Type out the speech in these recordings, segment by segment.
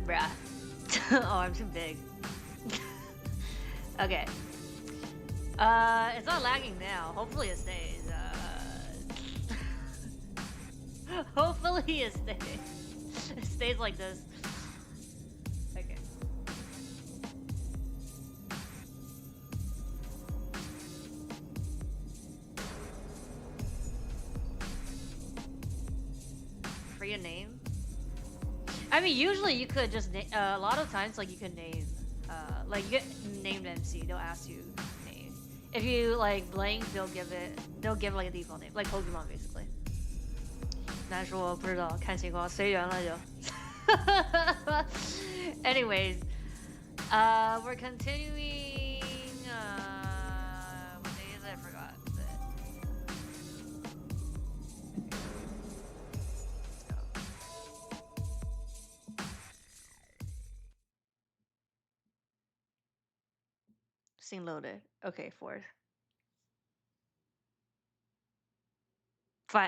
Bruh. Oh, I'm too big. Okay. It's not lagging now. Hopefully it stays. Hopefully it stays. It stays like this. Okay. For your name? I mean, usually you could just a lot of times, like, you can name, like, you get named MC. They'll ask you name. If you like blank, they'll give like a default name, like Pokemon basically. 难说我不知道，看情况，随缘了就。Anyways, we're continuing. What day is it? I forgot. Scene loaded. Okay, fourth.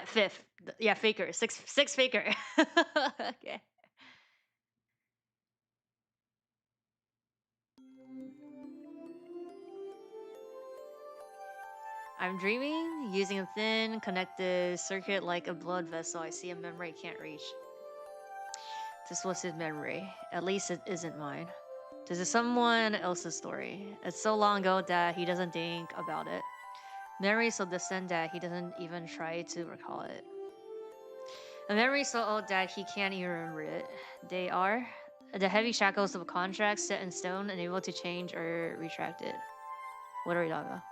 Fifth. Yeah, faker. Six faker. Okay. I'm dreaming, using a thin, connected circuit like a blood vessel. I see a memory I can't reach. This was his memory. At least it isn't mine. This is someone else's story. It's so long ago that he doesn't think about it. Memory so distant that he doesn't even try to recall it. A memory so old that he can't even remember it. They are the heavy shackles of a contract set in stone, unable to change or retract it. What are we talking about?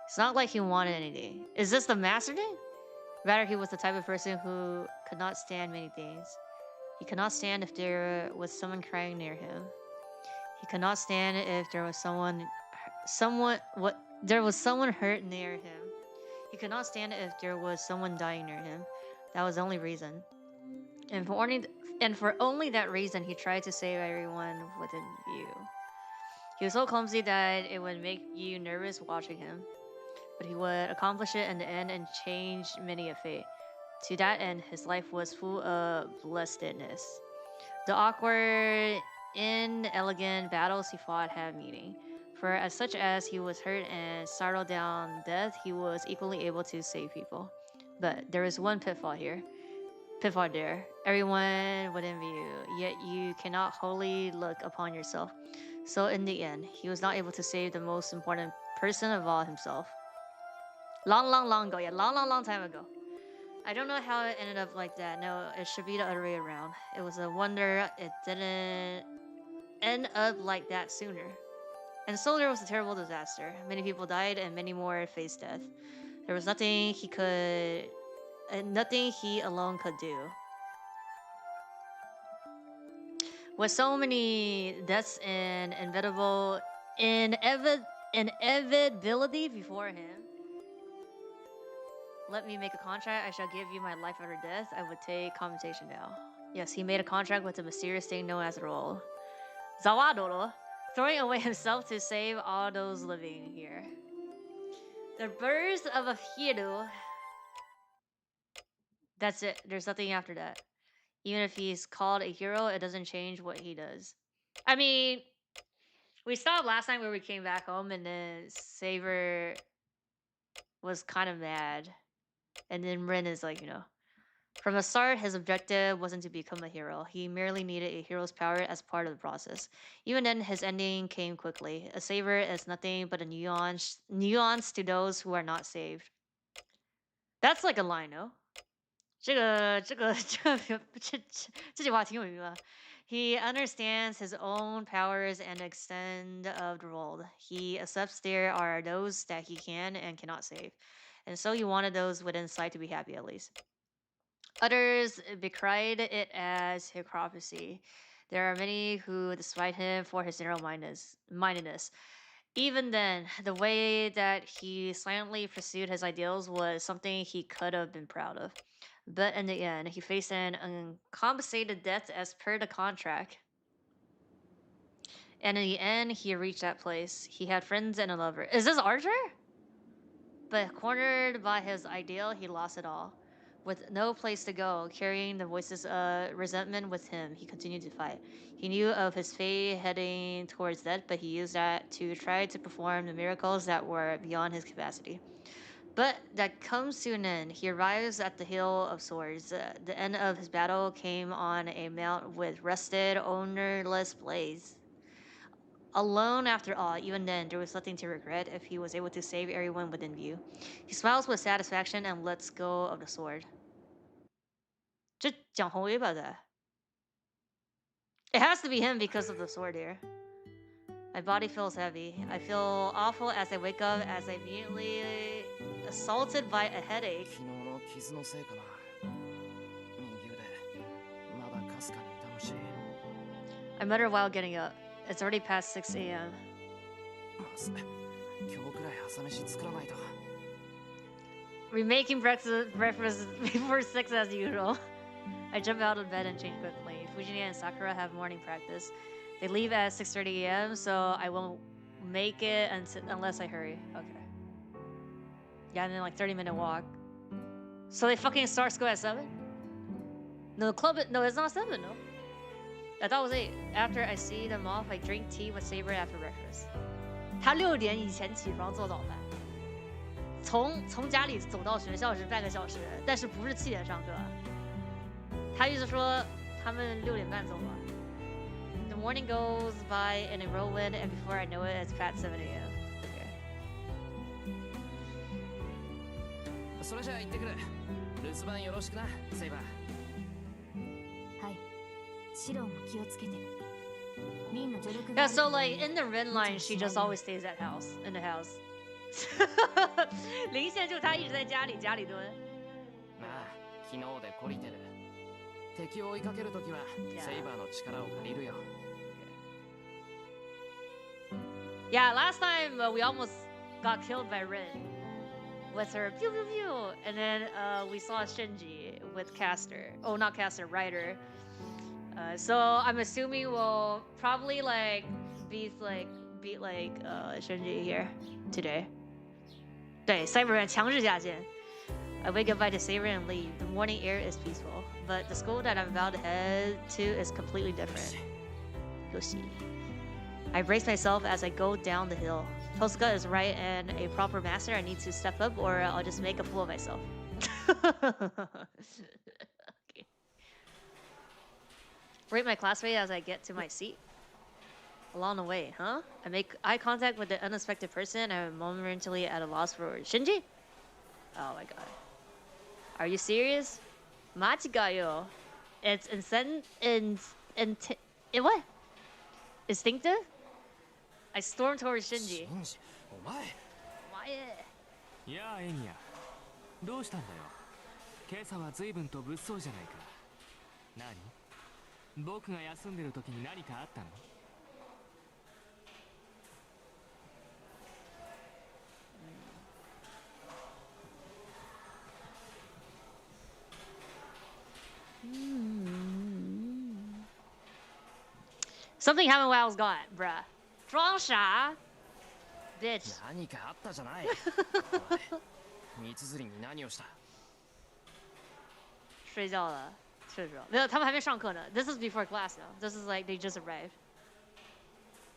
It's not like he wanted anything. Is this the master thing? Rather, he was the type of person who could not stand many things. He could not stand if there was someone crying near him. He could not stand if there was someone hurt near him. He could not stand if there was someone dying near him. That was the only reason. And for only that reason, he tried to save everyone within view. He was so clumsy that it would make you nervous watching him. But he would accomplish it in the end and change many a fate. To that end, his life was full of blessedness. The awkward, inelegant battles he fought had meaning. For as such as he was hurt and startled down death, he was equally able to save people. But there is one pitfall there. Everyone would envy you, yet you cannot wholly look upon yourself. So in the end, he was not able to save the most important person of all, himself. Long ago. Yeah, long time ago. I don't know how it ended up like that. No, it should be the other way around. It was a wonder it didn't end up like that sooner. And so there was a terrible disaster. Many people died and many more faced death. There was nothing he alone could do. With so many deaths and inevitability before him, let me make a contract. I shall give you my life after death. I would take compensation now. Yes, he made a contract with a mysterious thing known as Roll. Zawadoro, throwing away himself to save all those living here. The birth of a hero. That's it. There's nothing after that. Even if he's called a hero, it doesn't change what he does. I mean, we stopped last time where we came back home and then Saber was kind of mad. And then Rin is like, from the start, his objective wasn't to become a hero. He merely needed a hero's power as part of the process. Even then, his ending came quickly. A saver is nothing but a nuance to those who are not saved. That's like a line, no? 这句话挺有名的。He understands his own powers and the extent of the world. He accepts there are those that he can and cannot save. And so he wanted those within sight to be happy at least. Others decried it as hypocrisy. There are many who despise him for his narrow-mindedness. Even then, the way that he silently pursued his ideals was something he could have been proud of. But in the end, he faced an uncompensated death as per the contract. And in the end, he reached that place. He had friends and a lover. Is this Archer? But cornered by his ideal, he lost it all. With no place to go, carrying the voices of resentment with him, he continued to fight. He knew of his fate heading towards death, but he used that to try to perform the miracles that were beyond his capacity. But that comes to an end. He arrives at the Hill of Swords. The end of his battle came on a mount with rusted, ownerless blades. Alone after all, even then, there was nothing to regret if he was able to save everyone within view. He smiles with satisfaction and lets go of the sword. 这讲红尾巴的. It has to be him because of the sword here. My body feels heavy. I feel awful as I wake up, as I immediately assaulted by a headache. I mutter while getting up. It's already past 6 a.m. Remaking breakfast before 6 as usual. I jump out of bed and change quickly. Fujina and Sakura have morning practice. They leave at 6:30 a.m., so I won't make it unless I hurry. Okay. Yeah, and then like 30-minute walk. So they fucking start school at 7? No, no, it's not 7, no. I thought it was 8. After I see them off, I drink tea with Saber after breakfast. 他6点以前起床做早饭。从家里走到学校是半个小时，但是不是7点上课。他一直说他们6点半走吧。The morning goes by in a whirlwind, and before I know it, it's past 7 a.m. Okay. それじゃあ行ってくる。留守番よろしくな、セイバー。はい。シロも気をつけて。みんな助力。Yeah, so like in the red line, she just always stays at in the house. 零线就他一直在家里蹲。まあ、昨日で懲りてる。敵を追いかけるときはセイバーの力を借りるよ。Yeah, last time we almost got killed by Rin with her pew pew pew, and then we saw Shinji with Caster. Oh, not Caster, Ryder. So I'm assuming we'll probably like beat Shinji here today. 对 Cyberman 强制下线. I wake up by the Saber and leave. The morning air is peaceful, but the school that I'm about to head to is completely different. Yoshi. I brace myself as I go down the hill. Tosuka is right, and a proper master, I need to step up or I'll just make a fool of myself. Okay. Rate my classmate as I get to my seat. Along the way, huh? I make eye contact with the unexpected person. I'm momentarily at a loss for Shinji? Oh my god. Are you serious? Machigayo. It's what? Instinctive? I storm towards Shinji. お前。やあエニア、どうしたんだよ。今朝は随分と物騒じゃないか。何？僕が休んでる時に何かあったの？Something happened while I was gone, bruh. 装傻 bitch. 何かあったじゃない。三つ釣りに何をした？睡觉了，睡着。没有，他们还没上课呢。This is before class now. This is like they just arrived.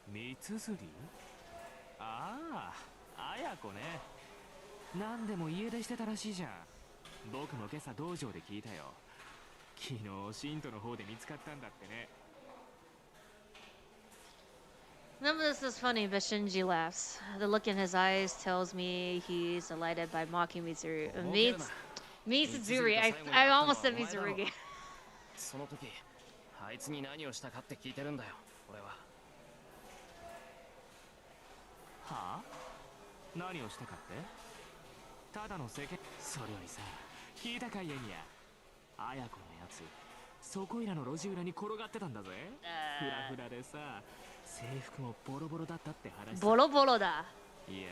三つ釣り？ああ、綾子ね。何でも家出してたらしいじゃん。僕も今朝道場で聞いたよ。昨日信徒の方で見つかったんだってね。None of this is funny, but Shinji laughs. The look in his eyes tells me he's delighted by mocking Mitsuru. Mitsuri. I almost said Mitsurugi. その時、あいつに何をしたかって聞いてるんだよ、俺は。はあ？何をしたかって？ただの世間。それよりさ、聞いたかいエニア。綾子のやつ、そこいらの路地裏に転がってたんだぜ。フラフラでさ。制服もボロボロだったって話。ボロボロだ。いや、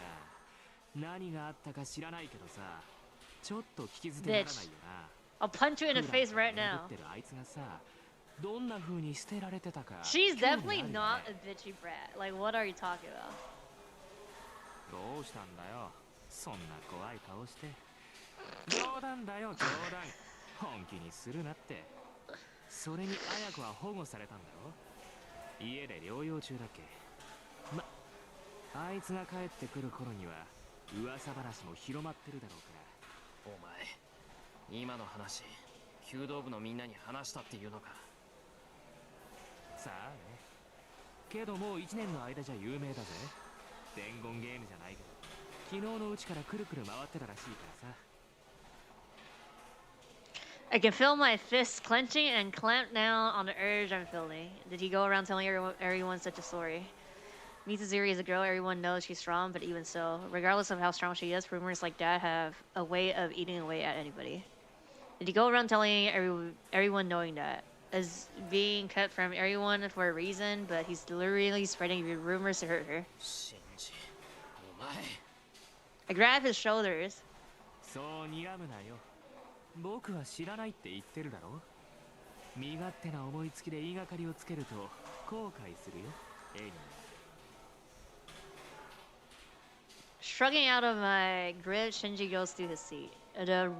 何があったか知らないけどさ、ちょっと聞き捨てならないよな。I'll punch you in the face right now. あいつがさ、どんな風に捨てられてたか。She's definitely not a bitchy brat. Like, what are you talking about? どうしたんだよ。そんな怖い顔して。冗談だよ冗談。本気にするなって。それに綾子は保護されたんだろ。家で療養中だっけ。ま、あいつが帰ってくる頃には噂話も広まってるだろうから。お前、今の話、弓道部のみんなに話したっていうのか。さあね。けどもう1年の間じゃ有名だぜ。伝言ゲームじゃないけど、昨日のうちからくるくる回ってたらしいからさ。I can feel my fists clenching and clamp down on the urge I'm feeling. Did he go around telling everyone such a story? Mitsuzuri is a girl, everyone knows she's strong, but even so, regardless of how strong she is, rumors like that have a way of eating away at anybody. Did he go around telling everyone knowing that? As being kept from everyone for a reason, but he's literally spreading rumors to hurt her. I grab his shoulders. そう睨むなよ。僕は知らないって言ってるだろ。身勝手な思いつきで言いがかりをつけると後悔するよ、エリー。Shrugging out of my grip, Shinji goes through his seat. The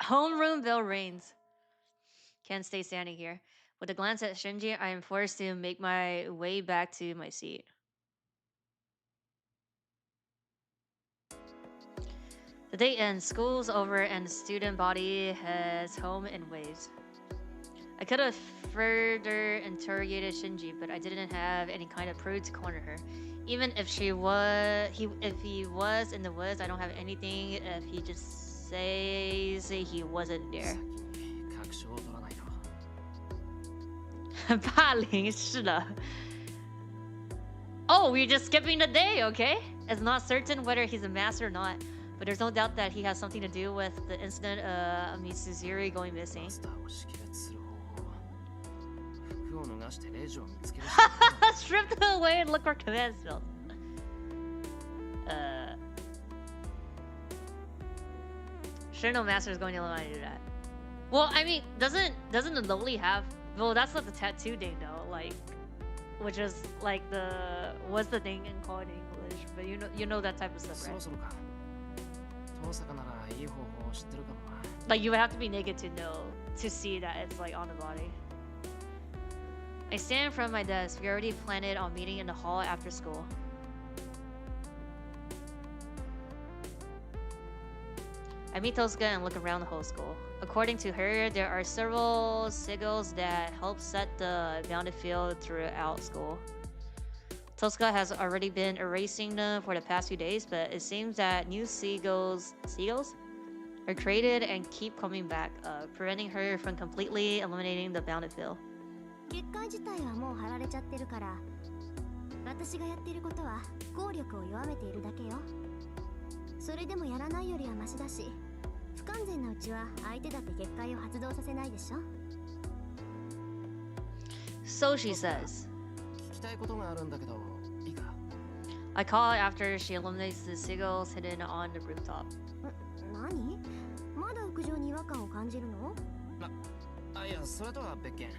homeroom bell rings. Can't stay standing here. With a glance at Shinji, I am forced to make my way back to my seat. The day ends, school's over, and the student body heads home in waves. I could have further interrogated Shinji, but I didn't have any kind of proof to corner her. Even if he was in the woods, I don't have anything if he just says he wasn't there. 確証を取らないと。霸凌是的. Oh, we're just skipping the day, okay? It's not certain whether he's a master or not, but there's no doubt that he has something to do with the incident of Mitsuzuri going missing. マスターを識別する方法。服を脱がしてレジを見つけるし。Strip them away and look for command spells. Sure, no master is going to allow me to do that. Well, I mean, doesn't the lowly have? Well, that's not the tattoo thing though. Like, which is like what's the thing in called in English? But you know that type of stuff, そ right? ろそろか。遠坂ならいい方法を知ってるかもな。Like you would have to be naked to know to see that it's like on the body. I stand in front of my desk. We already planned on meeting in the hall after school. I meet Tosuka and look around the whole school. According to her, there are several sigils that help set the bounded field throughout school. Tosuka has already been erasing them for the past few days, but it seems that new sigils are created and keep coming back, preventing her from completely eliminating the bounded field. 結界自体はもう貼られちゃってるから、私がやってることは効力を弱めているだけよ。それでもやらないよりはマシだし、不完全なうちは相手だって結界を発動させないでしょ。So she says. 聞きたいことがあるんだけど、いいか。I call after she eliminates the sigils hidden on the rooftop. 何？まだ屋上に違和感を感じるの？いや、それとは別件。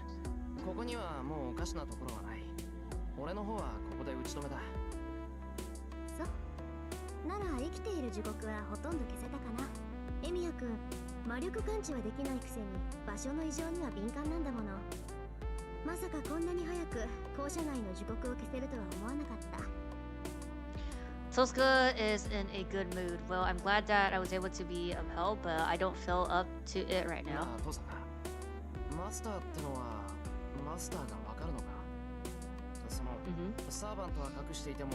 ここにはもうおかしなところはない。俺の方はここで打ち止めた。そう。なら生きている時刻はほとんど消せたかな。エミヤ君、魔力感知はできないくせに場所の異常には敏感なんだもの。まさかこんなに早く校舎内の時刻を消せるとは思わなかった。Tosuka is in a good mood. Well, I'm glad that I was able to be of help, but I don't feel up to it right now. 父さん、マスターってのはマスターがわかるのか。その、サーバントは隠していても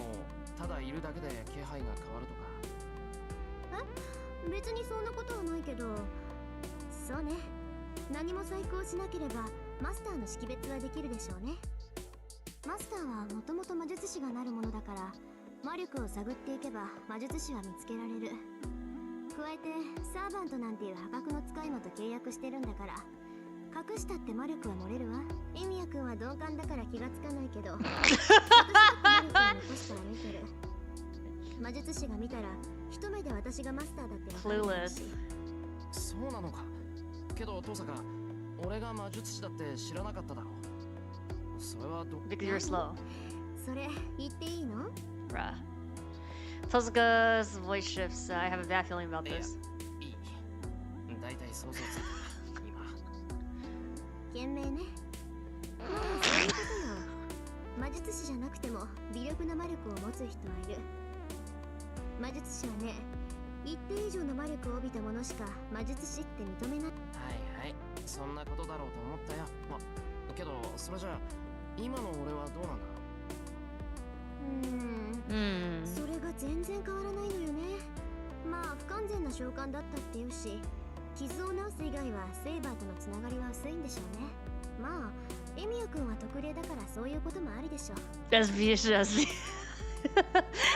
ただいるだけで気配が変わるとか。別にそんなことはないけど。そうね。何も再考しなければマスターの識別はできるでしょうね。マスターはもともと魔術師がなるものだから、魔力を探っていけば魔術師は見つけられる。加えてサーバントなんていう破格の使い魔と契約してるんだから、隠したって魔力は漏れるわ。エミヤ君は鈍感だから気がつかないけど、私だって魔力を残したら見てる。魔術師が見たら一目で私がマスターだって分かるし。そうなのか。けど父さん、俺が魔術師だって知らなかっただろう。それはど。Because you're slow. それ言っていいの？ Bruh. Tosuka's voice shifts. I have a bad feeling about this. いい。大体想像ついた。今。賢明ね。まあそういうことよ。魔術師じゃなくても微力な魔力を持つ人はいる。魔術師はね、一定以上の魔力を帯びた者しか魔術師って認めない。はいはい。そんなことだろうと思ったよ。けどそれじゃあ今の俺はどうなんだ。それが全然変わらないのよね。まあ不完全な召喚だったっていうし、傷を治す以外はセイバーとのつながりは薄いんでしょうね。ま啊エミヤ君は特例だからそういうこともありでしょう。SB 是 SB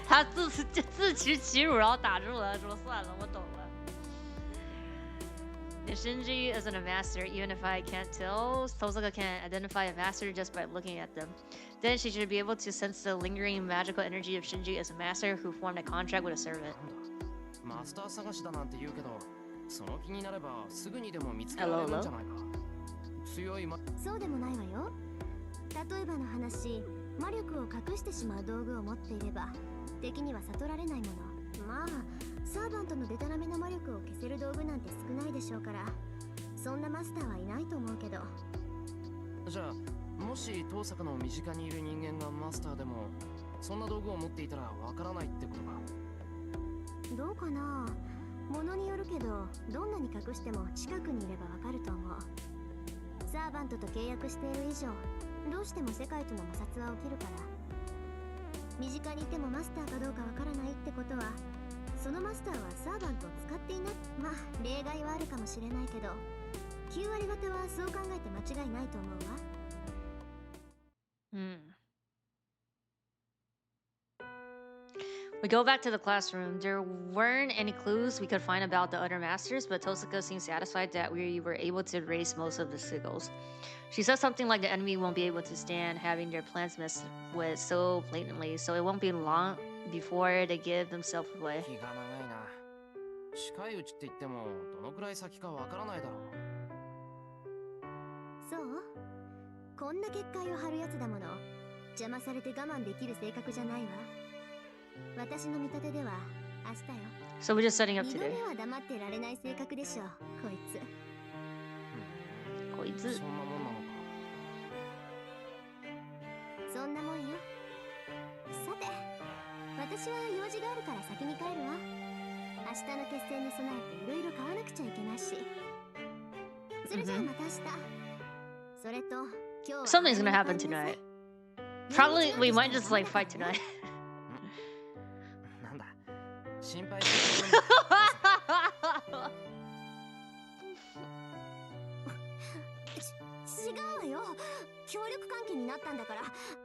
他自取其辱，然后打住了，说算了，我懂了。If Shinji isn't a master, even if I can't tell, Tosuka can identify a master just by looking at them. Then she should be able to sense the lingering magical energy of Shinji as a master who formed a contract with a servant. マスター探しだなんて言うけど、その気になればすぐにでも見つけられるんじゃないか。強いそうでもないわよ。例えばの話、魔力を隠してしまう道具を持っていれば敵には悟られないもの。まあサーバントのデタラメな魔力を消せる道具なんて少ないでしょうから、そんなマスターはいないと思うけど。じゃあもし遠坂の身近にいる人間がマスターでもそんな道具を持っていたらわからないってことか。どうかな。ものによるけど、どんなに隠しても近くにいればわかると思う。サーバントと契約している以上、どうしても世界との摩擦は起きるから。身近にいてもマスターかどうかわからないってことは、そのマスターはサーバントを使っていない。まあ例外はあるかもしれないけど、9割方はそう考えて間違いないと思うわ。We go back to the classroom. There weren't any clues we could find about the other masters, but Tosuka seemed satisfied that we were able to erase most of the signals. She said something like the enemy won't be able to stand having their plans messed with so blatantly, so it won't be long before they give themselves away. 気が長いな。近いうちって言ってもどのくらい先かわからないだろう。そう？こんな結界を張るやつだもの。邪魔されて我慢できる性格じゃないわ。私の見立てでは明日よ。So we're just setting up 2度 today. 目は黙ってられない性格でしょ、こいつ。こいつ。そんなもんなのか。そんなもんよ。さて、私は用事があるから先に帰るわ。明日の決戦に備えていろいろ買わなくちゃいけないし。それじゃあまた明日。それと今日は Something's gonna happen tonight. Probably we might just like fight tonight. なんだ。心配してるんだ。違うわよ。協力関係になったんだから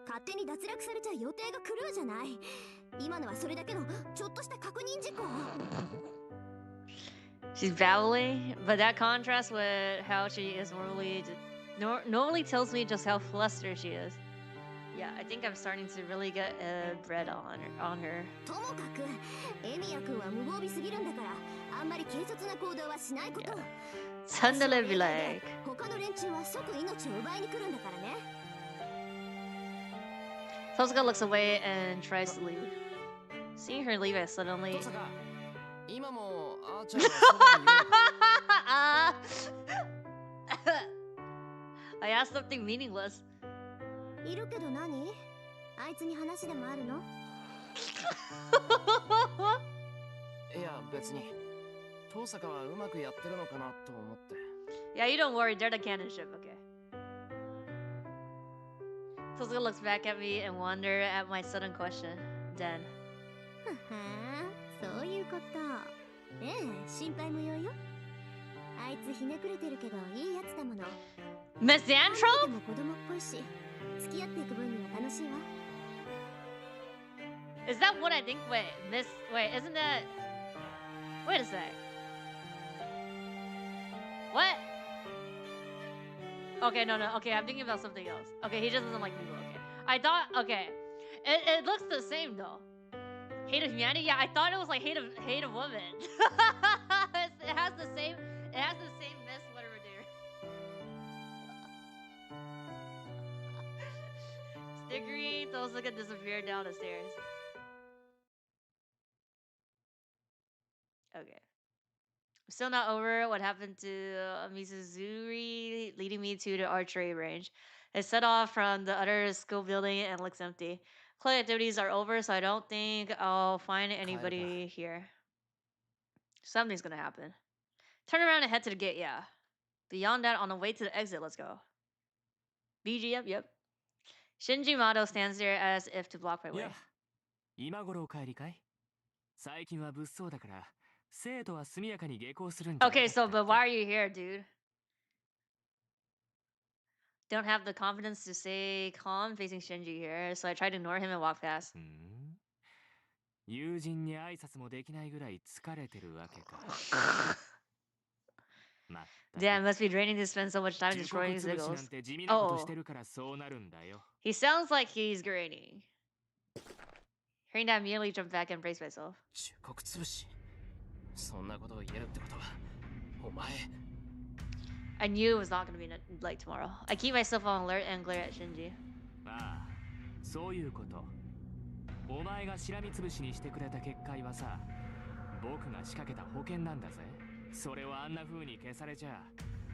勝手に脱落されちゃ予定が狂うじゃない。今のはそれだけのちょっとした確認事項。She's babbling, but that contrasts with how she is normally tells me just how flustered she is. Yeah, I think I'm starting to really get a bread on her. ともかくエミヤ君は無防備すぎるんだからあんまり軽率な行動はしないこと。Suddenly be like. 他の連中は即命を奪いに来るんだからね。Tosuka looks away and tries to leave. Seeing her leave, I suddenly. 遠坂、今もあーちゃんはそばにいるのか。I asked something meaningless. いるけど何？あいつに話でもあるの？いや別に。遠坂はうまくやってるのかなと思って。Yeah, you don't worry, they're the canon ship, okay. Tosuka looks back at me and wonder at my sudden question. Then. ははそういうこと。ええ、心配無用よ。あいつひねくれてるけどいいやつだもの。Misanthrope? でも子供っぽいし、付き合っていく分には楽しいわ。Is that what I think? Wait, isn't that... Wait a sec. What? Okay, no, okay, I'm thinking about something else. Okay, he just doesn't like people, okay. I thought, okay. It looks the same, though. Hate of humanity? Yeah, I thought it was like hate of women. It has the same miss, whatever, dude. Stickery, those look at disappear down the stairs. Okay. Still not over what happened to Mizuzuri, leading me to the archery range. It set off from the other school building and looks empty. Play activities are over, so I don't think I'll find anybody here. Something's gonna happen. Turn around and head to the gate, yeah. Beyond that, on the way to the exit, let's go. BG, yep. Shinji Mado stands there as if to block my way. 今頃お帰りかい？最近は物騒だから、生徒は速やかに下校するんじゃなか Okay, ったっ so, け？ but why are you here, dude? Don't have the confidence to stay calm facing Shinji here, so I try to ignore him and walk past. 友人に挨拶もできないぐらい疲れてるわけか。まったく。 Damn, must be draining to spend so much time 自国 destroying 潰しな Ziggles. んて地味なことしてるからそうなるんだよ。 He sounds like he's grading. Hearing that, I immediately jumped back and braced myself. 忠国潰し。そんなことを言えるってことは、お前。 I knew it was not going to be like tomorrow. I keep myself on alert and glare at Shinji. ああ、そういうこと。お前がしらみつぶしにしてくれた結界はさ、僕が仕掛けた保険なんだぜ。それをあんな風に消されちゃ、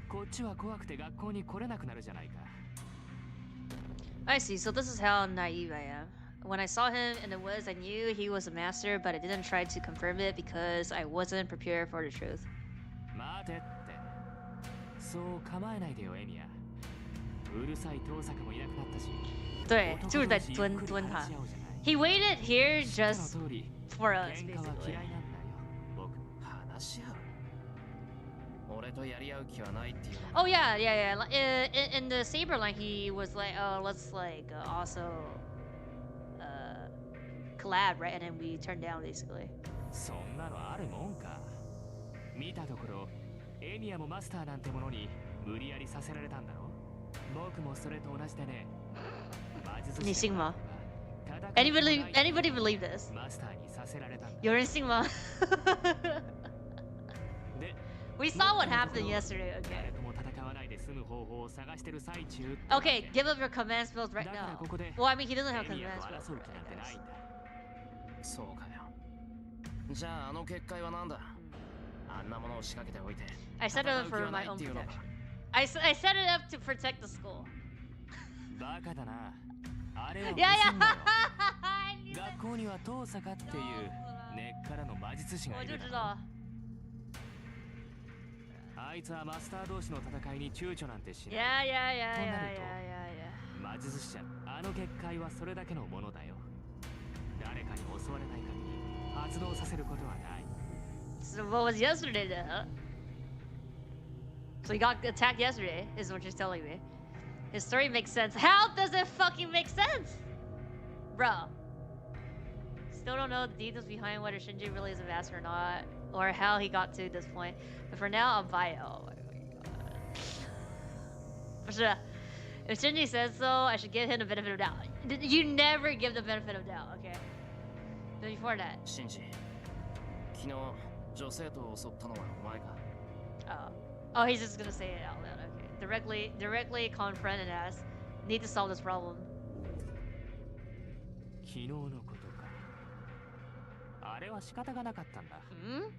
こっちは怖くて学校に来れなくなるじゃないか。 I see, so this is how naive I am. When I saw him in the woods, I knew he was a master, but I didn't try to confirm it because I wasn't prepared for the truth. 待てって。そう構えないでよ、エミヤ。うるさい遠坂もいなくなったし。对，就是在蹲他。He waited here just for us, basically. 話し合う。俺とやり合う気はないっていうの。 Oh yeah. In the Saber line, he was like, "Oh, let's like also collab, right?" And then we turned down basically. そんなのあるもんか。見たところ、エミヤもマスターなんてものに無理やりさせられたんだろ。僕もそれと同じでね。你信吗？ Anybody believe this? マスターにさせられたんだ。有人信吗？ We saw what happened yesterday. Okay. 誰とも戦わないで済む方法を探してる最中。 Okay, give up your command spells right だから now. ここで Well, I mean, he doesn't have エミヤ command と spells. 争う気なんてないんだ。そうかよ。じゃああの結界はなんだ。あんなものを仕掛けておいて。 I set it up for my own protection. I set it up to protect the school. バカだな。あれは Yeah, 不審だよ。 I knew it. 学校には遠坂っていう根っからの魔術師がいるだろ。あいつはマスター同士の戦いに躊躇なんてしない。 Yeah. 魔術師じゃあの結界はそれだけのものだよ。誰かに襲われない限り発動させることはない。 So what was yesterday then, huh? So he got attacked yesterday, is what you're telling me. His story makes sense. How does it fucking make sense? Bro. Still don't know the details behind whether Shinji really is a master or not, or how he got to this point. But for now, I'll buy it. Oh my god. For sure. If Shinji says so, I should give him the benefit of doubt. You never give the benefit of doubt, okay? But before that. シンジ、昨日女生徒を襲ったのはお前か。 Oh, he's just gonna say it out loud. Okay. Directly confront and ask. Need to solve this problem. 昨日のことか。あれは仕方がなかったんだ。Hmm?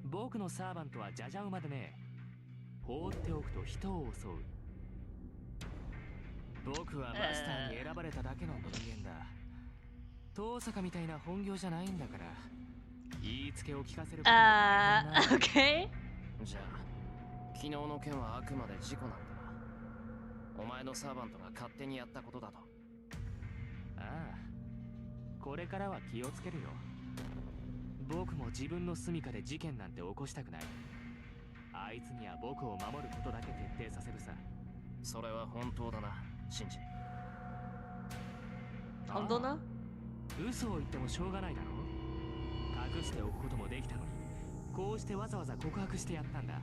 僕のサーバントはジャジャ馬でね。放っておくと人を襲う。僕はマスターに選ばれただけの人間だ。遠坂みたいな本業じゃないんだから。言いつけを聞かせることも大変な。Okay. じゃあ昨日の件はあくまで事故なんだな。お前のサーバントが勝手にやったことだと。ああ、これからは気をつけるよ。僕も自分の住処で事件なんて起こしたくない。あいつには僕を守ることだけ徹底させるさ。それは本当だな、シンジ。本当な？嘘を言ってもしょうがないだろ。隠しておくこともできたのに、こうしてわざわざ告白してやったんだ。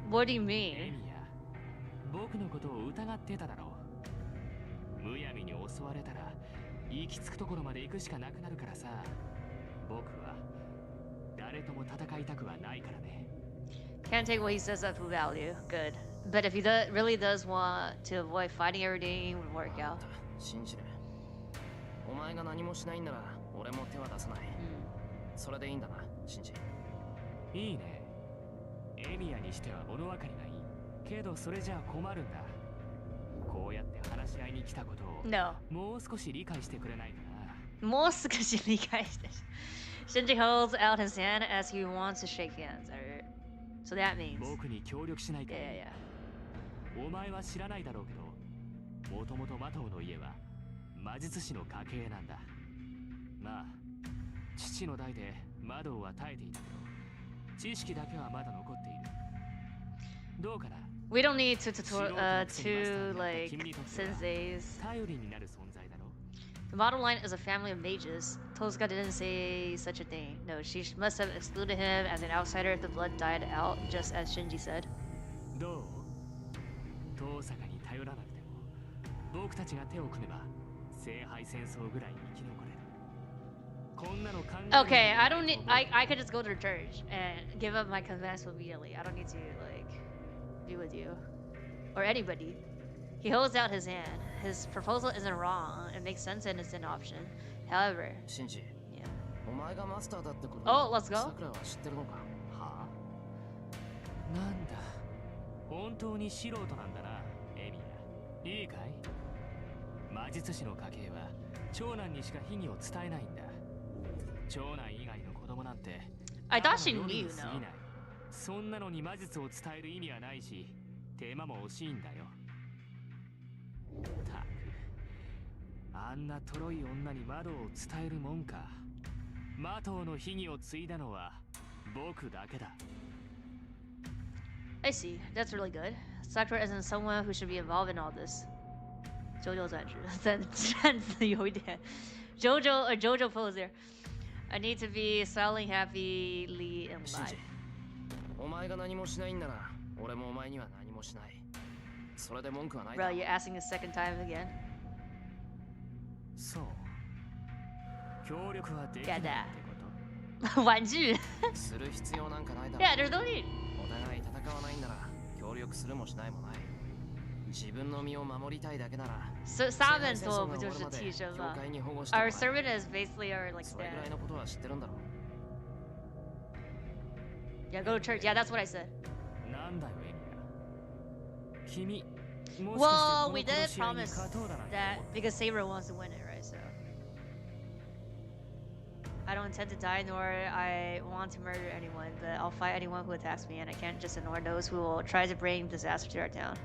What do you エ mean? ミヤ、僕のことを疑ってただろう。むやみに襲われたら行き着くところまで行くしかなくなるからさ。僕は誰とも戦いたくはないからね。 Can't take what he says at full value. Good. But if he really does want to avoid fighting everything, it would work out. 信じる。お前が何もしないんなら俺も手は出さない。それでいいんだな、シンジ。いいね。エミヤにしては物分かりがいい。けどそれじゃあ困るんだ。こうやって話し合いに来たことを No. もう少し理解してくれないかな。もう少し理解して。Shinji holds out his hand as he wants to shake hands. Alright. So that means. 僕に協力しないかい。 Yeah, yeah. お前は知らないだろうけど、もともとマトウの家は魔術師の家系なんだ。まあ、父の代でマドウは耐えていたけど、知識だけはまだ残っている。どうかな。 We don't need two like senseis. 頼りになる存在だろ。 The model line is a family of mages. Tosuka didn't say such a thing. No, she must have excluded him as an outsider if the blood died out, just as Shinji said. どう？遠坂に頼らなくても、僕たちが手を組めば、聖杯戦争ぐらい生き残れる。こんなの考えるのも Okay, I don't need. I could just go to the church and give up my convents immediately. I don't need to like be with you or anybody. He holds out his hand. His proposal isn't wrong. It makes sense and it's an option. However, シンジ、 yeah. お前がマスターだってこと Oh, let's go. さくらは知ってるのか。はあ？なんだ。本当に素人なんだな、エミヤ。いいかい？魔術師の家系は長男にしか秘技を伝えないんだ。長男以外の子供なんて I thought she ただの knew, 夜に過ぎ no. ない。そんなのに魔術を伝える意味はないし、手間も惜しいんだよ。たく、あんなとろい女に窓を伝えるもんか。マトウの秘技を継いだのは僕だけだ。 I see. That's really good. Sakura isn't someone who should be involved in all this. JoJo's Jojo pose there. I need to be smiling happily in シンジ life. お前が何もしないんなら俺もお前には何もしない。それで文句はないだ Bro, ろ。 you're asking a second time again. そう。協力はできないってこと？玩具する必要なんかないだろ。 Yeah, there's no need. お互い戦わないんなら協力するもしないもない。自分の身を守りたいだけなら So 聖杯 Saben 戦争 told が終わるまで Fujoshi 教 Tisha 会に保護してもら our え。 servant is basically our like それぐらい stand. のことは知ってるんだろ。 Yeah, go to church. Yeah, that's what I said. なんだよ、エミヤ。君、もしかして Well, こ we の did 殺し合いに promise 勝とうだなんて that 思って because Saber wants to win it, right? So I don't intend to die, nor I want to murder anyone, but I'll fight anyone who attacks me, and I can't just ignore those who will try to bring disaster to our town.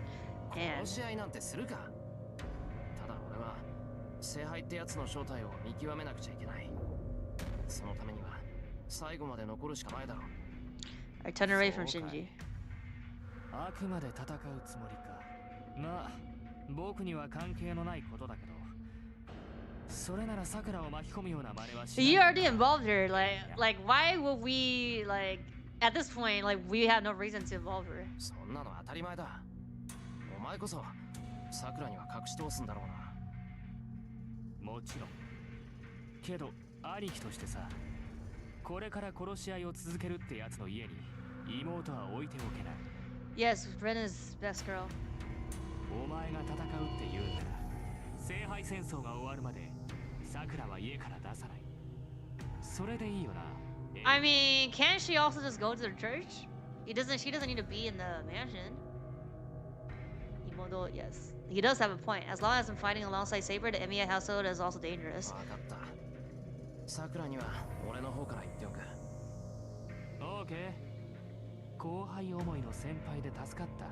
殺し合いなんてするか。ただ俺は聖杯ってやつの正体を見極めなくちゃいけない。そのためには最後まで残るしかないだろう。 I turn away from そうかい。 Shinji. あくまで戦うつもりか。まあ、僕には関係のないことだけど、それならさくらを巻き込むような真似はしない。 You already involved her. Like, why would we like at this point? Like, we have no reason to involve her. そんなの当たり前だ。お前こそさくらには隠し通すんだろうな。もちろん。けど、兄貴としてさ、これから殺し合いを続けるってやつの家に妹は置いておけない。 Yes, Ren is best girl. お前が戦うって言うんなら、聖杯戦争が終わるまでさくらは家から出さない。それでいいよな。I mean, can't she also just go to the church? She doesn't need to be in the mansion. Imoto, yes. He does have a point. As long as I'm fighting alongside Saber, the Emiya household is also dangerous. 分かった。さくらには俺の方から言っておく。オーケー。後輩思いの先輩で助かった。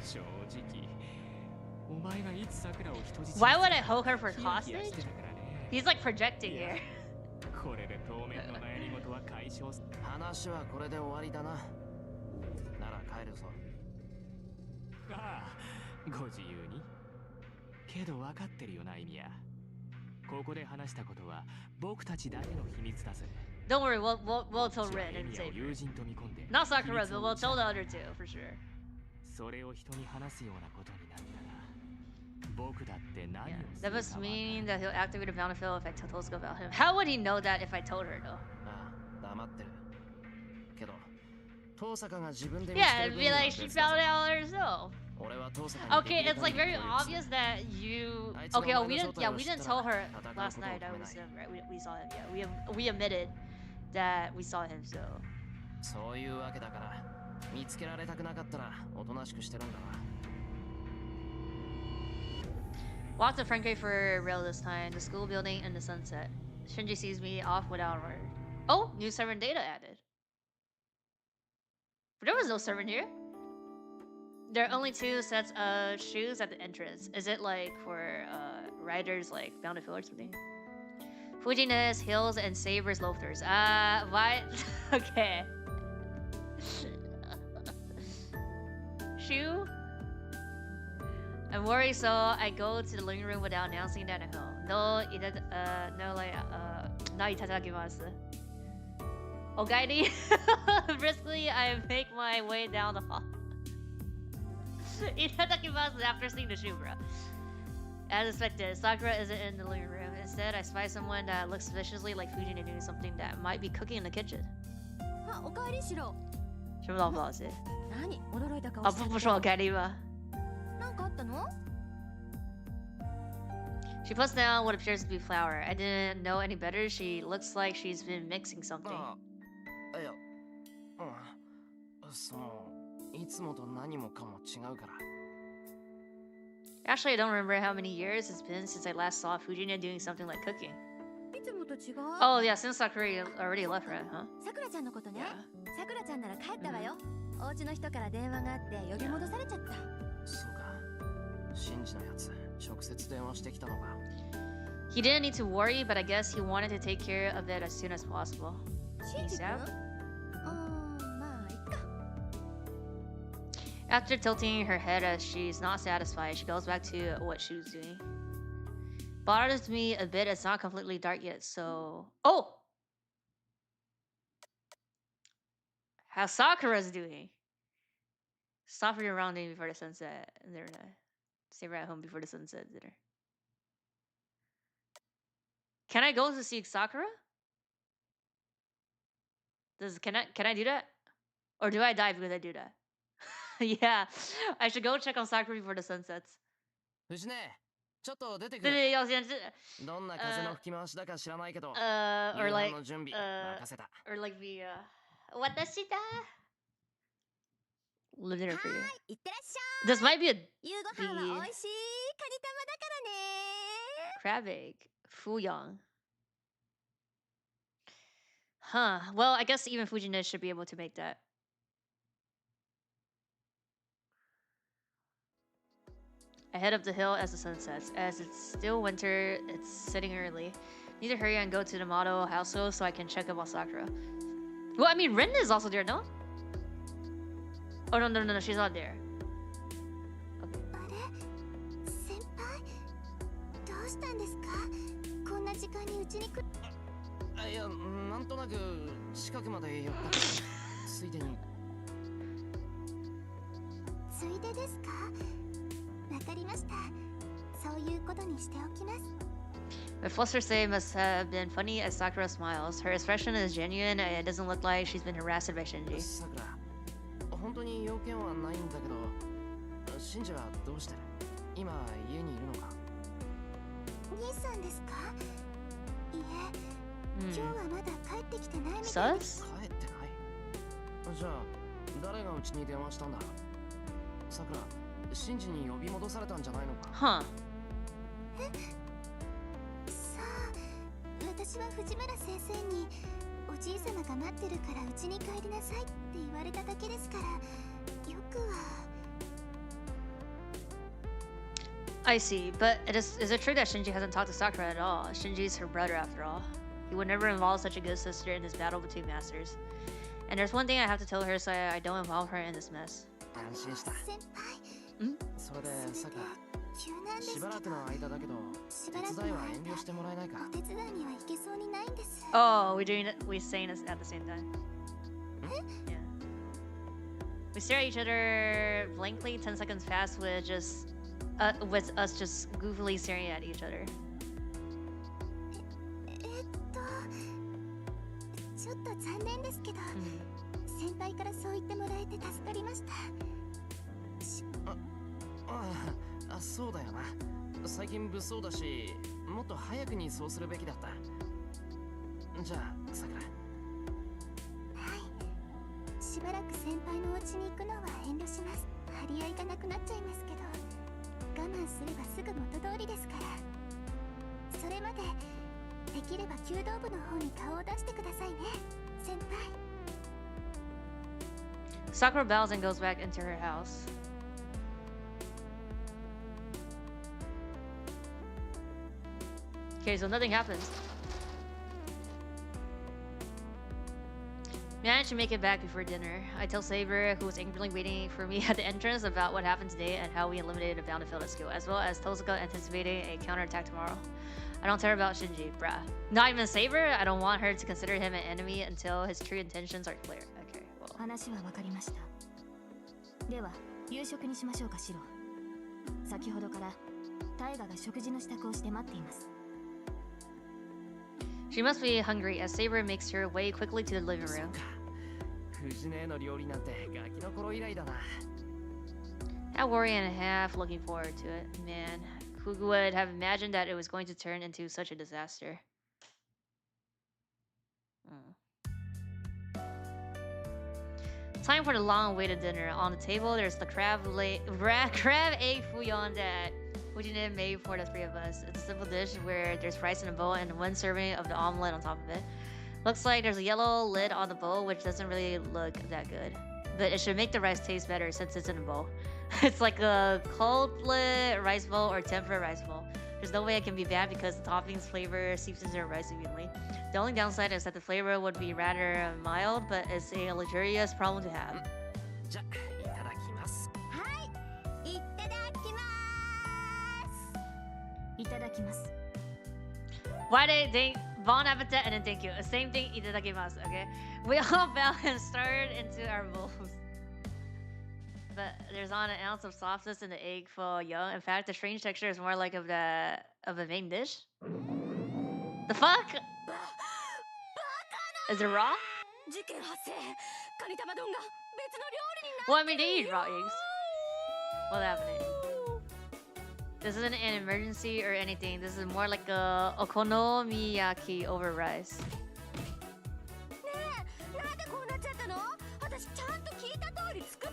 正直、お前がいつさくらを人質に Why would I hold her for ヒヤヒヤ hostage? してたからね。 He's like projecting here. これで当面の悩み事は解消す。話はこれで終わりだな。なら帰るぞ。ああ、ご自由に。けど分かってるよな、意味や。ここで話したことは僕たちだけの秘密だぜ。 Don't worry, we'll tell Ren エ and ミヤを Saber. 友人と見込んで。 Not Sakura, 秘 but 密を we'll 打ち tell 明 the け other two for sure. それを人に話すようなことになったら、僕だって何を Yeah, す that る must かわかる mean that he'll activate a battlefield if I tell Tosuka about him. How would he know that if I told her though? ああ、黙ってる。けど、遠坂が自分で見つ Yeah, ける it'd 分 be には like she 別だ found ぞ。 it out herself. 俺は遠坂に Okay, できる it's like 限り very 協力する。 obvious that you. あいつが Okay, お oh, 前の正体を知ったら we didn't tell her 戦う last ことを night that 止め we ない。 saw him, right? We saw him. Yeah, we admitted that we saw him, so. そういうわけだから、見つけられたくなかったらおとなしくしてるんだな。Walked the front gate for real this time. The school building in the sunset. Shinji sees me off without a word. Oh, new servant data added. But there was no servant here. There are only 2 sets of shoes at the entrance. Is it like for riders like Bountiful or something? Fujiness, Hills, and Sabers Loafers. Why? Okay. Shoe? I'm worried, so I go to the living room without announcing that at home. No, now itadakimasu. Ogairi? Briskly, I make my way down the hall. Itadakimasu after seeing the shoe, bro. As expected, Sakura isn't in the living room. Instead, I spy someone that looks suspiciously like Fujina doing something that might be cooking in the kitchen. あ、おかえりしろ。什么老不老实？何驚いた顔啊，してる。不说Ogairi吧。なんかあったの？ She puts down what appears to be flour. I didn't know any better. She looks like she's been mixing something. いや、いつもと何もかも違うから。 Actually, I don't remember how many years it's been since I last saw Fujina doing something like cooking. いつもと違う。Oh yeah, since Sakura already left, right? Huh? さくらちゃんのことね。 Yeah. さくらちゃんなら帰ったわよ。お家の人から電話があって呼び戻されちゃった。そうか。シンジのやつ、直接電話してきたのか。 He didn't need to worry, but I guess he wanted to take care of it as soon as possible. シンジ君？ ASAP? まあいっか。 After tilting her head as she's not satisfied, she goes back to what she was doing. Bothers me a bit, it's not completely dark yet, so... Oh! How Sakura's doing? Stop for your rounding before the sunset. Stay right home before the sunset dinner. Can I go to see Sakura? Can I do that? Or do I die because I do that? Yeah, I should go check on Sakura before the sun sets. 藤ね、ちょっと出てく对る。对，要先どんな風の吹き回しだか知らないけど、 or 夕飯 like の準備任せた。 or like the 私だ Live dinner for you. いってらっしゃい。 This might be a 夕ご飯は美味しいカニ玉だからね。 crab egg. Fuyang. Huh. Well, I guess even Fujina should be able to make that. I head up the hill as the sun sets. As it's still winter, it's setting early. Need to hurry and go to the model household so I can check up on Sakura. Well, I mean, Rin is also there, no? Oh, no, she's not there. あれ？先輩？どうしたんですか？こんな時間にうちに来る。いや、なんとなく近くまで寄った。ついでに。ついでですか？わかりました。そういうことにしておきます。 The fluster say must have been funny as Sakura smiles. Her expression is genuine and it doesn't look like she's been harassed by Shinji. さくら、本当に要件はないんだけど、シンジはどうしてる？今家にいるのか？兄さんですか？いえ、今日はまだ帰ってきてないみたいです。 Sus? 帰ってない。じゃあ誰がうちに電話したんだ？さくら、シンジに呼び戻されたんじゃないのか？ Huh. さあ、私は藤村先生におじい様が待ってるからうちに帰りなさいって言われただけですから、よくは。 I see, but is it true that Shinji hasn't talked to Sakura at all? Shinji's her brother after all. He would never involve such a good sister in this battle between masters. And there's one thing I have to tell her so I don't involve her in this mess. 安心した。先輩。ん？それでさくら、急なんですけど。しばらくの間だけど、手伝いは遠慮してもらえないか？お手伝いには行けそうにないんです。 Oh, we saying this at the same time. Yeah. We stare at each other blankly. 10 seconds pass with us just goofily staring at each other. ちょっと残念ですけど、先輩からそう言ってもらえて助かりました。あ、そうだよな。最近物騒だし、もっと早くにそうするべきだった。じゃあ、さくら、しばらく先輩のお家に行くのは遠慮します。張り合いがなくなっちゃいますけど、我慢すればすぐ元通りですから。それまでできれば弓道部の方に顔を出してくださいね、先輩。 Sakura bows and goes back into her house. Okay, so nothing happens. Managed to make it back before dinner. I tell Saber, who was angrily waiting for me at the entrance, about what happened today and how we eliminated a battlefield skill, as well as Tosuka anticipating a counterattack tomorrow. I don't care about Shinji, bruh. Not even Saber? I don't want her to consider him an enemy until his true intentions are clear. Okay, well. 話は分かりました。では、夕食にしましょうか、シロ。先ほどからタイガが食事の支度をして待っています。 She must be hungry as Saber makes her way quickly to the living room. 藤根の料理なんてガキの頃以来だな。 That worry and a half looking forward to it. Man, who would have imagined that it was going to turn into such a disaster? Time for the long-awaited dinner. On the table, there's the crab egg fouillon that Fujine made for the three of us. It's a simple dish where there's rice in a bowl and one serving of the omelet on top of it. Looks like there's a yellow lid on the bowl, which doesn't really look that good. But it should make the rice taste better since it's in a bowl. It's like a cold-lit rice bowl or tempura rice bowl. There's no way it can be bad because the toppings flavor seeps into the rice evenly. The only downside is that the flavor would be rather mild, but it's a luxurious problem to have. じゃ、いただきます。はい、いただきます。いただきます。 Why they think bon appetit and then thank you? The same thing, itadakimasu, okay? We all bow and started into our bowls. But there's not an ounce of softness in the egg fouillon. In fact, the strange texture is more like of a main dish. The fuck? Is it raw? Well, I mean, they eat raw eggs. What's happening? This isn't an emergency or anything. This is more like a okonomiyaki over rice. なんでこうなっちゃったの？私ちゃんと聞いた通り作っ。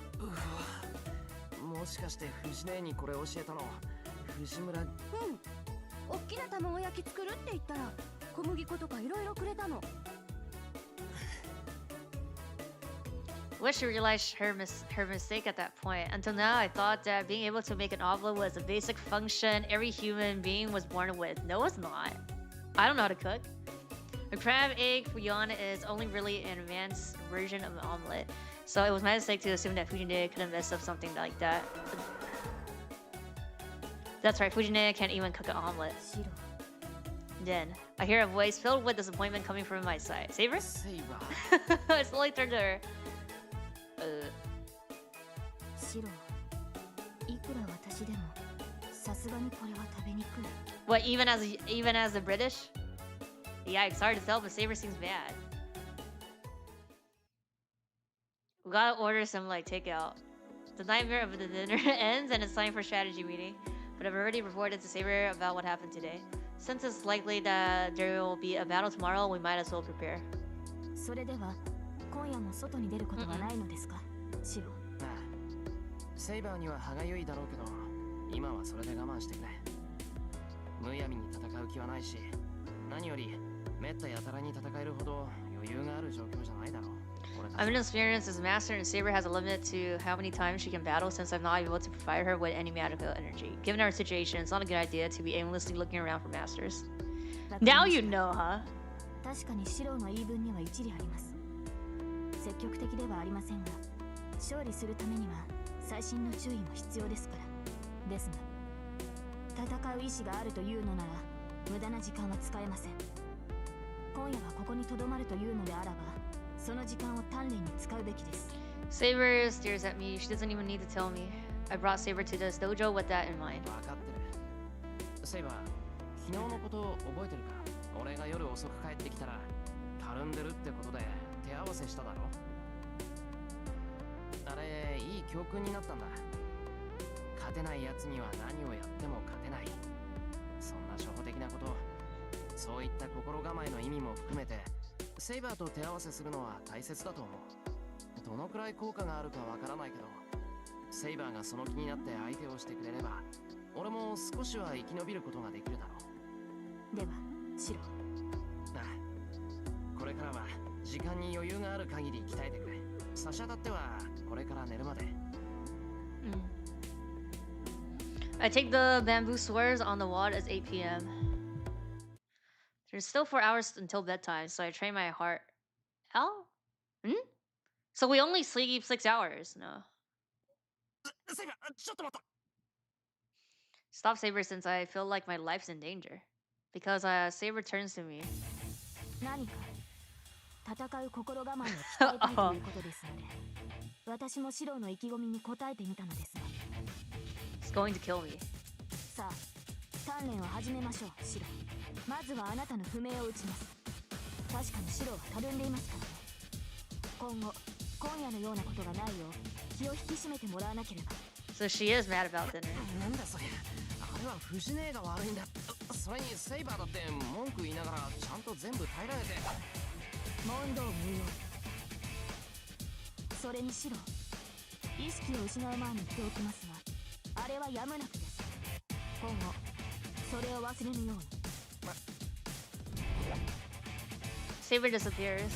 もしかして藤根にこれ教えたの藤村。大きな卵焼き作るって言ったら小麦粉とかいろいろくれたの。 Wish she realized her mistake at that point. Until now, I thought that being able to make an omelet was a basic function every human being was born with. No, it's not. I don't know how to cook. A crab egg fouillon is only really an advanced version of an omelet. So it was my mistake to assume that Fujine couldn't mess up something like that. That's right, Fujine can't even cook an omelet. Then, I hear a voice filled with disappointment coming from my side. Saber? I slowly turned to her. シロ、いくら私でもさすがにこれは食べにくい。 What, even as the British? Yikes, hard to tell, but Saber seems bad. We gotta order some like takeout. The nightmare of the dinner ends and it's time for strategy meeting. But I've already reported to Saber about what happened today. Since it's likely that there will be a battle tomorrow, we might as well prepare. それでは今夜も外に出ることはないのですか、シロ。ああ、セイバーには歯がゆいだろうけど、今はそれで我慢してくれ。むやみに戦う気はないし、何よりめったやたらに戦えるほど余裕がある状況じゃないだろう。I'm inexperienced as a master, and Saber has a limit to how many times she can battle since I'm not able to provide her with any magical energy. Given our situation, it's not a good idea to be aimlessly looking around for masters. Now you know, huh? 確かにシロの言い分には一理あります。積極的ではありませんが、勝利するためには細心の注意も必要ですから。ですが、戦う意志があるというのなら無駄な時間は使えません。今夜はここに留まるというのであらば、その時間を鍛錬に使うべきです。Saber stares at me. She doesn't even need to tell me. I brought Saber to this dojo with that in mind. 分かってる。セイバー、昨日のこと覚えてるか？俺が夜遅く帰ってきたら、たるんでるってことで手合わせしただろ？あれ、いい教訓になったんだ。勝てない奴には何をやっても勝てない。そんな初歩的なこと、そういった心構えの意味も含めて、セイバーと手合わせするのは大切だと思う。どのくらい効果があるかわからないけど、セイバーがその気になって相手をしてくれれば、俺も少しは生き延びることができるだろう。ではシロ、ああ、これからは時間に余裕がある限り鍛えてくれ。差し当たってはこれから寝るまで。I take the bamboo swears on the wad as 8 p.m. There's still 4 hours until bedtime, so I train my heart. How? So we only sleep 6 hours? No. セイバー、ちょっと待った。 Stop Saber since I feel like my life's in danger. Because Saber turns to me. 何か戦う心構えを鍛えたいということですので、私もシロの意気込みに応えてみたのですが。 It's going to kill me. さあ、鍛錬を始めましょう、シロ。まずはあなたの不明を打ちます。確かにシロはたるんでいますからね。今後、今夜のようなことがないよう気を引き締めてもらわなければ。 So she is mad about dinner. なんだそれ。あれは藤姉が悪いんだ。それにセイバーだって文句言いながらちゃんと全部耐えられて。問答無用。それにシロ、意識を失う前に言っておきますが、あれはやむなくです。今後それを忘れぬように。 Saber disappears.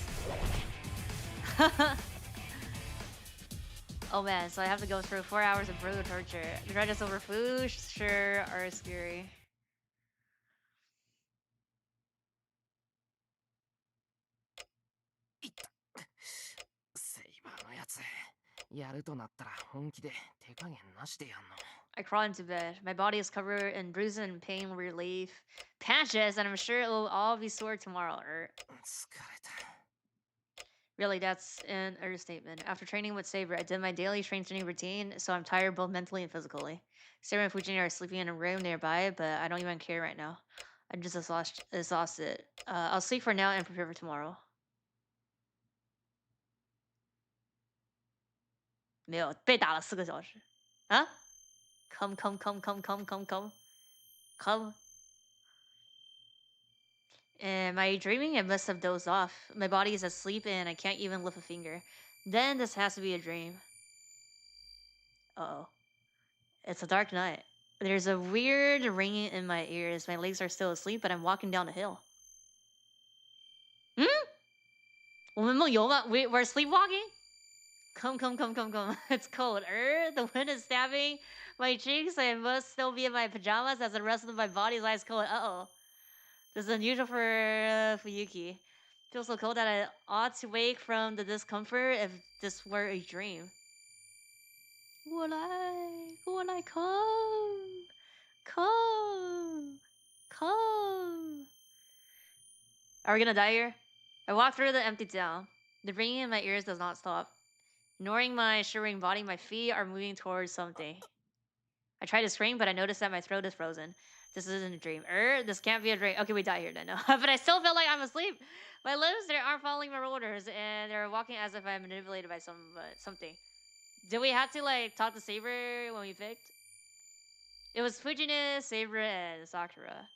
Oh man, so I have to go through 4 hours of brutal torture. Grudges over food sure are scary. セイバーのやつ、やるとなったら本気で手加減なしでやんの。 I crawl into bed. My body is covered in bruises and pain relief patches, and I'm sure it will all be sore tomorrow. 疲れた。 Really, that's an understatement. After training with Saber, I did my daily training routine, so I'm tired both mentally and physically. Saber and Fujin are sleeping in a room nearby, but I don't even care right now. I'm just exhausted. I'll sleep for now and prepare for tomorrow. 没有，被打了4个小时。啊？ Come, come, come, come, come, come, come. Come. Am I dreaming? I must have dozed off. My body is asleep and I can't even lift a finger. Then this has to be a dream. Uh-oh. It's a dark night. There's a weird ringing in my ears. My legs are still asleep, but I'm walking down a hill. Hmm? We're sleepwalking? Come, come, come, come, come. It's cold. The wind is stabbing my cheeks. I must still be in my pajamas as the rest of my body is ice cold. Uh-oh. This is unusual for Fuyuki. Feels so cold that I ought to wake from the discomfort if this were a dream. Will I come? Come. Come. Are we gonna die here? I walk through the empty town. The ringing in my ears does not stop. Ignoring my shivering body, my feet are moving towards something. I try to scream, but I notice that my throat is frozen. This isn't a dream. This can't be a dream. Okay, we die here then. No. But I still feel like I'm asleep. My limbs, they aren't following my orders, and they're walking as if I'm manipulated by something. Did we have to like talk to Saber when we picked? It was Fujine, Saber, and Sakura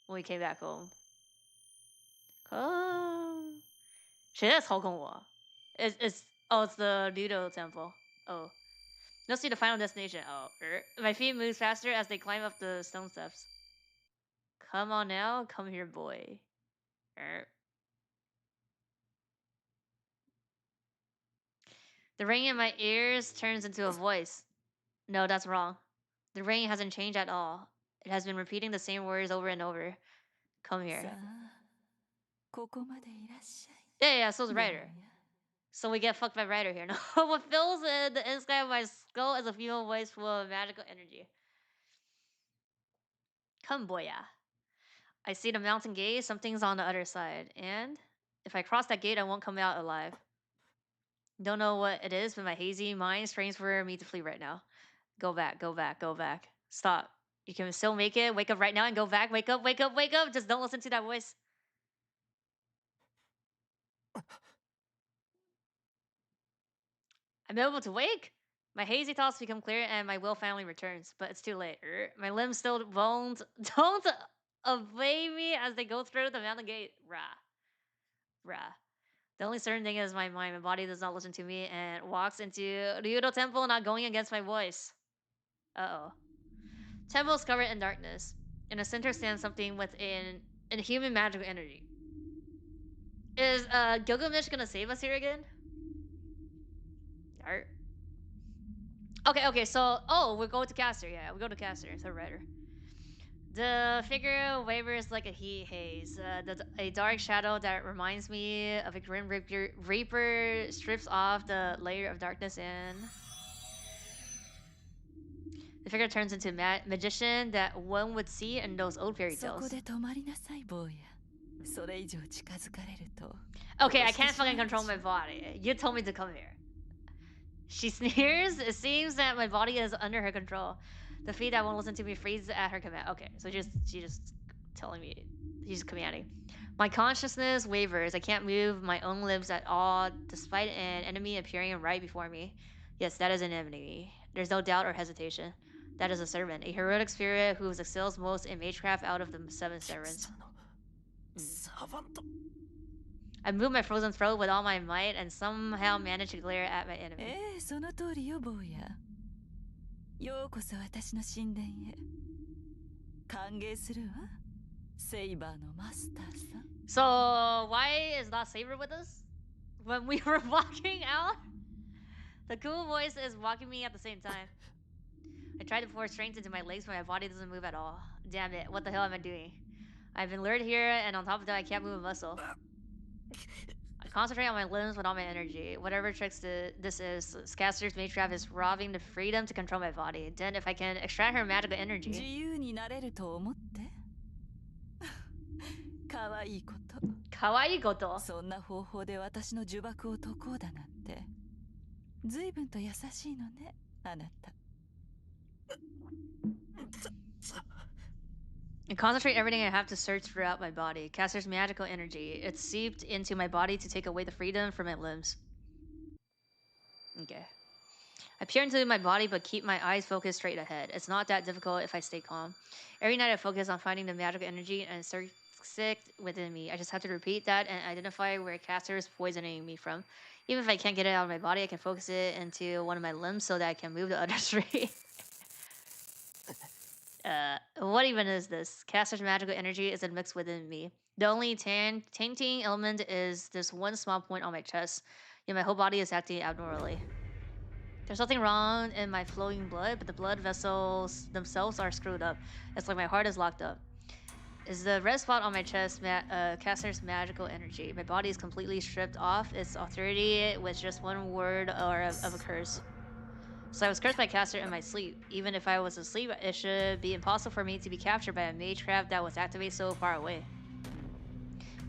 when we came back home. Come. Shit, that's Hokonwa. It's the Nudo Temple. Oh. Let's see the final destination. Oh, my feet move faster as they climb up the stone steps. Come on now, come here, boy. The ringing in my ears turns into a voice. No, that's wrong. The ringing hasn't changed at all. It has been repeating the same words over and over. Come here. Yeah, so it's Ryder. So we get fucked by Ryder here. No, what fills the inside of my skull is a female voice full of magical energy. Come, boya. I see the mountain gate. Something's on the other side. And if I cross that gate, I won't come out alive. Don't know what it is, but my hazy mind strains for me to flee right now. Go back, go back, go back. Stop. You can still make it. Wake up right now and go back. Wake up, wake up, wake up. Just don't listen to that voice. I'm able to wake. My hazy thoughts become clear and my will finally returns, but it's too late. My limbs still won't don't obey me as they go through the mountain gate. Rah. The only certain thing is my mind. My body does not listen to me and walks into Ryudo Temple, not going against my voice. Uh-oh. Temple is covered in darkness. In the center stands something with an inhuman magical energy. Is Gilgamesh gonna save us here again? Art. Okay, so we're going to Caster, yeah, we go to Caster, the writer. The figure wavers like a heat haze. A dark shadow that reminds me of a grim reaper strips off the layer of darkness and the figure turns into a magician that one would see in those old fairy tales. Okay, I can't fucking control my body. You told me to come here. She sneers. It seems that my body is under her control. The feet that won't listen to me freeze at her command. Okay, so she just telling me. She's commanding. My consciousness wavers. I can't move my own limbs at all, despite an enemy appearing right before me. Yes, that is an enemy. There's no doubt or hesitation. That is a servant, a heroic spirit who excels most in magecraft out of the 7 servants. I move my frozen throat with all my might and somehow manage to glare at my enemy. So why is not Saber with us? When we were walking out, the cool voice is walking me at the same time. I try to pour strength into my legs, but my body doesn't move at all. Damn it, what the hell am I doing? I've been lured here, and on top of that, I can't move a muscle. I concentrate on my limbs with all my energy. Whatever tricks this is, Scaster's Matrap is robbing the freedom to control my body. Then if I can extract her magical energy... Kawaii koto. And concentrate everything I have to search throughout my body. Caster's magical energy. It's seeped into my body to take away the freedom from my limbs. Okay. I peer into my body but keep my eyes focused straight ahead. It's not that difficult if I stay calm. Every night I focus on finding the magical energy and search within me. I just have to repeat that and identify where Caster is poisoning me from. Even if I can't get it out of my body, I can focus it into one of my limbs so that I can move the other 3. What even is this? Caster's magical energy is mixed within me. The only tainting element is this one small point on my chest. Yet my whole body is acting abnormally. There's nothing wrong in my flowing blood, but the blood vessels themselves are screwed up. It's like my heart is locked up. Is the red spot on my chest Caster's magical energy? My body is completely stripped off its authority with just one word of a curse. So I was cursed by Caster in my sleep. Even if I was asleep, it should be impossible for me to be captured by a magecraft that was activated so far away.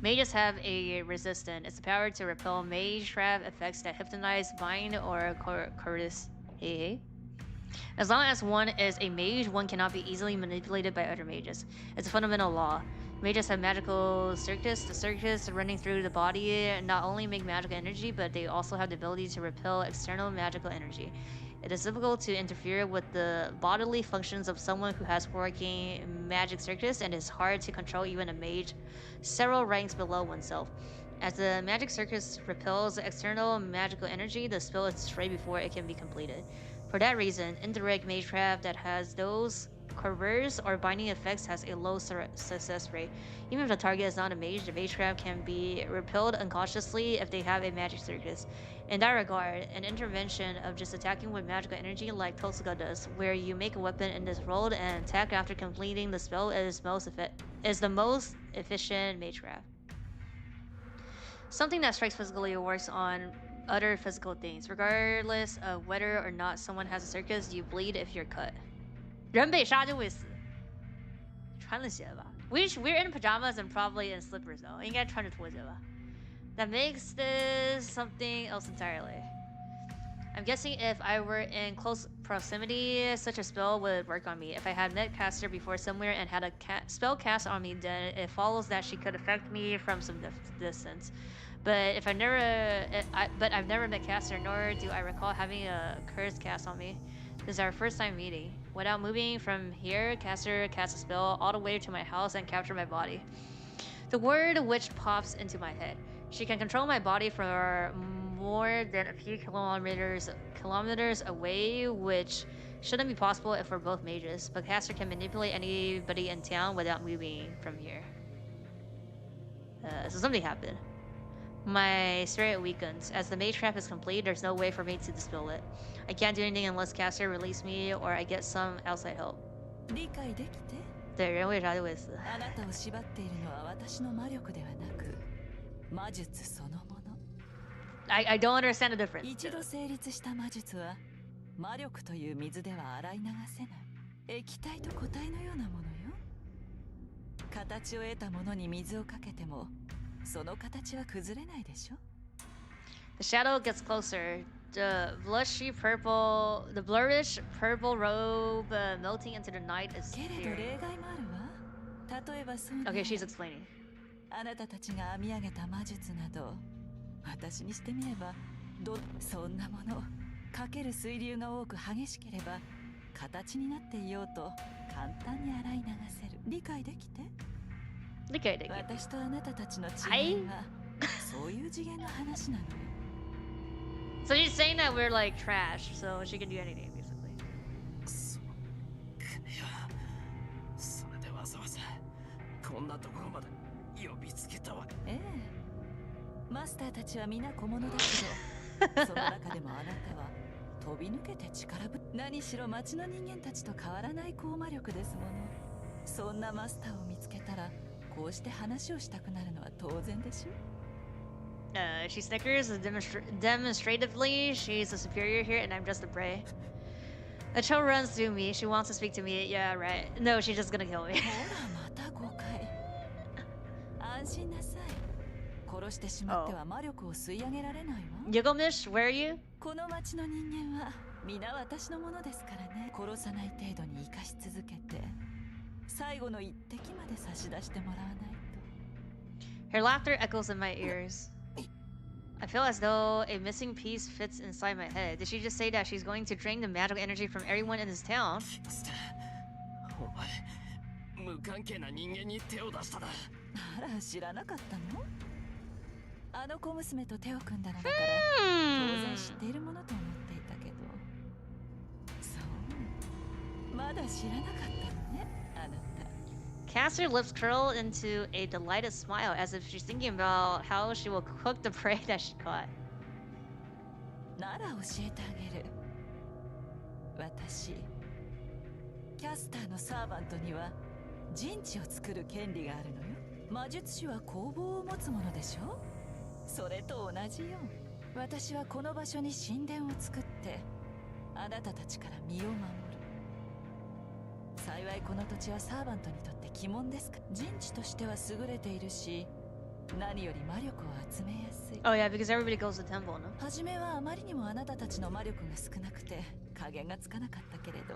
Mages have a resistance. It's the power to repel magecraft effects that hypnotize, bind, or coerce. Hey. As long as one is a mage, one cannot be easily manipulated by other mages. It's a fundamental law. Mages have magical circuits. The circuits running through the body not only make magical energy, but they also have the ability to repel external magical energy. It is difficult to interfere with the bodily functions of someone who has working magic circuits, and it's hard to control even a mage several ranks below oneself. As the magic circuit repels external magical energy, the spell is destroyed before it can be completed. For that reason, indirect magecraft that has those coerce or binding effects has a low success rate. Even if the target is not a mage, the magecraft can be repelled unconsciously if they have a magic circuit. In that regard, an intervention of just attacking with magical energy like Totsuka does, where you make a weapon in this world and attack after completing the spell, is the most efficient magecraft. Something that strikes physically works on other physical things. Regardless of whether or not someone has a circus, you bleed if you're cut. 人被杀就会死。穿了鞋吧。We're in pajamas and probably in slippers though. 应该穿着拖鞋吧。That makes this something else entirely. I'm guessing if I were in close proximity, such a spell would work on me. If I had met Caster before somewhere and had a spell cast on me, then it follows that she could affect me from some distance. But if I've never met Caster, nor do I recall having a curse cast on me. This is our first time meeting. Without moving from here, Caster casts a spell all the way to my house and capture my body. The word which pops into my head. She can control my body for more than a few kilometers away, which shouldn't be possible if we're both mages. But Caster can manipulate anybody in town without moving from here. So something happened. My spirit weakens. As the mage trap is complete, there's no way for me to dispel it. I can't do anything unless Caster release me or I get some outside help. 理解できて。对，人为啥就会死？あなたを縛っているのは私の魔力ではなく、魔術そのもの。I don't understand the difference. 一度成立した魔術は魔力という水では洗い流せない液体と固体のようなものよ。形を得たものに水をかけてもその形は崩れないでしょ。 The shadow gets closer. The blurrish purple robe melting into the night is けれど clear. 例外もあるわ。例えばそうね。 Okay, she's explaining. あなたたちが編み上げた魔術など私にしてみればそんなものかける水流が多く激しければ形になっていようと簡単に洗い流せる。理解できて。理解できる。私とあなたたちの違いはそういう次元の話なのよ。 So she's saying that we're like trash, so she can do anything basically. それでわざわざこんなところまで呼びつけたわ。ええ、マスターたちは皆小物だけどその中でもあなたは飛び抜けて力ぶ何しろ町の人間たちと変わらない高魔力ですもの。そんなマスターを見つけたらこうして話をしたくなるのは当然でしょ。 She snickers demonstratively. She's a superior here, and I'm just a prey. A chill runs through me. She wants to speak to me. Yeah, right. No, she's just gonna kill me. ほらまた誤解。安心なさい。殺してしまっては魔力を吸い上げられないわ。 Yogomish, where are you? この町の人間は皆私のものですからね。殺さない程度に生かし続けて最後の一滴まで差し出してもらわないと。 Her laughter echoes in my ears. I feel as though a missing piece fits inside my head. Did she just say that she's going to drain the magical energy from everyone in this town? お前無関係な人間に手を出しただ。あら知らなかったの？あの小娘と手を組んだのだから当然知っているものと思っていたけど。そうまだ知らなかったのねあなた。 Caster lips curl into a delighted smile as if she's thinking about how she will cook the prey that she caught. なら教えてあげる。私キャスターのサーバントには陣地を作る権利があるのよ。魔術師は工房を持つものでしょ。それと同じよ。私はこの場所に神殿を作ってあなたたちから身を守る。幸いこの土地はサーバントにとって鬼門ですか。陣地としては優れているし何より魔力を集めやすい。 Oh yeah, because everybody goes to temple, no? 初めはあまりにもあなたたちの魔力が少なくて加減がつかなかったけれど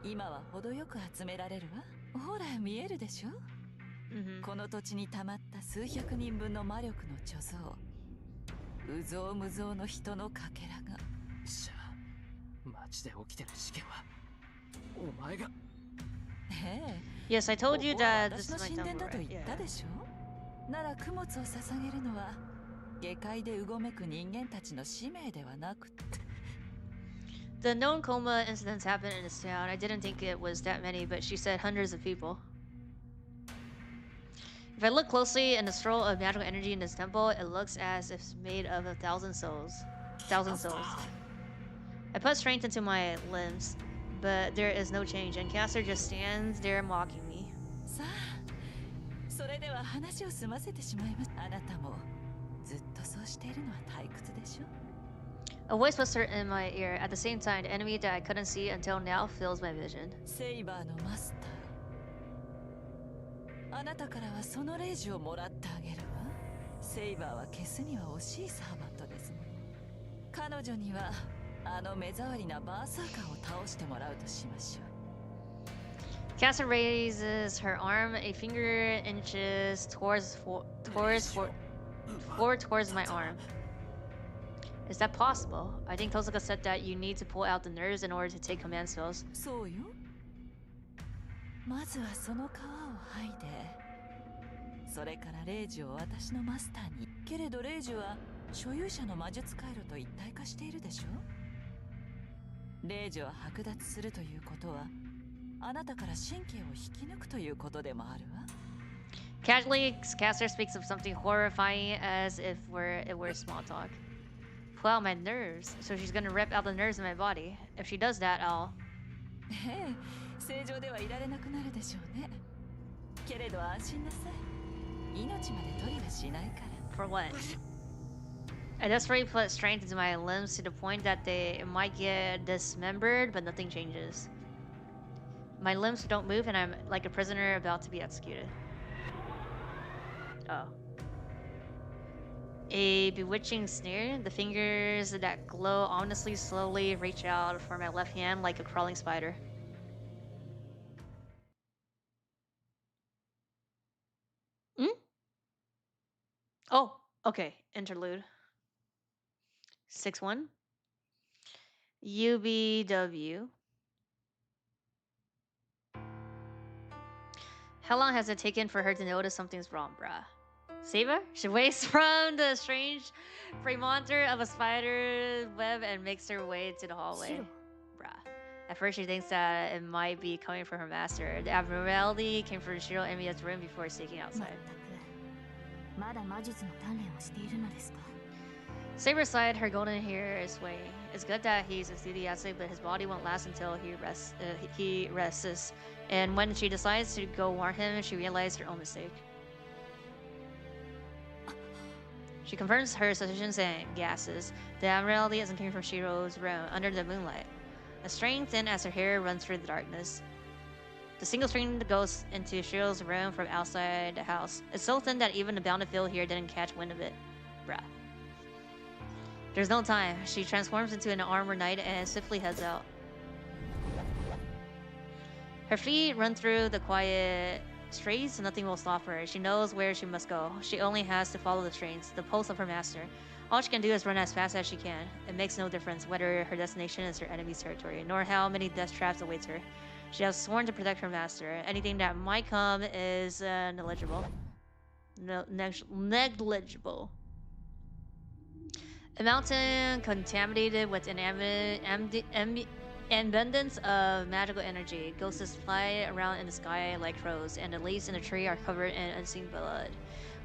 今は程よく集められるわ。ほら見えるでしょ、この土地に溜まった数百人分の魔力の貯蔵有象無象の人のかけらが。じゃあ町で起きてる事件はお前が。ええ Yes, I told you that 私 this の is my 神殿 temple, だと right? 言った Yeah. でしょ。なら供物を捧げるのは下界でうごめく人間たちの使命ではなくて。 The known coma incidents happened in this town. I didn't think it was that many, but she said hundreds of people. If I look closely in the scroll of magical energy in this temple, it looks as if it's made of 1,000 souls. 1,000 souls. I put strength into my limbs, but there is no change, and Caster just stands there mocking me. さあそれでは話を済ませてしまいます。あなたもずっとそうしているのは退屈でしょ。 A voice whispered in my ear. At the same time, the enemy that I couldn't see until now fills my vision. セイバーのマスター、あなたからはそのレイジをもらってあげるわ。セイバーは消すには惜しいサーバントですもの。彼女にはあの目障りなバーサーカーを倒してもらうとしましょう。 Caster raises her arm a finger inches towards my arm. Is that possible? I think Tosaka said that you need to pull out the nerves in order to take command spells. そうよ。まずはその皮を剥いでそれからレイジを私のマスターに。けれどレイジは所有者の魔術回路と一体化しているでしょ。レイジを剥奪するということはあなたから神経を引き抜くということでもあるわ。 Casually, Caster speaks of something horrifying as if it were small talk. Pull out my nerves, so she's gonna rip out the nerves in my body. If she does that, I'll... ええ、正常ではいられなくなるでしょうね。けれど安心なさい。命まで取りはしないから。 For what? I desperately put strength into my limbs to the point that they might get dismembered, but nothing changes. My limbs don't move and I'm like a prisoner about to be executed. Oh. A bewitching sneer. The fingers that glow ominously slowly reach out for my left hand like a crawling spider. Hmm? Oh, okay. Interlude. 6-1. UBW. How long has it taken for her to notice something's wrong, bruh? Saber? She wakes from the strange premonitory of a spider web and makes her way to the hallway. Bruh. At first she thinks that it might be coming from her master. The abnormality came from Shiro Emiya's room before sneaking outside. Saber sighed, her golden hair is swaying. It's good that he's enthusiastic, but his body won't last until he rests. And when she decides to go warn him, she realized her own mistake. She confirms her suspicions and gasses. The abnormality isn't coming from Shiro's room, under the moonlight. A string thin as her hair runs through the darkness. The single string goes into Shiro's room from outside the house. It's so thin that even the bounded field here didn't catch wind of it. Bruh. There's no time. She transforms into an armored knight and swiftly heads out. Her feet run through the quiet streets, nothing will stop her. She knows where she must go. She only has to follow the trains, the pulse of her master. All she can do is run as fast as she can. It makes no difference whether her destination is her enemy's territory, nor how many death traps await her. She has sworn to protect her master. Anything that might come is negligible. Negligible. A mountain contaminated with an abundance of magical energy. Ghosts fly around in the sky like crows, and the leaves in the tree are covered in unseen blood.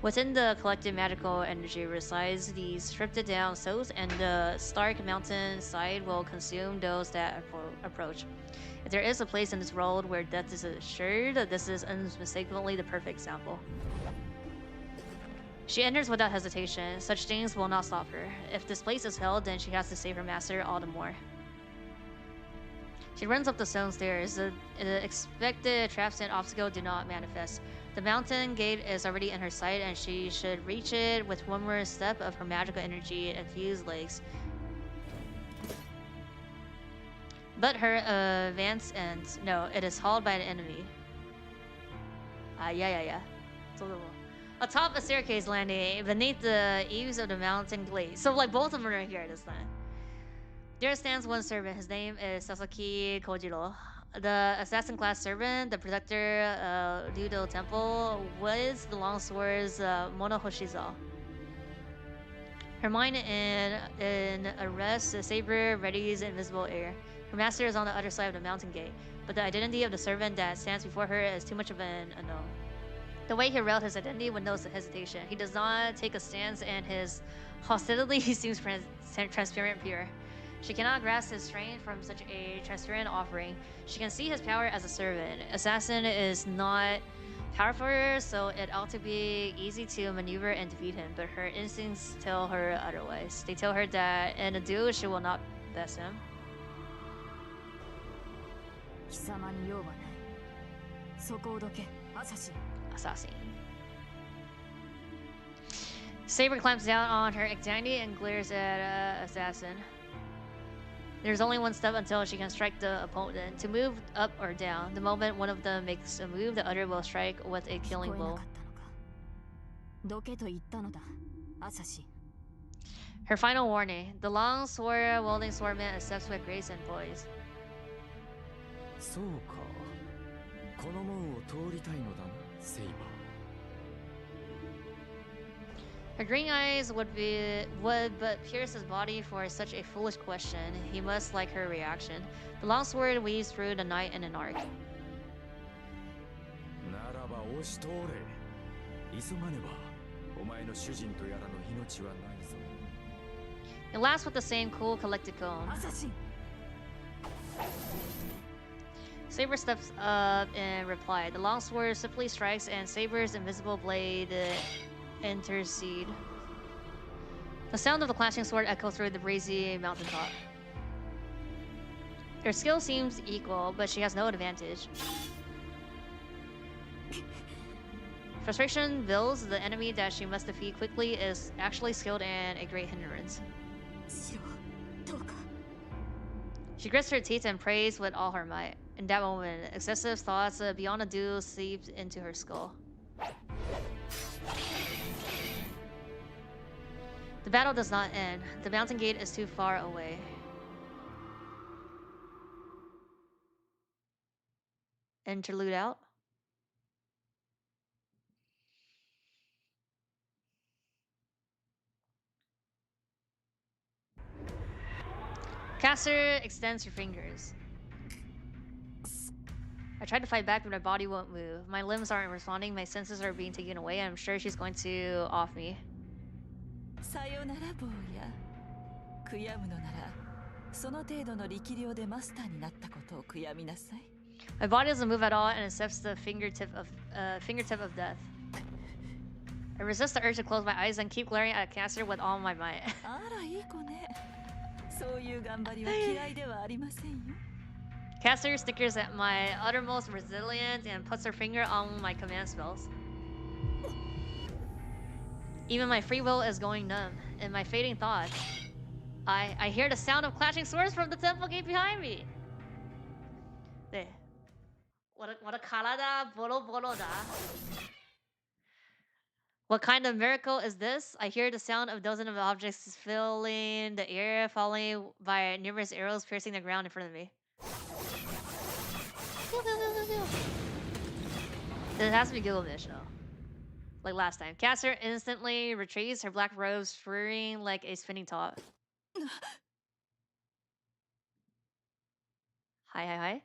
Within the collective magical energy resides these stripped down souls, and the stark mountain side will consume those that approach. If there is a place in this world where death is assured, this is unmistakably the perfect example. She enters without hesitation. Such things will not stop her. If this place is held, then she has to save her master all the more. She runs up the stone stairs. The expected traps and obstacle do not manifest. The mountain gate is already in her sight, and she should reach it with one more step of her magical energy infused legs. But her advance ends. No, it is hauled by an enemy. Yeah. Atop a staircase landing beneath the eaves of the mountain glade. So like both of them are here this time. There stands one servant. His name is Sasaki Kojiro. The assassin class servant, the protector of Ryudo Temple, was the longsword's Monohoshiza. Her mind in arrest, the saber readies invisible air. Her master is on the other side of the mountain gate, but the identity of the servant that stands before her is too much of an unknown. The way he revealed his identity with no hesitation. He does not take a stance, and his hostility seems transparent pure. She cannot grasp his strength from such a transparent offering. She can see his power as a servant. Assassin is not powerful, so it ought to be easy to maneuver and defeat him, but her instincts tell her otherwise. They tell her that in a duel she will not best him. Assassin. Saber clamps down on her anxiety and glares at Assassin. There's only one step until she can strike the opponent. To move up or down, the moment one of them makes a move, the other will strike with a killing blow. Her final warning. The long sword wielding swordman accepts with grace and poise. そうか。この門を通りたいのだな、セイバー。Her green eyes would but pierce his body for such a foolish question. He must like her reaction. The longsword weaves through the night in an arc. ならば押し通れ。急がねばお前の主人とやらの命はないぞ。 It laughs with the same cool, collected calm. アサシン Saber steps up and reply. The longsword swiftly strikes, and Saber's invisible blade intercede. The sound of the clashing sword echoes through the breezy mountaintop. Their skill seems equal, but she has no advantage. Frustration builds. The enemy that she must defeat quickly is actually skilled and a great hindrance. シロどうか She grits her teeth and prays with all her might. In that moment, excessive thoughts beyond a due seeped into her skull. The battle does not end. The mountain gate is too far away. Interlude out. Caster extends her fingers. I tried to fight back, but my body won't move. My limbs aren't responding, my senses are being taken away, and I'm sure she's going to off me. さよなら坊や悔やむのならその程度の力量でマスターになったことを悔やみなさい My body doesn't move at all and accepts the fingertip of death. I resist the urge to close my eyes and keep glaring at Caster with all my might. あらいい子ねそういう頑張りは嫌いではありませんよ Caster snickers at my uttermost resilience and puts her finger on my command spells. Even my free will is going numb. In my fading thoughts, I hear the sound of clashing swords from the temple gate behind me. There. What a karada boro boro da. What kind of miracle is this? I hear the sound of dozens of objects filling the air, falling by numerous arrows piercing the ground in front of me. It has to be Gilgamesh though. Like last time. Caster instantly retrieves her black robes, whirring like a spinning top. Hi.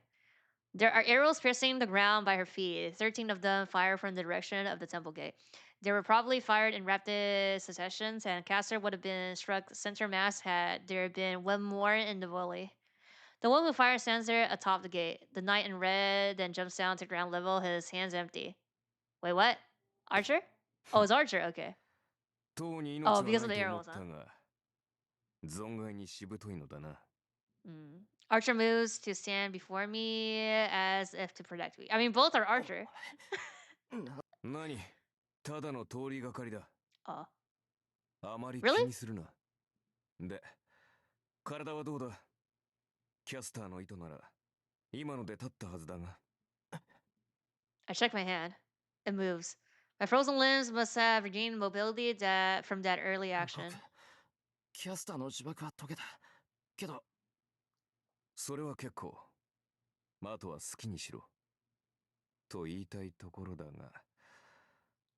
There are arrows piercing the ground by her feet. 13 of them fire from the direction of the temple gate. They were probably fired in rapid successions, and Caster would have been struck center mass had there been one more in the volley. The one who fires stands there atop the gate. The knight in red then jumps down to ground level, his hands empty. Wait, what? Archer? Oh, it's Archer, okay. とうに Oh, 命 because は of な the いと思 arrows, った huh? が存外にしぶといのだな Archer moves to stand before me as if to protect me. I mean, both are Archer. 何ただの通りがかりだ Oh. あまり気 Really? にするなで体はどうだキャスターの糸なら今ので立ったはずだが I check my hand. It moves. My frozen limbs must have regained mobility from that early action. キャスターの呪縛は解けたけどそれは結構あとは好きにしろと言いたいところだが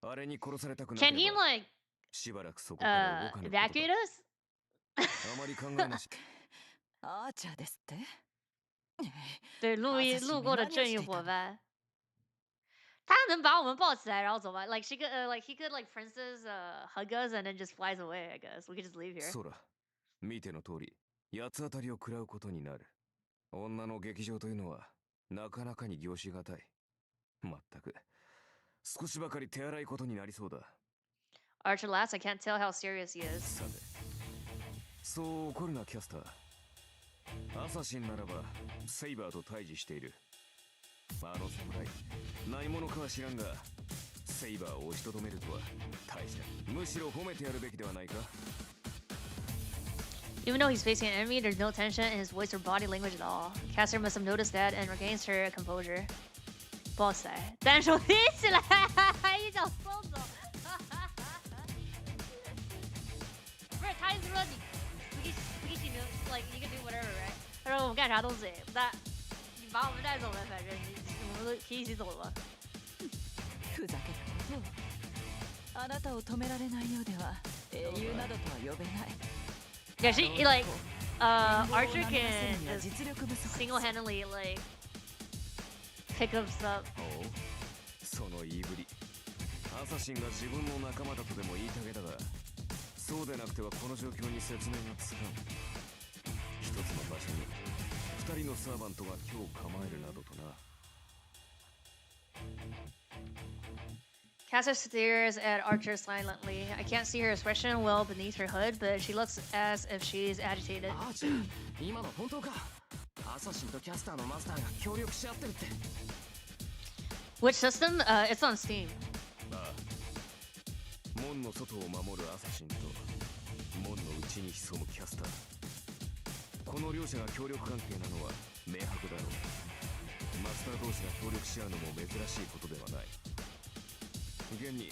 あれに殺されたくなけ Can he れば like しばらくそこから動かぬことだ evacuate us? あまり考えなしアーチャーですって对，路过的正义伙伴。他能把我们抱起来，然后走吧？Like she could, like he could, like Princess, hug us and then just flies away. I guess we could just leave here. そうだ見ての通り八つ当たりを食らうことになる女の劇場というのはなかなかに凝しがたいまったく少しばかり手荒いことになりそうだ Archer laughs. I can't tell how serious he is. さてそう怒るなキャスターアサシンならばセイバーと対峙しているあの侍何者かは知らんがセイバーを押しとどめるとは大したむしろ褒めてやるべきではないか Even though he's facing an enemy, there's no tension in his voice or body language at all. Caster must have noticed that and regains her composure. Boss die. 单手提起来，一脚送走。不是，他意思说你like you can do whatever, right？他说我们干啥都行，但你把我们带走了，反正我们都可以一起走了吧。ふざけたことをあなたを止められないようでは英雄などとは呼べない。 Yeah, she like Archer 言語を can には just 実力不足です。 single-handedly like pick up stuff. おう、その言いぶり。アサシンが自分の仲間だとでも言いたげだが、そうでなくてはこの状況に説明がつかん。一つの場所に二人のサーバントが今日構えるなどとな。Cassia stares at Archer silently. I can't see her expression well beneath her hood, but she looks as if she's agitated. アーチェ、今の本当か？アサシンとキャスターのマスターが協力し合ってるって。 Which system? It's on Steam. ああ、門の外を守るアサシンと門の内に潜むキャスター。この両者が協力関係なのは明白だろう。マスター同士が協力し合うのも珍しいことではない。現に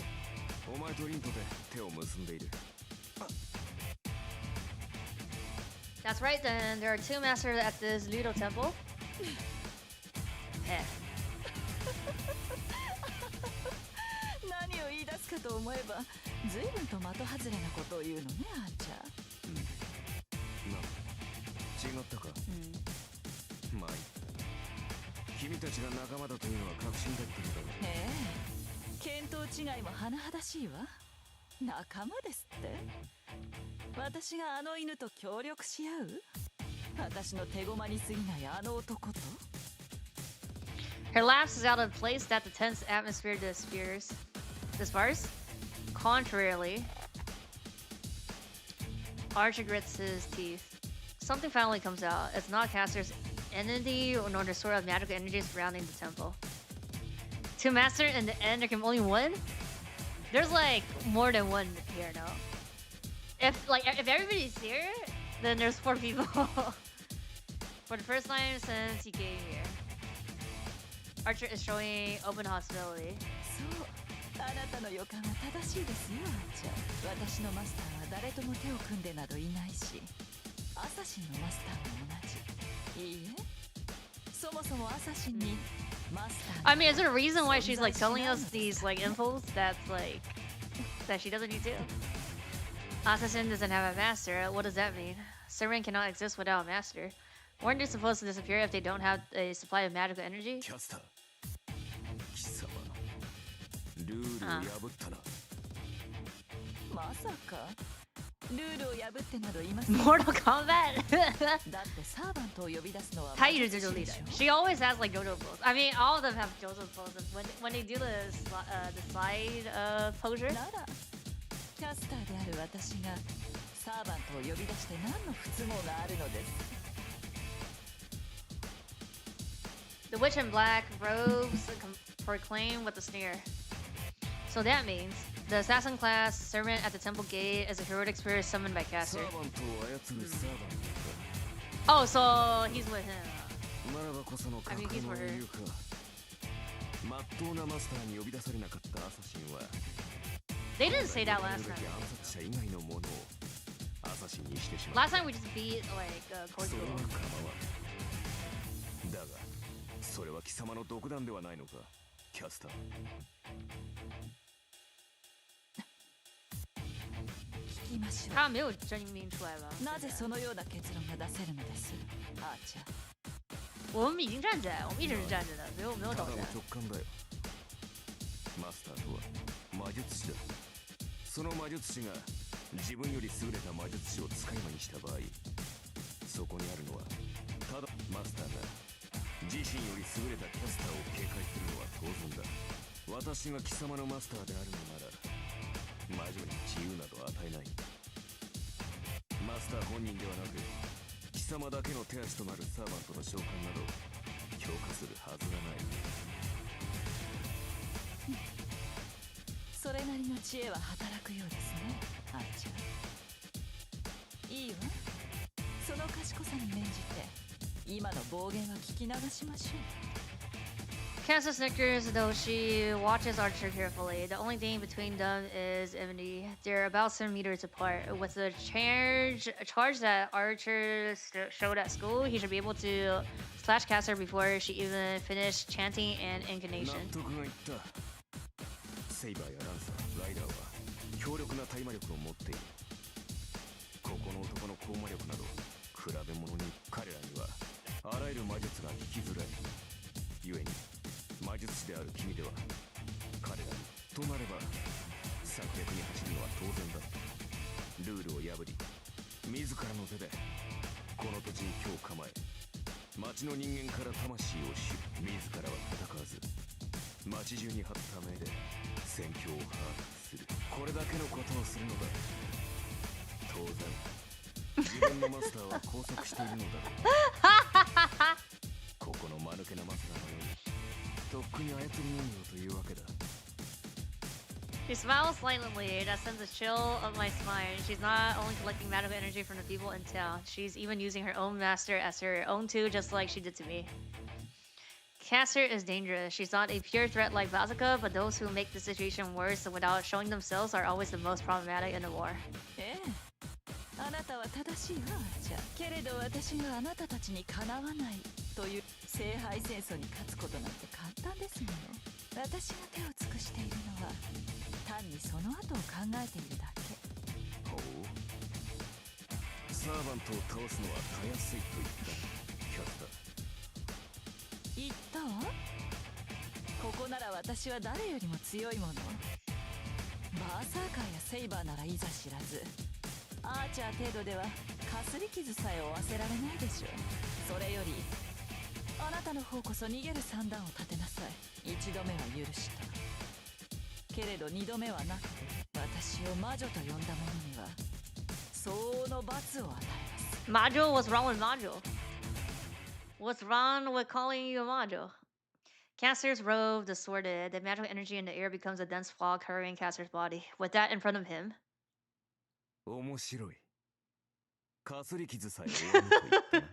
お前とリントで手を結んでいる。 That's right then. There are two masters at this Ludo temple. Eh. 何を言い出すかと思えば随分と的外れなことを言うのね、あーちゃん。違ったか。まあいい。君たちが仲間だというのは確信だったのだが。ええ、見当違いも甚だしいわ。仲間ですって。私があの犬と協力し合う？私の手駒に過ぎないあの男と。 Her laugh is out of place that the tense atmosphere disperses. Contrarily, Archer grits his teeth. Something finally comes out. It's not Caster's entity nor the sort of magical energy surrounding the temple. Two masters in the end, there can be only one? There's like more than one here now. If everybody's here, then there's 4 people. For the first time since he came here. Archer is showing open hospitality. そう、あなたの予感は正しいですよ、あーちゃん。私のマスターは誰とも手を組んでなどいないし、アサシンのマスターも同じ。いいえ、そもそもアサシンにマスター。 I mean, is there a reason why she's like telling us these like infos that's like that she doesn't need to? Assassin doesn't have a master. What does that mean? Servant cannot exist without a master. Weren't they supposed to disappear if they don't have a supply of magical energy? キャスター、貴様、ルールを破ったな。まさかルールを破ってなど言います。 Mortal Kombat? だってサーバントを呼び出すのは How you do JoJo leader? She always has like JoJo pose. I mean, all of them have JoJo poses. When they do the slide posure. ならキャスターである私がサーバントを呼び出して何の不都合があるのです。 The witch in black robes proclaim with a sneer. So that means the assassin class servant at the temple gate is a heroic spirit summoned by サ Caster. ーバントを操るサーバント Oh, so he's with him. か。ならばこその I mean, 格 he's の with her. 理由か。まっとうなマスターに呼び出されなかったアサシンは They didn't say that last 呼ばれるべ time. き暗殺者以外のものをアサシンにしてしまった Last time we just beat like それは Cordial. 構わん。だがそれは貴様の独断ではないのか、キャスター。聞きましょう。 他没有证明出来吧？なぜそのような結論が出せるのです、アーチャー。我们已经站起来，我们一直是站着的，没有ただの倒下。直感だよ。マスターとは魔術師だ。その魔術師が自分より優れた魔術師を使い魔にした場合、そこにあるのはただマスターが自身より優れたキャスターを警戒するのは当然だ。私が貴様のマスターであるのなら魔女に自由など与えない。マスター本人ではなく貴様だけの手足となるサーバントの召喚など強化するはずがない。それなりの知恵は働くようですね、アーチャー。いいわ、その賢さに免じて今の暴言は聞き流しましょう。 Kansas snickers, though she watches Archer carefully. The only thing between them is enmity. They're about 7 meters apart. With the charge that Archer showed at school, he should be able to slash Caster before she even finished chanting an 納 incantation. 得がいった。セイバーやランサー、ライダーは強力な対魔力を持っている。ここの男の高魔力など比べ物に、彼らにはあらゆる魔術が引きづらい。故に魔術師である君では彼らにとなれば策略に走るのは当然だ。ルールを破り自らの手でこの土地に居を構え、町の人間から魂を知る。自らは戦わず町中に張った目で戦況を把握する。これだけのことをするのだ。当然自分のマスターは拘束しているのだろう。ここの間抜けなマスターのようにとっくに操り人形というわけだ。 She smiles silently. That sends a chill up my spine. She's not only collecting magical energy from the people in town, she's even using her own master as her own too, just like she did to me. Caster is dangerous. She's not a pure threat like Vazaka, but those who make the situation worse without showing themselves are always the most problematic in the war. ええ、あなたは正しいわ。じゃけれど私があなたたちにかなわないという聖杯戦争に勝つことなんて簡単ですもの。私が手を尽くしているのは単にその後を考えているだけ。ほう、サーバントを倒すのはたやすいと言ったキャスター。言ったわ。ここなら私は誰よりも強いもの。バーサーカーやセイバーならいざ知らず、アーチャー程度ではかすり傷さえ負わせられないでしょう。それよりあなたの方こそ逃げる算段を立てなさい。一度目は許した。けれど二度目はなくて、私を魔女と呼んだ者には相応の罰を与えます。 Majo? What's wrong with Majo? What's wrong with calling you a Majo? Caster's robe, distorted. The magical energy in the air becomes a dense fog covering Caster's body. With that in front of him. 面白い。かすり傷さえ負わぬと言ったな。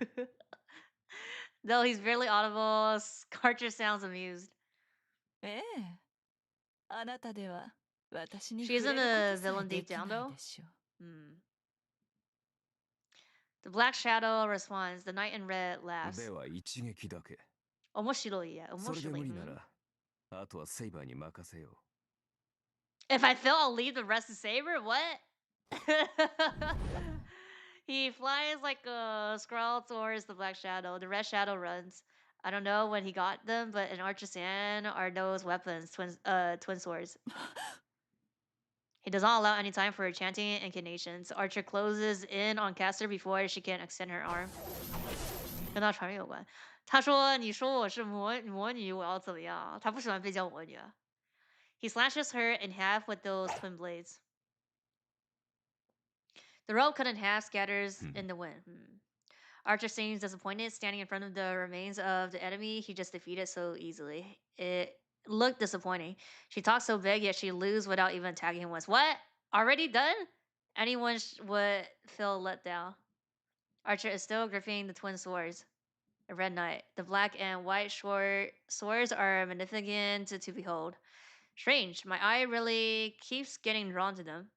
Though he's barely audible, Scarcher sounds amused. ええ、あなたでは私に She 触 isn't れ a ることさ villain えで deep きな down い though. でしょう。 The Black Shadow responds. The Knight in Red laughs. では一撃だけ。 Omoshiroi, yeah, それで omoshiroi. 無理なら、あとはセイバーに任せよう。 If I fail, I'll leave the rest to Saber? What? He flies like a scroll towards the Black Shadow. The Red Shadow runs. I don't know when he got them, but in Archer-san are those weapons, twin swords. He does not allow any time for chanting inclinations. Archer closes in on Caster before she can extend her arm. 跟他传人有关。他说：“你说我是魔女，我要怎么样？”他不喜欢被叫魔女啊。He slashes her in half with those twin blades. The rope cut in half scatters in the wind. Archer seems disappointed, standing in front of the remains of the enemy he just defeated so easily. It looked disappointing. She talks so big, yet she loses without even attacking him once. What? Already done? Anyone would feel let down. Archer is still gripping the twin swords. The Red Knight. The black and white short swords are magnificent to behold. Strange. My eye really keeps getting drawn to them.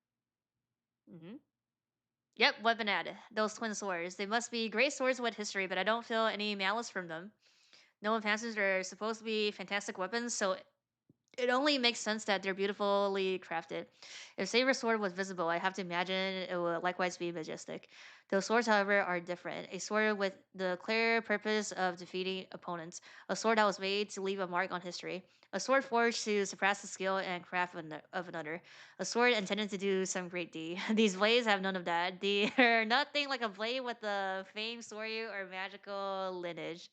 Yep, weapon added. Those twin swords. They must be great swords with history, but I don't feel any malice from them. No advances are supposed to be fantastic weapons, so it only makes sense that they're beautifully crafted. If Saber's sword was visible, I have to imagine it would likewise be majestic. Those swords, however, are different. A sword with the clear purpose of defeating opponents. A sword that was made to leave a mark on history. A sword forged to surpass the skill and craft of another. A sword intended to do some great deed. These blades have none of that. They are nothing like a blade with a famed story or magical lineage.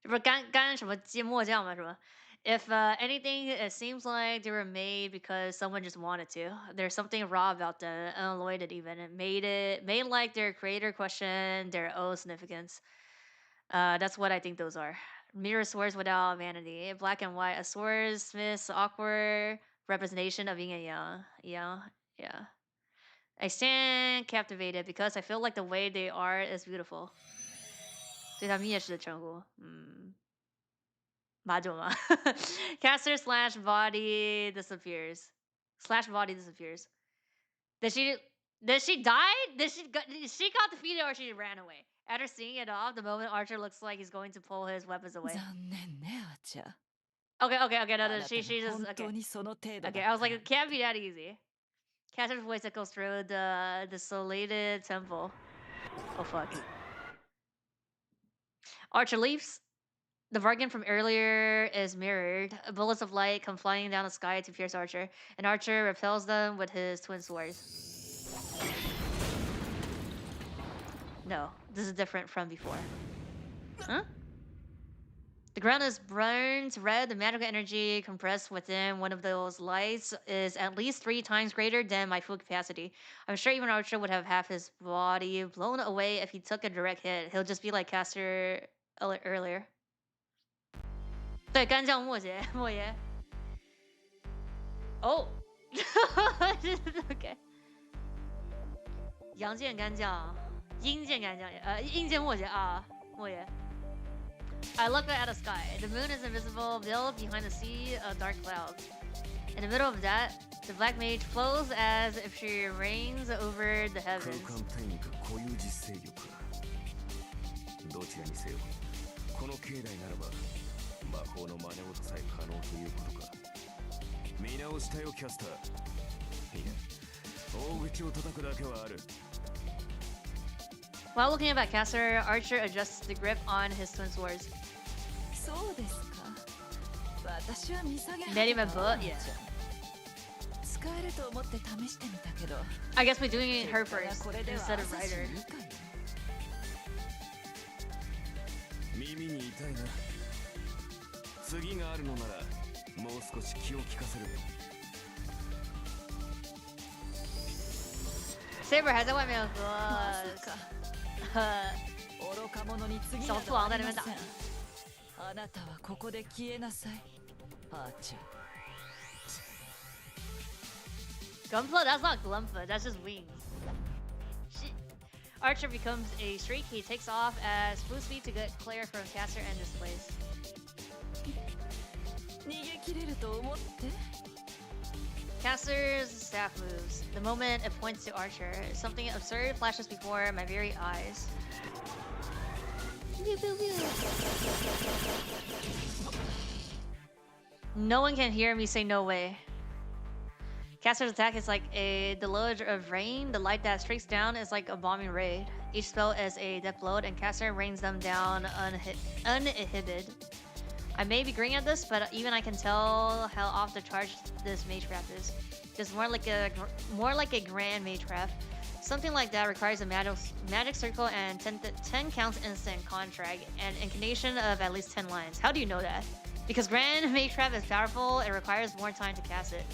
这不是干什么芥末酱吗？是吧？ If anything, it seems like they were made because someone just wanted to. There's something raw about them, unalloyed even. It made like their creator question their own significance. That's what I think those are. Mirror swords without vanity. Black and white. A swordsmith's awkward representation of yin and yang. Yeah. I stand captivated because I feel like the way they are is beautiful. 对他们也是的称呼。Majo ma. Caster slash body disappears. Slash body disappears. Did she die? She got defeated or she ran away? After seeing it off, the moment Archer looks like he's going to pull his weapons away. 残念ね、アーチャー。Okay. No, あなた she が just 本 okay. 当にその程度だっ Okay, た I was like, ら it can't be that easy. Caster's voice echoes through the desolated temple. Oh fuck. Archer leaves. The bargain from earlier is mirrored. Bullets of light come flying down the sky to pierce Archer, and Archer repels them with his twin swords. No, this is different from before. Huh? The ground is burnt red. The magical energy compressed within one of those lights is at least 3 times greater than my full capacity. I'm sure even Archer would have half his body blown away if he took a direct hit. He'll just be like Caster earlier. 对，干将莫邪，莫邪。Oh. Okay. 阳剑干将，阴剑干将，阴剑莫邪啊，莫邪。I look at the sky. The moon is invisible, veiled behind a sea of dark clouds. In the middle of that, the black mage flows as if she reigns over the 空 heavens. 間単位か固有実勢力かどちらにせよこの境内ならば魔法の真似事さえ可能ということか見直したよキャスターいや大口を叩くだけはある While looking up at Caster, Archer adjusts the grip on his twin swords. そうですか私は見下げ Made him a たわ book? Yeah. 使えると思って試してみたけど I guess we're doing it her 結果が first これでは instead of 朝日 Ryder. 以下よ耳に痛いな次があるのならもう少し気を利かせる Saber 还在外面和まさか愚か者に次などありませんあなたはここで消えなさいアーチェ Gunpla? That's not Glumpa, that's just wings. Shit. Archer becomes a streak. He takes off at full speed to get clear from Caster and displays. 逃げ切れると思って Caster's staff moves. The moment it points to Archer, something absurd flashes before my very eyes. No one can hear me say no way. Caster's attack is like a deluge of rain. The light that streaks down is like a bombing raid. Each spell is a death blow, and Caster rains them down uninhibited. I may be green at this, but even I can tell how off the charge this magecraft is. It's more like a grand magecraft. Something like that requires a magic circle and 10 counts instant contract and incantation of at least 10 lines. How do you know that? Because grand magecraft is powerful, it requires more time to cast it.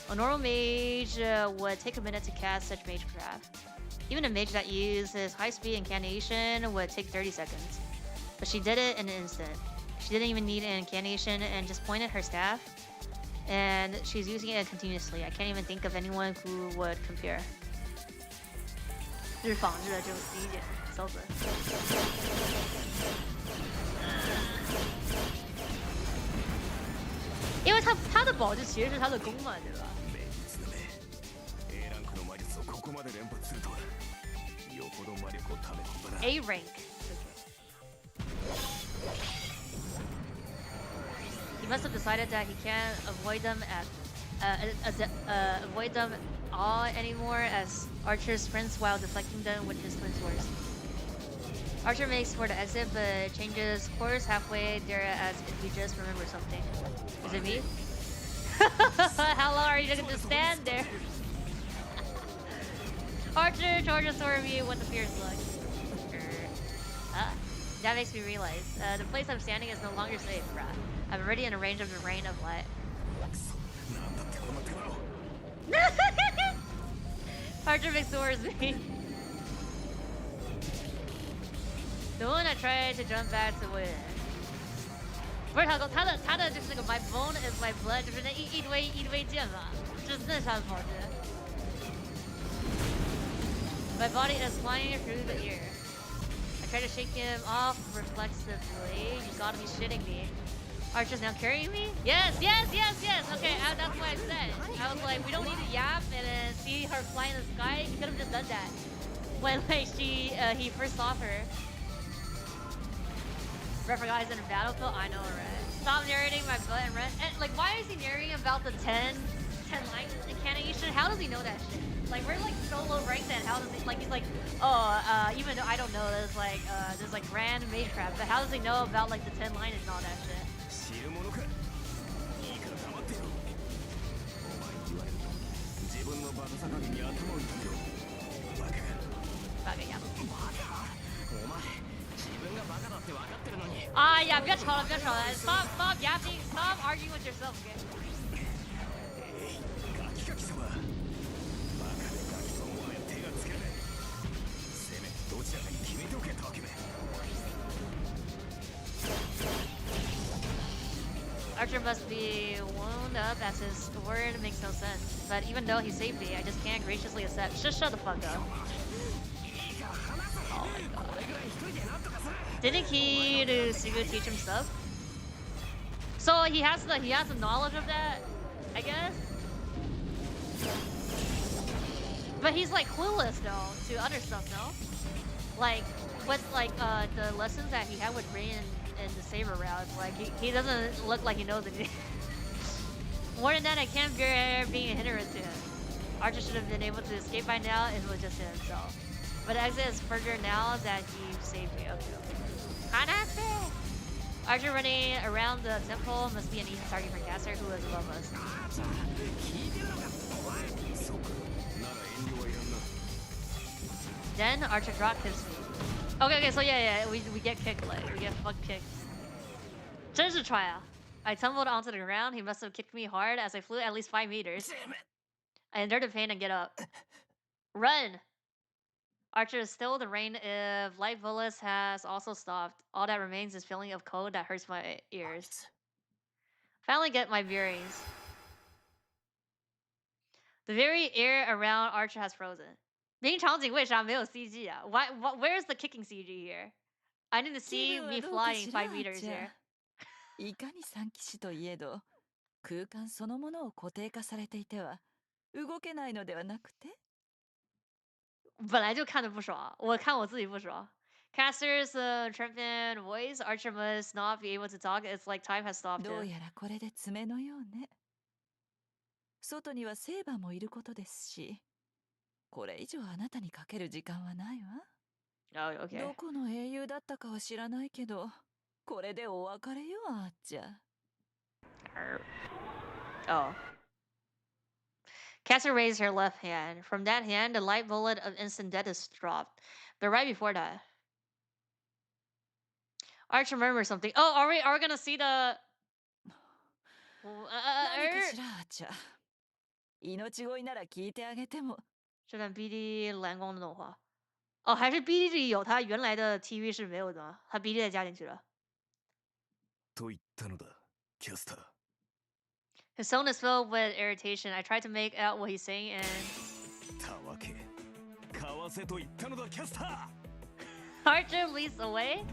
A normal mage would take a minute to cast such magecraft. Even a mage that uses high-speed incantation would take 30 seconds. But she did it in an instant. She didn't even need an incantation and just pointed her staff. And she's using it continuously. I can't even think of anyone who would compare. 日仿制的这种第一点搜索。因为他的宝具其实是他的弓嘛，对吧？ A ランクの魔術をここまで連発するとはよほど魔力を溜め込んだな A rank. He must have decided that he can't avoid them all anymore as Archer sprints while deflecting them with his twin swords. Archer makes for the exit but changes course halfway there as if he just remembers something. Is it me? How long are you gonna just stand there? Archer charges toward me with a fierce look. That makes me realize the place I'm standing is no longer safe, bruh. I'm already in the range of the rain of light. なんだってこの手間を Archer makes towards me. The one I tried to jump back to win. 不是他的就是那个 my bone is my blood， 就是那一堆剑嘛，就是那啥跑着。My body is flying through the air. I try to shake him off reflexively. You gotta be shitting me. Archer's now carrying me? Yes! Okay, that's what I said. I was like, we don't need to yap and then see her fly in the sky. He could have just done that. When like he first saw her. Refer guys in a battlefield? I know, right? stop narrating my butt and rent. And, like, why is he narrating about the 10 lines incantation? How does he know that shit? Like, we're like so low ranked that how does he, like, he's like, oh, even though I don't know, there's like grand magecraft, but how does he know about like the 10 lines and all that shit? Ah, yeah, stop yapping, stop arguing with yourself, okay? Archer must be wound up as his word makes no sense. But even though he saved me, I just can't graciously accept. Just shut the fuck up. Oh my god. Didn't Sugu teach him stuff? So he has the knowledge of that, I guess. But he's like clueless though to other stuff, no? Like with like the lessons that he had with Rin and the saber routes, like he doesn't look like he knows anything. More than that, I can't bear being a hindrance to him. Archer should have been able to escape by now if it was just himself. But exit is further now that he saved me. Okay. Hanase! Archer running around the temple must be an easy target for Caster, who is above us. Then Archer dropped his feet. Okay, so yeah, we get kicked, like, we get fuck kicked. Just a trial. I tumbled onto the ground. He must have kicked me hard as I flew at least 5 meters. I endured the pain and get up. Run! Archer is still the rain if light bullets has also stopped. All that remains is feeling of cold that hurts my ears. Finally get my bearings. The very air around Archer has frozen. 明场景为啥没有 CG 啊? Where's the kicking CG here? I need to see me flying 5 meters here. いかに三騎士といえど、空間そのものを固定化されていては動けないのではなくて。本来就看着不爽，我看我自己不爽。Caster's triumphant voice. Archer must not be able to talk. It's like time has stopped どう him. やらこれで爪のようね。外にはセーバーもいることですし、これ以上あなたにかける時間はないわ。Oh, okay. どこの英雄だったかは知らないけど、これでお別れよ、あっちゃ。Oh. Caster raised her left hand. From that hand, the light bullet of instant death is dropped. But right before that, Archer remembers something. Oh, are we gonna see the? 何かしら、あっちゃ。命乞いなら聞いてあげても。这段 BD 蓝光的动画。哦，还是 BD 里有他原来的 TV 是没有的吗？他 BD 再加进去了。と言ったのだ、キャスター。His tone is filled with irritation. I tried to make out what he's saying and... たわけ、かわせと言ったのだ、キャスター。 Archer leads away?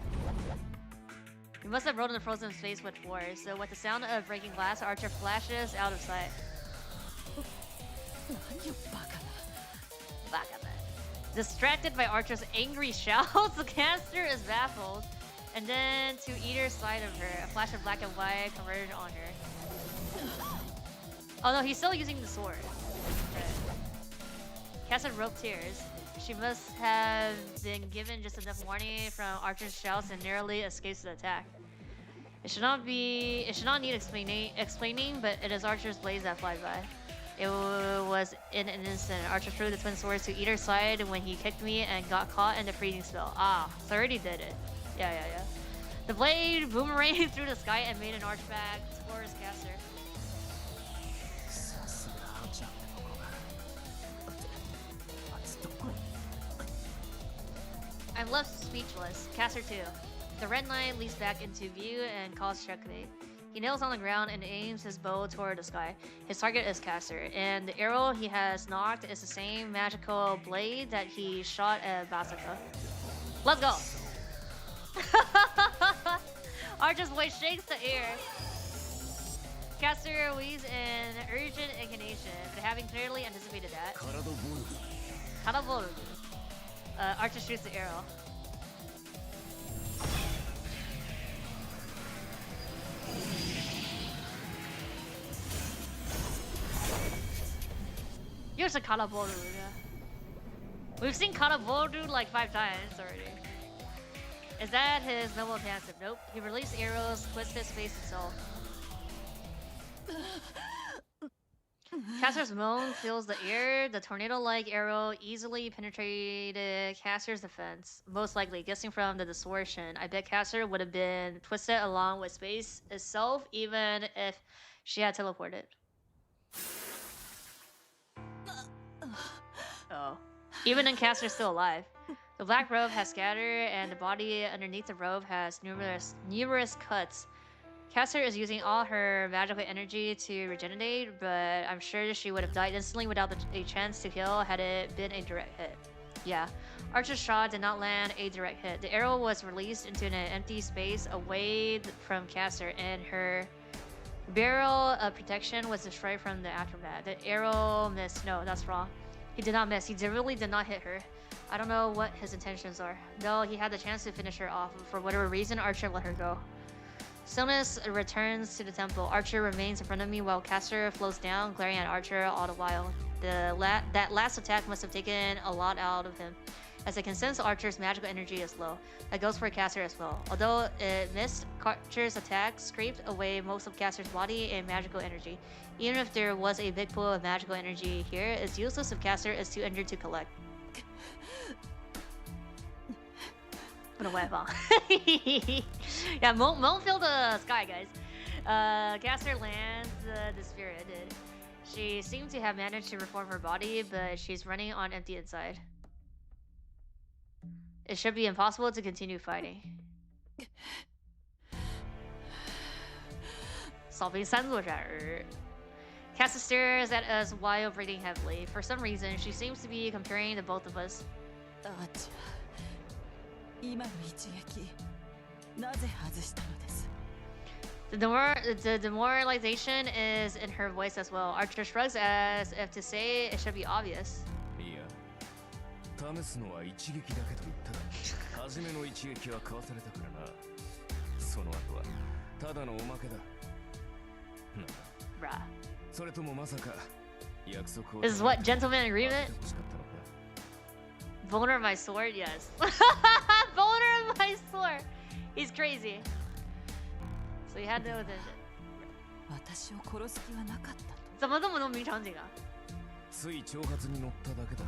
He must have rolled in the frozen space with force, so with the sound of breaking glass, Archer flashes out of sight. Distracted by Archer's angry shouts, the caster is baffled. And then to either side of her, a flash of black and white converged on her. Oh no, he's still using the sword. Okay. Caster rope tears. She must have been given just enough warning from Archer's shouts and narrowly escapes the attack. It should not need explaining, but it is Archer's blades that fly by. It was in an instant. Archer threw the twin swords to either side when he kicked me and got caught in the freezing spell. Ah, so I already did it. Yeah. The blade boomeranged through the sky and made an arch back towards Caster. I'm left speechless. Caster too. The red line leads back into view and calls checkmate. He kneels on the ground and aims his bow toward the sky. His target is Caster, and the arrow he has knocked is the same magical blade that he shot at Basaka. Let's go! Archer's voice shakes the air. Caster weaves in urgent incantation, but having clearly anticipated that, Karaboru. Archer shoots the arrow. Here's a Karaboru, yeah. We've seen Karaboru like 5 times already. Is that his noble passive? Nope. He released arrows, twisted space itself. Caster's moan fills the air. The tornado-like arrow easily penetrated Caster's defense. Most likely, guessing from the distortion, I bet Caster would have been twisted along with space itself, even if she had teleported. Oh. Even then, Caster's still alive. The black robe has scattered, and the body underneath the robe has numerous cuts. Caster is using all her magical energy to regenerate, but I'm sure she would have died instantly without a chance to kill had it been a direct hit. Yeah, Archer's shot did not land a direct hit. The arrow was released into an empty space away from Caster, and her barrel of protection was destroyed from the aftermath. The arrow missed. No, that's wrong. He did not miss. He really did not hit her. I don't know what his intentions are. Though he had the chance to finish her off. For whatever reason, Archer let her go. Stillness returns to the temple. Archer remains in front of me while Caster flows down, glaring at Archer all the while. That last attack must have taken a lot out of him. As I can sense, Archer's magical energy is low. That goes for Caster as well. Although it missed, Archer's attack scraped away most of Caster's body and magical energy. Even if there was a big pool of magical energy here, it's useless if Caster is too injured to collect. What a web, huh? Yeah, Moan filled the sky, guys. Caster lands dispirited. She seemed to have managed to reform her body, but she's running on empty inside. It should be impossible to continue fighting. Solving Sangujar. Caster stares at us while breathing heavily. For some reason, she seems to be comparing the both of us. The demoralization is in her voice as well. Archer shrugs as if to say it should be obvious. Bruh. This is what, gentleman agreement? Boner of my sword? Yes. Boner of my sword! He's crazy. So he had no intention. 怎么这么多名场景啊？つい挑発に乗っただけだ。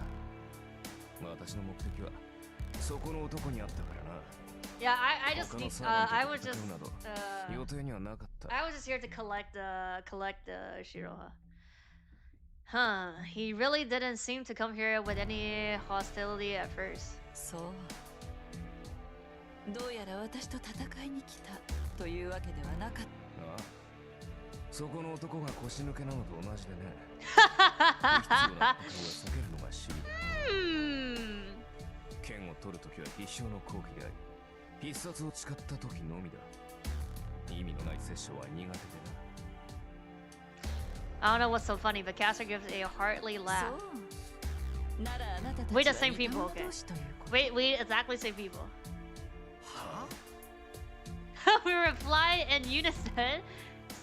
私の目的はそこの男にあったからな。Yeah, I was just I was just here to collect the Shiroha. Huh, he really didn't seem to come here with any hostility at first. そう。どうやら私と戦いに来たというわけではなかった。ああ、そこの男が腰抜けなのと同じでね。不必要なことを避けるのが趣味。剣を取るときは必勝の好機であり、必殺を誓ったときのみだ。意味のない殺生は苦手でな。I don't know what's so funny, but Caster gives a heartly laugh. そう。ならあなたたちは Wait, the same people, okay. Wait, exactly same people. Huh? We replied in unison.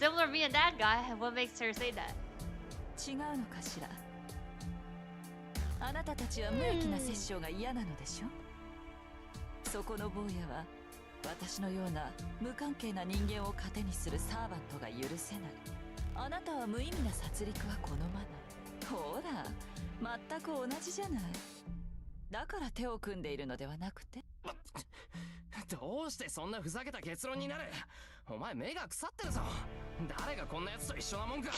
Similar me and that guy. What makes her say that? 違うのかしら。あなたたちは無益な殺生が嫌なのでしょ。そこの坊やは私のような無関係な人間を糧にするサーバントが許せない。あなたは無意味な殺戮は好まない。ほら、全く同じじゃない。だから手を組んでいるのではなくて。どうしてそんなふざけた結論になる？お前目が腐ってるぞ。誰がこんな奴と一緒なもんか。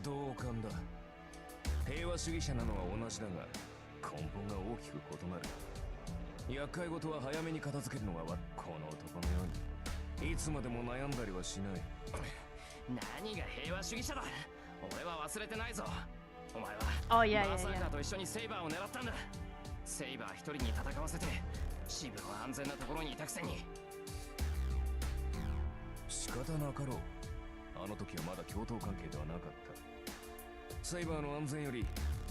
同感だ。平和主義者なのは同じだが、根本が大きく異なる。厄介事は早めに片付けるのがこの男のようにいつまでも悩んだりはしない。何が平和主義者だ。俺は忘れてないぞ。お前はまさかと一緒にセイバーを狙ったんだ。セイバー一人に戦わせて支部の安全なところにいたくせに。仕方なかろう。あの時はまだ共闘関係ではなかった。セイバーの安全より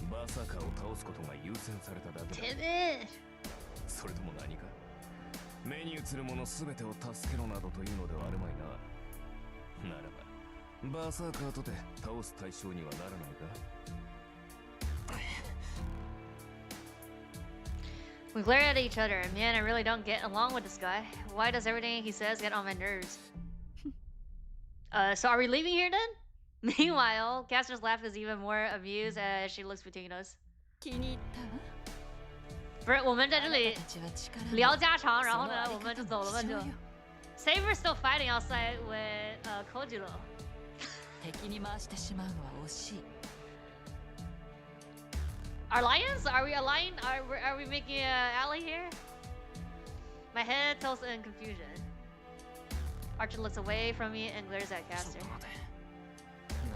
バーサーカーを倒すことが優先されただけだ。それとも何か目に映るもの全てを助けろなどというのではあるまいな。ならばバーサーカーとて倒す対象にはならないか。 We glare at each other. Man, I really don't get along with this guy. Why does everything he says get on my nerves? So are we leaving here then? Meanwhile, Caster's laugh is even more amused as she looks between us. 気に入ったわ。我们在这里聊家常，然后呢，我们就走了，就。Saber's still fighting outside with Kojiro. 敵に回してしまうのは惜しい。 Alliance? Are we aligned? Are we making an ally here? My head tilts in confusion. Archer looks away from me and glares at Caster.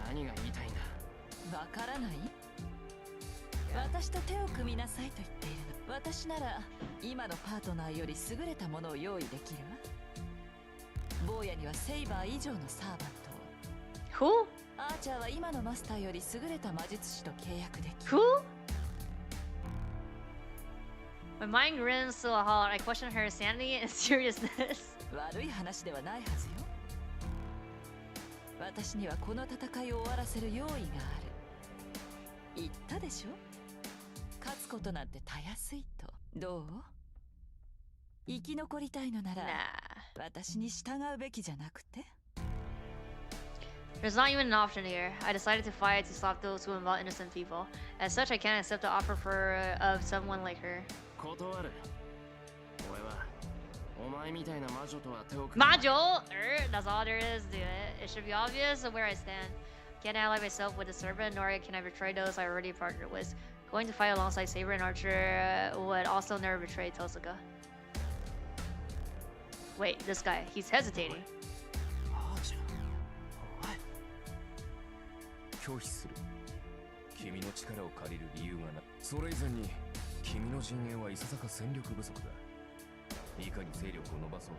何が言いたいんだ。わからない？私と手を組みなさいと言っているの。私なら今のパートナーより優れたものを用意できるわ。坊やにはセイバー以上のサーバントを。Who? アーチャーは今のマスターより優れた魔術師と契約できる。Who? My mind grins to a halt. I question her sanity and seriousness. 悪い話ではないはずよ。私にはこの戦いを終わらせる用意がある。言ったでしょ？勝つことなんてたやすいと。どう？生き残りたいのなら、私に従うべきじゃなくて？ There's not even an option here. I decided to fight to stop those who involve innocent people. As such, I can't accept the offer of someone like her. 断る。俺はお前みたいな魔女とは手を組む。魔女? That's all there is to it. It should be obvious where I stand. Can't ally myself with the servant, nor can I betray those I already partnered with. Going to fight alongside Saber and Archer would also never betray Tosuka. Wait, this guy, he's hesitating. 拒否する。君の力を借りる理由がない。それ以前に君の陣営はいささか戦力不足だ。いかに勢力を伸ばそう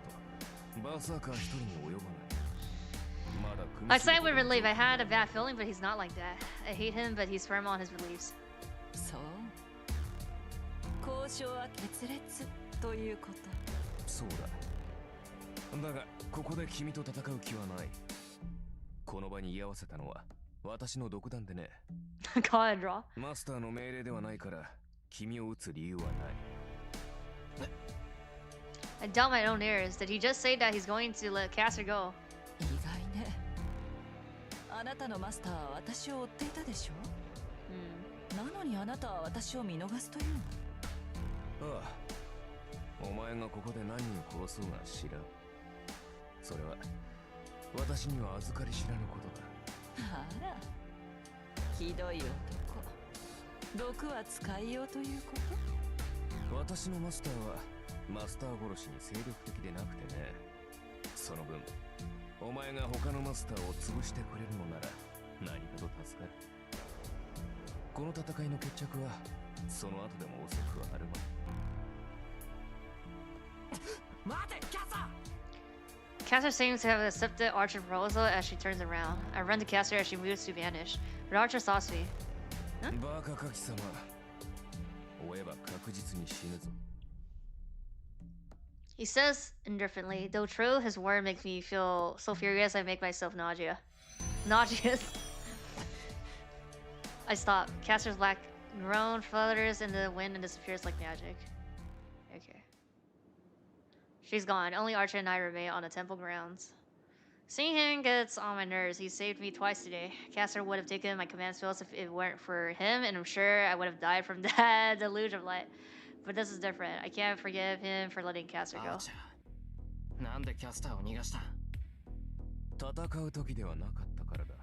とバーサーカー一人に及ばない。まだ組み I sighed with relief. I had a bad feeling, but he's not like that. I hate him, but he's firm on his beliefs. そう。交渉は決裂ということ。そうだ。だがここで君と戦う気はない。この場に居合わせたのは私の独断でね。God, draw. マスターの命令ではないから君を撃つ理由はない。I doubt my own ears. Did he just say that he's going to let Caster go? 意外ね。あなたのマスターは私を追っていたでしょ？なのにあなたは私を見逃すというの？ああ。お前がここで何人殺そうが知らん。それは私には預かり知らぬことだ。あら、ひどい男。毒は使いようということ？私のマスターはマスター殺しに精力的でなくてね。その分お前が他のマスターを潰してくれるのなら何かと助かる。この戦いの決着はその後でも遅くはあるまい。待て、キャサ！ Caster seems to have accepted Archer's proposal as she turns around. I run to Caster as she moves to vanish, but Archer stops me. バカカキ様、追えば確実に死ぬぞ。He says indifferently, though true, his word makes me feel so furious I make myself nauseous. I stop. Caster's black groan flutters in the wind and disappears like magic. Okay. She's gone. Only Archer and I remain on the temple grounds. Seeing him gets on my nerves. He saved me twice today. Caster would have taken my command spells if it weren't for him, and I'm sure I would have died from that deluge of light. But this is different. I can't forgive him for letting Caster go. なんでキャスターを逃がした？戦う時ではなかったからだ。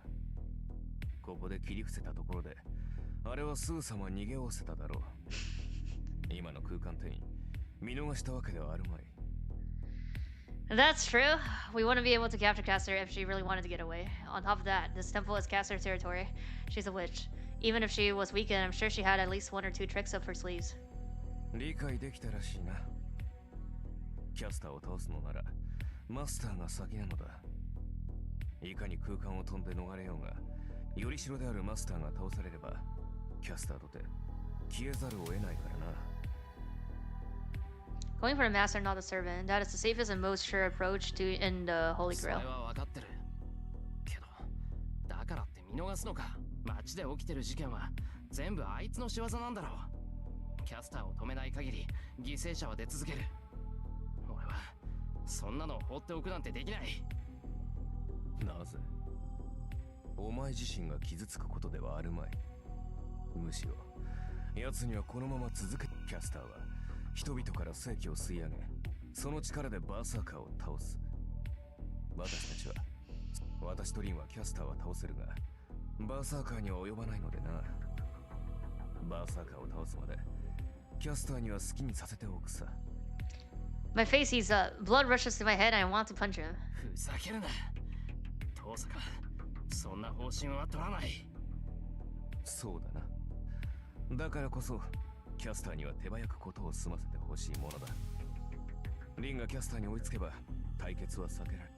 ここで切り伏せたところで、あれはすぐさま逃げおせただろう。今の空間転移、見逃したわけではあるまい。That's true. We wouldn't be able to capture Caster if she really wanted to get away. On top of that, this temple is Caster territory. She's a witch. Even if she was weakened, I'm sure she had at least one or two tricks up her sleeves. 理解できたらしいな。キャスターを倒すのならマスターが先なのだ。いかに空間を飛んで逃れようが、よりしろであるマスターが倒されればキャスターとて消えざるを得ないからな。Going for the master, not the servant. That is the safest and most sure approach to in the Holy それ Grail. は分かってるけどだからって見逃すのか。街で起きてる事件は全部あいつの仕業なんだろう。キャスターを止めない限り犠牲者は出続ける。俺はそんなの放っておくなんてできない。なぜお前自身が傷つくことではあるまい。むしろ奴にはこのまま続け。キャスターは人々から正気を吸い上げ、その力でバーサーカーを倒す。私たちは、私とリンはキャスターは倒せるが、バーサーカーには及ばないのでな。バーサーカーを倒すまでキャスターには好きにさせておくさ。 My face heats up. Blood rushes to my head and I want to punch him. ふざけるな。父さん、そんな方針は取らない。そうだな。だからこそキャスターには手早くことを済ませてほしいものだ。リンがキャスターに追いつけば対決は避けられ。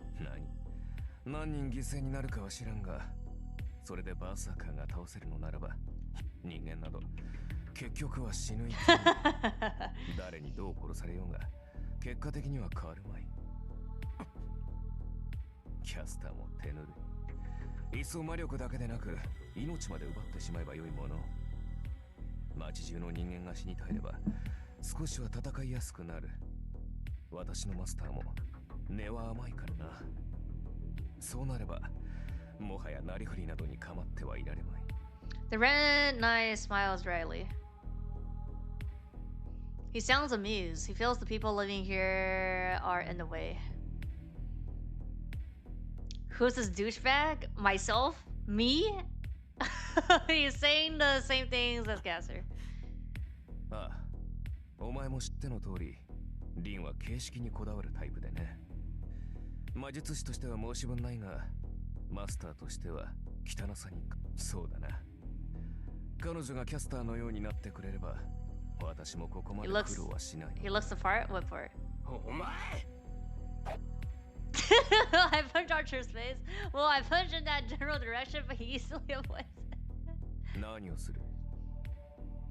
何人犠牲になるかは知らんが、それでバーサーカーが倒せるのならば、人間など結局は死ぬ一方。誰にどう殺されようが結果的には変わるまい。キャスターも手ぬるい。いっそ魔力だけでなく命まで奪ってしまえばよいもの。街中の人間が死に絶えれば少しは戦いやすくなる。私のマスターも根は甘いからな。そうなればもはやなりふりなどに構ってはいられまい。 The red knight smiles dryly. He sounds amused. He feels the people living here are in the way. Who's this douchebag? Myself? Me? He's saying the same things as Gasser. ああ、お前も知っての通り、リンは形式にこだわるタイプでね。魔術師としては申し分ないが、マスターとしては汚さに。そうだな。彼女がキャスターのようになってくれれば、私もここまで苦労はしない。He looks the part? What part? お前 I punched Archer's face. Well, I punched in that general direction, but he easily avoids it. 何をする？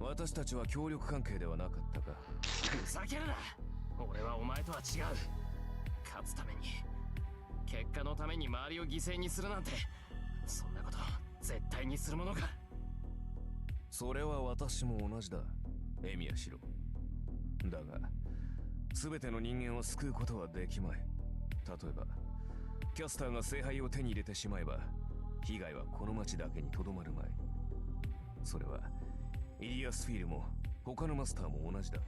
私たちは協力関係ではなかったか。ふざけるな。俺はお前とは違う。勝つために、結果のために周りを犠牲にするなんて、そんなこと絶対にするものか。それは私も同じだ。エミヤシロ。だが、全ての人間を救うことはできまい。例えば、キャスターが聖杯を手に入れてしまえば、被害はこの町だけにとどまるまい。それは、イリアスフィールも他のマスターも同じだ。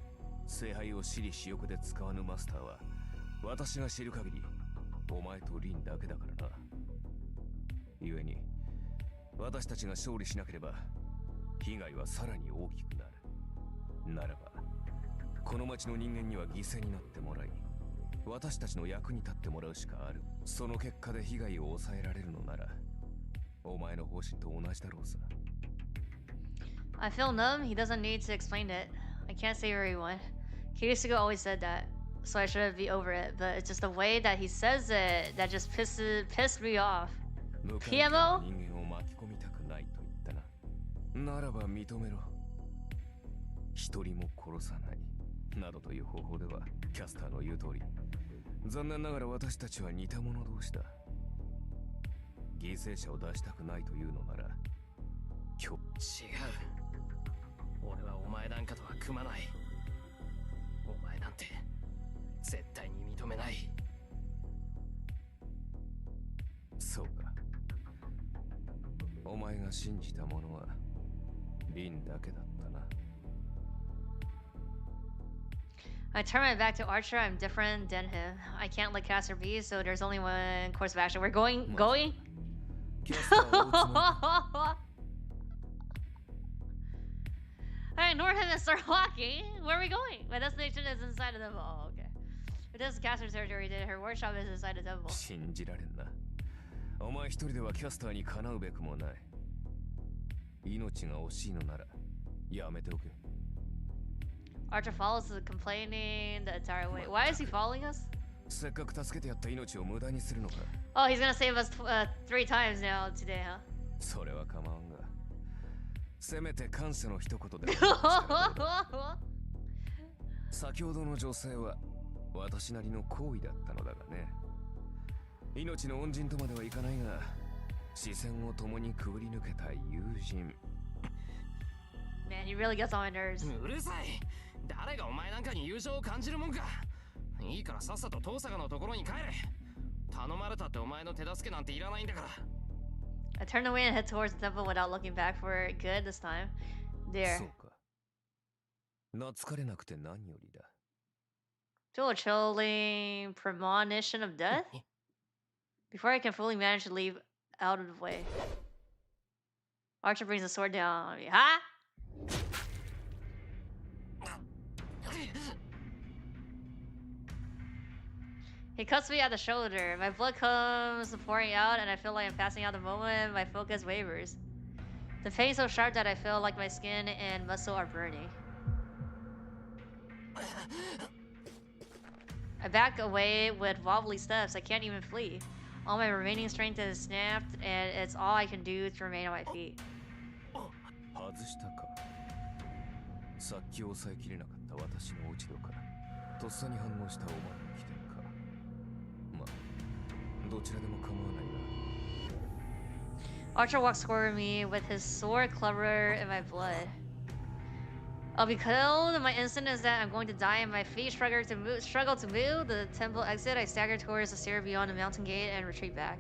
聖杯を私利私欲で使わぬマスターは、私が知る限り、お前とリンだけだからな。故に、私たちが勝利しなければ、被害はさらに大きくなる。ならば、この町の人間には犠牲になってもらい、私たちの役に立ってもらうしかある。その結果で被害を抑えられるのなら、お前の方針と同じだろうさ。I feel numb. He doesn't need to explain it. I can't save everyone. Kirisugo always said that, so I shouldn't be over it. But it's just the way that he says it that just pissed me off. PMO? 人間を巻き込みたくないと言ったな。ならば認めろ。一人も殺さない。などという方法では、キャスターの言う通り。残念ながら私たちは似た者同士だ。犠牲者を出したくないというのなら、違う。俺はお前なんかとは組まない。お前なんて絶対に認めない。そうか。お前が信じたものはリンだけだったな。I turn my back to Archer. I'm different than him. I can't let Caster be, so there's only one course of action. We're going? キャスターを撃つの I ignore him and start walking. Where are we going? My destination is inside the temple. Oh, okay. If this is Caster's territory, then her workshop is inside the temple. 信じられんな。お前一人ではキャスターにかなうべくもない。命が惜しいのならやめておけ。Archer follows, complaining the entire way. Why is he following us? せっかく助けてやった命を無駄にするのか。Oh, he's gonna save us 3 times now today, huh? それは構わんが。せめて感謝の一言でも先ほどの女性は私なりの行為だったのだがね。命の恩人とまではいかないが、視線を共にくぐり抜けた友人。 Man, he really gets on my nerves. うるさい。誰がお前なんかに友情を感じるもんか。いいからさっさと遠坂のところに帰れ。頼まれたってお前の手助けなんていらないんだから。 I turned away and head towards the temple without looking back for good this time. There. そうか。懐かれなくて何よりだ。 Feel a chilling premonition of death? Before I can fully manage to leave out of the way. Archer brings the sword down on me. Huh? He cuts me at the shoulder. My blood comes pouring out and I feel like I'm passing out the moment my focus wavers. The pain is so sharp that I feel like my skin and muscle are burning. I back away with wobbly steps. I can't even flee. All my remaining strength is snapped and it's all I can do to remain on my feet. 外したか。さっき抑えきれなかった私の落ち度か、とっさに反応したお前の起点か。まあ、どちらでも構わないな。 Archer walks toward me with his sword covered in my blood. I'll be killed. My instinct is that I'm going to die and my feet struggle to move. The temple exit, I stagger towards the stair beyond the mountain gate and retreat back.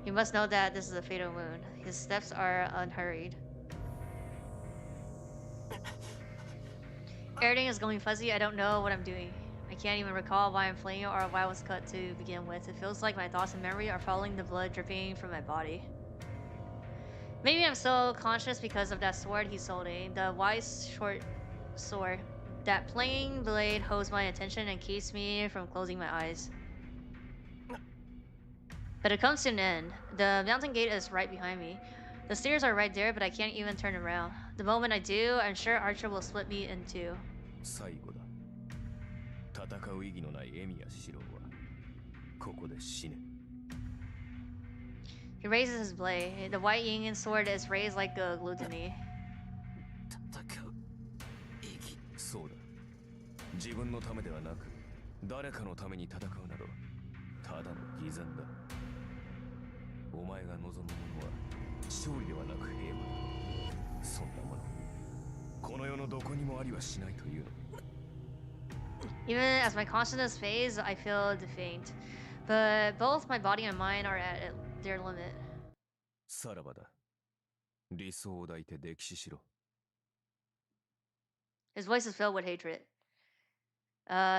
You must know that this is a fatal wound. His steps are unhurried. Everything is going fuzzy. I don't know what I'm doing. I can't even recall why I'm fleeing or why I was cut to begin with. It feels like my thoughts and memory are following the blood dripping from my body. Maybe I'm so conscious because of that sword he's holding. The wise short sword. That plain blade holds my attention and keeps me from closing my eyes. But it comes to an end. The mountain gate is right behind me. The stairs are right there, but I can't even turn around. The moment I do, I'm sure Archer will split me in two. 最後だ。戦う意義のないエミやシロはここで死ね。 He raises his blade. The white yin sword is raised like a gluttony. 戦う意義。そうだ。自分のためではなく、誰かのために戦うなど、ただの偽善だ。お前が望むものは勝利ではなく平和だ。そんなもの、この世のどこにもありはしないというの。 Even as my consciousness fades, I feel defaint. But both my body and mind are at their limit. さらばだ。理想を抱いて溺死しろ。 His voice is filled with hatred.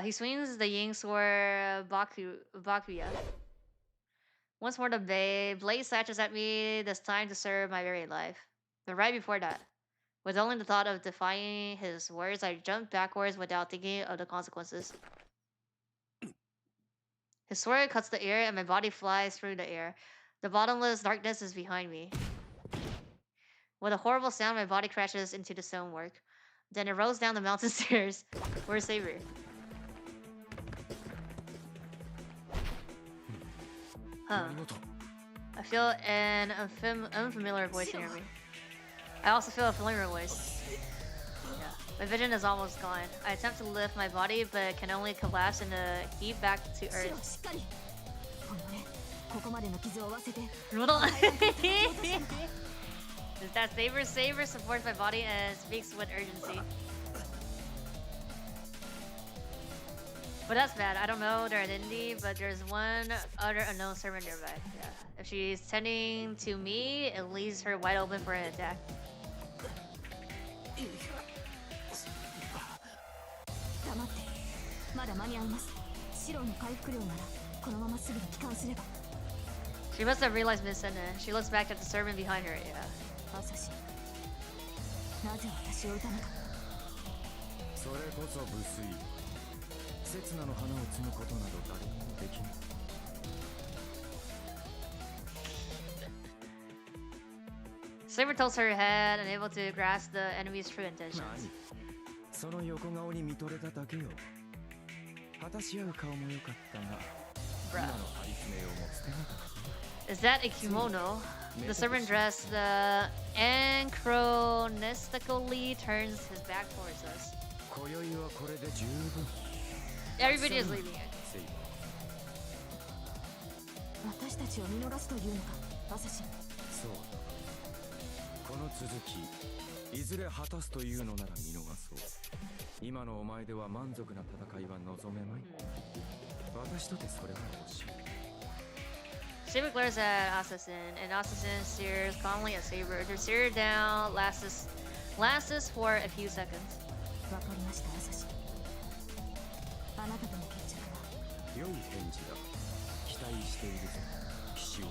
He swings the yin sword Bakuya. Once more the blade slashes at me, this time to serve my very life. But right before that, with only the thought of defying his words, I jumped backwards without thinking of the consequences. His sword cuts the air and my body flies through the air. The bottomless darkness is behind me. With a horrible sound, my body crashes into the stonework. Then it rolls down the mountain stairs. Where's Saber? Huh. I feel an unfamiliar voice near me. I also feel a familiar voice. Yeah. My vision is almost gone. I attempt to lift my body, but can only collapse in a heap back to earth. Is that Saber? Saber supports my body and speaks with urgency. But that's bad. I don't know their identity, but there's one other unknown servant nearby. Yeah. If she's tending to me, it leaves her wide open for an attack. 黙って。まだ間に合います。シロの回復量ならこのまますぐに帰還すれば。 She must have realized Miss Senna. She looks back at the servant behind her. Yeah. アサシ。なぜ私を撃たなかった。それこそ無粋。刹那の花を摘むことなど誰にもできない。 Saber tilts her head, unable to grasp the enemy's true intentions. その横顔に見とれただけよ。果たし合う顔も良かったが、今の張り詰めをも捨てなかった。 Is that a kimono? The servant dressed anachronistically turns his back towards us. Everybody is leaving it. 私たちを見逃すというのか、アサシン。そう。この続き、いずれ果たすというのなら見逃そう。今のお前では満足な戦いは望めまい。私とてそれは欲しい。Saber glares at Assassin, and Assassin stares calmly at Saber. They stare down, lasts for a few seconds. わかりました、アサシン。あなたとの決着は良い返事だ。期待しているぞ、騎士王。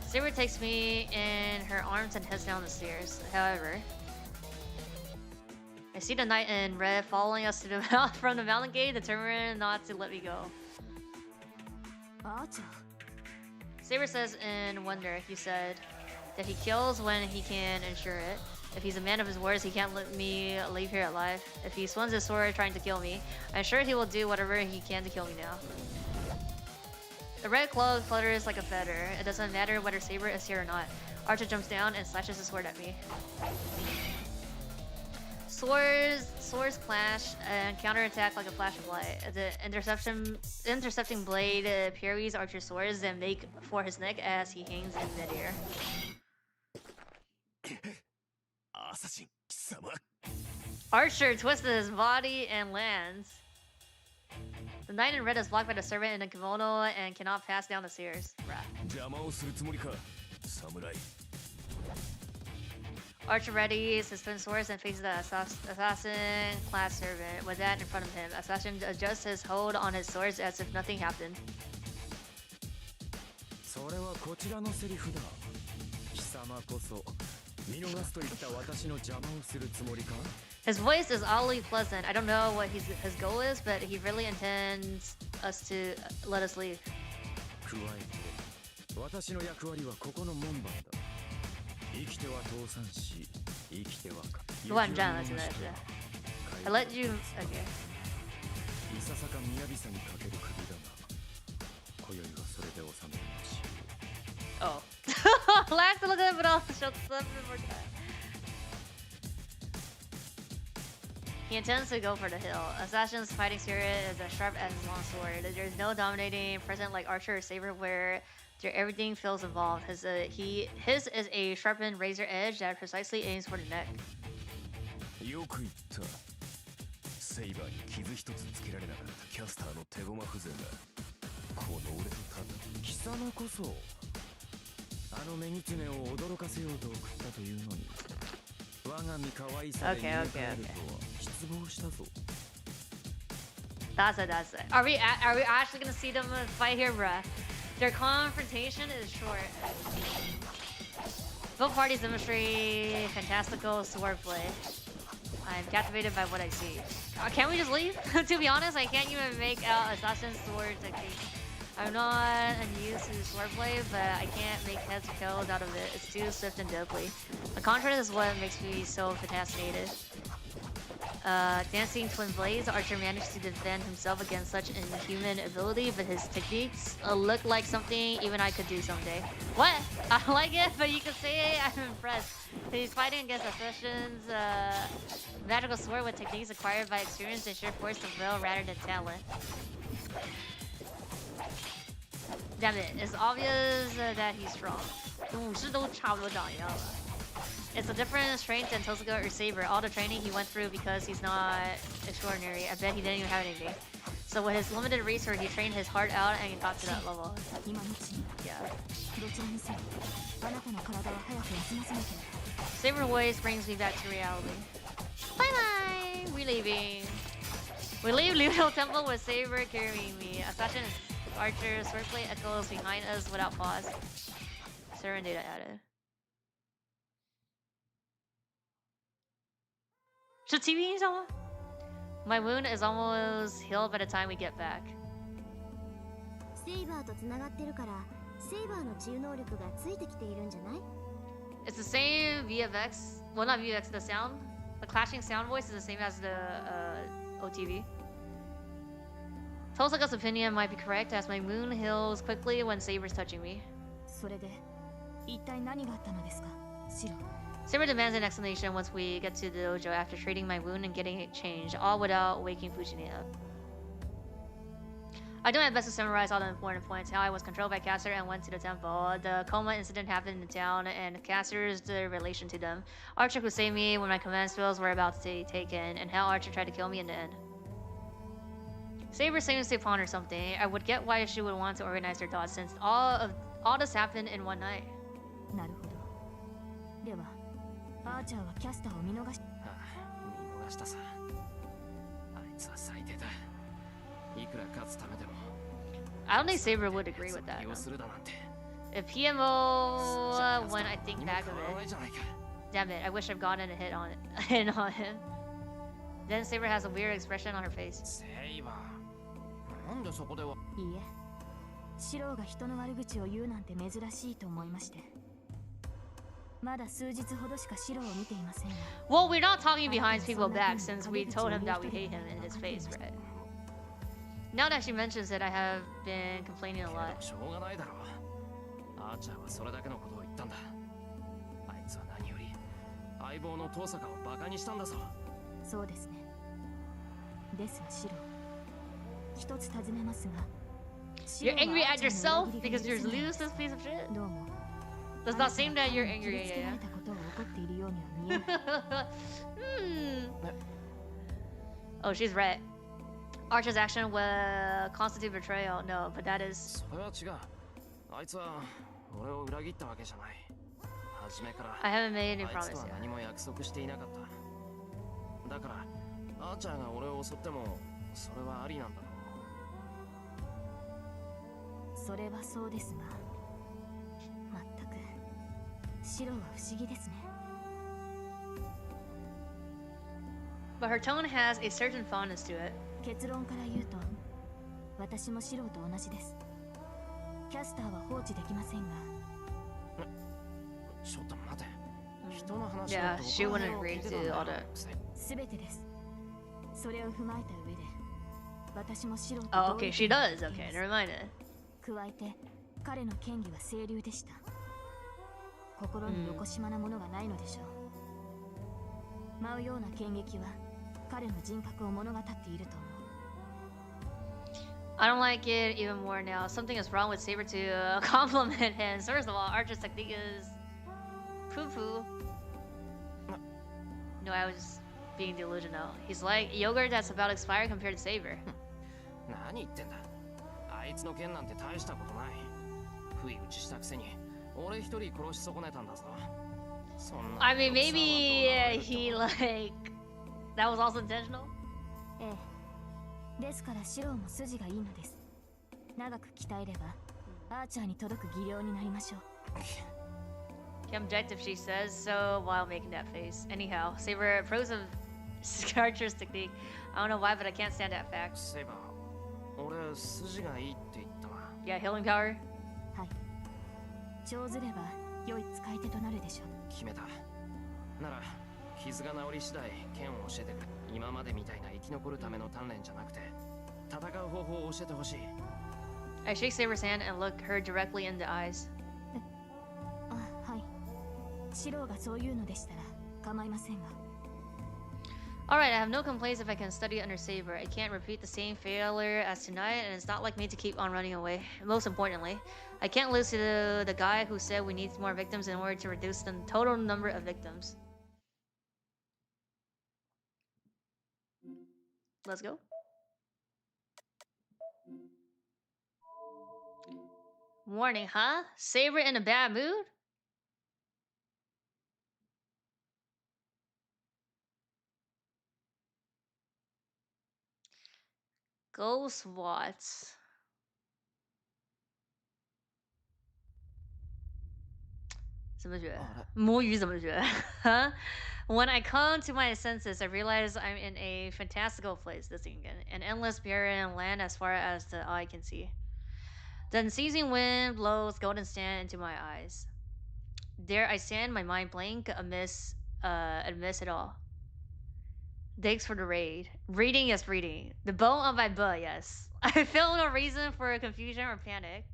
Saber takes me in her arms and heads down the stairs. However, I see the knight in red following us to the from the mountain gate, determined not to let me go. アーチャー。 Saber says in wonder, he said that he kills when he can ensure it. If he's a man of his words, he can't let me leave here alive. If he swings his sword trying to kill me, I'm sure he will do whatever he can to kill me now. The red cloak flutters like a feather. It doesn't matter whether Saber is here or not. Archer jumps down and slashes his sword at me. Swords clash and counterattack like a flash of light. The intercepting blade parries Archer's swords and make for his neck as he hangs in midair. Archer twists his body and lands. The knight in red is blocked by the servant in a kimono and cannot pass down the stairs. Archer readies his twin swords and faces the assassin-class servant with that in front of him. Assassin adjusts his hold on his swords as if nothing happened. His voice is oddly pleasant. I don't know what his goal is, but he really intends us to let us leave. I let you. Okay. Oh. Last little bit, but I'll shut up more time. He intends to go for the hill. Assassin's fighting spirit is as sharp as his long sword. There's no dominating present like Archer or Saber where everything feels involved. His is a sharpened razor edge that precisely aims for the neck. Okay. That's it. Are we actually gonna see them fight here, bruh? Their confrontation is short. Both parties demonstrate fantastical swordplay. I'm captivated by what I see. Can't we just leave? To be honest, I can't even make out Assassin's sword technique. I'm not unused to swordplay, but I can't make heads or tails out of it. It's too swift and deadly. The contrast is what makes me so fascinated. Dancing twin blades, Archer managed to defend himself against such inhuman ability, but his techniques look like something even I could do someday. What? I like it, but you could say I'm impressed. He's fighting against Assassin's magical sword with techniques acquired by experience and sheer force of will rather than talent. Damn it, it's obvious that he's strong. It's a different strength than Tosuga or Saber. All the training he went through because he's not extraordinary. I bet he didn't even have anything. So with his limited resource, he trained his heart out and got to that level. Yeah. Saber voice brings me back to reality. Bye-bye! We're leaving. We leave Ludo Temple with Saber carrying me. Assassin Archer swordplay echoes behind us without pause. Servant data added. My wound is almost healed by the time we get back. It's the same VFX. Well, not VFX, the sound. The clashing sound voice is the same as the OTV. Tosuga's opinion might be correct as my wound heals quickly when Saber's touching me. Saber demands an explanation once we get to the dojo after treating my wound and getting it changed, all without waking Fujini up. I do my best to summarize all the important points. How I was controlled by Caster and went to the temple. The coma incident happened in the town and Caster's the relation to them. Archer who saved me when my command spells were about to be taken, and how Archer tried to kill me in the end. Saber seems to ponder something. I would get why she would want to organize her thoughts since all this happened in one night. なるほど。では、アーチャーはキャスターを見逃し。見逃したさ。あいつは最低だ。いくら勝つためでも。I don't think Saber would agree with that. If PMO when I think back of it. Damn it, I wish I'd gotten a hit on him. Then Saber has a weird expression on her face. なんでそこでは。いいえ。シローが人の悪口を言うなんて珍しいと思いまして。まだ数日ほどしかシローを見ていませんが。Well, we're not talking behind people's back since we told him that we hate him in his face, right? Now that she mentions it, I have been complaining a lot. しょうがないだろう。アーチャーはそれだけのことを言ったんだ。あいつは何より相棒の遠坂をバカにしたんだぞ。そうですね。ですがシロー、一つ尋ねますが。You're angry at yourself because you're lose this piece of shit? Does that seem that you're angry? Yeah. Oh, she's right. Archer's action will constitute betrayal. No, but that is. それは違う。あいつは俺を裏切ったわけじゃない。初めから。I haven't made any promise あいつとは何も約束していなかった。だからアーチャーが俺を襲ってもそれはありなんだろう。それはそうですが、まったくシロは不思議ですね。But her tone has a certain fondness to it. 結論から言うと、私もシロと同じです。キャスターは放置できませんが。ちょっと待て。人の話 Yeah, she wouldn't agree to all that. すべてです。それを踏まえた上で、私もシロと。Oh, okay, she does. Okay, never mind it. 加えて彼の嫌疑は清流でした。心によこしまなものがないのでしょう。舞うような剣撃は彼の人格を物語っていると思う。I don't like it even more now. Something is wrong with Saber to compliment him. First of all, Archer's technique is poo-poo. No, I was being delusional. He's like yogurt that's about to expire compared to Saber. 何言ってんだ。あいつの剣なんて大したことない。不意打ちしたくせに俺一人殺し損ねたんだぞ。I mean, maybe he like that was also intentional. ええ。ですからシローも筋がいいのです。長く鍛えればアーチャーに届く技量になりましょう。Objective, she says, so while making that face. Anyhow, Saber approves of Archer's technique. I don't know why, but I can't stand that fact. Saber, 俺筋がいいって言ったな。Yeah, healing power. はい。上手れば良い使い手となるでしょう。決めた。なら傷が治り次第剣を教えてくれ。今までみたいな生き残るための鍛錬じゃなくて戦う方法を教えてほしい。I shake Saber's hand and look her directly in the eyes. あ、はい。シローがそういうのでしたら構いませんが。Alright, I have no complaints if I can study under Saber. I can't repeat the same failure as tonight, and it's not like me to keep on running away. Most importantly, I can't lose to the guy who said we need more victims in order to reduce the total number of victims. Let's go. Warning, huh? Saber in a bad mood? Go swats. Huh? When I come to my senses, I realize I'm in a fantastical place, this again, an endless barren land as far as the eye can see. The unceasing wind blows golden sand into my eyes. There I stand, my mind blank amidst it all. Thanks for the raid. Reading, yes, reading. The bone of my butt, yes. I feel no reason for confusion or panic.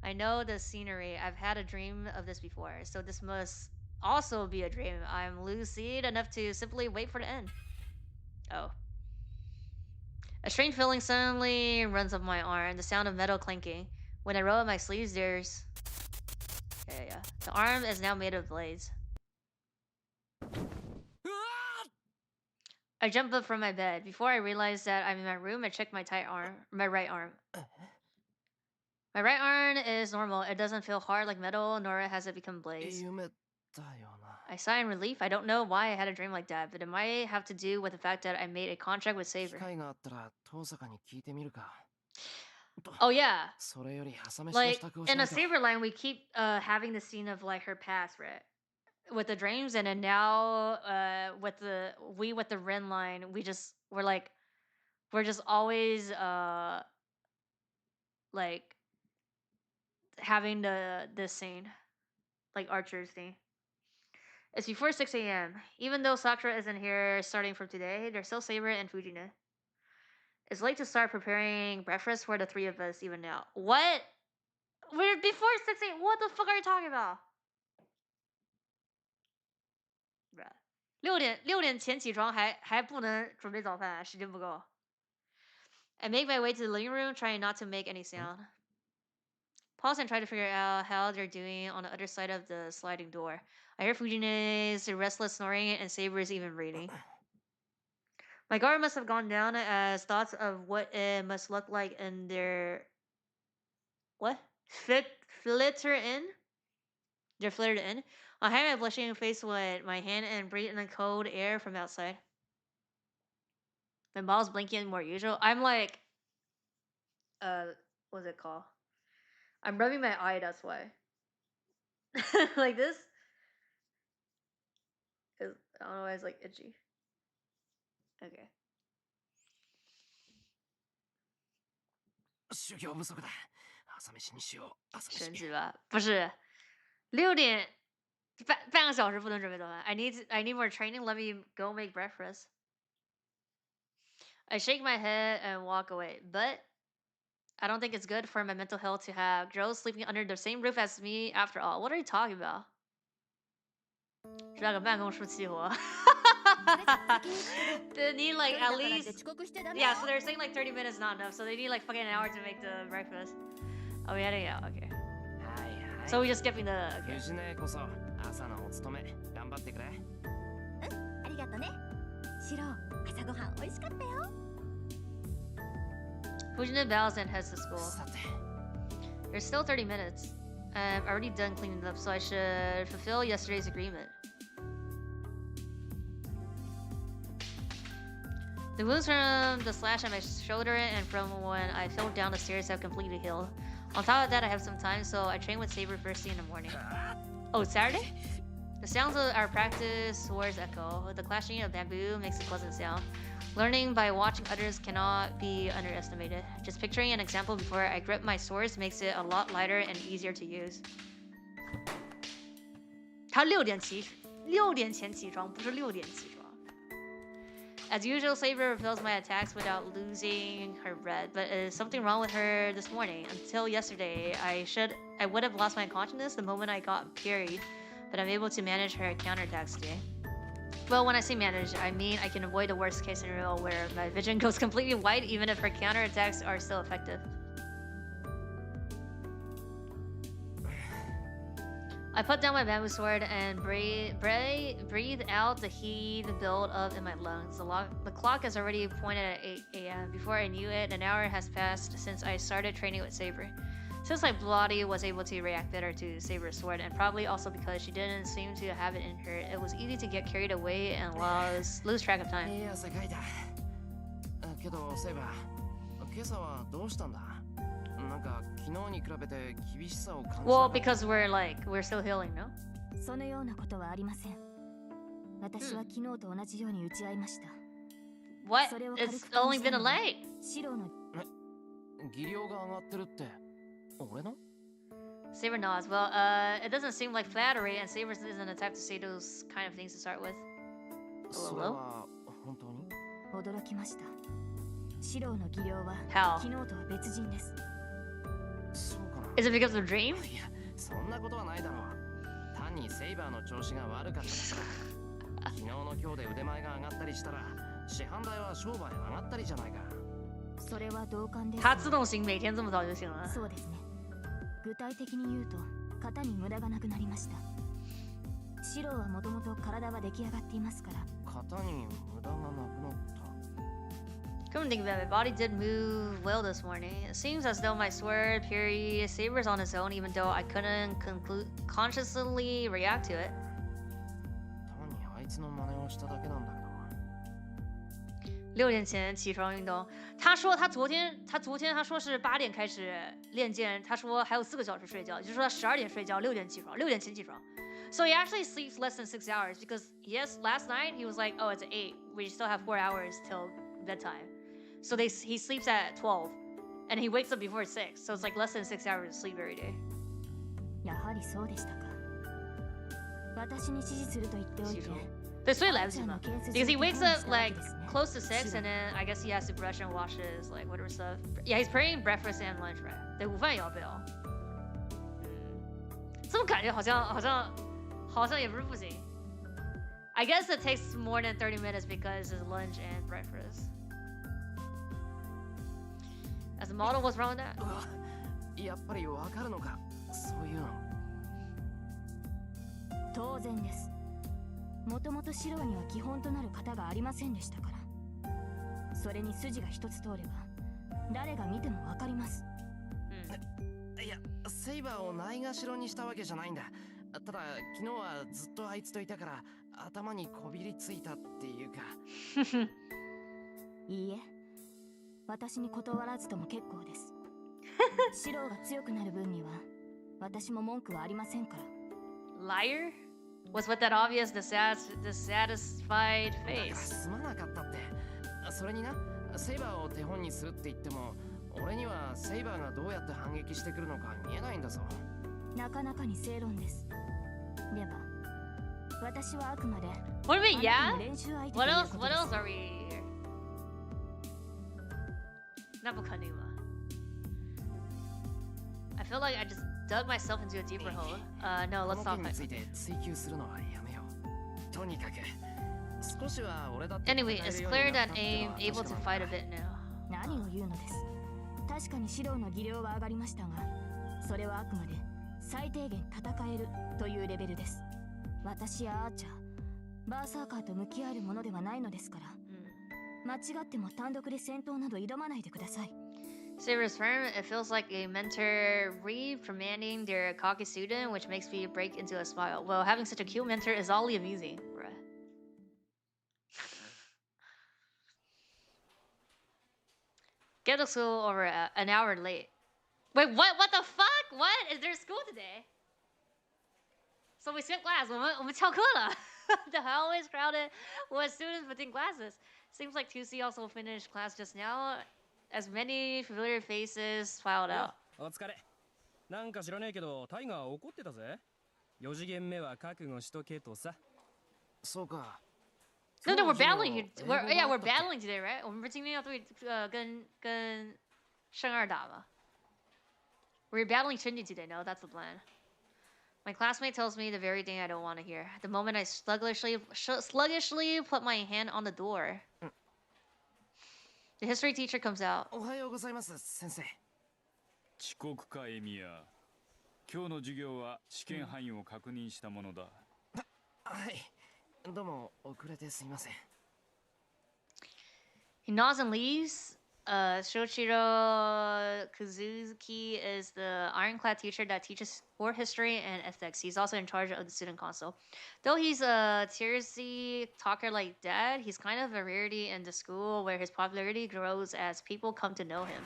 I know the scenery. I've had a dream of this before, so this must also be a dream. I'm lucid enough to simply wait for the end. Oh. A strange feeling suddenly runs up my arm, the sound of metal clinking. When I roll up my sleeves, there's... Yeah. The arm is now made of blades. I jump up from my bed. Before I realize that I'm in my room, I check my right arm. My right arm is normal. It doesn't feel hard like metal, nor has it become blades. I sigh in relief. I don't know why I had a dream like that, but it might have to do with the fact that I made a contract with Saber. Oh yeah. Like, in a Saber line, we keep having the scene of like her past, right? With the dreams, and then now with the Ren line, we're just always like having this scene, like Archer's thing. It's before 6 a.m. Even though Sakura isn't here starting from today, there's still Saber and Fujina. It's late to start preparing breakfast for the three of us even now. What? We're before 6 a.m. What the fuck are you talking about? Bruh. 6点前起床还不能准备早饭，时间不够。I make my way to the living room, trying not to make any sound. Pause and try to figure out how they're doing on the other side of the sliding door. I hear Fujina's restless snoring and Saber's even breathing. My guard must have gone down as thoughts of what it must look like in their... What? Flitter in? They're flittered in? I hide my blushing face with my hand and breathe in the cold air from outside. My balls blinking more usual. I'm like... what's it called? I'm rubbing my eye, that's why. Like this? Because I don't know why it's like itchy. Okay. 修行不足だ。朝飯にしよう。朝飯。神职吧？不是，6点半个小时不能准备早饭。I need more training. Let me go make breakfast. I shake my head and walk away, but I don't think it's good for my mental health to have girls sleeping under the same roof as me. After all, what are you talking about? 是那个办公室起火。They need like at least... Yeah, so they're saying like 30 minutes not enough, so they need like fucking an hour to make the breakfast. Oh, we heading out, okay. So we're just skipping the... Okay. 藤根こそ朝のお勤め頑張ってくれ。ありがとね。シロ、朝ごはん美味しかったよ。Fujina bows and heads to school. There's still 30 minutes. I'm already done cleaning up, so I should fulfill yesterday's agreement. The wounds from the slash on my shoulder and from when I fell down the stairs have completely healed. On top of that, I have some time, so I train with Saber first thing in the morning. Oh, it's Saturday? The sounds of our practice swords echo. The clashing of bamboo makes a pleasant sound. Learning by watching others cannot be underestimated. Just picturing an example before I grip my swords makes it a lot lighter and easier to use. 他6点前起床，不是6点起床。As usual, Saber repels my attacks without losing her breath, but is something wrong with her this morning? Until yesterday, I would have lost my consciousness the moment I got parried, but I'm able to manage her counterattacks today. Well, when I say manage, I mean I can avoid the worst case scenario where my vision goes completely white even if her counterattacks are still effective. I put down my bamboo sword and breathe out the heat build up in my lungs. The clock is already pointed at 8 a.m. Before I knew it, an hour has passed since I started training with Saber. Since my body was able to react better to Saber's sword, and probably also because she didn't seem to have it in her, it was easy to get carried away and lose track of time. いい汗かいた。けどセイバー、今朝はどうしたんだ？なんか昨日に比べて厳しさを感じた。Well, because we're still healing, no? そのようなことはありません。私は昨日と同じように打ち合いました。What? It's only been a light. 白の技量が上がってるって。俺の Saber nods. Well, it doesn't seem like flattery, and Saber isn't a type to say those kind of things to start with. それは本当に？驚きました。白の技量は How? 昨日とは別人です。そうかな。 Is it because of the dream? いや、そんなことはないだろう。単単にセイバーの調子が悪かった。昨日の今日で腕前が上がったりしたら市販代は商売上がったりじゃないか。それは同感です。他自动型每天这么早就行了。そうですね。具体的に言うと型に無駄がなくなりました。シロはもともと体は出来上がっていますから。型に無駄がなくなった。Come to think of it, my body did move well this morning. It seems as though my sword Fury sabers on its own, even though I couldn't consciously react to it. 単にあいつの真似をしただけなんだけど。6点前起床运动。他说他昨天他说是8点开始练剑，他说还有4个小时睡觉，也就是说他12点睡觉，6点起床，6点前起床。So he actually sleeps less than 6 hours because yes, last night he was like, oh, it's 8. We still have 4 hours till bedtime. So he sleeps at 12, and he wakes up before 6. So it's like less than 6 hours of sleep every day. やはりそうでしたか。私に指示すると言っておいて。对，所以来不及嘛。Because he wakes up like close to 6, and then I guess he has to brush and wash his like whatever stuff. Yeah, he's praying breakfast and lunch, right? 对，午饭也要背哦。这么感觉好像也不是不行。I guess it takes more than 30 minutes because it's lunch and breakfast. As the model, what's wrong with that? やっぱりわかるのか、そういうの。当然です。もともとシロには基本となる型がありませんでしたから。それに筋が一つ通れば誰が見てもわかります。いや、セイバーをないがしろにしたわけじゃないんだ。ただ昨日はずっとあいつといたから頭にこびりついたっていうか。いいえ、私に断らずとも結構です。シロが強くなる分には私も文句はありませんから。Liar? Was with that obvious dissatisfied face? すまなかったって。それにな、セイバーを手本にするって言っても俺にはセイバーがどうやって反撃してくるのか見えないんだぞ。なかなかに正論です。では私はあくまで What do you mean, yeah? 練習相手 What else are we here? 那不肯定吧。I feel like I just dug myself into a deeper hole. No, let's stop. この件について追求するのはやめよう。とにかく少しは俺だって。Anyway, it's clear that I'm able to fight a bit now. 何を言うのです。確かにシロの技量は上がりましたが、それはあくまで最低限戦えるというレベルです。私やアーチャー、バーサーカーと向き合えるものではないのですから、間違っても単独で戦闘など挑まないでください。Saber's firm, it feels like a mentor reprimanding their cocky student, which makes me break into a smile. Well, having such a cute mentor is oddly amusing, bruh. Get to school over an hour late. Wait, what? What the fuck? What? Is there school today? So we skipped class. 我们翘课了. The hall is crowded with students between classes. Seems like 2C also finished class just now. As many familiar faces filed out. お疲れ。なんか知らねえけど、タイガー怒ってたぜ。4次元目は覚悟しとけとさ。そうか。No, we're battling. We're battling today, right? 我们不是今天要对跟圣二打吗？ We're battling Shinji today. No, that's the plan. My classmate tells me the very thing I don't want to hear. The moment I sluggishly put my hand on the door. The history teacher comes out. おはようございます、先生。遅刻かエミヤ。今日の授業は試験範囲を確認したものだ。はい。どうも遅れてすいません。He nods and leaves. Shoichiro Kazuki is the ironclad teacher that teaches core history and ethics. He's also in charge of the student council. Though he's a tearsy talker like Dad, he's kind of a rarity in the school where his popularity grows as people come to know him.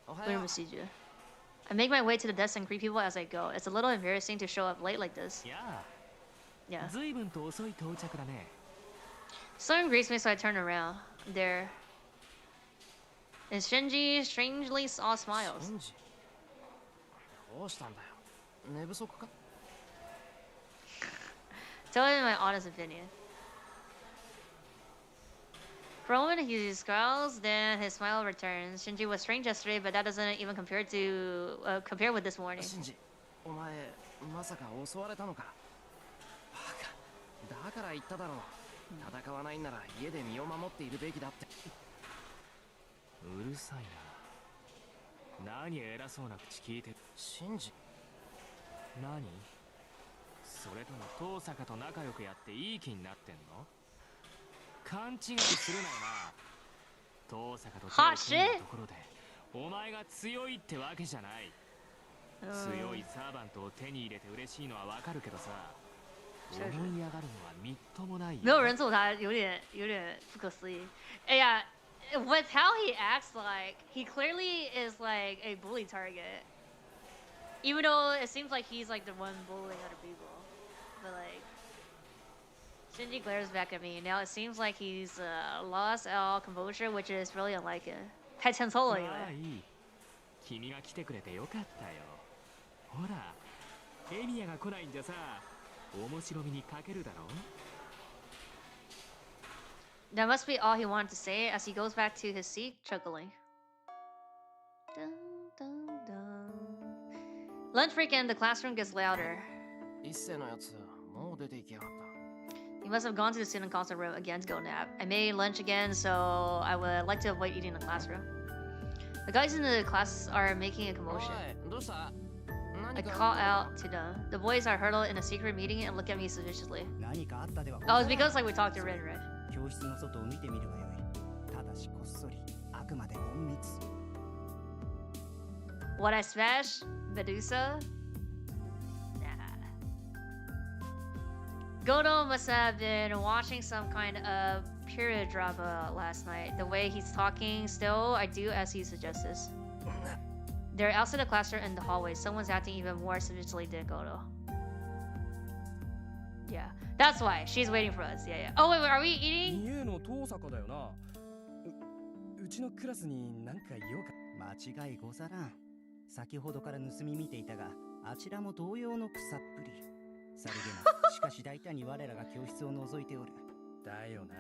I make my way to the desk and greet people as I go. It's a little embarrassing to show up late like this. Yeah. 随分と遅い到着だね。 Someone greets me, so I turn around. There. And Shinji strangely all smiles. どうしたんだよ。寝不足か? Tell him my honest opinion. For a moment, he scowls, then his smile returns. Shinji was strange yesterday, but that doesn't even compare with this morning. シンジ、お前まさか襲われたのか。バカ、だから言っただろう。戦わないんなら家で身を守っているべきだって。うるさいな。何偉そうな口聞いて。シンジ、何？それとも遠坂と仲良くやっていい気になってんの？勘違いするなよな。遠坂と手を組んだところでお前が強いってわけじゃない。強いサーバントを手に入れて嬉しいのはわかるけどさ、思い上がるのはみっともないよ。没有人揍他，有点不可思议。哎呀，with how he acts, like he clearly is like a bully target, even though it seems like he's like the one bullying other people. But like, Shinji glares back at me. Now it seems like he's lost all composure, which is really unlike him. 太欠揍了，因为。まあいい。君が来てくれてよかったよ。ほら、エミヤが来ないんじゃさ、面白みに欠けるだろ。That must be all he wanted to say as he goes back to his seat, chuckling. Dun, dun, dun. Lunch break in the classroom gets louder. 一世のやつ、もう出て行きやがった。He must have gone to the student council room again to go nap. I made lunch again, so I would like to avoid eating in the classroom. The guys in the class are making a commotion. おい、どうした？ I call out to them. The boys are huddled in a secret meeting and look at me suspiciously. 何かあったでは。 Oh, it's because like we talked to Red Red. 教室の外を見てみるがよい。ただしこっそり、あくまで隠密。What I smash? Medusa? Nah. Goto must have been watching some kind of period drama last night. The way he's talking, still, I do as he suggests. They're outside the classroom in the hallway. Someone's acting even more suspiciously than Goto. Yeah, that's why. She's waiting for us. Yeah. Oh, wait, are we eating? 家の遠坂だよな。うちのクラスに何か言おうか。間違いござらん。先ほどから盗み見ていたが、あちらも同様の草っぷり。さりげなく、しかし大胆に我らが教室を覗いておる。だよな。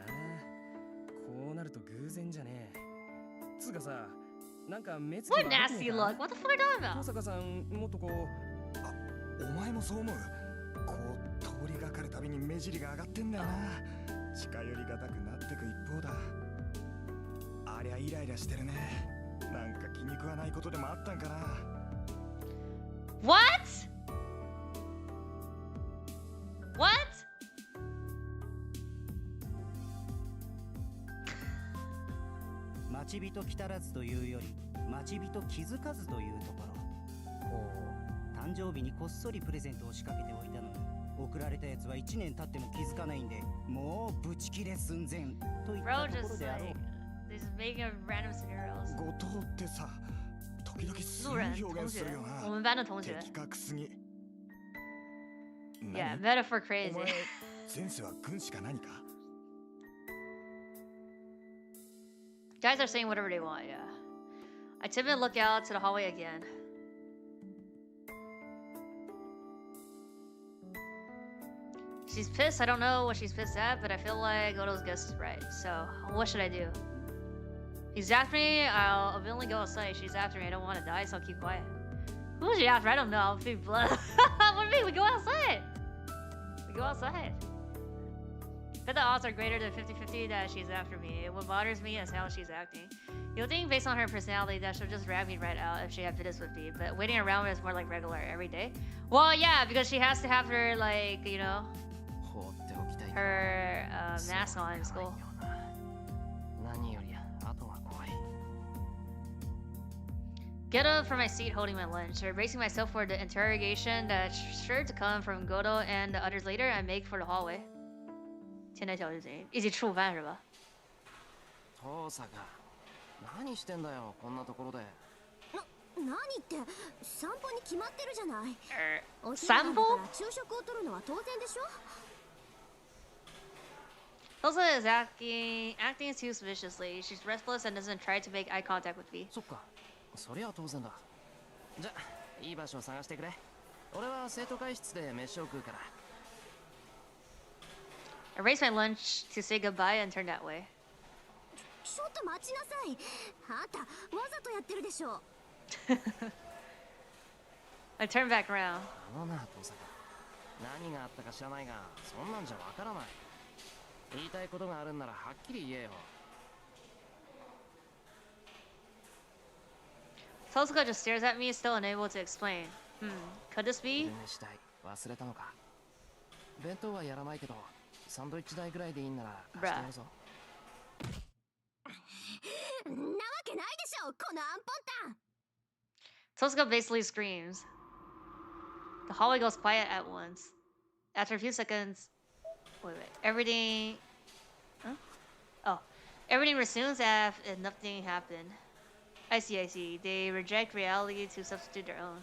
こうなると偶然じゃねえ。つうかさ、なんか目つき What nasty look? What the fuck are you talking 遠 about? 坂さん、もっとこう。あ、お前もそう思う。こう通りがかるたびに目尻が上がってんだよな。近寄りがたくなってく一方だ。ありゃイライラしてるね。なんか気に食わないことでもあったんかな。What? What? 待ち人来たらずというより、待ち人気づかずというところ。誕生日にこっそりプレゼントを仕掛けておいたのに、送られたやつは1年経っても気づかないんで、もうブチ切れ寸前といった Bro, ところ just であろう。 like, just making up random scenarios. 後藤ってさ、時々すご路人い表現するよな。我们班的同学。的確すぎ。 Yeah, metaphor お crazy. 前、前世は軍師か何か。 Guys are saying whatever they want, yeah. I tip and look out to the hallway again. She's pissed. I don't know what she's pissed at, but I feel like Goto's guess is right. So, what should I do? He's after me. I'll eventually go outside. She's after me. I don't want to die, so I'll keep quiet. Who's she after? I don't know. I'll be blood. What do you mean? We go outside. We go outside. But the odds are greater than 50-50 that she's after me. What bothers me is how she's acting. You'll think based on her personality that she'll just rat me right out if she had business with me, but waiting around is more like regular every day. Well, yeah, because she has to have her, like, you know, her mask on in school. Get up from my seat holding my lunch, bracing myself for the interrogation that's sure to come from Goto and the others later. I make for the hallway. 现在小事情，一起吃午饭是吧？遠坂、何してんだよ、こんなところで。何って散歩に決まってるじゃない。お昼散歩？昼食をとるのは当然でしょ。Elsa is acting too suspiciously. She's restless and doesn't try to make eye contact with me. そっか、そりゃ当然だ。じゃ、いい場所を探してくれ。俺は生徒会室で飯を食うから。I raised my lunch to say goodbye and turned that way. ちょっと待ちなさい。あんたわざとやってるでしょ。I turn back around. あのな、父さん。何があったか知らないが、そんなんじゃわからない。言いたいことがあるんならはっきり言えよ。Tosuka just stares at me, still unable to explain. Could this be? 昼飯代忘れたのか。弁当はやらないけど、サンドイッチ代ぐらいでいいんなら貸してやるぞ。なわけないでしょ、このアンポンタン。Tosuka basically screams. The hallway goes quiet at once. After a few seconds, wait, everything. Huh? Oh, everything resumes as if nothing happened. I see. They reject reality to substitute their own.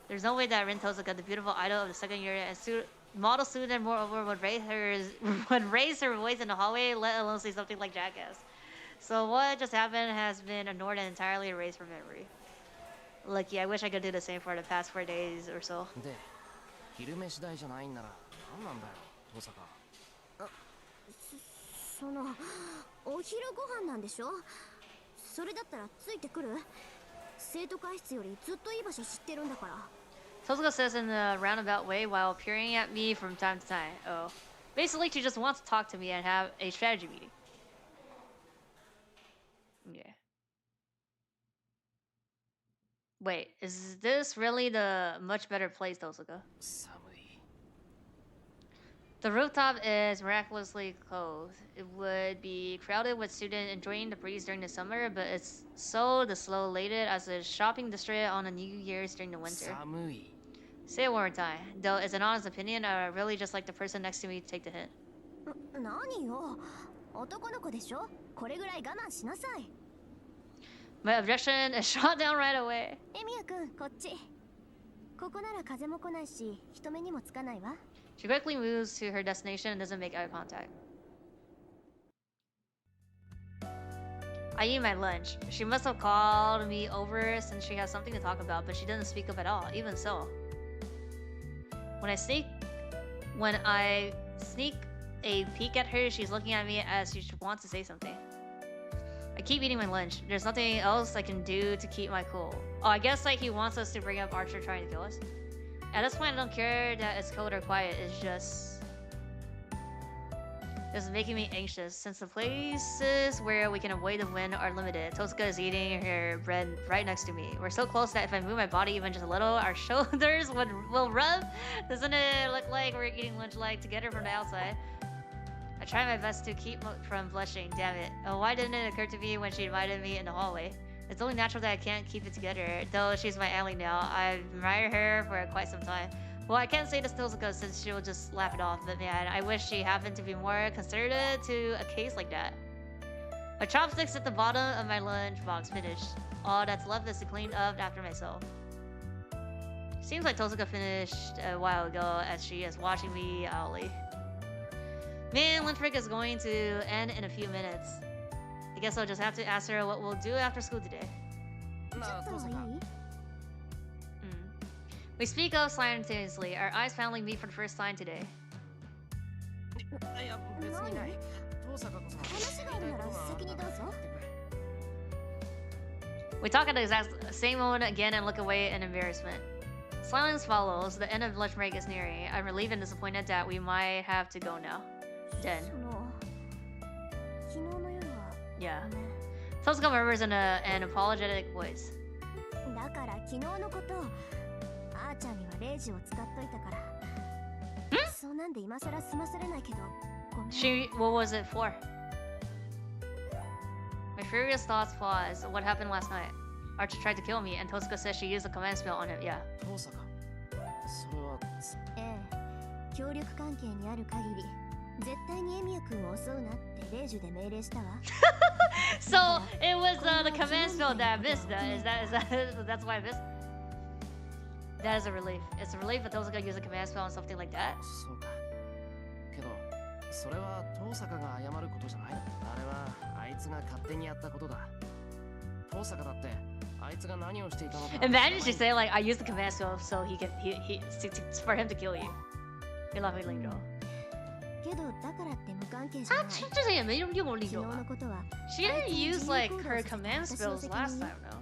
There's no way that Rin Tosuka, the beautiful idol of the second year and model student, moreover, would raise her voice in the hallway, let alone say something like jackass. So what just happened has been ignored and entirely erased from memory. Lucky, I wish I could do the same for the past 4 days or so. で、昼飯代じゃないんなら何なんだよ、父さん。そのお昼ご飯なんでしょ。それだったらついてくる。生徒会室よりずっといい場所知ってるんだから。Tosuka says in a roundabout way while peering at me from time to time. Oh, basically she just wants to talk to me and have a strategy meeting. Yeah. Wait, is this really the much better place, Tosuka? The rooftop is miraculously closed. It would be crowded with students enjoying the breeze during the summer, but it's so desolated as a shopping district on a New Year's during the winter. Say it one more time. Though it's an honest opinion, I really just like the person next to me to take the hint. 何よ、男の子でしょ。これぐらい我慢しなさい。My objection is shot down right away. エミヤ君、こっち。ここなら風も来ないし、人目にもつかないわ。She quickly moves to her destination and doesn't make eye contact. I eat my lunch. She must have called me over since she has something to talk about, but she didn't speak up at all, even so. When I sneak a peek at her, she's looking at me as she wants to say something. I keep eating my lunch. There's nothing else I can do to keep my cool. Oh, I guess like he wants us to bring up Archer trying to kill us. At this point, I don't care that it's cold or quiet. It's just making me anxious since the places where we can avoid the wind are limited. Tosuka is eating her bread right next to me. We're so close that if I move my body even just a little, our shoulders will rub. Doesn't it look like we're eating lunch like together from the outside? I try my best to keep from blushing, damn it. Oh, why didn't it occur to me when she invited me in the hallway? It's only natural that I can't keep it together, though she's my ally now. I've admired her for quite some time. Well, I can't say this to Tosuka since she'll just laugh it off, but man, I wish she happened to be more considerate to a case like that. My chopsticks at the bottom of my lunchbox finished. All that's left is to clean up after myself. Seems like Tosuka finished a while ago as she is watching me owly. Man, lunch break is going to end in a few minutes. I guess I'll just have to ask her what we'll do after school today. We speak of simultaneously. Our eyes finally meet for the first time today. We talk at the exact same moment again and look away in embarrassment. Silence follows. The end of lunch break is nearing. I'm relieved and disappointed that we might have to go now. Den. Yeah. Tosuka murmurs in an apologetic voice. What was it for? My furious thoughts pause. What happened last night? Archer tried to kill me, and Tosuka says she used a command spell on him. Yeah. So it was the command spell that I missed. That's why I missed. That is a relief. It's a relief that Tosuka used a command spell on something like that. Imagine she say like, I used the command spell so for him to kill you. けどだからって無関係じゃない。他之前也没用过力昨日độ吧のことは She didn't use like her command spells last time, though.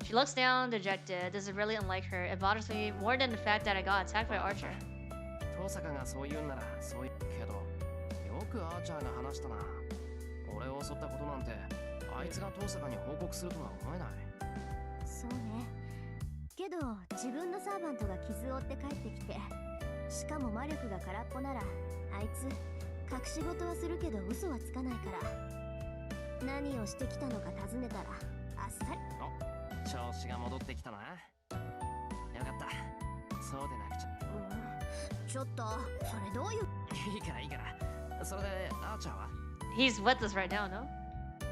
She looks down, dejected. This is really unlike her. It bothers me more than the fact that I got attacked by Archer. 遠坂がそう言うならそう言うけど、よくアーチャーが話したな。俺を襲ったことなんて、あいつが遠坂に報告するとは思えない。そうね。けど自分のサーバントが傷を負って帰ってきて、しかも魔力が空っぽなら、あいつ隠し事はするけど嘘はつかないから。何をしてきたのか尋ねたらあっさり。お、調子が戻ってきたな。よかった。そうでなくちゃ。ちょっとそれどういう。いいからいいから。それでアーチャーは He's with us right now, no?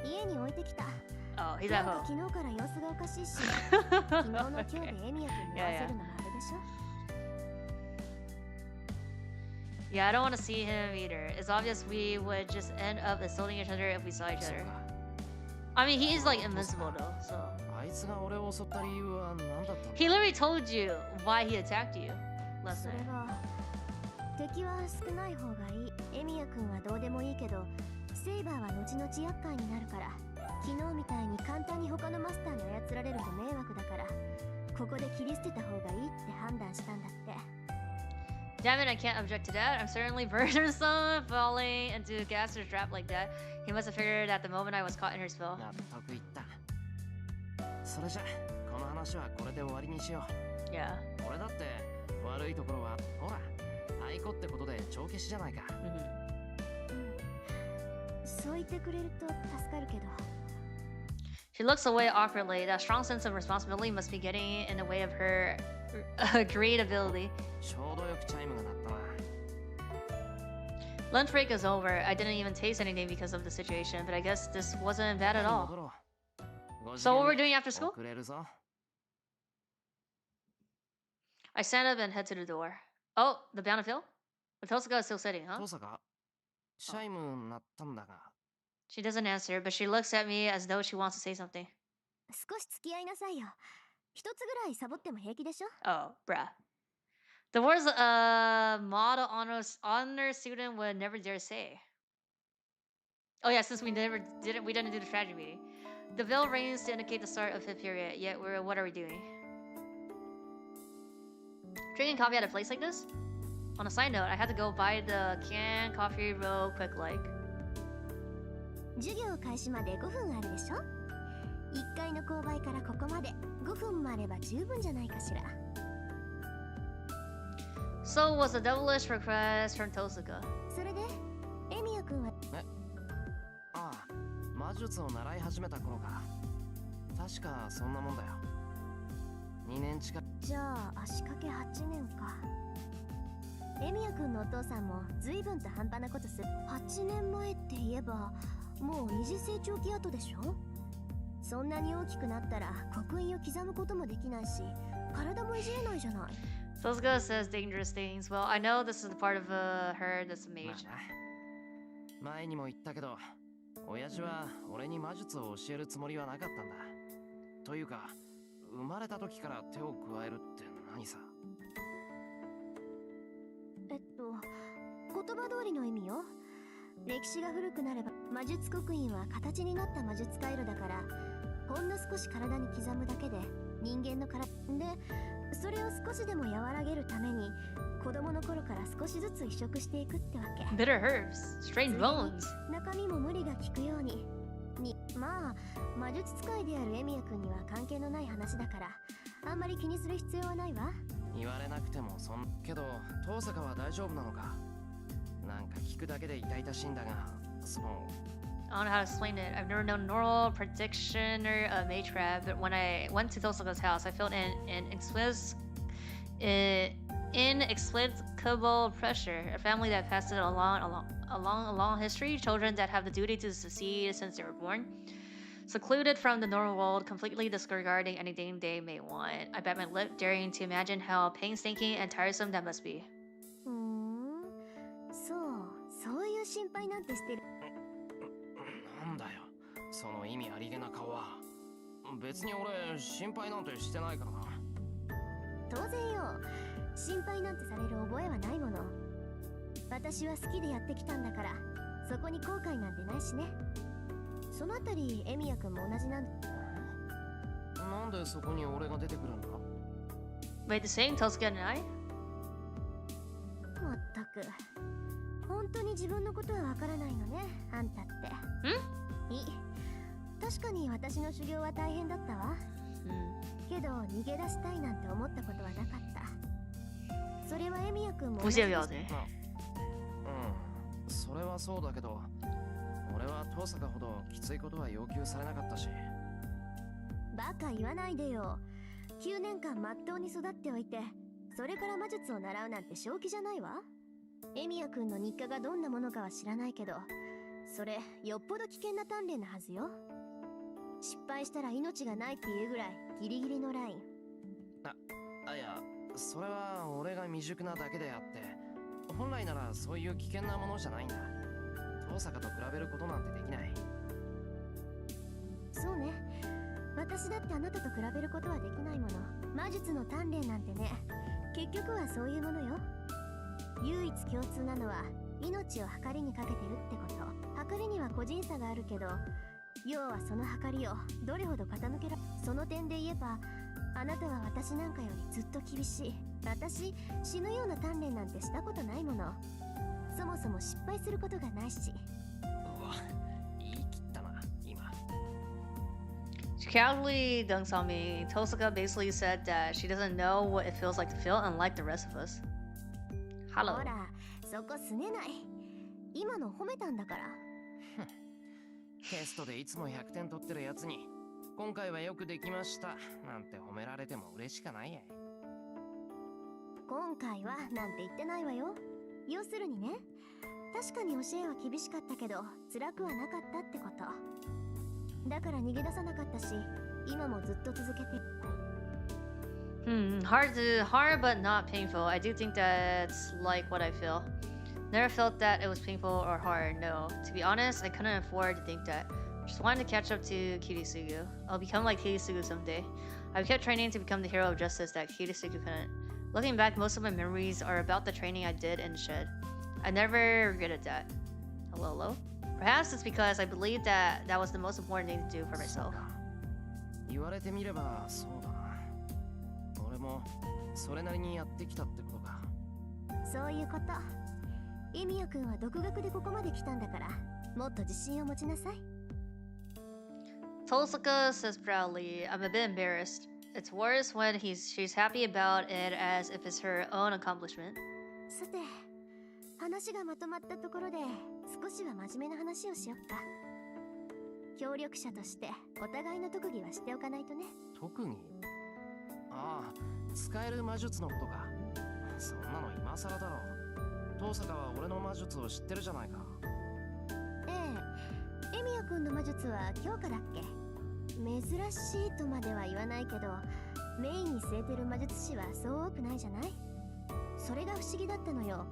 家に置いてきた。Oh, he's な at んか home. 昨日から様子がおかしいし、昨日の今日でエミヤ君に会わせるのもあれでしょ。Yeah, I don't want to see him either. It's obvious we would just end up assaulting each other if we saw each other. I mean, he is like invincible though, so. あいつが俺を襲った理由は何だったの He literally told you why he attacked you last それ night. が敵は少ない方がいい。エミヤ君はどうでもいいけど、セイバーは後々厄介になるから、昨日みたいに簡単に他のマスターに操られると迷惑だから、ここで切り捨てた方がいいって判断したんだって。Damn it, I can't object to that. I'm certainly burdensome falling into Gaster's trap like that. He must have figured at the moment I was caught in her spell. 納得いった。それじゃ、この話はこれで終わりにしよう。Yeah. 俺だって悪いところは、ほら、アイコってことで帳消しじゃないか。そう言ってくれると助かるけど。She looks away awkwardly. That strong sense of responsibility must be getting in the way of her great ability. ちょうどよくチャイムが鳴ったな。Lunch break is over. I didn't even taste anything because of the situation, but I guess this wasn't bad at all. So what we're doing after school? 遅れるぞ。I stand up and head to the door. Oh, the Bountiful? The Tosuka is still sitting, huh? 遠坂、チャイム鳴ったんだが。She doesn't answer, but she looks at me as though she wants to say something. 少し付き合いなさいよ。一つぐらいサボっても平気でしょ。 Oh, bruh. The words model honor student would never dare say. Oh yeah, since we didn't do the strategy meeting. The bell rings to indicate the start of fifth period. Yet what are we doing? Drinking coffee at a place like this? On a side note, I had to go buy the canned coffee real quick like. 授業開始まで5分あるでしょ。1階の購買からここまで5分もあれば十分じゃないかしら。So was a devilish request from Tosuka. それでエミヤ君はああ、魔術を習い始めた頃か。確かそんなもんだよ。2年近く。じゃあ足掛け8年か。エミヤ君のお父さんも随分と半端なことする。8年前って言えばもう二次成長期後でしょ。そんなに大きくなったら刻印を刻むこともできないし、体もいじれないじゃない。Tosuka says dangerous things. Well, I know this is the part of her that's a mage. 前にも言ったけど、親父は俺に魔術を教えるつもりはなかったんだ。というか、生まれた時から手を加えるって何さ。言葉通りの意味よ。歴史が古くなれば魔術刻印は形になった魔術回路だから、ほんの少し体に刻むだけで人間の体で、それを少しでも和らげるために子供の頃から少しずつ移植していくってわけ。 Bitter herbs, strange bones. 中身も無理が効くように。まあ魔術使いであるエミヤ君には関係のない話だから、あんまり気にする必要はないわ。言われなくてもけど、遠坂は大丈夫なのか。なんか聞くだけで痛々しいんだが、そう。I don't know how to explain it. I've never known normal practitioner of mage trap, but when I went to Tosuka's house, I felt an inexplicable pressure. A family that passed it along a long history, children that have the duty to succeed since they were born, secluded from the normal world, completely disregarding anything they may want. I bit my lip, daring to imagine how painstaking and tiresome that must be. そういう心配なんてしてる。なんだよ、その意味ありげな顔は。別に俺心配なんてしてないからな。当然よ、心配なんてされる覚えはないもの。私は好きでやってきたんだから、そこに後悔なんてないしね。そのあたりエミヤ君も同じなんだ。なんでそこに俺が出てくるんだ？ Wait, the same Tosuke and I? まったく、本当に自分のことはわからないのね、あんたって。確かに私の修行は大変だったわ。けど逃げ出したいなんて思ったことはなかった。それはエミヤ君も同じでしょ。それはそうだけど、俺は遠坂ほどきついことは要求されなかったし。バカ言わないでよ。9年間まっとうに育っておいて、それから魔術を習うなんて正気じゃないわ。エミヤ君の日課がどんなものかは知らないけど、それよっぽど危険な鍛錬なはずよ。失敗したら命がないっていうぐらいギリギリのライン。いや、それは俺が未熟なだけであって、本来ならそういう危険なものじゃないんだ。遠坂と比べることなんてできない。そうね、私だってあなたと比べることはできないもの。魔術の鍛錬なんてね、結局はそういうものよ。唯一共通なのは命を計りにかけてるってこと。計りには個人差があるけど、要はその計りをどれほど傾けら。その点で言えば、あなたは私なんかよりずっと厳しい。私、死ぬような鍛錬なんてしたことないもの。そもそも失敗することがないし。うわ、言い切ったな、今。She casually dunks on me. Tosaka basically said that she doesn't know what it feels like to feel unlike the rest of us. Hello. ほら、そこすねない。今の褒めたんだから。テストでいつも100点取ってるやつに、今回はよくできましたなんて褒められても嬉しかないや。今回はなんて言ってないわよ。要するにね、確かに教えは厳しかったけど辛くはなかったってこと。だから逃げ出さなかったし、今もずっと続けて。Hard but not painful. I do think that's like what I feel. Never felt that it was painful or hard, no. To be honest, I couldn't afford to think that. Just wanted to catch up to Kirisugu. I'll become like Kirisugu someday. I've kept training to become the hero of justice that Kirisugu couldn't. Looking back, most of my memories are about the training I did in Shed. I never regretted that. Hello? Perhaps it's because I believed that that was the most important thing to do for myself. 言われてみればそうだな。俺もそれなりにやってきたってことか。そういうこと。エミヤ君は独学でここまで来たんだから、もっと自信を持ちなさい。Tosaka says proudly, I'm a bit embarrassed. It's worse when she's happy about it as if it's her own accomplishment. さて、話がまとまったところで少しは真面目な話をしよっか。協力者としてお互いの特技は知っておかないとね。特技？ああ、使える魔術のことか。そんなの今更だろ。遠坂は俺の魔術を知ってるじゃないか。エミヤ君の魔術は強化だっけ？珍しいとまでは言わないけど、メインに据えてる魔術師はそう多くないじゃない？それが不思議だったのよ。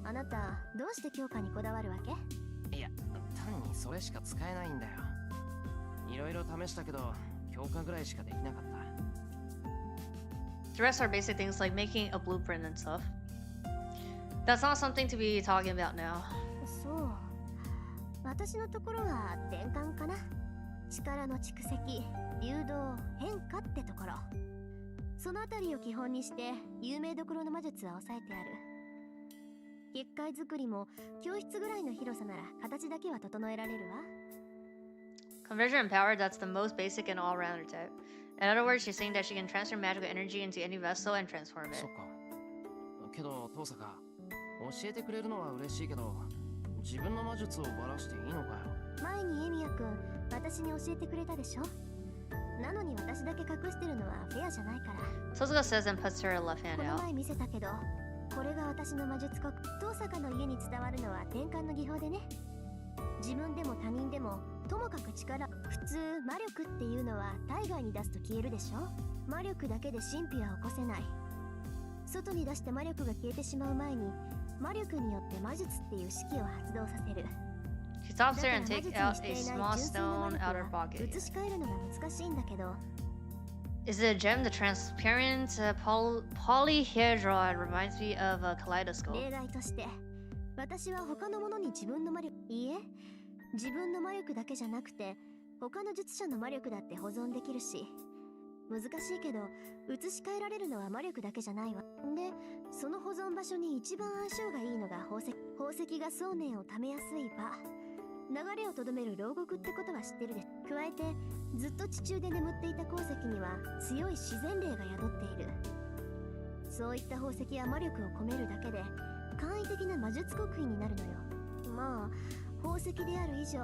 あなた、どうして強化にこだわるわけ？いや、単にそれしか使えないんだよ。いろいろ試したけど、強化ぐらいしかできなかった。The rest are basic things like making a blueprint and stuff. That's not something to be talking about now. そう。私のところは転換かな。力の蓄積、流動、変化ってところ。そのあたりを基本にして有名どころの魔術は抑えてある。結界作りも教室ぐらいの広さなら形だけは整えられるわ。Conversion and power, that's the most basic and all-rounder type. In other words, she's saying that she can transfer magical energy into any vessel and transform it. そっか。けど、遠坂、教えてくれるのは嬉しいけど、自分の魔術をばらしていいのかよ。前にエミヤ君、私に教えてくれたでしょ。なのに私だけ隠してるのはフェアじゃないから。Tosuka says and puts her left hand この out. 前見せたけど、これが私の魔術国。遠坂の家に伝わるのは転換の技法でね。自分でも他人でもともかく力。普通魔力っていうのは体外に出すと消えるでしょ。魔力だけで神秘は起こせない。外に出して魔力が消えてしまう前に、魔力によって魔術っていう式を発動させる。She stops there and takes out a small stone out of her pocket. 移し替えるのが難しいんだけど。Is it a gem? The transparent polyhedron reminds me of a kaleidoscope. 例外として私は他の者に自分の魔力、いいえ、自分の魔力だけじゃなくて他の術者の魔力だって保存できるし、難しいけど移し替えられるのは魔力だけじゃないわ。で、その保存場所に一番相性がいいのが宝石。宝石が想念をためやすい場、流れをとどめる牢獄ってことは知ってるです。加えてずっと地中で眠っていた鉱石には強い自然霊が宿っている。そういった宝石や魔力を込めるだけで簡易的な魔術刻印になるのよ。まあ宝石である以上、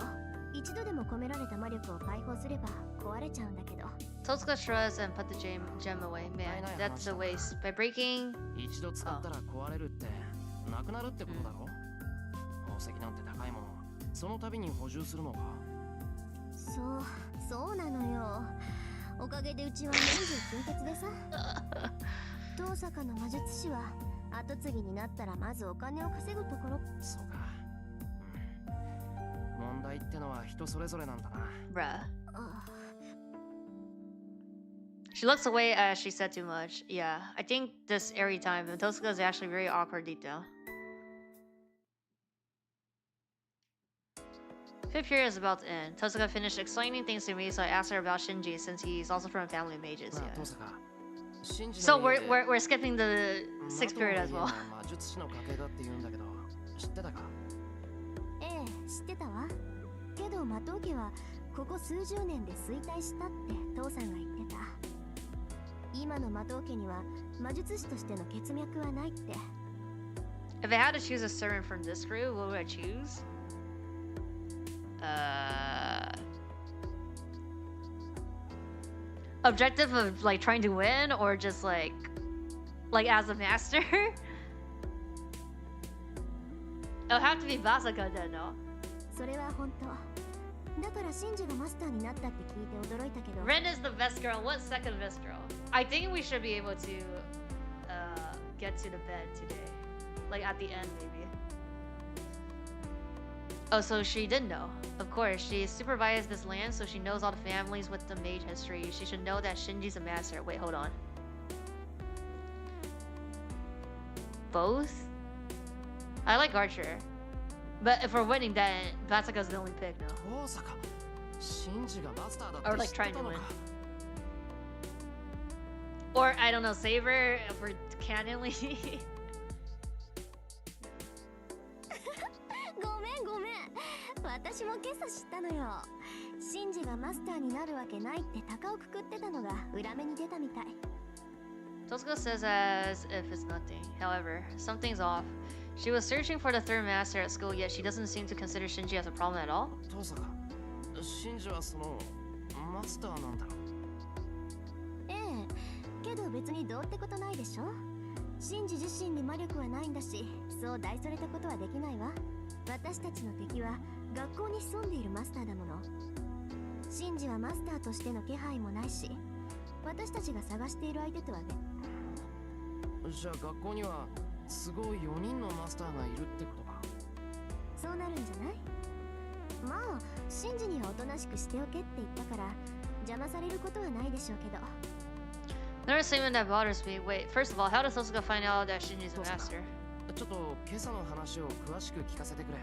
一度でも込められた魔力を解放すれば壊れちゃうんだけど。 Totsuka shrugs and put the gem away. Man, that's a waste. By breaking... 一度使ったら壊れるってなくなるってことだろ。宝石なんて高いもの、その度に補充するのか。そうなのよ。おかげでうちは年中金欠でさ。遠坂の魔術師は後継ぎになったらまずお金を稼ぐところ。そうか、問題ってのは人それぞれなんだな。 Bruh. She looks away as she said too much. Yeah, I think this airy time, Totsuka is actually very awkward detail. Fifth period is about to end. Totsuka finished explaining things to me, so I asked her about Shinji since he's also from a family of mages. Yeah. So we're skipping the sixth period as well. 魔術師の家系だって言うんだけど、知ってたか？ええ、知ってたわ。けどマトウ家はここ数十年で衰退したって父さんが言ってた。今のマトウ家には魔術師としての血脈はないって。If I had to choose a servant from this crew, what would I choose? Objective of like trying to win, or just like as a master? It'll have to be Basaka then, no? それは本当。だからシンジがマスターになったって聞いて驚いたけど。 Ren is the best girl. What second best girl? I think we should be able to get to the bed today. Like at the end, maybe. Oh, so she did know. Of course, she supervised this land, so she knows all the families with the mage history. She should know that Shinji's a master. Wait, hold on. Both? I like Archer. But if we're winning, then Basaka's the only pick, no? Or like trying to win. Or, I don't know, Saber for canonly. ごめんごめん。私も今朝知ったのよ。シンジがマスターになるわけないって鷹をくくってたのが裏目に出たみたい。 Totsuka says as if it's nothing. However, something's off. She was searching for the third master at school, yet she doesn't seem to consider Shinji as a problem at all. シンジはそのマスターなんだろう。ええ、けど別にどうってことないでしょ。シンジ自身に魔力はないんだし、そう大それたことはできないわ。私たちの敵は学校に潜んでいるマスターだもの。シンジはマスターとしての気配もないし、私たちが探している相手とはね。じゃあ学校にはすごい4人のマスターがいるってことか。そうなるんじゃない？まあ、シンジにはおとなしくしておけって言ったから邪魔されることはないでしょうけど。Another statement that bothers me. Wait, first of all, how does Totsuka find out that Shinji's a master? ちょっと今朝の話を詳しく聞かせてくれ。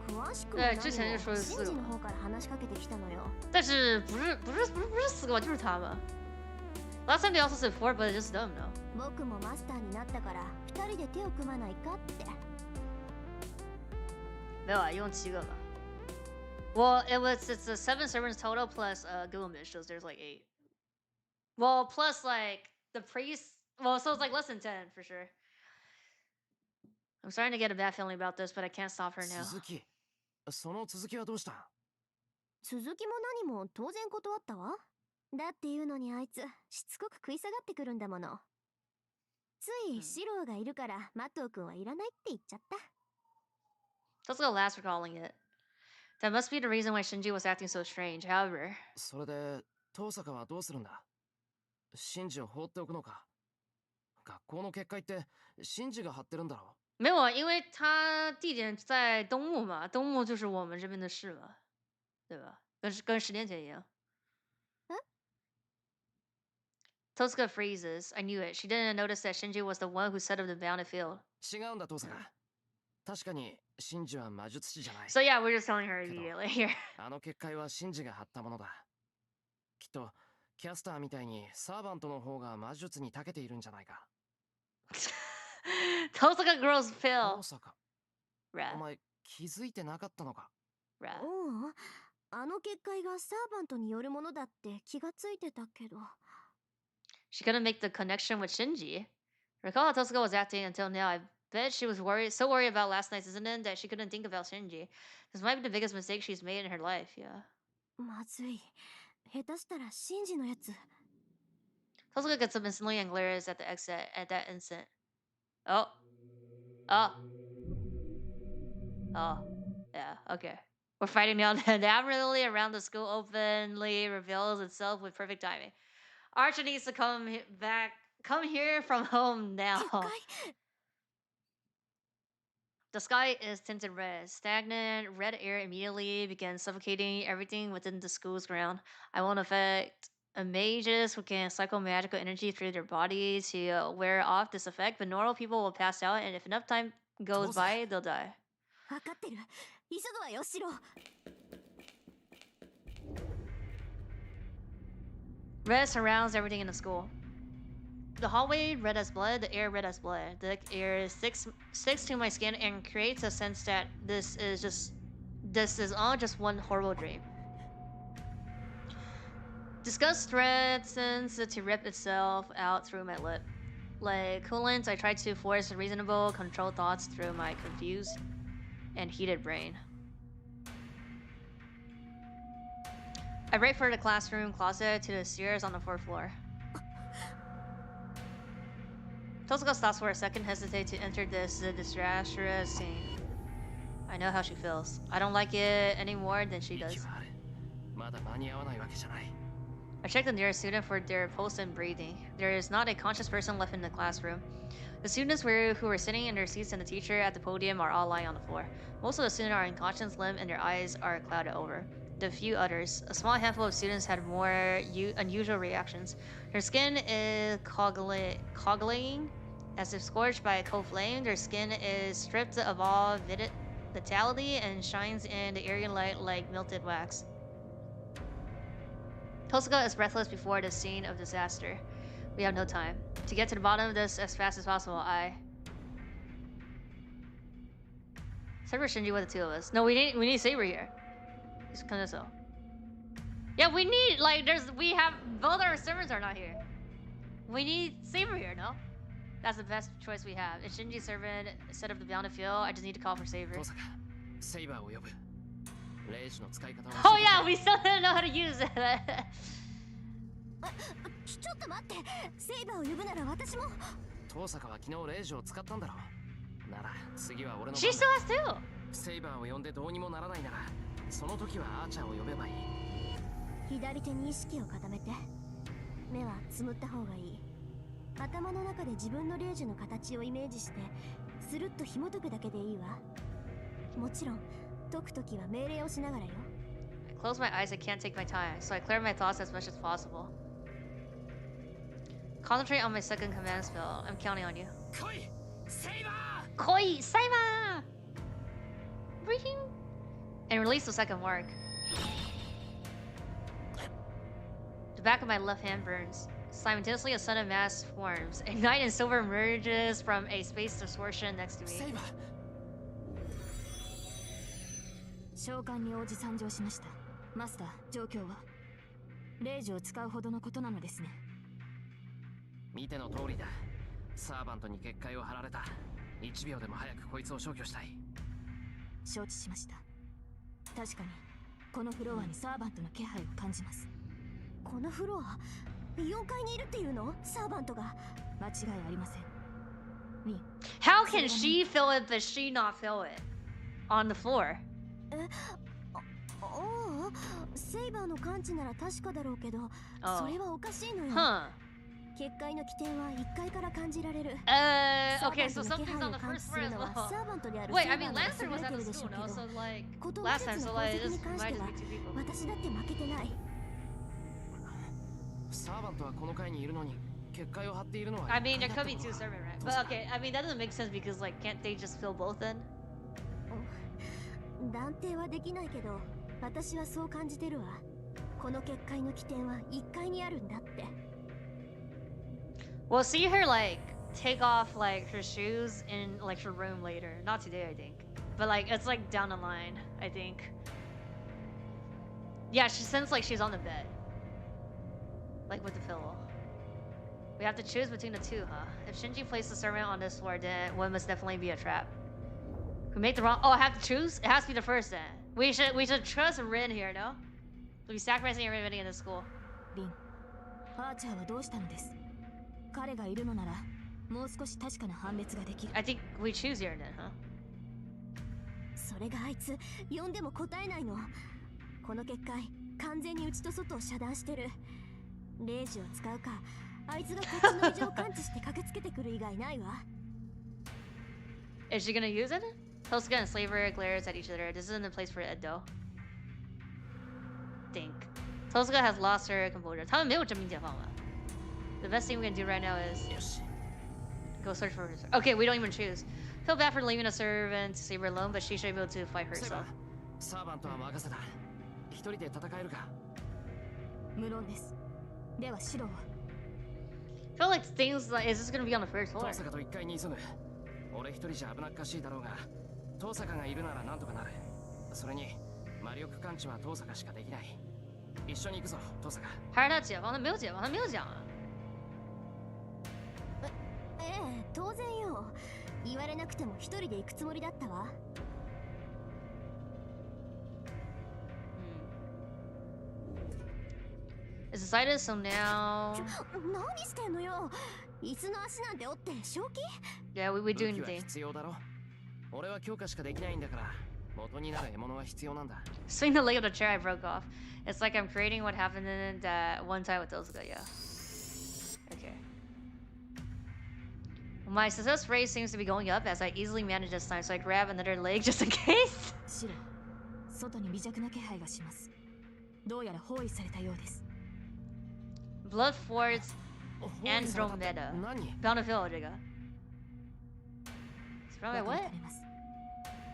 詳しくは何もシンジの方から話しかけてきたのよ。但是不是四个，就是他们。Last time they also said four, but it's just them, no? 僕もマスターになったから2人で手を組まないかって。没有啊，一共7个吧。Well, it's a 7 servants total plus Gilgamesh, so there's like 8. Well, plus like the priest. Well, so it's like less than 10 for sure. I'm starting to get a bad feeling about this, but I can't stop her now. その続きはどうした？続きも何も当然断ったわ。だっていうのにあいつしつこく食い下がってくるんだもの。ついシローがいるからマトウ君はいらないって言っちゃった。Let's go last recalling it. That must be the reason why Shinji was acting so strange. However, それで遠坂はどうするんだ？シンジを放っておくのか？学校の結界ってシンジが張ってるんだろ？没有啊，因为他地点在东木嘛，东木就是我们这边的市嘛，对吧？跟10年前一样。Totsuka freezes. I knew it. She didn't notice that Shinji was the one who set up the bounded field. 違うんだ遠坂。確かにシンジは魔術師じゃない。 So yeah, we're just telling her immediately here. あの結界はシンジが張ったものだ。きっとキャスターみたいにサーバントの方が魔術に長けているんじゃないか。Tosaka girl's pill. 大阪、 お Bruh. 前気づいてなかったのか。 Bruh. おう、あの結界がサーバントによるものだって気がついてたけど。 She couldn't make the connection with Shinji. Recall how Tosaka was acting until now. I bet she was so worried about last night's incident that she couldn't think about Shinji. This might be the biggest mistake she's made in her life, yeah. まずい。下手したらシンジのやつ。 Tosaka gets up instantly and glares at the exit at that instant. Oh. Oh. Oh. Yeah, okay. We're fighting now. The admiralty around the school openly reveals itself with perfect timing. Archer needs to come here from home now. 結界 The sky is tinted red. Stagnant red air immediately begins suffocating everything within the school's ground. I won't affect mages who can cycle magical energy through their body to wear off this effect, but normal people will pass out, and if enough time goes by, they'll die. 分かってる。急ぐわよ、シロ。 Red surrounds everything in the school. The hallway red as blood, the air red as blood. The air sticks to my skin and creates a sense that this is all just one horrible dream. Disgust threatens to rip itself out through my lip. Like coolant, I try to force reasonable, controlled thoughts through my confused and heated brain. I break for the classroom closet to the stairs on the 4th floor. Tosaka stops for a second, hesitate to enter this disastrous scene. I know how she feels. I don't like it any more than she does. まだ間に合わないわけじゃない。 I checked the nearest student for their pulse and breathing. There is not a conscious person left in the classroom. The students who were sitting in their seats and the teacher at the podium are all lying on the floor. Most of the students are unconscious, limp, and their eyes are clouded over. The few others, a small handful of students had more unusual reactions. Their skin is coagulating as if scorched by a cold flame. Their skin is stripped of all vitality and shines in the eerie light like melted wax. Tosaka is breathless before the scene of disaster. We have no time. To get to the bottom of this as fast as possible, Saber Shinji with the two of us. No, we need Saber here. He's kind of so. Yeah, we need we have both our servers are not here. We need Saber here, no? That's the best choice we have. If Shinji's servant set up the battlefield, I just need to call for Saber. セイバーを呼ぶ。レイジの使い方を。 Oh yeah, we still didn't know how to use it. ちょっと待って。セイバーを呼ぶなら私も。遠坂は昨日レイジを使ったんだろう。なら次は俺の。 She still has to. セイバーを呼んでどうにもならないなら、その時はアーチャーを呼べばいい。左手に意識を固めて。目はつむった方がいい。頭の中で自分のレイジの形をイメージして、スルッと紐解くだけでいいわ。もちろん解くときは命令をしながらよ。 I close my eyes, I can't take my time, so I clear my thoughts as much as possible. Concentrate on my second command spell. I'm counting on you. Koi! Saber! Koi! Saber! Breathing! And release the second mark. The back of my left hand burns. Simultaneously, a sudden mass forms. Ignite and silver emerges from a space distortion next to me. Saber! 召喚に応じ参上しました。マスター、状況はレイジを使うほどのことなのですね。見ての通りだ。サーバントに結界を張られた。1秒でも早くこいつを消去したい。承知しました。確かにこのフロアにサーバントの気配を感じます。このフロア4階にいるっていうの？サーバントが。間違いありません。How can she feel it but she not feel it on the floor? おお、セイバーの感知なら確かだろうけど、それはおかしいのよ。結界の起点は1階から感じられる。Okay, so something's on the first floor as well. Wait, I mean, Lancer was at the school, no? So like, last time, so like, this might just be two people. 私だって負けてない。サーバントはこの階にいるのに結界を張っているのは。I mean, there could be two servants, right? But okay, I mean, that doesn't make sense because like, can't they just fill both in? 断定はできないけど、私はそう感じてるわ。この結界の起点は1階にあるんだって。We'll see her like take off like her shoes in like her room later. Not today, I think. But like it's like down the line, I think. Yeah, she sounds like she's on the bed. Like with the pillow. We have to choose between the two, huh? If Shinji placed the servant on this floor, then one must definitely be a trap. We make the wrong. Oh, I have to choose? It has to be the first then. We should trust Rin here, no? We'll be sacrificing everybody in this school. リン、アーチャーはどうしたのです？彼がいるのなら、もう少し確かな判別ができる。I think we choose here then, huh? それがあいつ、呼んでも答えないの。この結界、完全に内と外を遮断してる。レイジを使うか、あいつがこっちの異常を感知して駆けつけてくる以外ないわ。Is she gonna use it? Tosuka and Slaver glares at each other. This isn't the place for it though. Think. Tosuka has lost her composure. 他们没有正面解放了。The best thing we can do right now is go search for her. Okay, we don't even choose. Feel bad for leaving a servant to save her alone, but she should be able to fight herself. サーバントは任せた。一人で戦えるか？無論です。では白を。I feel like things like is this gonna be on the first floor? 遠坂と一階に急ぐ。俺一人じゃ危なっかしいだろうが、遠坂がいるならなんとかなる。それに魔力感知は遠坂しかできない。一緒に行くぞ、遠坂。还是他解放？他没有解放，他没有讲啊。当然よ。言われなくても一人で行くつもりだったわ。It's decided, so now. 何してんのよ。椅子の足なんて折って正気？ Yeah, we do 武器は anything. 必要だろ。俺は強化しかできないんだから、元になる獲物は必要なんだ。 Swing the leg of the chair I broke off. It's like I'm creating what happened in that one time with Tosuka, yeah. Okay. My success rate seems to be going up as I easily manage this time, so I grab another leg just in case. 白、外に微弱な気配がします。どうやら包囲されたようです。Blood Forts Andromeda. Bound to fill, Jigga. Surrounded by what?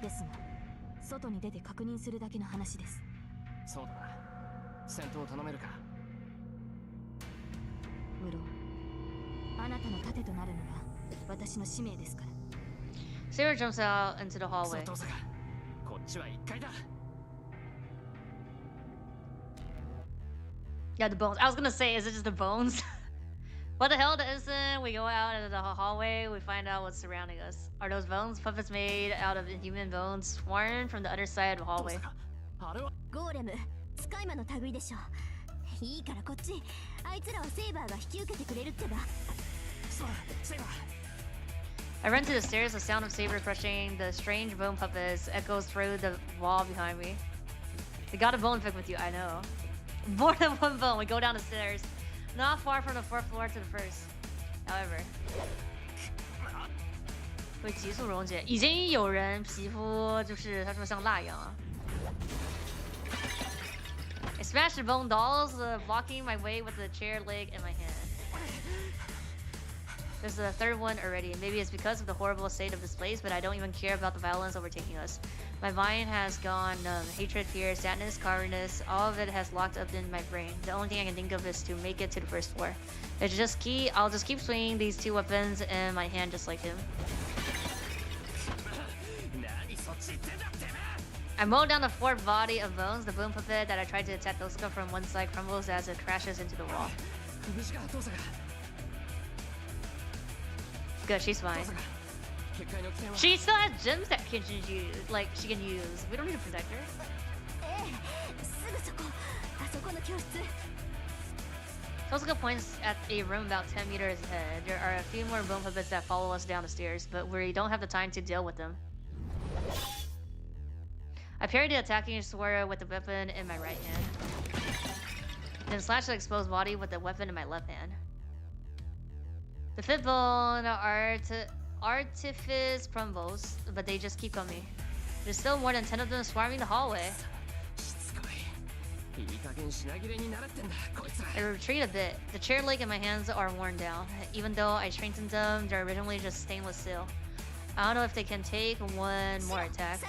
ですが、外に出て確認するだけの話です。そうだな。戦闘を頼めるか？無論、あなたの盾となるのが私の使命ですから。Sarah jumps out into the hallway. 遠坂、こっちは1階だ。Yeah, the bones. I was gonna say, is it just the bones? What the hell? The instant we go out into the hallway, we find out what's surrounding us. Are those bones puppets made out of inhuman bones swarming from the other side of the hallway? ゴーレム、スカイマの類でしょ。いいからこっち。あいつらはセイバーが引き受けてくれるってば。そうだ、セイバー。I run to the stairs, the sound of Saber crushing the strange bone puppets echoes through the wall behind me. We got a bone pick with you, I know. More than one bone, we go down the stairs. Not far from the fourth floor to the first. However. 会急速溶解，已经有人皮肤就是他说像蜡一样啊。I smashed the bone dolls, blocking my way with the chair leg in my hand. There's the third one already. Maybe it's because of the horrible state of this place, but I don't even care about the violence overtaking us. My mind has gone numb. Hatred, fear, sadness, cowardness, all of it has locked up in my brain. The only thing I can think of is to make it to the first floor. I'll just keep swinging these two weapons in my hand just like him. I mow down the fourth body of bones. The bone puppet that I tried to attack Tosuka from one side crumbles as it crashes into the wall. Good, she's fine. She still has gems that she can use. Like, she can use. We don't need to protect her. Tosuka points at a room about 10 meters ahead. There are a few more bone puppets that follow us down the stairs, but we don't have the time to deal with them. I parry the attacking Sora with the weapon in my right hand, then slash the exposed body with the weapon in my left hand. The fifth bone artifice crumbles, but they just keep coming. There's still more than 10 of them swarming the hallway. I retreat a bit. The chair leg and my hands are worn down. Even though I strengthened them, they're originally just stainless steel. I don't know if they can take one more attack.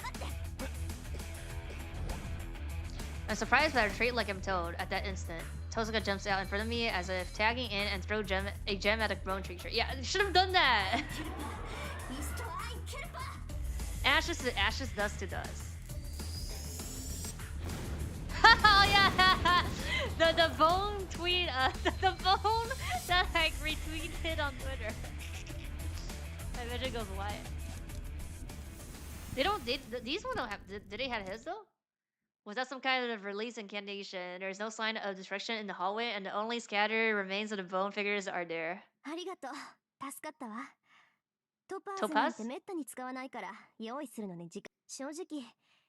I'm surprised by a trait like I'm told. At that instant, Tosuka jumps out in front of me as if tagging in and throw a gem at a bone creature. Yeah, should have done that. Ashes to ashes, dust to dust. Oh yeah, the bone tweet, the bone that like retweeted on Twitter. I bet it goes wild. These ones don't have. Did they have his though? Was that some kind of release incantation? There's no sign of destruction in the hallway, and the only scattered remains of the bone figures are there. ありがとう。助かったわ。トパーズ Topaz? なんてめったに使わないから用意するのに時間。正直、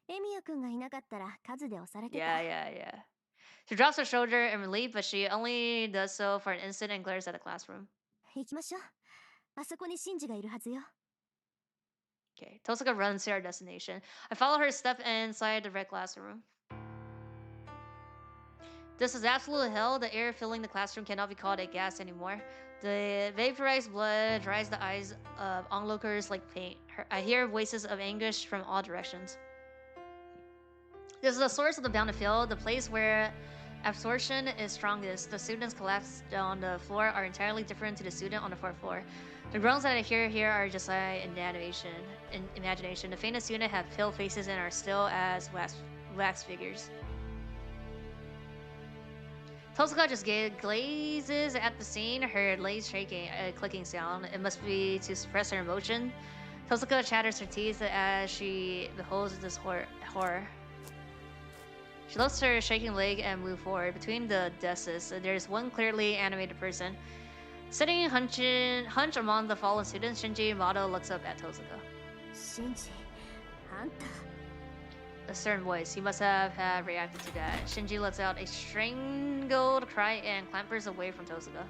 エミヤくんがいなかったら数で押されてた。Yeah. She drops her shoulder in relief, but she only does so for an instant and glares at the classroom. 行きましょう。あそこにシンジがいるはずよ。Okay, Tosuka runs to our destination. I follow her step inside the red classroom. This is absolute hell. The air filling the classroom cannot be called a gas anymore. The vaporized blood dries the eyes of onlookers like paint. I hear voices of anguish from all directions. This is the source of the bounded field, the place where absorption is strongest. The students collapsed on the floor are entirely different to the student on the fourth floor. The groans that I hear here are just like imagination. The faintest unit have pale faces and are still as wax figures. Tosuka just glazes at the scene, her legs shaking, a clicking sound. It must be to suppress her emotion. Tosuka chatters her teeth as she beholds this horror. She lifts her shaking leg and moves forward. Between the desks, there's one clearly animated person. Sitting hunched among the fallen students, Shinji Mato looks up at Tosuka. Shinji, Anta. A stern voice. He must have reacted to that. Shinji lets out a strangled cry and clambers away from Tosuka.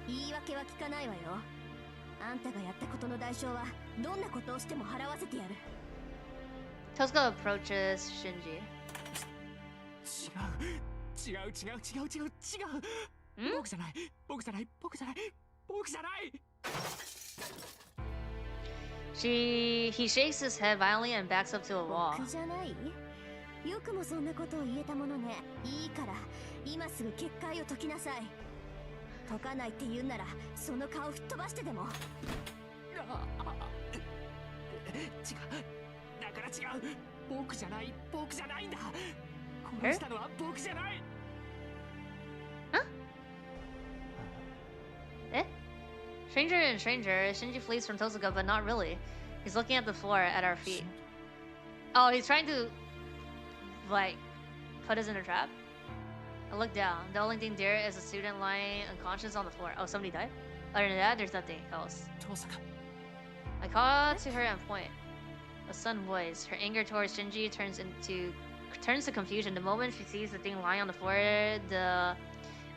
言い訳は聞かないわよ。あんたがやったことの代償はどんなことをしても払わせてやる。Tosuka approaches Shinji. 違う。僕じゃない。He shakes his head violently and backs up to a wall. 僕じゃない？よくもそんなことを言えたものね。いいから今すぐ結界を解きなさい。解かないって言うならその顔吹っ飛ばしてでも。だから違う。僕じゃないんだ。殺したのは僕じゃない。Stranger and stranger, Shinji flees from Tosuka, but not really. He's looking at the floor at our feet. Oh, he's trying to, like, put us in a trap? I look down. The only thing there is a student lying unconscious on the floor. Oh, somebody died? Other than that, there's nothing else. Tosuka. I call to her and point. A sudden voice. Her anger towards Shinji turns to confusion. The moment she sees the thing lying on the floor, the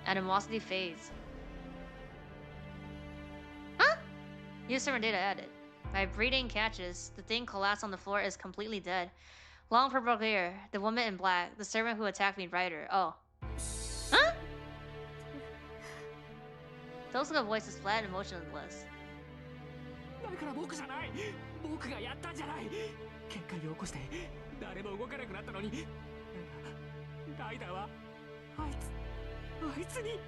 animosity fades. Huh? User data added. My breathing catches. The thing collapsed on the floor is completely dead. Long purple hair. The woman in black. The servant who attacked me, Ryder. Oh. Huh? Tosuka's voice is flat and motionless. だから僕じゃない。僕がやったんじゃない。結界を起こして誰も動かなくなったのに。ライダーはあいつに。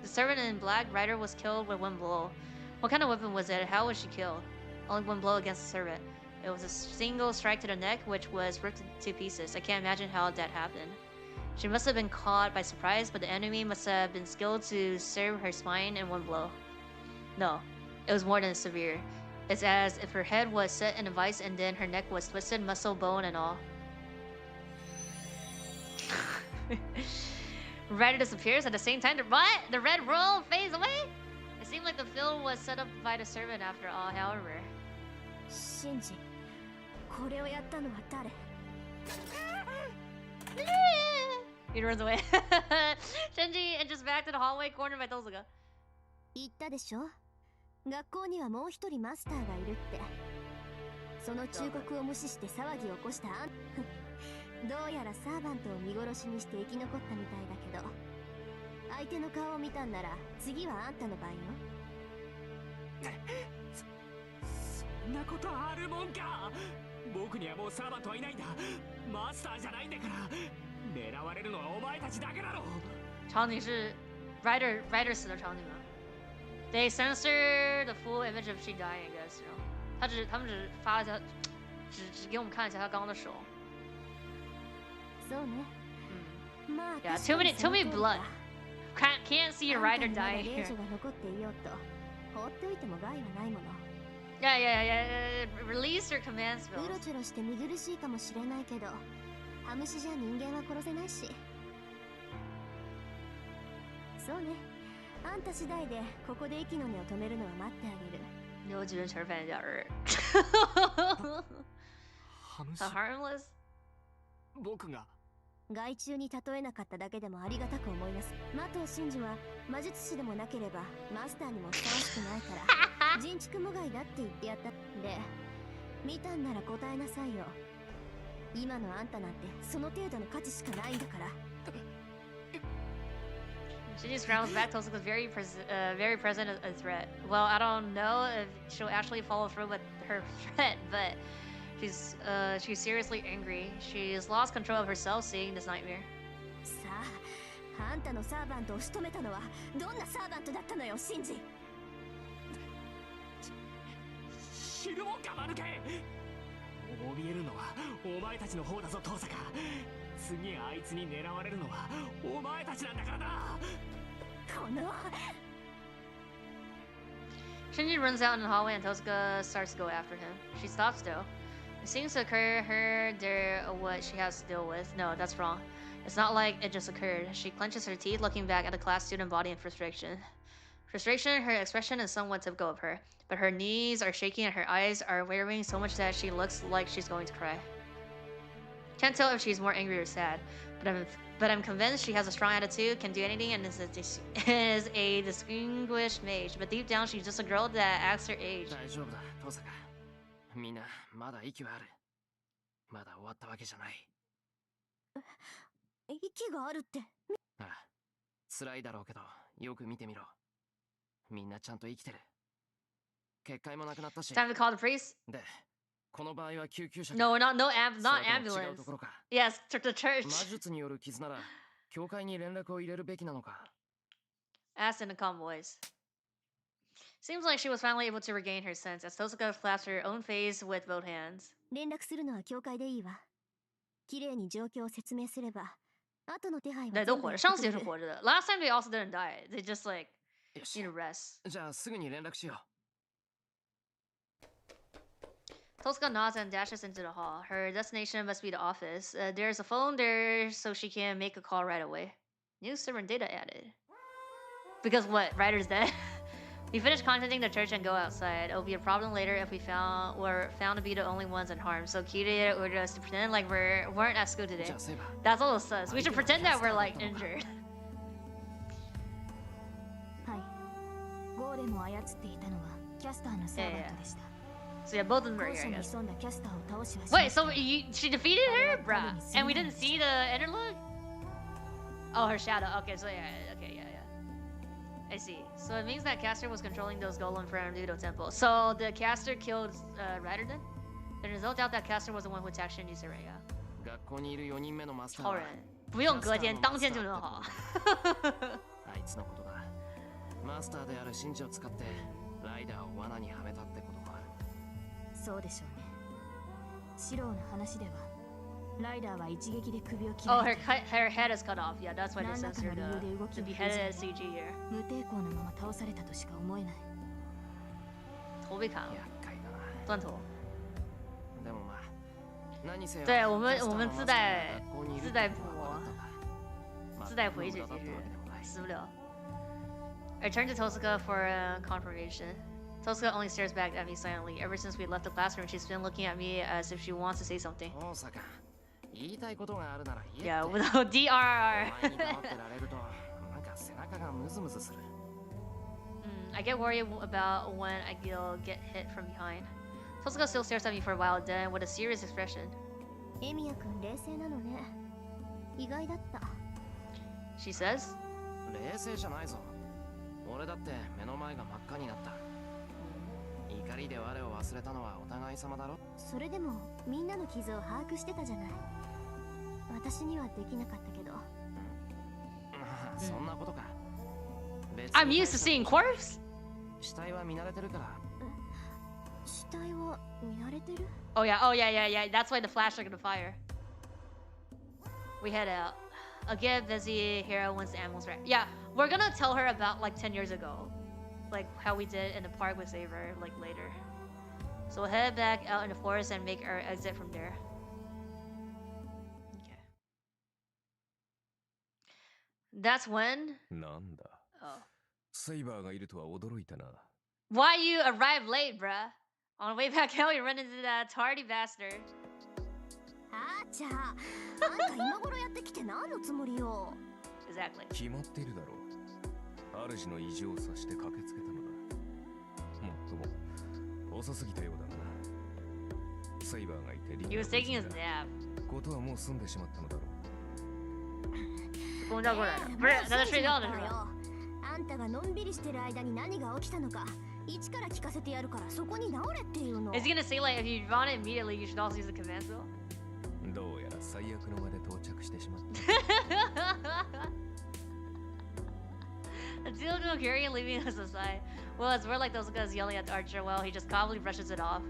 The servant in black, Ryder, was killed with one blow. What kind of weapon was it? How was she killed? Only one blow against the servant. It was a single strike to the neck, which was ripped to pieces. I can't imagine how that happened. She must have been caught by surprise, but the enemy must have been skilled to serve her spine in one blow. No, it was more than severe. It's as if her head was set in a vice and then her neck was twisted, muscle, bone, and all. Ryder disappears at the same time. The red roll fades away? It seemed like the field was set up by the servant after all, however. Shinji, これをやったのは誰? He runs away. Shinji enters back to the hallway cornered by Tosuka. 言ったでしょ? 学校にはもう一人マスターがいるって。その忠告を無視して騒ぎを起こしたあん。どうやらサーバントを見殺しにして生き残ったみたいだけど、相手の顔を見たんなら次はあんたの番よ。そんなことあるもんか。僕にはもうサーバントはいないんだ。マスターじゃないんだから。狙われるのはお前たちだけだろ。场景是 Ryder 死的场景吗？ They censor the full image of she dying, I guess. You know? 他们只发了一下，只给我们看一下他刚刚的手。そうね。まあ、Yeah, too many blood. Can't see a Ryder dying here. が残っていようと、放っておいても害はないもの。Yeah. Release your command うろ spells. ちょろして見苦しいかもしれないけど、ハムシじゃ人間は殺せないし。そうね。あんた次第でここで息の根を止めるのは待ってあげる。牛只是成反角儿。ハムシ How harmless? 僕が害虫に例えなかっただけでもありがたく思います。マトウ真珠は魔術師でもなければマスターにもふさわしくないから人畜無害だって言ってやった。で、見たんなら答えなさいよ。今のあんたなんてその程度の価値しかないんだから。She just grounds back. Tosuke was very present a threat. Well, I don't know if she'll actually follow through with her threat, but she's seriously angry. She's lost control of herself seeing this nightmare. さあ、あんたのサーバントを仕留めたのはどんなサーバントだったのよ、シンジ。知るもんか、マヌケ。怯えるのはお前たちの方だぞ、トサカ。次あいつに狙われるのはお前たちなんだからな。この Shinji runs out in the hallway and Tosuke starts to go after him. She stops though. It seems to occur to her there what she has to deal with. No, that's wrong. It's not like it just occurred. She clenches her teeth, looking back at the class student body in frustration. Frustration, her expression is somewhat typical of her, but her knees are shaking and her eyes are wearing so much that she looks like she's going to cry. Can't tell if she's more angry or sad, but I'm convinced she has a strong attitude, can do anything, and is a distinguished mage. But deep down, she's just a girl that acts her age. 大丈夫だ、トサカ。みんなまだ息はある。まだ終わったわけじゃない。息があるって。ああ、辛いだろうけど、よく見てみろ。みんなちゃんと生きてる。結界もなくなったし。Time to call the priest. で、この場合は救急車か。No, not そ ambulance. れとも違うところか。Yes, to the church. 魔術による傷なら、教会に連絡を入れるべきなのか。Asked in a calm voice. Seems like she was finally able to regain her sense as Tosuka clasped her own face with both hands. 連絡するのは教会でいいわ。綺麗に状況を説明すれば、後の手配は全部やってくれる。上次也是活着的。Last time they also didn't die. They just like よし。 need to rest. じゃあすぐに連絡しよう。Tosuka nods and dashes into the hall. Her destination must be the office. There's a phone there so she can make a call right away. New server and data added. Because what? Ryder's dead? We finish contacting the church and go outside. It'll be a problem later if we're found to be the only ones in harm. So Kiryu ordered us to pretend like weren't at school today. じゃあセイバー。 That's all it says. We should pretend that we're like injured. はい。ゴーレムを操っていたのはキャスターのサーバントでした。So yeah, both of them are 後 here, 者 I に guess. 潜んだキャスターを倒しはし Wait, ました so she defeated her, bruh, and we didn't see the interlude? Oh, her shadow. Okay, so yeah. I see. So it means that caster was controlling those golem from Nudo Temple. So the caster killed Ryder then? There's no doubt that caster was the one who attacked Shinji's Saraya. 学校にいる4人目のマスターは好人，不用隔天，当天就能好。あいつのことだ。マスターである神事を使ってライダーを罠にはめたってこともある。そうでしょうね。シローの話ではライダーは一撃で首を切 Oh, られて her head is cut off. Yeah, that's why they censored the beheaded CG here. 無抵抗なまま倒されたとしか思えない。头被砍了，厄介だな。断头。でもまあ、何せよ对我们キャスターの我们マスターが学校にいるって自带ことは分かったんだ。まあ自带回血無駄だったわけでもない。死不了。I turned to Tosuka for confirmation. Tosuka only stares back at me silently. Ever since we left the classroom, she's been looking at me as if she wants to say something. 大阪、言いたいことがあるなら言え Yeah, って。 without DRR. 前に黙ってられると、なんか背中がムズムズする。I get worried about when I get hit from behind. Tosuka still stares at me for a while, then with a serious expression. エミヤ君冷静なのね。意外だった。She says, 冷静じゃないぞ。俺だって目の前が真っ赤になった。怒りで我を忘れたのはお互い様だろ。それでもみんなの傷を把握してたじゃない。私にはできなかったけど。そんなことか。 I'm used to seeing corpse. 死体は見慣れてるから。死体は見慣れてる? Oh yeah, that's why the flash took the fire. We head out. Again, busy hero wants the animals right. Yeah, we're gonna tell her about like 10 years ago. Like how we did in the park with Saver, like later. So we'll head back out in the forest and make our exit from there. Okay. That's when? なんだ。 Oh. セイバーがいるとは驚いたな。 Why you arrived late, bruh? On the way back out, we run into that tardy bastard. あーちゃん、あんた今頃やってきて何のつもりよ? Exactly. 決まっているだろう。主の意地を察して駆けつけたのだ。もっとも遅すぎたようだな。セイバーがいてリン He was taking his nap. ことはもう済んでしまったのだろう。公道过来了，不是，那他睡觉的是吧？あんたがのんびりしてる間に何が起きたのか、一から聞かせてやるからそこに直れっていうの。 Is he gonna say like if you want it immediately, you should also use the command skill? どうやら最悪のまで到着してしまった。Until no carrying leaving us aside. Well, it's more like those guys yelling at the archer while he just calmly brushes it off.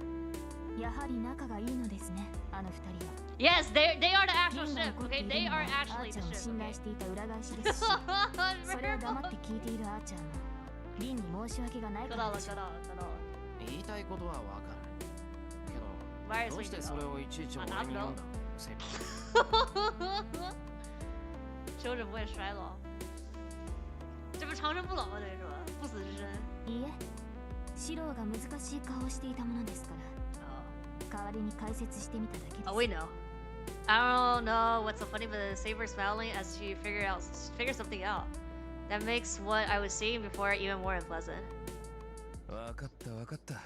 やはり仲がいいのですね、あの二人は。 Yes, they are the actual ship. Okay, they are actually the ship. 信頼していた裏返しですし、それを黙って聞いているあーちゃんもリンに申し訳がないからでしょ。言いたいことはわかる。けど、どうしてそれをいちいち俺に言うんだ？セイバー。求着不会衰老，这不长生不老吗？等于说不死之身。いいえ、シローが難しい顔をしていたものですから。代わりに解説してみただけです。Oh, we know. I don't know what's so funny, but Saber smiling as she figures something out. That makes what I was seeing before even more unpleasant. わかったわかった。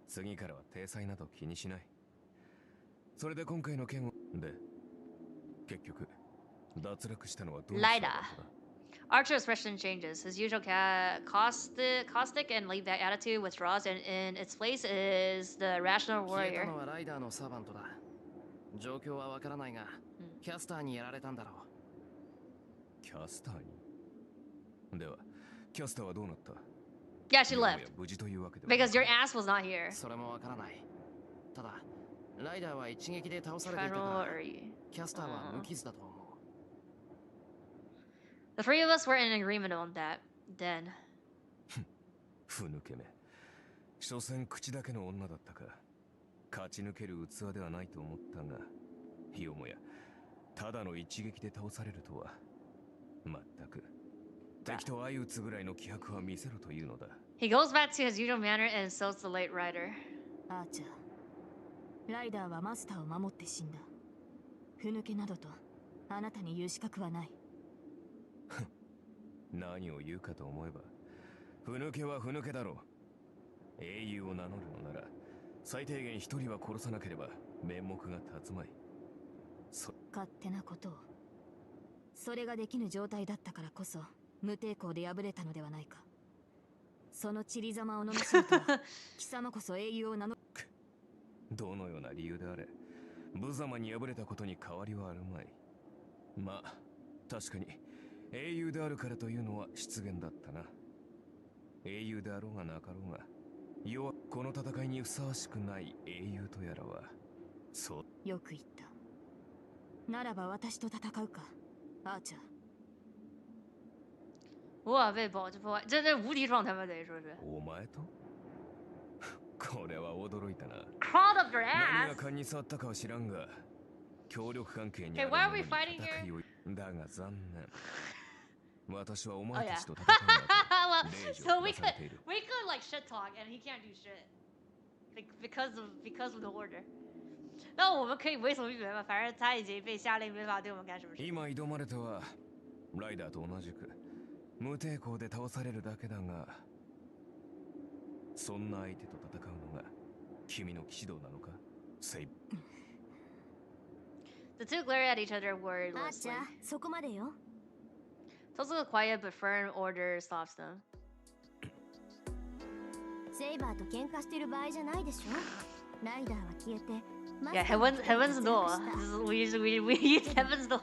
次からは体裁など気にしない。それで今回の件をで結局脱落したのはどうしたのか。Archer's expression changes. His usual caustic and laid-back attitude withdraws, and in its place is the rational warrior. ライダーのサーバントだ。状況はわからないが、キャスターにやられたんだろう。キャスターに？では、キャスターはどうなった？ Yeah, she left. 無事というわけでは。Because your ass was not here. それもわからない。ただ、ライダーは一撃で倒されていたから、キャスターは無傷だと思う。The three of us were in agreement on that, then. ふぬけめ。所詮口だけの女だったか。勝ち抜ける器ではないと思ったが、よもや、ただの一撃で倒されるとは。まったく。敵と相打つぐらいの気迫は見せろというのだ。He goes back to his usual manner and insults the late rider. アーチャー、ライダーはマスターを守って死んだ。ふぬけなどと、あなたに言う資格はない。何を言うかと思えば、ふぬけはふぬけだろう。英雄を名乗るのなら、最低限一人は殺さなければ面目が立つまい。勝手なことを。それができぬ状態だったからこそ、無抵抗で敗れたのではないか。その散りざまを罵るとは、貴様こそ英雄を名乗る。どのような理由であれ、無様に敗れたことに変わりはあるまい。まあ、確かに。英雄であるからというのは失言だったな。英雄であろうがなかろうが、世はこの戦いにふさわしくない英雄とやらは、そう。よく言った。ならば私と戦うか、アーチャー。哇，被保破坏，这无敌状态吗？等于说是。お前と？これは驚いたな。Crawled up your ass. 何が勘に触ったかは知らんが、協力関係にある Hey, why are we fighting here? 戦いをだが残念。私はお前たちと戦うんだと。So we could like shit talk and he can't do shit because of the order. 那我们可以为所欲为嘛？反正他已经被下令没法对我们干什么事。今挑まれたはライダーと同じく無抵抗で倒されるだけだが、そんな相手と戦うのが君の騎士道なのか？セイブ。The two glare at each other wordlessly. アーチャー、そこまでよ。Tozuka quiet but firm order stops them. セイバーと喧嘩してる場合じゃないでしょ。ライダーは消えて、Yeah, heaven's door. We use heaven's door.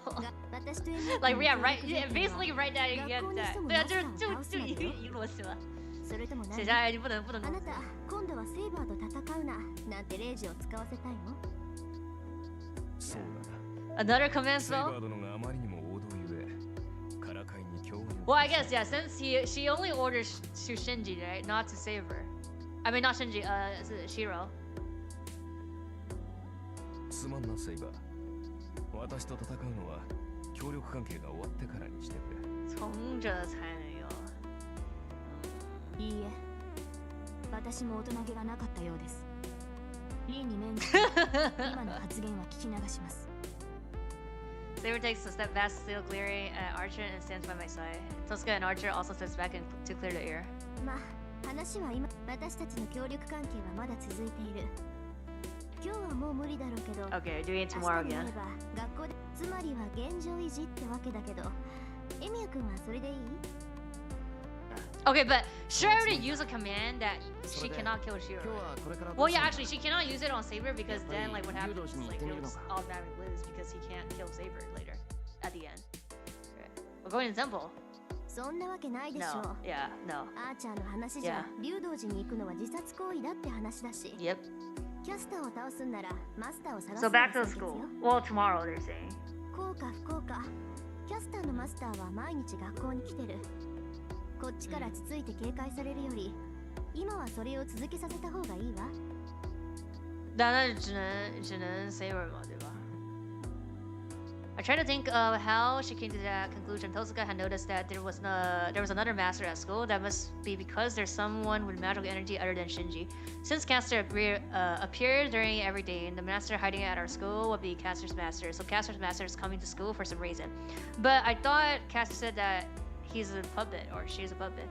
Like yeah, right. Yeah, basically right now you get that. Yeah,就一螺丝了。それとも何？现在不能あなた今度はセイバーと戦うななんて令示を使わせたいの？そうだな。 Another command セイ spell? バー殿があまりにも王道ゆえ、からかいに興味を。 Well, I guess yeah. Since she only orders to Shinji, right? Not to save her. I mean, not Shinji. Shiro. すまんなセイバー。私と戦うのは協力関係が終わってからにしてくれ。从着才能有。いいえ、私も大人げがなかったようです。リーに免じて今の発言は聞き流します。Saber takes a step back, still clearing Archer and stands by my side. Tosca and Archer also steps back to clear the air. まあ、話は今、私たちの協力関係はまだ続いている。今日はもう無理だろうけど、 Okay, doing it tomorrow 明日にな again. れば学校で、つまりは現状維持ってわけだけど、エミヤ君はそれでいい？ Okay, but should I already use a command that she cannot kill Shiro? 今日はこれから Well, yeah, actually, she cannot use it on Saber because then, like, what happens is, like, he'll 柔道しに行ってみるのか。 automatically lose because he can't kill Saber later at the end. Right. We're going to temple. そんなわけないでしょう。 No. Yeah, no. アーチャーの話じゃ、 Yeah. 竜道寺に行くのは自殺行為だって話だし、 Yep. キャスターを倒すんならマスターを探す So のが back 先 to 決 school. よ。 Well, tomorrow, they're saying. こうか不幸か、キャスターのマスターは毎日学校に来てる。こっちからつついて警戒されるより、今はそれを続けさせた方がいいわ。那只能 Saber 嘛，对吧？ I tried to think of how she came to that conclusion. Tosuka had noticed that there was another master at school. That must be because there's someone with magical energy other than Shinji. Since Caster appeared during every day, and the master hiding at our school would be Caster's master. So Caster's master is coming to school for some reason. But I thought Caster said that he's a puppet or she's a puppet.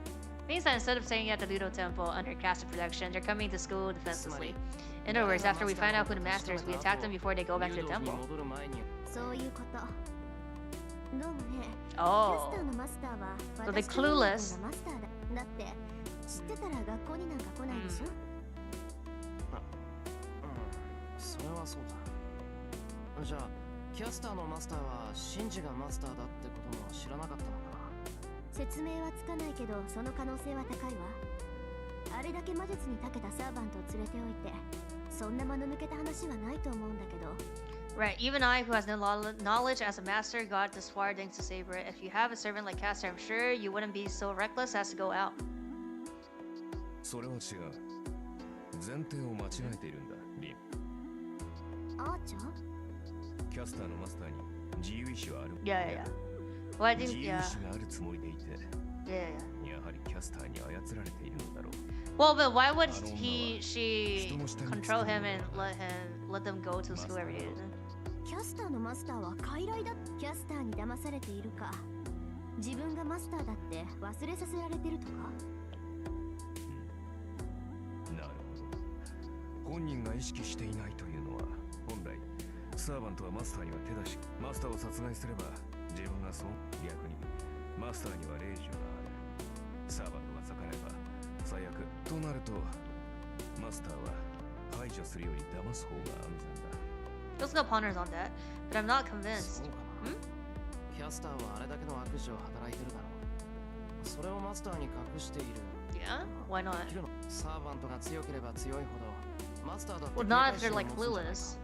Means that instead of staying at the Ludo Temple under Caster protection, they're coming to school defensively. In other words, after we find out who the master is, we attack them before they go back to the temple. そういうこと。どうもね。 Oh. キャスターのマスターは So they're 私とエミヤ君 clueless. がマスターだ。だって知ってたら学校になんか来ないでしょ。それはそうだ。じゃあキャスターのマスターはシンジがマスターだってことも知らなかったのかな。説明はつかないけど、その可能性は高いわ。あれだけ魔術に長けたサーバントを連れておいて、そんな間の抜けた話はないと思うんだけど。 Right, even I, who has no knowledge as a master, got this far thanks to Saber. If you have a servant like Caster, I'm sure you wouldn't be so reckless as to go out. それは違う。前提を間違えているんだ、リン。アーチャー？キャスターのマスターに自由意志はある。 Yeah. Well, I 自 think, 由意 yeah. 志があるつもりでいて、 Yeah. やはりキャスターに操られているのだろう。 Well, but why would she control him and let them go to school every day? キャスターのマスターは傀儡だ。キャスターに騙されているか、自分がマスターだって忘れさせられてるとか。なるほど。本人が意識していないというのは、本来サーバントはマスターには手出し、マスターを殺害すれば自分がそう。逆にマスターには令状がある。サーバントが逆らえば最悪となると、マスターは排除するより騙す方が安全だ。 Tosuka ponders on that, but I'm not convinced. そうかな。キャスターはあれだけの悪事を働いてるだろう。それをマスターに隠している。 Yeah? Why not? サーバントが強ければ強いほど、マスターだって Well, not if they're like clueless.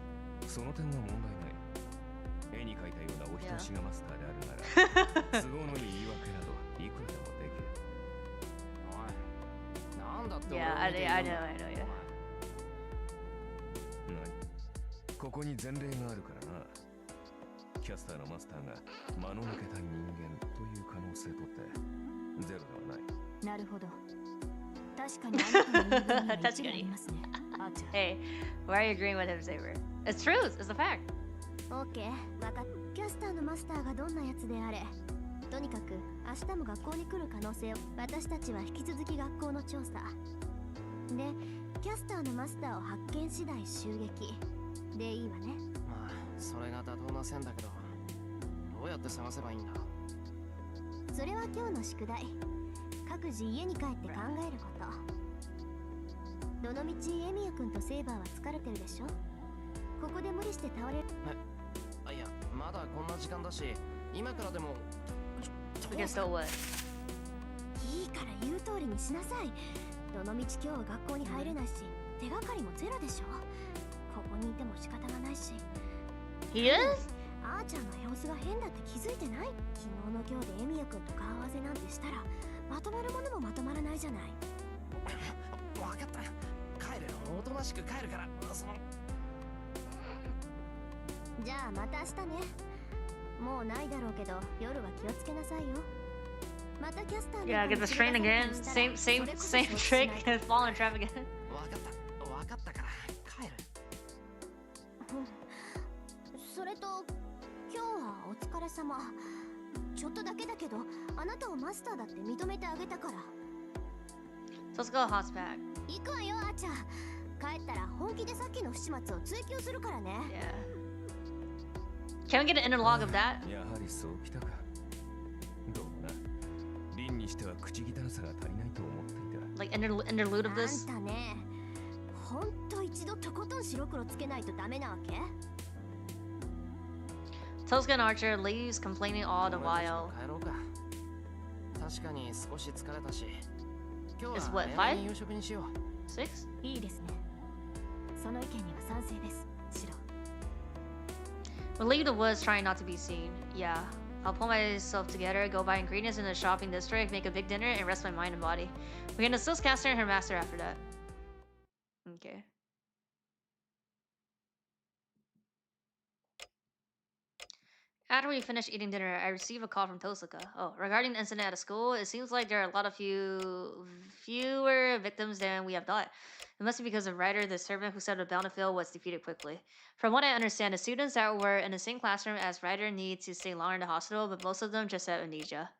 その点は問題ない。絵に描いたようなお人よしがマスターであるなら、都合のいい言い訳などいくらでもできる。おい、なんだって Yeah, I know, yeah. 何？ここに前例があるからな。キャスターのマスターが間の抜けた人間という可能性とってゼロではない。なるほど。確かにあなたの言い分には一理ありますね。アーチャー。 Hey, why are you agreeing with him, Saber? It's true, it's a fact. オッケー、分かっ。キャスターのマスターがどんなやつであれ、とにかく明日も学校に来る可能性を。私たちは引き続き学校の調査で、キャスターのマスターを発見次第襲撃でいいわね。まあ、それが妥当な線だけど、どうやって探せばいいんだ。それは今日の宿題。各自家に帰って考えること。どのみちエミヤ君とセイバーは疲れてるでしょ。ここで無理して倒れる。いや、まだこんな時間だし、今からでも。We can still what? いいから言う通りにしなさい。どのみち今日は学校に入れないし、手がかりもゼロでしょ。ここにいても仕方がないし。He is? あーちゃんの様子が変だって気づいてない？昨日の今日でエミヤ君と顔合わせなんてしたらまとまるものもまとまらないじゃない。わかった。帰る。おとなしく帰るから。じゃあまた明日ね。もうないだろうけど夜は気をつけなさいよ。またキャスター Yeah, get the strain again. Same trick. Fall in trap again. わかったから帰る。それと今日はお疲れ様。ちょっとだけだけどあなたをマスターだって認めてあげたから。So let's go Hotsback. 行くわよあーちゃん。帰ったら本気でさっきの不始末を追求するからね。Yeah. Can we get an interlog of that? やはりそうきたか。どうもな。凛にしては口汚さが足りないと思っていた。Like interlude of this? あんたね、ほんと一度とことん白黒つけないとダメなわけTosca and Archer leaves complaining all the while. 帰ろうか。確かに少し疲れたし。今日 Is は what, 早め 5? に夕食にしよう。 6? いいですね。その意見には賛成です。シロ。We'll leave the woods trying not to be seen. Yeah. I'll pull myself together, go buy ingredients in the shopping district, make a big dinner, and rest my mind and body. We're gonna assist Caster and her master after that. Okay. After we finish eating dinner, I receive a call from Tosaka. Oh, regarding the incident at a school, it seems like there are a lot of fewer victims than we have thought. It must be because of Ryder, the servant who set the battlefield, was defeated quickly. From what I understand, the students that were in the same classroom as Ryder need to stay longer in the hospital, but most of them just have amnesia.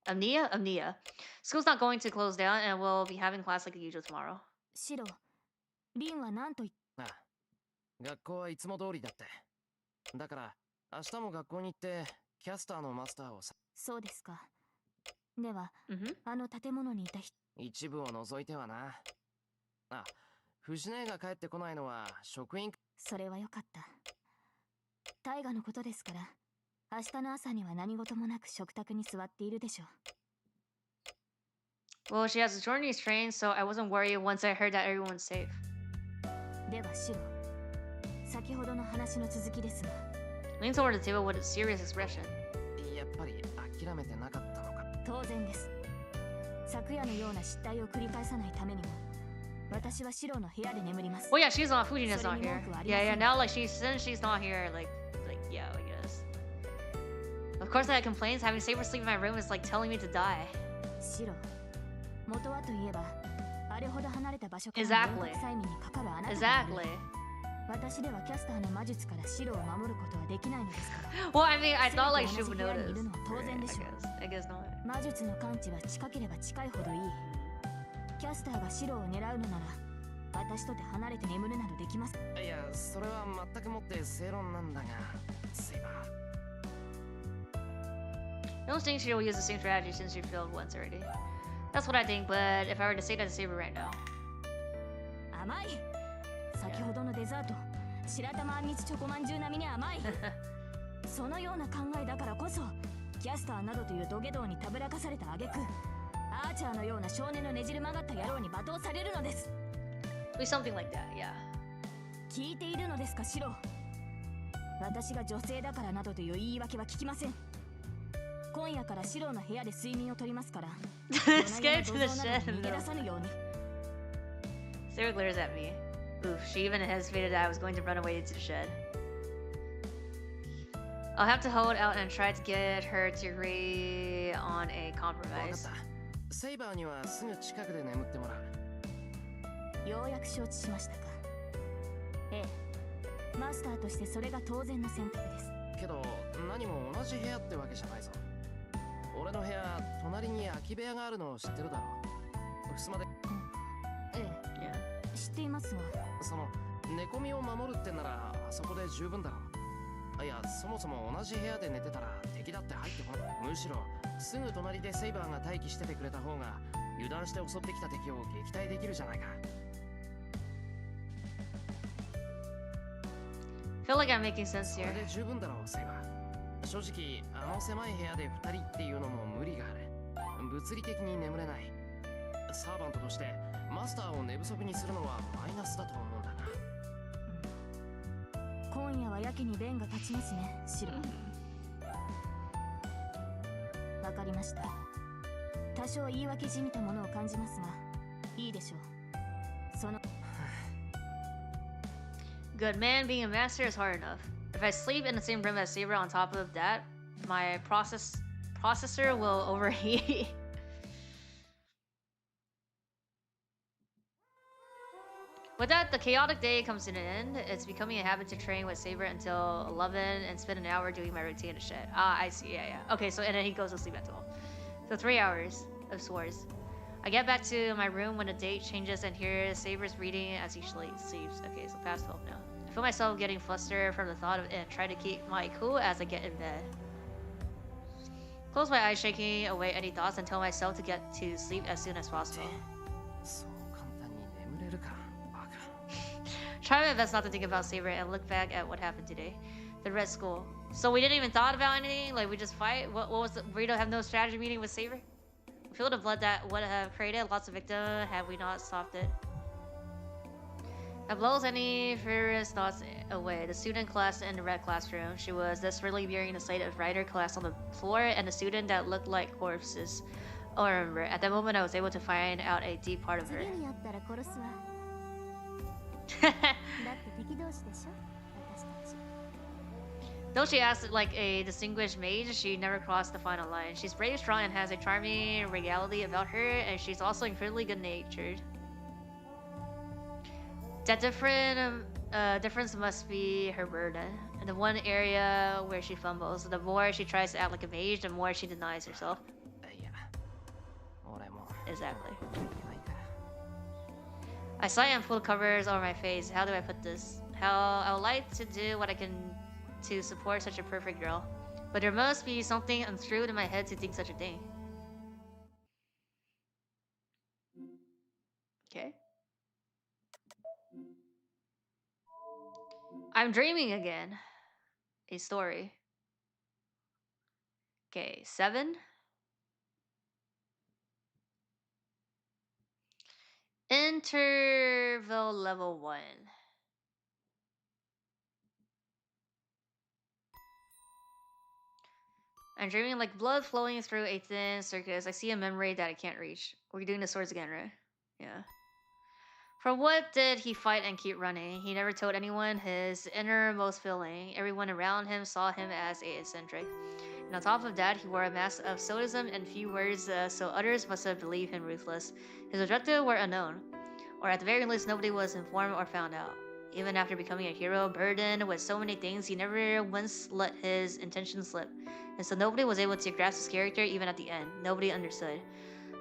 Amnesia. School's not going to close down, and we'll be having class like usual tomorrow. シロ、リンは何と言っああ、学校はいつも通りだって。だから明日も学校に行ってキャスターのマスターをさ。そうですか。では、Mm-hmm. あの建物にいた人。一部を除いてはな。あ、藤姉が帰ってこないのは職員。それはよかった。大河のことですから、明日の朝には何事もなく食卓に座っているでしょう。Well, she has a Jordanese train, so I wasn't worried once I heard that everyone's safe. ではシロ、先ほどの話の続きですが。Leans over the table with a serious expression. やっぱり諦めてなかったのか。当然です。昨夜のような失態を繰り返さないためにも、私はシロの部屋で眠ります。Well, yeah, she's not. Fujina's not here. Yeah. Now, like, since she's not here, like, yeah, I guess. Of course, I had complaints. Having safer sleep in my room is like telling me to die. シロ、元はといえば、あれほど離れた場所からのExactly. 催眠にかかるあなた。Exactly. 私ではキャスターの魔術からシロを守ることはできないのですから。Well, I mean, I thought like she would notice. 当然でしょう。I guess not. 魔術の感知は近ければ近いほどいい。キャスターがシロを狙うのなら、私とて離れて眠るなどできます。いや、それは全くもって正論なんだが、セイバー。 I don't think she will use the same strategy since she failed once already. That's what I think, but if I were to say that to Saber right now. 甘い。先ほどのデザート、白玉あんみつチョコまんじゅう並みに甘い。そのような考えだからこそ、キャスターなどという土下道にたぶらかされた挙句、アーチャーのような少年のねじれ曲がった野郎に罵倒されるのです。Be something like that, yeah. 聞いているのですか、シロ。私が女性だからなどという言い訳は聞きません。今夜からシロの部屋で睡眠をとりますから。Escape to the shed. 逃げ出さぬように。Sarah glares at me. Oof, she even hesitated that I was going to run away into the shed. I'll have to hold out and try to get her to agree on a compromise. セイバーにはすぐ近くで眠ってもらう。ようやく承知しましたか。ええ、マスターとしてそれが当然の選択です。けど何も同じ部屋ってわけじゃないぞ。俺の部屋、隣に空き部屋があるのを知ってるだろう。襖で。ええ、知っていますが。その寝込みを守るってならあそこで十分だろう。いや、そもそも同じ部屋で寝てたら敵だって入ってこない。むしろすぐ隣でセイバーが待機しててくれた方が油断して襲ってきた敵を撃退できるじゃないか。feel like I'm making sense そ here. れで十分だろう、セイバー。正直、あの狭い部屋で2人っていうのも無理がある。物理的に眠れない。サーバントとしてマスターを寝不足にするのはマイナスだと思うんだな。今夜はやけに弁が立ちますね、シロ。わかりました。多少言い訳じみたものを感じますが、いいでしょう。その Good man, being a master is hard enough. If I sleep in the same room as Saber on top of that, my processor will overheat. With that, the chaotic day comes to an end. It's becoming a habit to train with Saber until 11 and spend an hour doing my routine and shit. Ah, I see, yeah. Okay, so and then he goes to sleep at 12. So 3 hours of swords. I get back to my room when the date changes and hear Saber's reading as he sleeps. Okay, so past 12 now. I feel myself getting flustered from the thought of it and try to keep my cool as I get in bed. Close my eyes, shaking away any thoughts and tell myself to get to sleep as soon as possible. そう簡単に眠れるか、バカ。 Try my best not to think about Saber and look back at what happened today. The Red Skull. So we didn't even thought about anything? Like we just fight? What was the Burrito have no strategy meeting with Saber? Feel the blood that would have created lots of victims had we not stopped it. That blows any furious thoughts away. The student class in the red classroom. She was desperately viewing the sight of writer class on the floor and the student that looked like corpses. Oh, I remember. At that moment, I was able to find out a deep part of her. 次に会ったら殺すわ。だって敵同士でしょ、私たち。 Though she acts like a distinguished mage, she never crossed the final line. She's brave, strong, and has a charming regality about her, and she's also incredibly good-natured. That difference must be her burden. In the one area where she fumbles, the more she tries to act like a mage, the more she denies herself. いや、俺も。 Exactly. ないか。 I sigh and pull the covers over my face. How do I put this? How I would like to do what I can to support such a perfect girl, but there must be something untrue in my head to think such a thing. Okay. I'm dreaming again. A story. Okay, 7. Interval level 1. I'm dreaming like blood flowing through a thin circus. I see a memory that I can't reach. We're doing the swords again, right? Yeah. For what did he fight and keep running? He never told anyone his innermost feeling. Everyone around him saw him as a eccentric. And on top of that, he wore a mask of stoicism and few words, so others must have believed him ruthless. His objectives were unknown, or at the very least, nobody was informed or found out. Even after becoming a hero, burdened with so many things, he never once let his intentions slip. And so nobody was able to grasp his character even at the end. Nobody understood.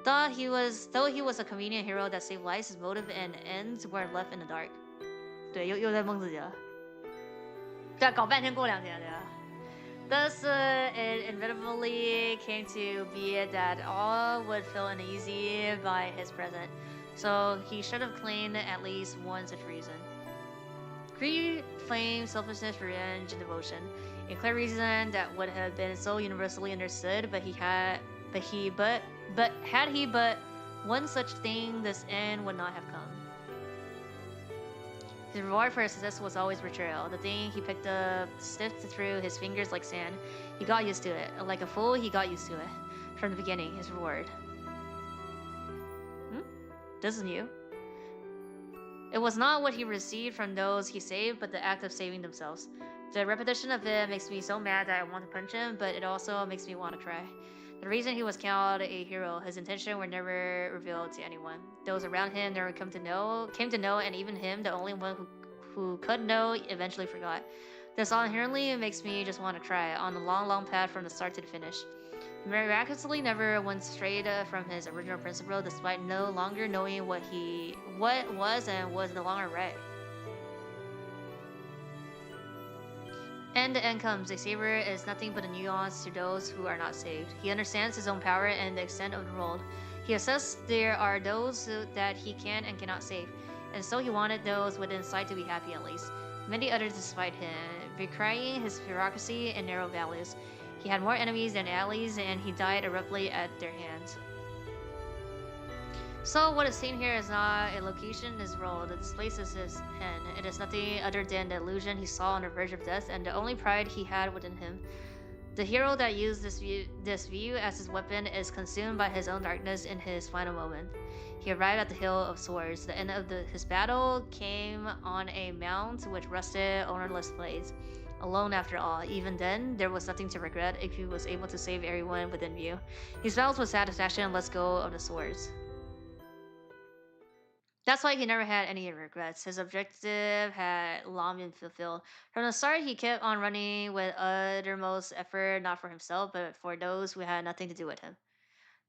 Though he was a convenient hero that saved lives, his motive and ends were left in the dark. 对，又在蒙自己了。对啊，搞半天过2天，对啊。Thus, it inevitably came to be that all would feel uneasy by his presence. So he should have claimed at least one such reason. Greed, fame, selfishness, revenge, and devotion. A clear reason that would have been so universally understood, but had he but one such thing, this end would not have come. His reward for his success was always betrayal. The thing he picked up slipped through his fingers like sand. He got used to it. Like a fool, he got used to it. From the beginning, his reward. This is new. It was not what he received from those he saved, but the act of saving themselves. The repetition of it makes me so mad that I want to punch him, but it also makes me want to cry. The reason he was called a hero, his intentions were never revealed to anyone. Those around him never came to know, and even him, the only one who could know, eventually forgot. This all inherently makes me just want to cry, on the long, long path from the start to the finish. He miraculously never went straight from his original principle, despite no longer knowing what was and was no longer right. And the end comes. A savior is nothing but a nuance to those who are not saved. He understands his own power and the extent of the world. He assesses there are those that he can and cannot save, and so he wanted those within sight to be happy at least. many others despite him, decrying his bureaucracy and narrow values. He had more enemies than allies, and he died abruptly at their hands. So what is seen here is not a location, his role. This place is his pen. It is nothing other than the illusion he saw on the verge of death and the only pride he had within him. The hero that used this view as his weapon is consumed by his own darkness in his final moment. He arrived at the Hill of Swords. The end of his battle came on a mount with rusted, ownerless blades. Alone after all. Even then, there was nothing to regret if he was able to save everyone within view. He smiles with satisfaction and lets go of the swords. That's why he never had any regrets. His objective had long been fulfilled. From the start, he kept on running with uttermost effort, not for himself, but for those who had nothing to do with him.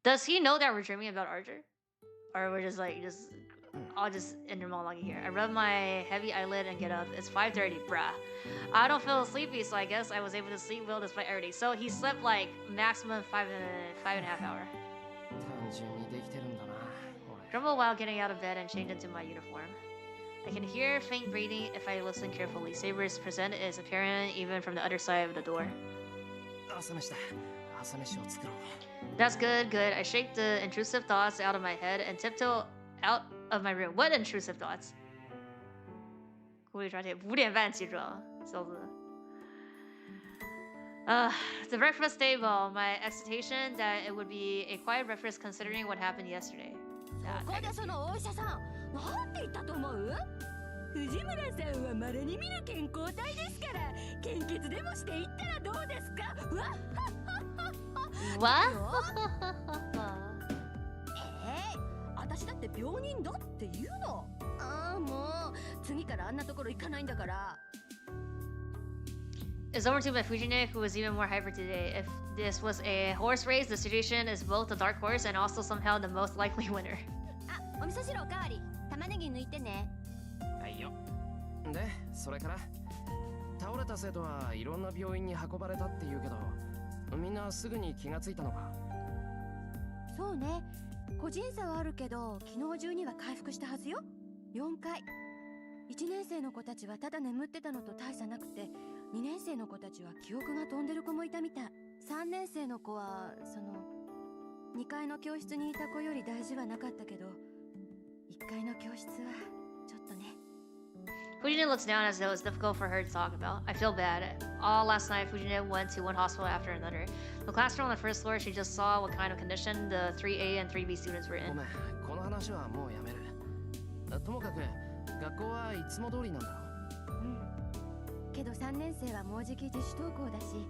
Does he know that we're dreaming about Archer? Or we're just I'll just end your monologue here. I rub my heavy eyelid and get up. It's 5:30, bruh. I don't feel sleepy, so I guess I was able to sleep well despite everything. So he slept like maximum five and a half hour. Grumble while getting out of bed and changed into my uniform. I can hear faint breathing if I listen carefully. Saber's presence is apparent even from the other side of the door. That's good, good. I shake the intrusive thoughts out of my head and tiptoe out of my room. What intrusive thoughts? 5点半起床，笑死。The breakfast table. My excitation that it would be a quiet breakfast considering what happened yesterday. ここでそのお医者さん、なんて言ったと思う？藤村さんは稀に見る健康体ですから、献血でもしていったらどうですか？What? 私だって病人だって言うの。ああ、もう次からあんなところ行かないんだから。It's overtook by Fujine, who was even more hyper today. If this was a horse race, the situation is both the dark horse and also somehow the most likely winner. あ、お味噌汁おかわり。玉ねぎ抜いてね。はいよ。で、それから倒れた生徒はいろんな病院に運ばれたって言うけど、みんなすぐに気がついたのか？そうね。個人差はあるけど、昨日中には回復したはずよ。4回。1年生の子たちはただ眠ってたのと大差なくて、2年生の子たちは記憶が飛んでる子もいたみたい。3年生の子は2階の教室にいた子より大事はなかったけど、1階の教室はちょっとね。Fujine looks down as though it's difficult for her to talk about. I feel bad. All last night, Fujine went to one hospital after another. The classroom on the first floor, she just saw what kind of condition the 3A and 3B students were in. ごめん、この話はもうやめる。ともかく学校はいつも通りなんだろう。うん。けど3年生はもうじき自主登校だし、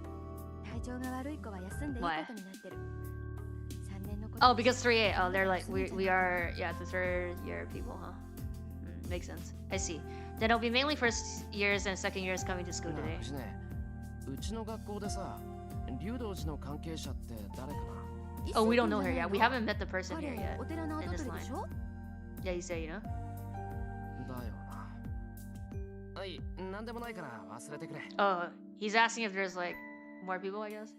体調が悪い子は休んでいいことになってる。3年の子。Oh, because 3A. Oh, they're like we are the third year people, huh? Makes sense. I see. Then it'll be mainly first years and second years coming to school today. うちの学校でさ、竜道寺の関係者って誰かな？ Oh, we don't know her yet. We haven't met the person here yet. お寺の跡 In this 取りでしょ？ Yeah, you say, you know? だよな。はい、なんでもないから忘れてくれ。Oh, he's asking if there's like more people, I guess.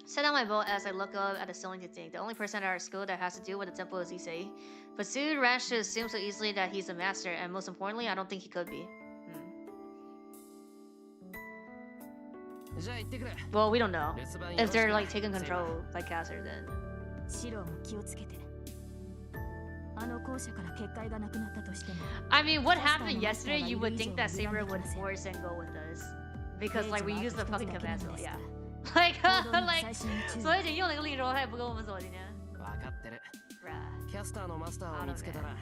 Set down my boat as I look up at the ceiling to think. The only person at our school that has to do with the temple is Issei. But soon Rash should assume so easily that he's a master, and most importantly, I don't think he could be. Well, we don't know. If they're like taking control by Caster, then. シロも気をつけて。あの校舎から結界がなくなったとしても。I mean, what happened yesterday? You would think that Saber would force and go with us, because like we used the fucking command spell, yeah. Like, 所以就用了一个力之后，他也不跟我们走今天。分かってる。キャスターのマスターを見つけたら、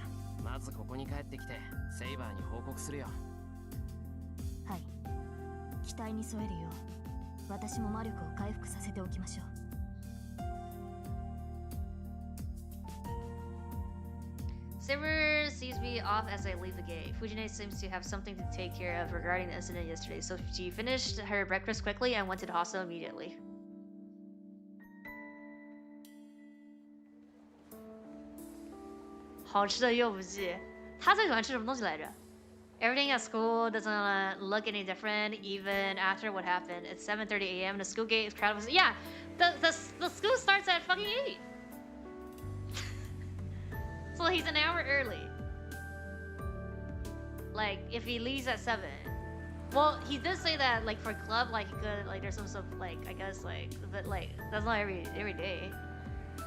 まずここに帰ってきてセイバーに報告するよ。はい。期待に添えるよう、私も魔力を回復させておきましょう。Saber sees me off as I leave the gate. Fujine seems to have something to take care of regarding the incident yesterday, so she finished her breakfast quickly and went to the hostel immediately. Everything at school doesn't look any different even after what happened. It's 7:30 a.m. The school gate is crowded. Yeah, the school starts at fucking 8. So he's an hour early. Like, if he leaves at 7. Well, he did say that, like, for club, like, he could, like, there's some stuff, like, I guess, like, but, like, that's not every day.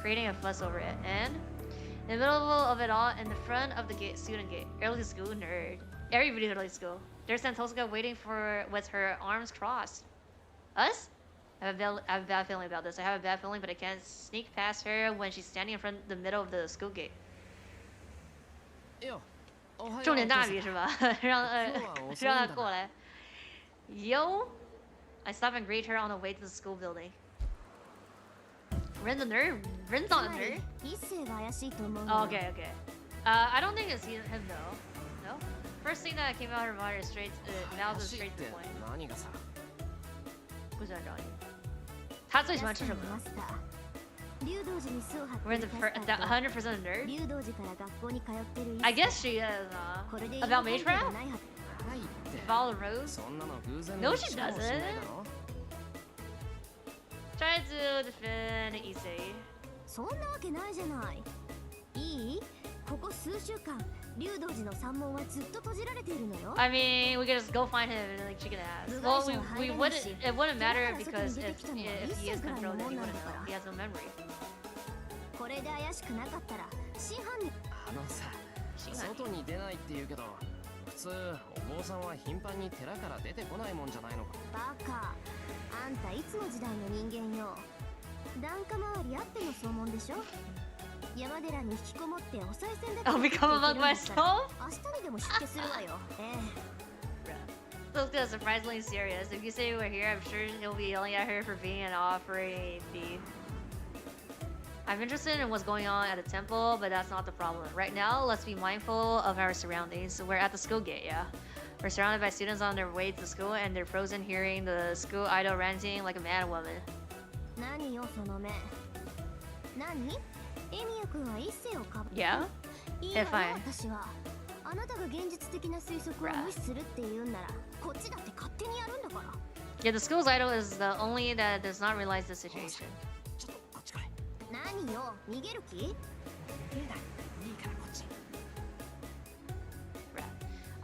Creating a fuss over it. And in the middle of it all, in the front of the gate, student gate, early school nerd. Everybody early school. There's Santoska waiting for with her arms crossed. Us? I have a bad feeling about this. I have a bad feeling, but I can't sneak past her when she's standing in front the middle of the school gate. 重点大笔是吧？让她过来。Yo, I stop and greet her on the way to the school building. Ren's a nerd. Ren's not a nerd. Oh, okay. I don't think it's him though. No. First thing that came out of her mind is straight. Now is straight to the point. 不喜欢找你。他最喜欢吃什么？Ren's a 100% nerd. I guess she is. About Mage Rap? Follow Rose? No, she doesn't. Try to defend Issei. そんなわけないじゃない。いい？ここ数週間、竜道寺の山門はずっと閉じられているのよ。I mean, we could just go find him and like she can ask. Well, we wouldn't. It wouldn't matter because if he is controlled, then he wouldn't know. He has no memory. これで怪しくなかったら真犯人。外に出ないって言うけど、普通お坊さんは頻繁に寺から出てこないもんじゃないのか。バカ。あんたいつの時代の人間よ。檀家周りあっての総門でしょ。山寺に引きこもってお賽銭だけ。I'll become a monk myself. 明日にでも出家するわよ。This is surprisingly serious. If you say you were here, I'm sure he'll be yelling at her for being an offering thief. I'm interested in what's going on at the temple, but that's not the problem. Right now, let's be mindful of our surroundings. We're at the school gate, yeah. We're surrounded by students on their way to school, and they're frozen hearing the school idol ranting like a mad woman. 何よその目。何？エミヤ君は一世をかぶ。Yeah? いいわよ If I... 私は。あなたが現実的な推測を無視するって言うんなら、こっちだって勝手にやるんだから。Yeah, the school's idol is the only that does not realize the situation. 何よ、逃げる気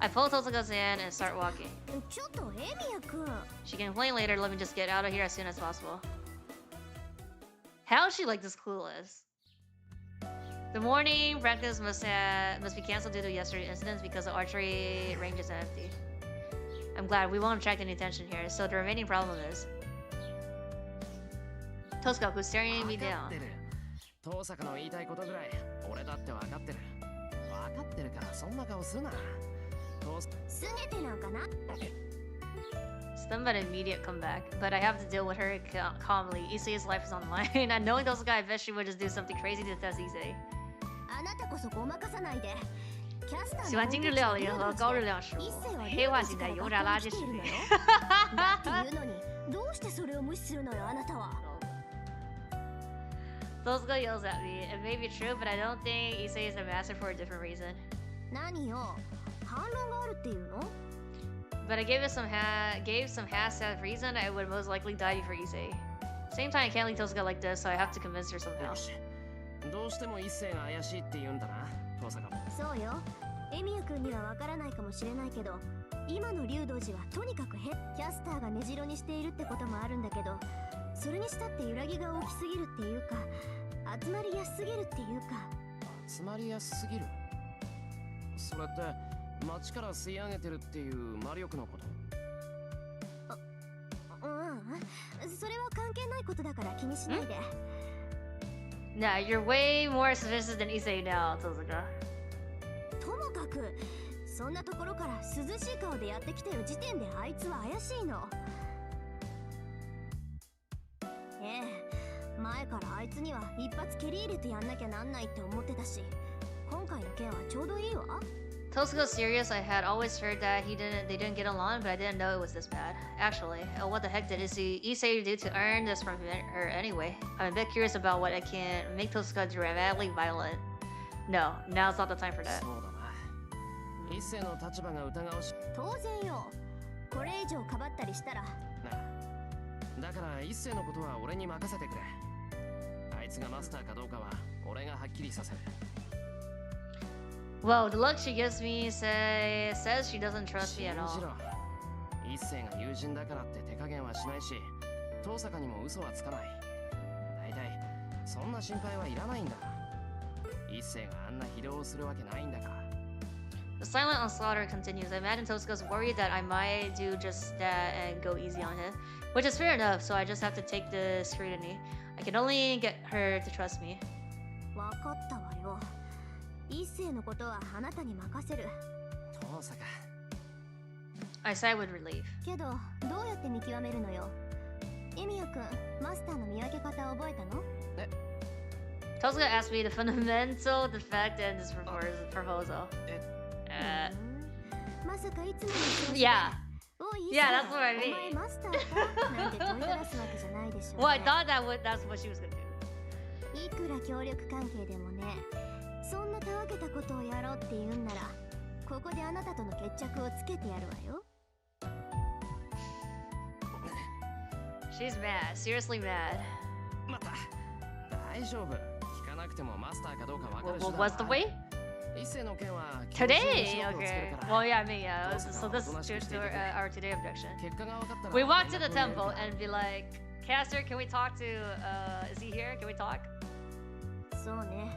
？I pull Tosuga's hand and start walking. ちょっとエミヤ君。She can complain later. Let me just get out of here as soon as possible. How is she like this clueless? The morning practice must be cancelled due to yesterday's incidents because the archery range is empty. I'm glad we won't attract any attention here. So the remaining problem is Tosuga, who's staring me down. 遠坂の言いたいことぐらい俺だって分かってる。分かってるからそんな顔するな。すねてなんかな。Stunned by the immediate comeback, but I have to deal with her calmly. Issei's life is on the line. And knowing Tosuga, I bet she would just do something crazy to test Issei. あなたこそごまかさないで。キャスター喜欢精致料理和高热量食物，黑化型的油炸垃圾食品。だって言うのに、どうしてそれを無視するのよあなたは。Tosuga yells at me. It may be true, but I don't think Issei is a master for a different reason. 何よ、反論があるっていうの？But I gave some half-assed reason I would most likely die before Issei. Same time, I can't leave Tosuga like this, so I have to convince her somehow. どうしても一世が怪しいって言うんだな、遠坂も。そうよ。エミヤ君にはわからないかもしれないけど、今の竜道寺はとにかくキャスターが根城にしているってこともあるんだけど、それにしたって揺らぎが大きすぎるっていうか、集まりやすすぎるっていうか。集まりやすすぎる？それって街から吸い上げてるっていう魔力のこと？それは関係ないことだから気にしないで。Nah, you're way more suspicious than Issei now, Tosuga. ともかく、そんなところから涼しい顔でやってきてる時点であいつは怪しいの。前からあいつには一発蹴り入れてやんなきゃなんないって思ってたし、今回の件はちょうどいいわ。Tosuga's serious. I had always heard that they didn't get along, but I didn't know it was this bad. Actually, what the heck did Issei do to earn this from her anyway? I'm a bit curious about what I can make Tosuga dramatically violent. No, now's not the time for that. そうだな。一世の立場が疑わしい。当然よ。これ以上かばったりしたら。だから一世のことは俺に任せてくれ。あいつがマスターかどうかは俺がはっきりさせる。Whoa, the look she gives me says she doesn't trust me at all. 一星が友人だからって手加減はしないし、遠坂にも嘘はつかない。大体そんな心配はいらないんだ。一星があんな非道をするわけないんだから。The silent onslaught continues. I imagine Tosuka's worried that I might do just that and go easy on him, which is fair enough, so I just have to take the scrutiny. I can only get her to trust me. わかったわよ。一星のことはあなたに任せる。遠坂。I sigh with relief. けど、どうやって見極めるのよ。エミヤくん、マスターの見分け方覚えたの？ Tosuka asked me the fundamental defect in this proposal. まさかいつもの Yeah. おい、 Yeah, that's what I mean. お前マスターかなんて問いただすわけじゃないでしょう、ね。Well, I thought that's what she was gonna do. いくら協力関係でもね、そんなたわけたことをやろうって言うんなら、ここであなたとの決着をつけてやるわよ。She's mad, seriously mad. また、大丈夫。聞かなくてもマスターかどうかわかるし。What's the way? 一星の件は Today, okay. Well, yeah, I mean, yeah. So this is our today objection. We walk to the temple and be like, Caster, can we talk to? Is he here? Can we talk? そうね。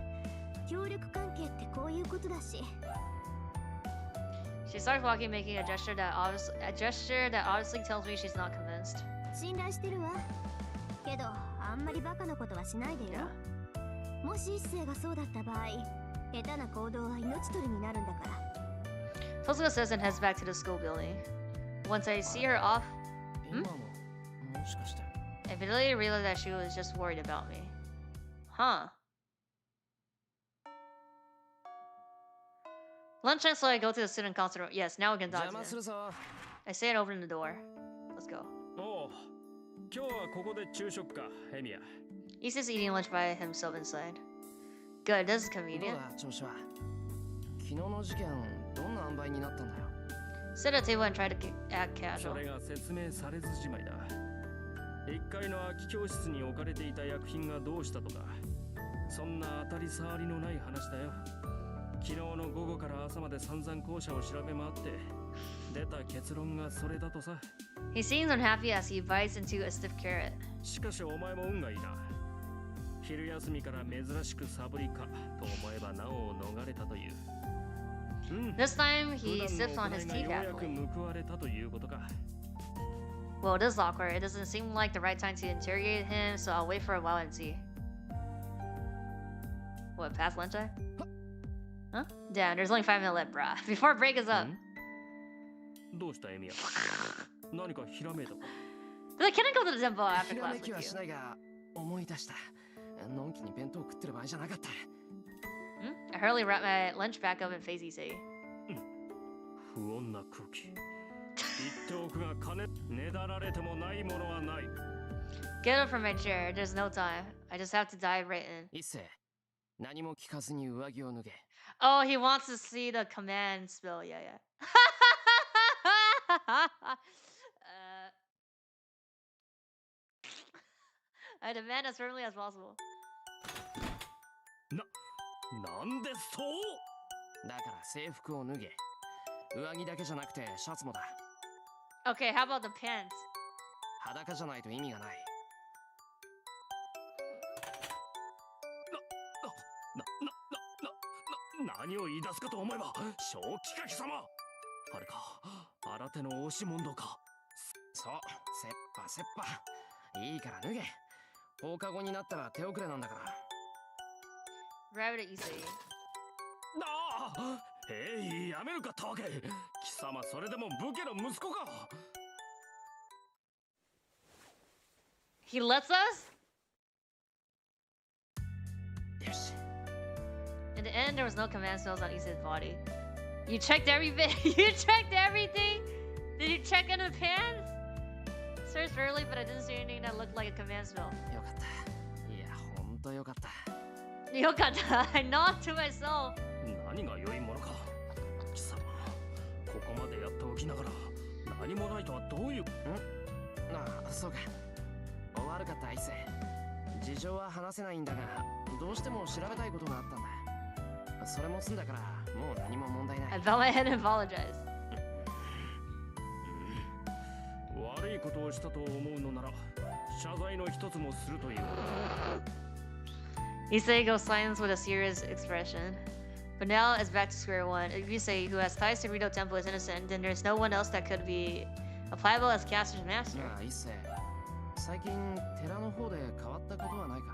協力関係ってこういうことだし。She starts walking, making a gesture that obviously tells me she's not convinced. 信頼してるわ。けど、あんまりバカなことはしないでよ。もし一星がそうだった場合、下手な行動は命取りになるんだから。Tosuka says and heads back to the school building. Once I see her off, I immediately realized that she was just worried about me. Huh. Lunchtime, so I go to the student council room. Yes, now we can talk to him. I say it, open the door. Let's go. Isa's eating lunch by himself inside. Good, this is convenient. Sit at a table and try to act casual. 1階の空き教室に置かれていた薬品がどうしたとか、そんな当たり障りのない話だよ。昨日の午後から朝まで散々校舎を調べ回って出た結論がそれだとさ。He seems unhappy as he bites into a stiff carrot. しかしお前も運がいいな。昼休みから珍しくサボりかと思えばなお逃れたという。This time he sips on his tea ようやく happily. 報われたということか。Well, this is awkward. It doesn't seem like the right time to interrogate him, so I'll wait for a while and see. What, past lunchtime? Huh? Damn, there's only 5 minutes left, brah. Before break is up. どうしたエミヤ？何かひらめいたか？ Like, can I go to the temple after ひら class めき with はし you? ないが思い出した。のんきに弁当を食ってる場合じゃなかった。I hurriedly wrap my lunch back up and face Issei. 不穏な空気。言っておくが金ねだられてもないものはない。 Get up from my chair. There's no time. I just have to dive right in. 一星、何も聞かずに上着を脱げ。Oh, he wants to see the command spell. Yeah, yeah. I demand as firmly as possible. なんでそうだから制服を脱げ。上着だけじゃなくてシャツもだ。Okay, how about the pants? 裸じゃないと意味がない。何を言い出すかと思えば正気か貴様。あれか、新手の押し問答か。そう、せっぱせっぱ。いいから脱げ。放課後になったら手遅れなんだから。Rabbit Issei. やめるかたわけ。貴様それでも武家の息子か。He lets us? よし。In the end, there was no command spells on Issei's body. You checked every bit. You checked everything? Did you check in the pants? Searched early, but I didn't see anything that looked like a command spell. よかった。いや、ほんとよかった。Yokata, I nod to myself. 何が良いものか。貴様、ここまでやっておきながら何もないとはどういう？ああ、そうか。悪かった一星。事情は話せないんだが、どうしても調べたいことがあったんだ。それも済んだからもう何も問題ない。 I bowed my head and apologized. 悪いことをしたと思うのなら謝罪の一つもするという。 Issei goes silent with a serious expression. But now it's back to square one. If Issei, who has ties to Rito Temple, is innocent, then there's no one else that could be applicable as Caster's master. なあ一世、最近寺の方で変わったことはないか？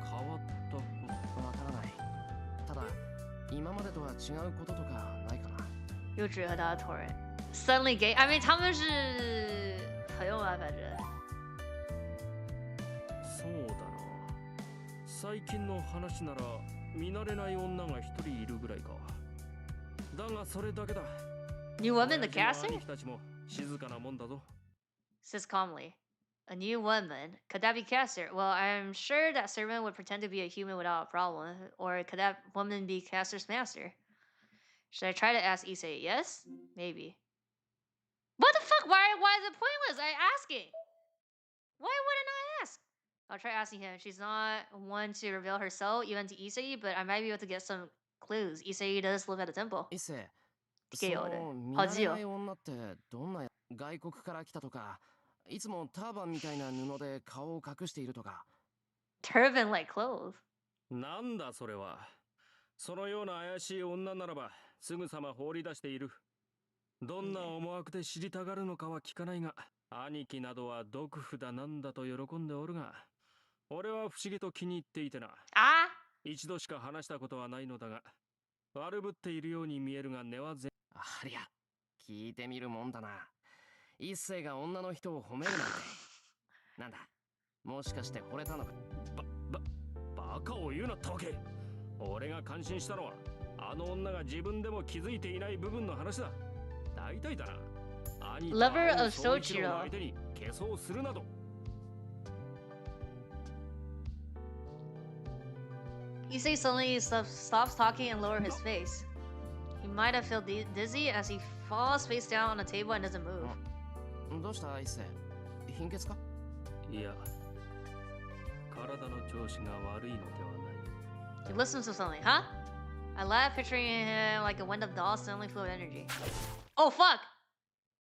変わったこわからない。ただ今までとは違うこととかないかな？又指和他的torrent. Suddenly gay. I mean, 他们是朋友吧，反正。そうだな。最近の話なら見慣れない女が一人いるぐらいか。だがそれだけだ。 New woman, the caster? 兄貴たちも静かなもんだぞ。 Says calmly. A new woman? Could that be Caster? Well, I'm sure that servant would pretend to be a human without a problem. Or could that woman be Caster's master? Should I try to ask Issei? Yes? Maybe. What the fuck? Why is it pointless? I asking? Why wouldn't I ask? I'll try asking him. She's not one to reveal herself, even to Issei, but I might be able to get some clues. Issei does live at a temple. 一世、聞けよ俺。その見慣れない女ってどんな外国から来たとか、いつもターバンみたいな布で顔を隠しているとか。 Turban like clothes. なんだそれは。そのような怪しい女ならばすぐさま放り出している。どんな思惑で知りたがるのかは聞かないが、兄貴などは毒札なんだと喜んでおるが、俺は不思議と気に入っていてな。あ一度しか話したことはないのだが、悪ぶっているように見えるが根は全。ありゃ、聞いてみるもんだな。一世が女の人を褒めるなんて。なんだ、もしかして惚れたのか？バカを言うなったわけ。俺が感心したのは、あの女が自分でも気づいていない部分の話だ。大体だな。兄と Lover 兄 of 総一郎の Soichiro. 相手に消そうするなど。Issei suddenly stops talking and lowers his face. He might have felt dizzy as he falls face down on the table and doesn't move. どうした一世？貧血か？いや、体の調子が悪いのではない。 He listens to something, huh? I laugh, picturing him like a wind-up doll suddenly full of energy. Oh fuck!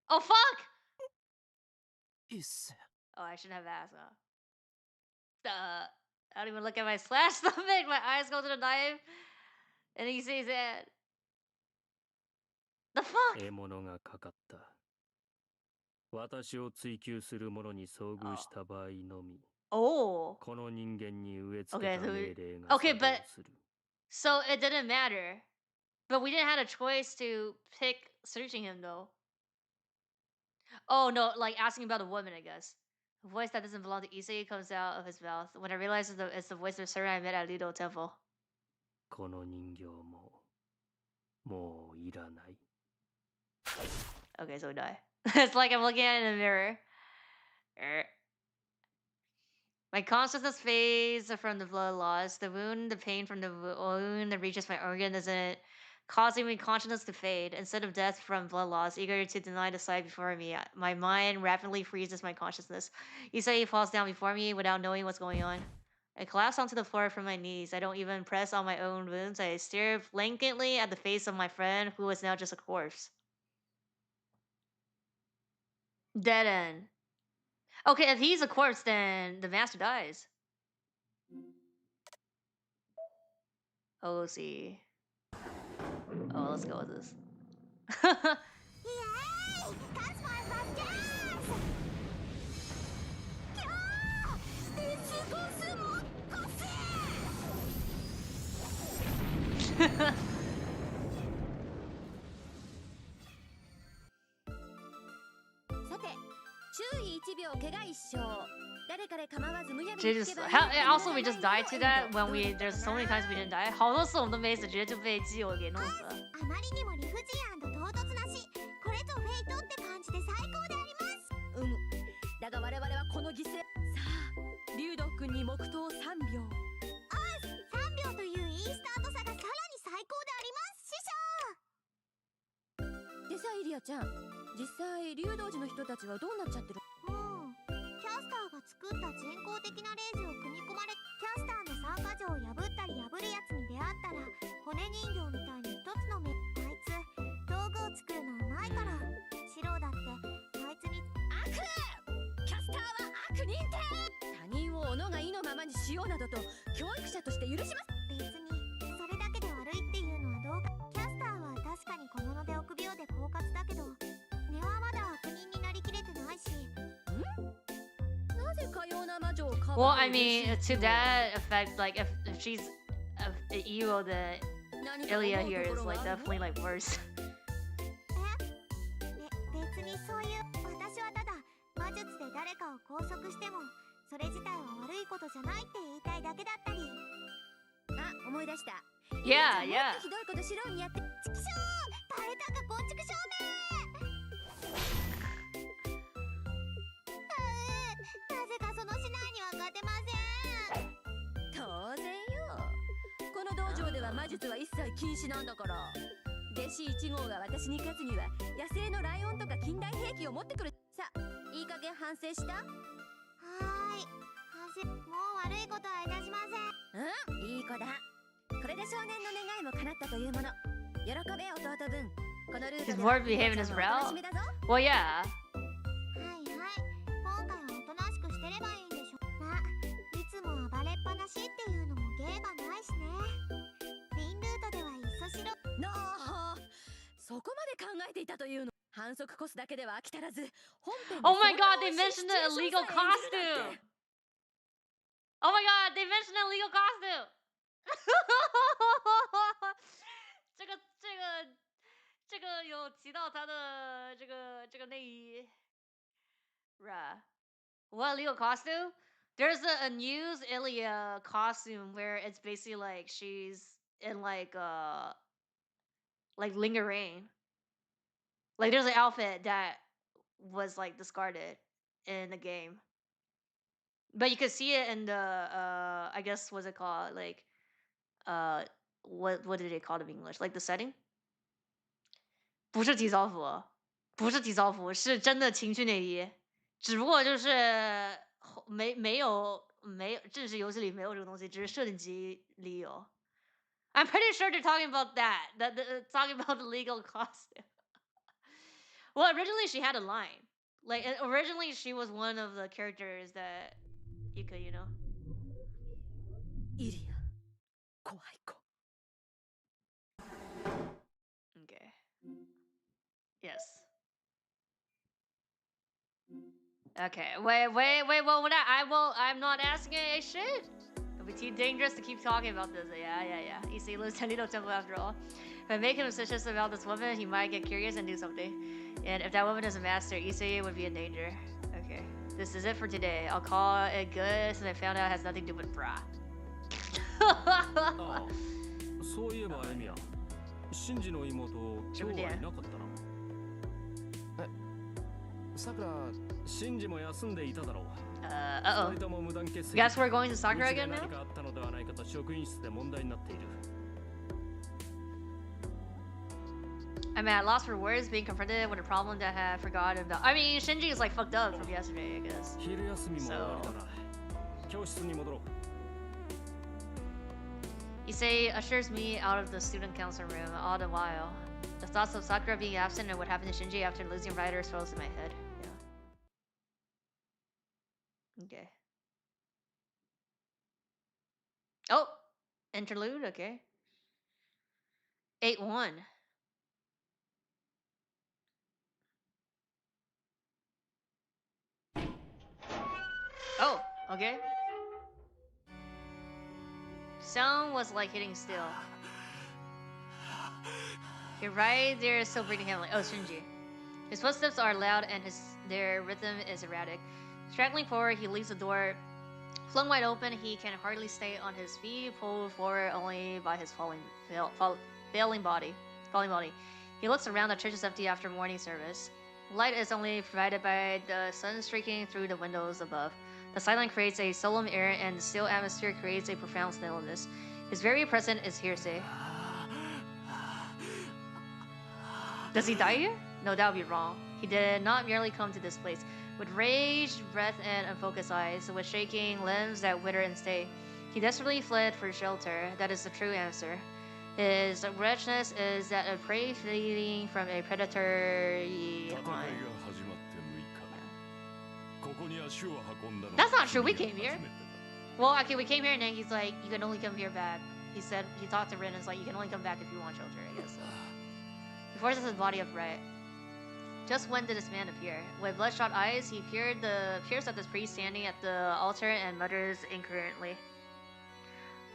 Oh fuck! 一世。 Oh, I shouldn't have asked. I don't even look at my slash stomach. My eyes go to the knife, and he sees it. The fuck? 獲物がかかった。私を追求する者に遭遇した場合のみ、 Oh. この人間に植え付 Okay, けた so 命令が okay, 作動 but する。 so it didn't matter. But we didn't have a choice to pick searching him though. Oh no, like asking about a woman, I guess. A voice that doesn't belong to Issei comes out of his mouth. When I realize it's the voice of the servant I met at Lido Temple. この人形ももういらない。 Okay, so we die. It's like I'm looking at it in a mirror. My consciousness fades from the blood loss. The wound, the pain from the wound that reaches my organ isn't causing me consciousness to fade. Instead of death from blood loss, eager to deny the sight before me, my mind rapidly freezes my consciousness. Issei falls down before me without knowing what's going on. I collapse onto the floor from my knees. I don't even press on my own wounds. I stare blankly at the face of my friend, who is now just a corpse. Dead end. Okay, if he's a corpse, then the master dies. Oh, let's see. Oh, let's go with this. Jesus, also we just died to that when there's so many times we didn't die. 好多次我们都没死，直接就被基友给弄死了。あまりにも理不尽唐突なし、これぞフェイトって感じで最高であります。だが我々はこの犠牲。さあ、竜斗君に黙祷3秒。3秒といういいスタート差がさらに最高であります、師匠。でさ、イリアちゃん、実際竜道寺の人たちはどうなっちゃってる？キャスターが作った人工的なレイジを組み込まれ、キャスターの参加条を破ったり骨人形みたいに一つの目。あいつ道具を作るのうまいから。シロウだってあいつに悪。キャスターは悪認定。他人を己が意のままにしようなどと教育者として許します。別にそれだけで悪いっていうのはどうか。キャスターは確かに小物で臆病で狡猾だけど、根はまだ悪人になりきれてないし。なぜかような魔女をかばう。 Well, I mean, to that effect, like if she's an evil, then Ilya here is like definitely like worse. 別にそういう。私はただ魔術で誰かを拘束してもそれ自体は悪いことじゃないって言いたいだけだったり。あ、思い出した。 Yeah, も yeah. っとひどいことシロウにやって。ちくしょう、バレたかこんちくしょうめ。なぜかその市内には勝てません。当然よ。この道場では魔術は一切禁止なんだから。弟子1号が私に勝つには野生のライオンとか近代兵器を持ってくる。さあ、いい加減反省した？はーい。もう悪いことはいたしません。いい子だ。これで少年の願いも叶ったというもの。喜べ弟分。このルート Is で Ward behaving as お well? 楽しみだぞ。 Well, yeah. はいはい。今回はおとなしくしてればいいんでしょ。まあ、いつも暴れっぱなしっていうのも芸がないしね。メインルートではいっそしろ。なあ、そこまで考えていたというの。反則コスだけでは飽き足らず、本編で Oh my そんな god, they 美味しい mentioned the シチュエーション illegal さえ演じるなんて。 costume! Oh my god, they mentioned the illegal costume! 这个有提到他的这个内衣 Bruh. What illegal costume? There's a news Ilya costume where it's basically like she's in like lingerie. Like there's an outfit that was like discarded in the game. But you could see it in the I guess what's it called? Like what did they call it in English? Like the setting? 不是体操服，不是体操服，是真的情趣内衣，只不过就是没有正式游戏里没有这个东西，只是设定集里有。I'm pretty sure they're talking about that. Talking about the legal costume. Well, originally she had a line. Like originally she was one of the characters that you could, you know. イリア、怖い子。 Okay. Yes. Okay. Wait. Well, I'm not asking a shit. It'll be too dangerous to keep talking about this. Yeah. You see, lives Tenino Temple after all. If I make him suspicious about this woman, he might get curious and do something. And if that woman is a master, Issei would be in danger. Okay. This is it for today. I'll call it good since I found out it has nothing to do with bra. そういえばエミヤ、シンジの妹今日はいなかったな。さくら、シンジも休んでいただろう。Uh-oh. 二人とも無断欠席。 Guess we're going to Sakura again now? 何かあったのではないかと職員室で問題になっている。 I mean, I lost for words being confronted with a problem that I had forgotten about. I mean, Shinji is like fucked up from yesterday, I guess. 昼休みも終わりだな。教室に戻ろう。 Issei ushers me out of the student council room. All the while, the thoughts of Sakura being absent and what happened to Shinji after losing Rider swirls in my head. Yeah. Okay. Oh, interlude. Okay. 8-1. Oh, okay. Sound was like hitting still. You're right there, still breathing heavily. Oh, Shinji. His footsteps are loud and their rhythm is erratic. Straggling forward, he leaves the door flung wide open. He can hardly stay on his feet, pulled forward only by his failing body. He looks around. The church is empty after morning service. Light is only provided by the sun streaking through the windows above. The silence creates a solemn air, and the still atmosphere creates a profound stillness. His very presence is hearsay. Does he die here? No, that would be wrong. He did not merely come to this place. With rage, breath, and unfocused eyes, with shaking limbs that wither and stay, he desperately fled for shelter. That is the true answer. His wretchedness is that a prey fleeing from a predatory hunt. That's not true. We came here. Well, okay, we came here and then he's like, you can only come here back. He said, he talked to Rin and it's like, you can only come back if you want shelter, I guess. So. He forces his body upright. Just when did this man appear? With bloodshot eyes, he peers at this priest standing at the altar and mutters incoherently.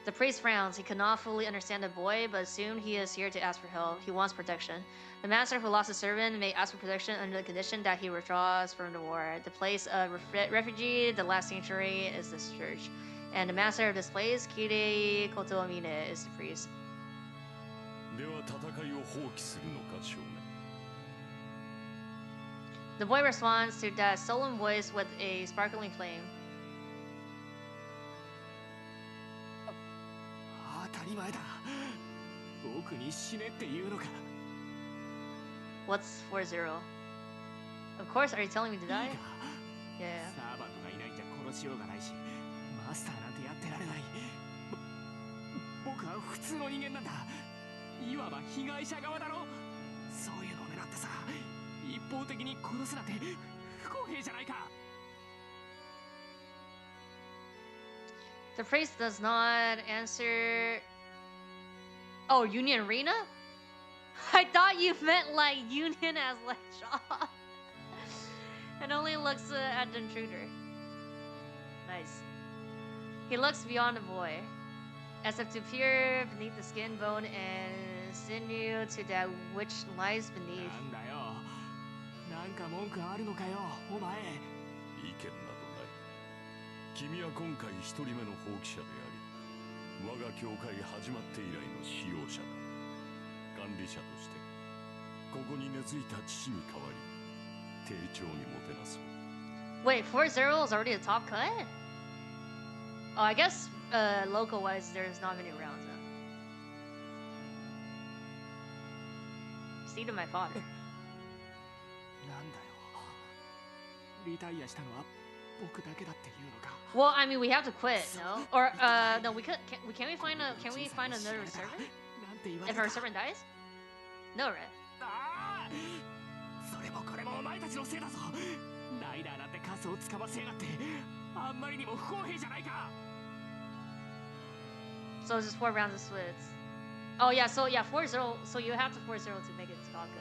The priest frowns. He cannot fully understand the boy, but soon he is here to ask for help. He wants protection. The master who lost his servant may ask for protection under the condition that he withdraws from the war. The place of refugee, the last sanctuary, is this church. And the master of this place, Kiri Kotoamine, is the priest. The boy responds to that solemn voice with a sparkling flame. What's 4-0? Of course, are you telling me to die? Yeah. The priest does not answer. Oh, Union Arena? I thought you meant like Union as like shop. And only looks at the intruder. Nice. He looks beyond the boy, as if to peer beneath the skin, bone, and sinew to that which lies beneath. Wait, 4-0 is already a top cut? Oh, I guess local-wise, there's not many rounds. Seed of my father. Well, I mean, we have to quit, no? Or no, we could. Can we find another servant? If our servant dies? No, right? So it's just 4 rounds of splits. Oh yeah, so yeah, 4-0. So you have to 4-0 to make it to Vodka,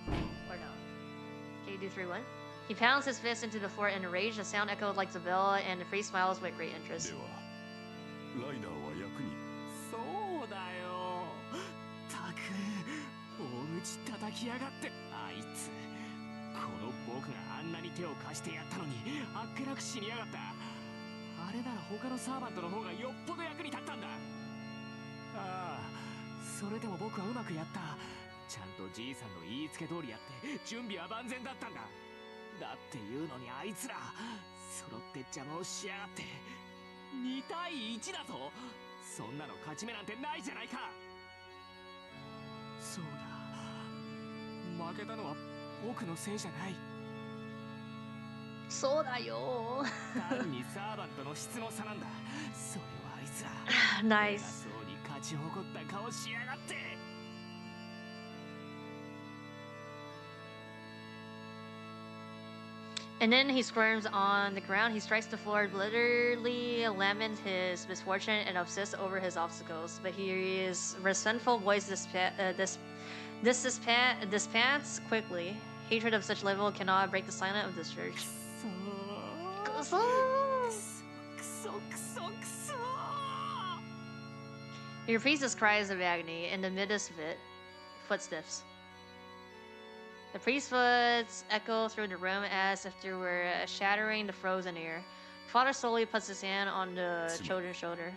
no? Or no? Can you do 3-1? He pounds his fist into the floor in a rage. The sound echoed like the bell, and the priest smiles with great interest. Nice. And then he squirms on the ground. He strikes the floor, literally laments his misfortune and obsesses over his obstacles. But his resentful voice dispants quickly. Hatred of such level cannot break the silence of this church. He repeats his cries of agony. In the midst of it, footsteps. The priest's foot echo through the room as if they were shattering the frozen air. Father slowly puts his hand on the children's shoulder.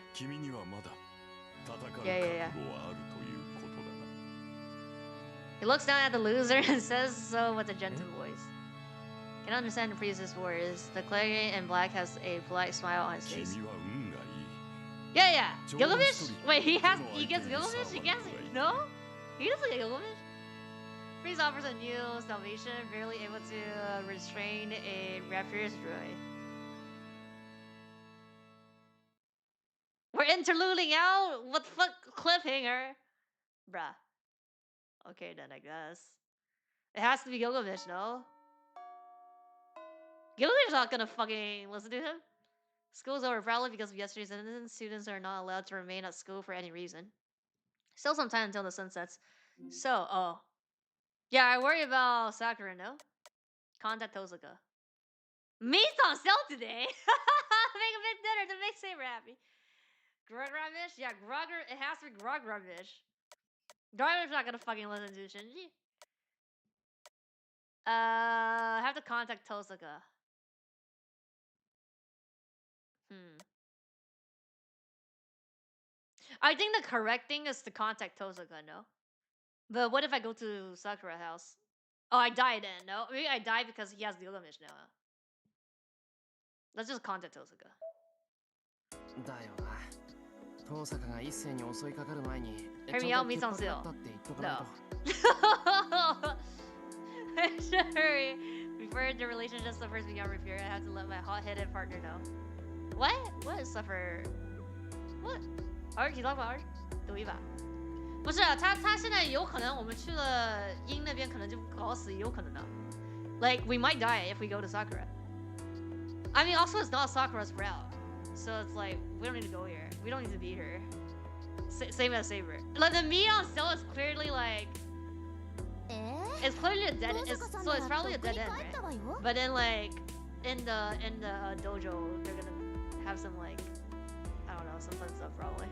Yeah. He looks down at the loser and says so with a gentle voice. Can understand the priest's words. The cleric in black has a polite smile on his face. Yeah. Gilgamesh? Wait, he gets Gilgamesh? He gets it? No? He doesn't get Gilgamesh? Priest offers a new salvation, barely able to restrain a rapturous joy. We're interluding out? What the fuck? Cliffhanger? Bruh. Okay, then I guess. It has to be Gilgamesh, no? Gilgamesh not gonna fucking listen to him. School's over, probably because of yesterday's incident. Students are not allowed to remain at school for any reason. Still some time until the sun sets. So, oh. Yeah, I worry about Sakura, no? Contact Tozuka. Meat's on sale today! Make a bit dinner to make Saber happy. Grog-Ravish? Yeah, it has to be Grog-Ravish. Grog-Ravish not gonna fucking listen to Shinji. I have to contact Tozuka. I think the correct thing is to contact Tozuka, no? But what if I go to Sakura house? Oh, I died then, no? Maybe I died because he has the Gilgamesh now. Let's just contact Tozuka. だよな。遠坂が一斉に襲いかかる前に、ちゃんと Hear me out, 潔 meets on 白だ sale. ったって言っとかないと。 No. I should hurry. Before the relationship suffers beyond repair, I have to let my hot-headed partner know. What? What is suffer? What? Art? You talk about art? 赌一把。不是啊，他现在有可能我们去了鹰那边，可能就搞死，有可能的。Like we might die if we go to Sakura. I mean, also it's not Sakura's route, so it's like we don't need to go here. We don't need to be here. Same as Saber. Like the meat on sale is clearly like. It's clearly a dead end. So it's probably a dead end, right? But then like in the dojo, they're gonna have some like I don't know, some fun stuff probably.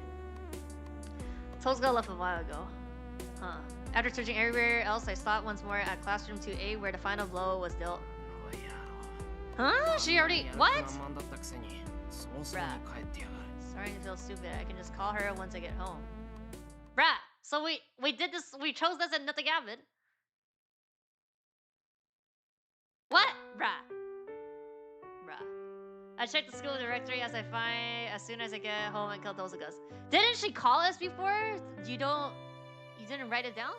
Tozuka left a while ago. Huh. After searching everywhere else, I stopped once more at classroom 2A where the final blow was dealt. Huh? She already what? Bruh. Starting to feel stupid. I can just call her once I get home. Bruh. So we did this. We chose this and nothing happened. What? Bruh. Bruh. I checked the school directory as soon as I get home and kill Tozuka's. Didn't she call us before? You didn't write it down?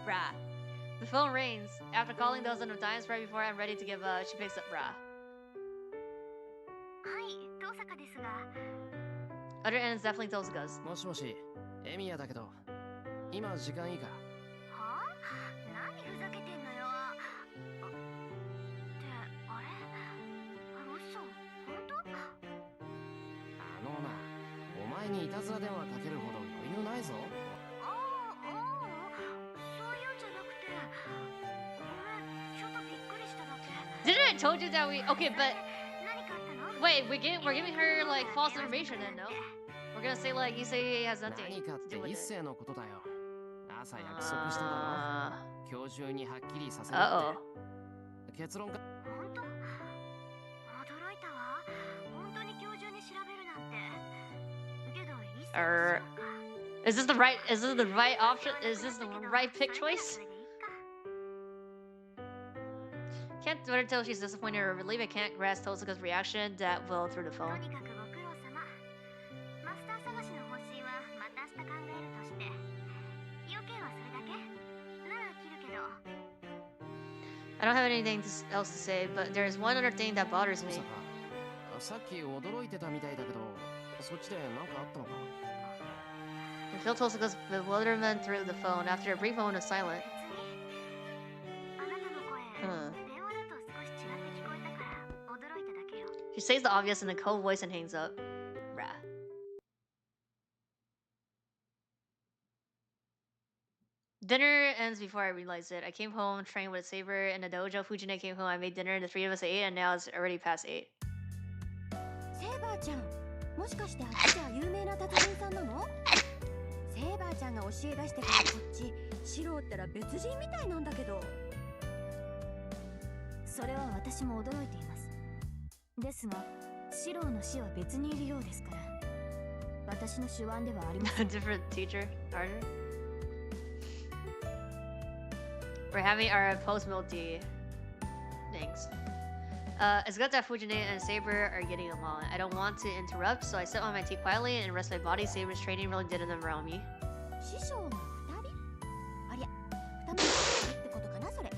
Bruh. The phone rings. After calling dozens of times right before I'm ready to give up, she picks up bruh. Other end is definitely Tozuka's. もしもし、エミヤだけど、今時間いいか？はあ？何ふざけてんのよ。ってあれ？嘘？本当？な、お前にいたずら電話かけるほど余裕ないぞ。そういうんじゃなくて、ごめん、ちょっとびっくりしただけ。Didn't I told you that we okay, but wait, we're giving her like false information then, no? We're gonna say like Issei has nothing to do with it. 一斉のことだよ。朝約束しただろ。今日中にはっきりさせるって。結論か。本当？驚いたわ。本当に今日中に調べるなんて。けど一斉。Is this the right option? Is this the right pick choice? Can't wait until she's disappointed or relieved. I can't grasp Tozuka's reaction that will through the phone. I don't have anything else to say, but there's one other thing that bothers me. さっき驚いてたみたいだけど、そっちで何かあったのか? I feel Tozuka's bewilderment through the phone after a brief moment of silence. She says the obvious in a cold voice and hangs up. Rah. Dinner ends before I realize it. I came home, trained with Saber in the dojo. Fujine came home, I made dinner, the three of us ate, and now it's already past 8. Saber-chan, もしかしてあっちは有名な達人さんなの? Saberちゃんが教え出してからこっち、白ったら別人みたいなんだけど。それは私も驚いています。ですが、シローの死は別にいるようですから。私の手腕ではありません。Different teacher, harder. We're having our post-multi things. It's good that Fujine and Saber are getting along. I don't want to interrupt, so I sit on my tea quietly and rest my body. Saber's training really did enough around me. 師匠が2人? ありゃ、2人ってことかなそれ。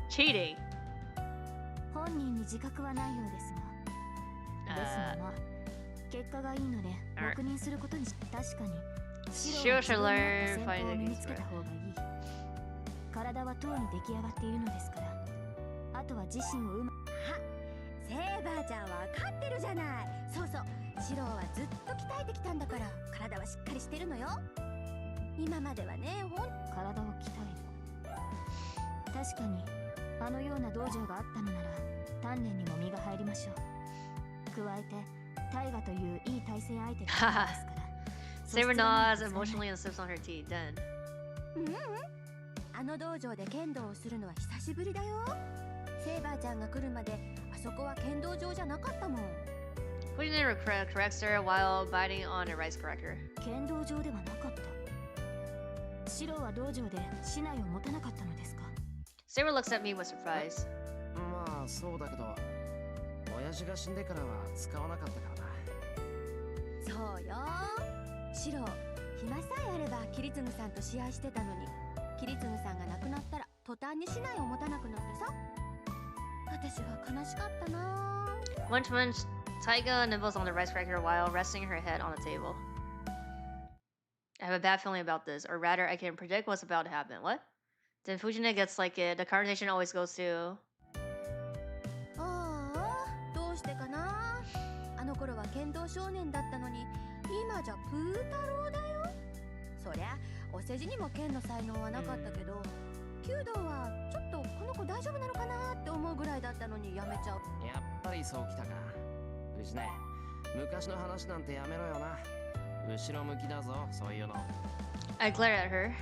Cheating. 本人に自覚はないようですが。ですがまあ、結果がいいので黙認することにし、確かに Shiro should learn 戦法を fighting 身に techniques, つけた right? 方がいい。体はとうに出来上がっているのですから、あとは自身をセーバーちゃんわかってるじゃない。そうそう、シロはずっと鍛えてきたんだから、体はしっかりしてるのよ。今まではね、体を鍛える。確かにあのような道場があったのなら鍛錬にも身が入りましょう。加えて大河といういい対戦相手がいるのですから。Saber nods emotionally and sips on her tea. Then. あの道場で剣道をするのは久しぶりだよ。セーバーちゃんが来るまであそこは剣道場じゃなかったもん。Fujine corrects her while biting on a rice cracker. 剣道場ではなかった。シロは道場で竹刀を持たなかったのですか。 Saber looks at me with surprise. まあそうだけど、親父が死んでからは使わなかったからな。そうよ。シロ、暇さえあればキリツグさんと試合してたのに、キリツグさんが亡くなったら途端に竹刀を持たなくなってさ。私は悲しかったな。Munch munch. Taiga nibbles on the rice cracker while resting her head on the table. I have a bad feeling about this, or rather, I can predict what's about to happen. What? Then Fujine gets like it. The conversation always goes to. ああ、どうしてかな。あの頃は剣道少年だったのに、今じゃプー太郎だよ。そりゃお世辞にも剣の才能はなかったけど、弓道はちょっとこの子大丈夫なのかなって思うぐらいだったのにやめちゃう。やっぱりそうきたか。藤ね、昔の話なんてやめろよな。後ろ向きだぞ、そういうの。I glare at her.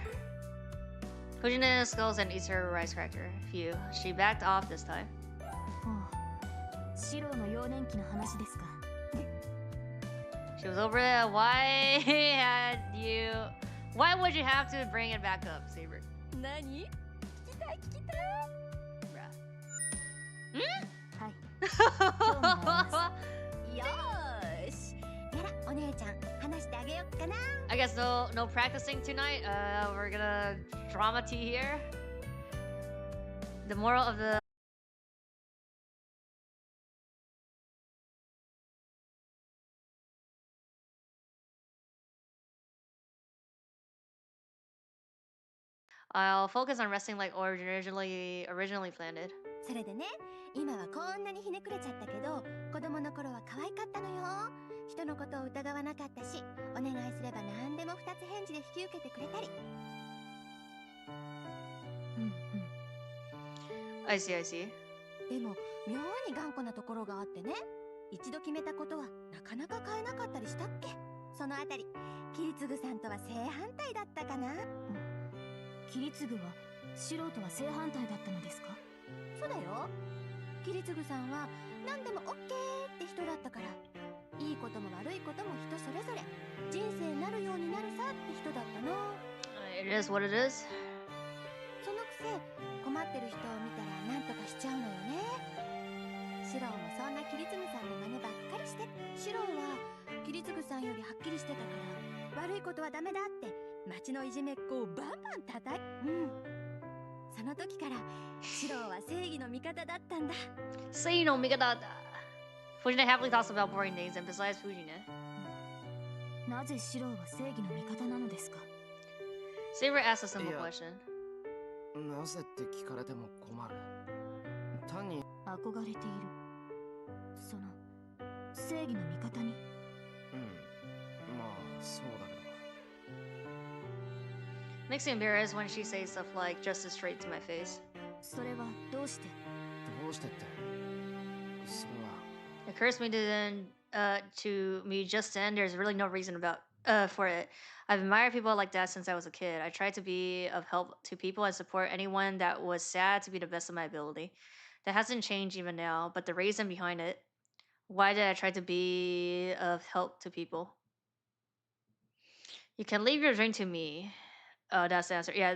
Fujine skulls and eats her rice cracker. Phew, she backed off this time. シロの幼年期の話ですか。She was over it. Why had you? Why would you have to bring it back up, Saber? 何？聞きたい聞きたい。はい。興味があります。よーし。やらお姉ちゃん話してあげよっかな。I guess no practicing tonight. We're gonna drama tea here. The moral of the I'll focus on resting like originally planned. それでね、今はこんなにひねくれちゃったけど、子供の頃は可愛かったのよ。人のことを疑わなかったし、お願いすれば何でも二つ返事で引き受けてくれたり。I see, I see. でも妙に頑固なところがあってね、一度決めたことはなかなか変えなかったりしたっけ。そのあたり、キリツグさんとは正反対だったかな。キリツグはシロとは正反対だったのですか。そうだよ。キリツグさんは何でもオッケーって人だったから、いいことも悪いことも人それぞれ、人生になるようになるさって人だったの。It is what it is. そのくせ困ってる人を見たら何とかしちゃうのよね。シローもそんなキリツグさんの真似ばっかりして、シローはキリツグさんよりはっきりしてたから、悪いことはダメだって町のいじめっ子をバンバン叩い。その時からシローは正義の味方だったんだ。Say no, Mikadata. Fujine happily talks about boring things, and besides Fujine. なぜシロは正義の味方なのですか。 Saber asks a simple question. なぜって聞かれても困る。単に憧れている。その正義の味方に。まあそうだけど。Makes me embarrassed when she says stuff like just as straight to my face. それはどうして。どうしてって。それは。It occurs to me just then. There's really no reason for it. I've admired people like that since I was a kid. I tried to be of help to people and support anyone that was sad to be the best of my ability. That hasn't changed even now, but the reason behind it. Why did I try to be of help to people? You can leave your drink to me. Oh, that's the answer. Yeah,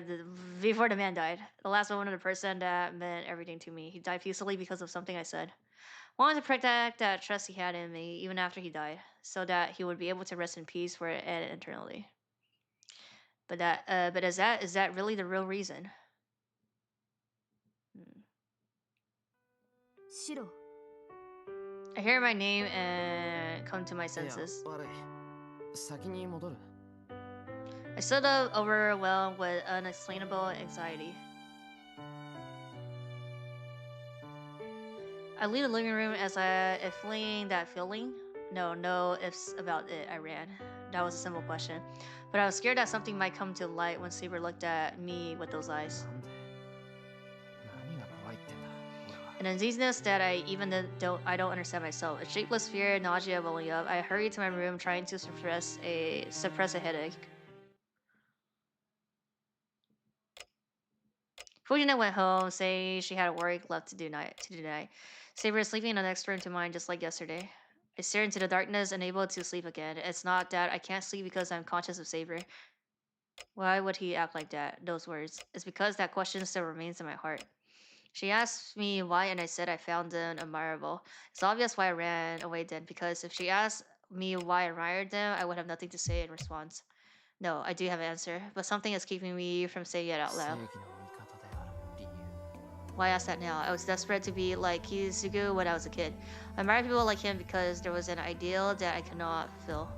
before the man died. The last one of the person that meant everything to me. He died peacefully because of something I said. Wanted to protect that trust he had in me even after he died, so that he would be able to rest in peace for it and eternally. But is that really the real reason? Shiro. I hear my name and and come to my senses. 悪い。先に戻る。 I stood up, overwhelmed with unexplainable anxiety. I leave the living room as if fleeing that feeling. No ifs about it, I ran. That was a simple question. But I was scared that something might come to light when Saber looked at me with those eyes. 何が怖いってんだ、俺は。 An uneasiness that I don't understand myself. A shapeless fear, nausea welling up. I hurried to my room, trying to suppress a headache. Fujina went home, saying she had work left to do tonight. Saber is sleeping in the next room to mine, just like yesterday. I stare into the darkness, unable to sleep again. It's not that I can't sleep because I'm conscious of Saber. Why would he act like that? Those words. It's because that question still remains in my heart. She asked me why, and I said I found them admirable. It's obvious why I ran away then, because if she asked me why I admired them, I would have nothing to say in response. No, I do have an answer, but something is keeping me from saying it out loud. Why ask that now? I was desperate to be like Kisugu when I was a kid. I admired people like him because there was an ideal that I could not fill.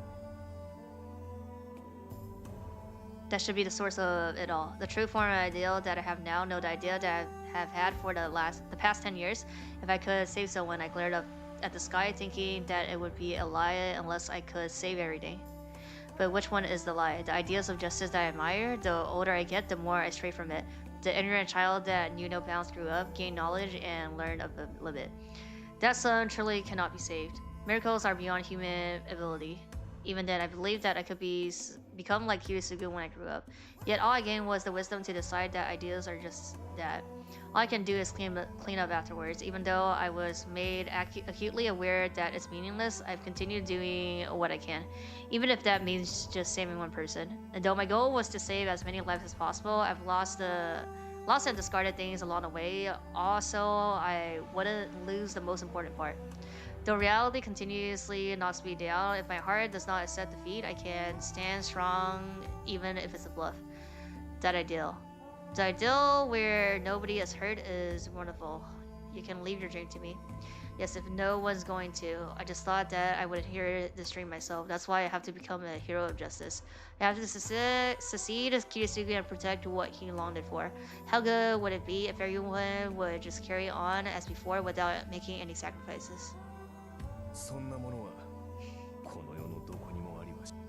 That should be the source of it all. The true form of ideal that I have now, no, the idea that I have had for the past 10 years. If I could save someone, I glared up at the sky thinking that it would be a lie unless I could save everything. But which one is the lie? The ideals of justice that I admire? The older I get, the more I stray from it. The ignorant child that knew no bounds grew up, gained knowledge, and learned of the limit. That son truly cannot be saved. Miracles are beyond human ability. Even then, I believed that I could become like Kirisugu when I grew up. Yet all I gained was the wisdom to decide that ideas are just that. All I can do is clean up afterwards. Even though I was made acutely aware that it's meaningless, I've continued doing what I can, even if that means just saving one person. And though my goal was to save as many lives as possible, I've lost and discarded things along the way. Also, I wouldn't lose the most important part. Though reality continuously knocks me down, if my heart does not accept defeat, I can stand strong even if it's a bluff. That ideal. The ideal where nobody is hurt is wonderful. You can leave your dream to me. Yes, if no one's going to. I just thought that I would hear this dream myself. That's why I have to become a hero of justice. I have to succeed as Kirisugi and protect what he longed for. How good would it be if everyone would just carry on as before without making any sacrifices? そんなものはこの世のどこにもありません。う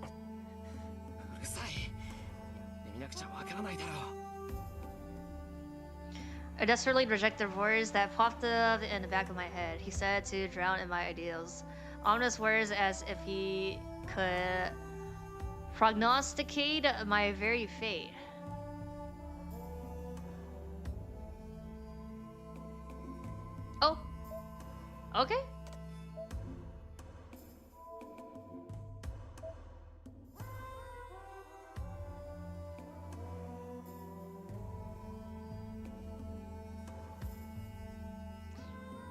るさい。見なくちゃわからないだろう。 I desperately rejected words that popped up in the back of my head. He said to drown in my ideals. Ominous words as if he could prognosticate my very fate. Oh. Okay.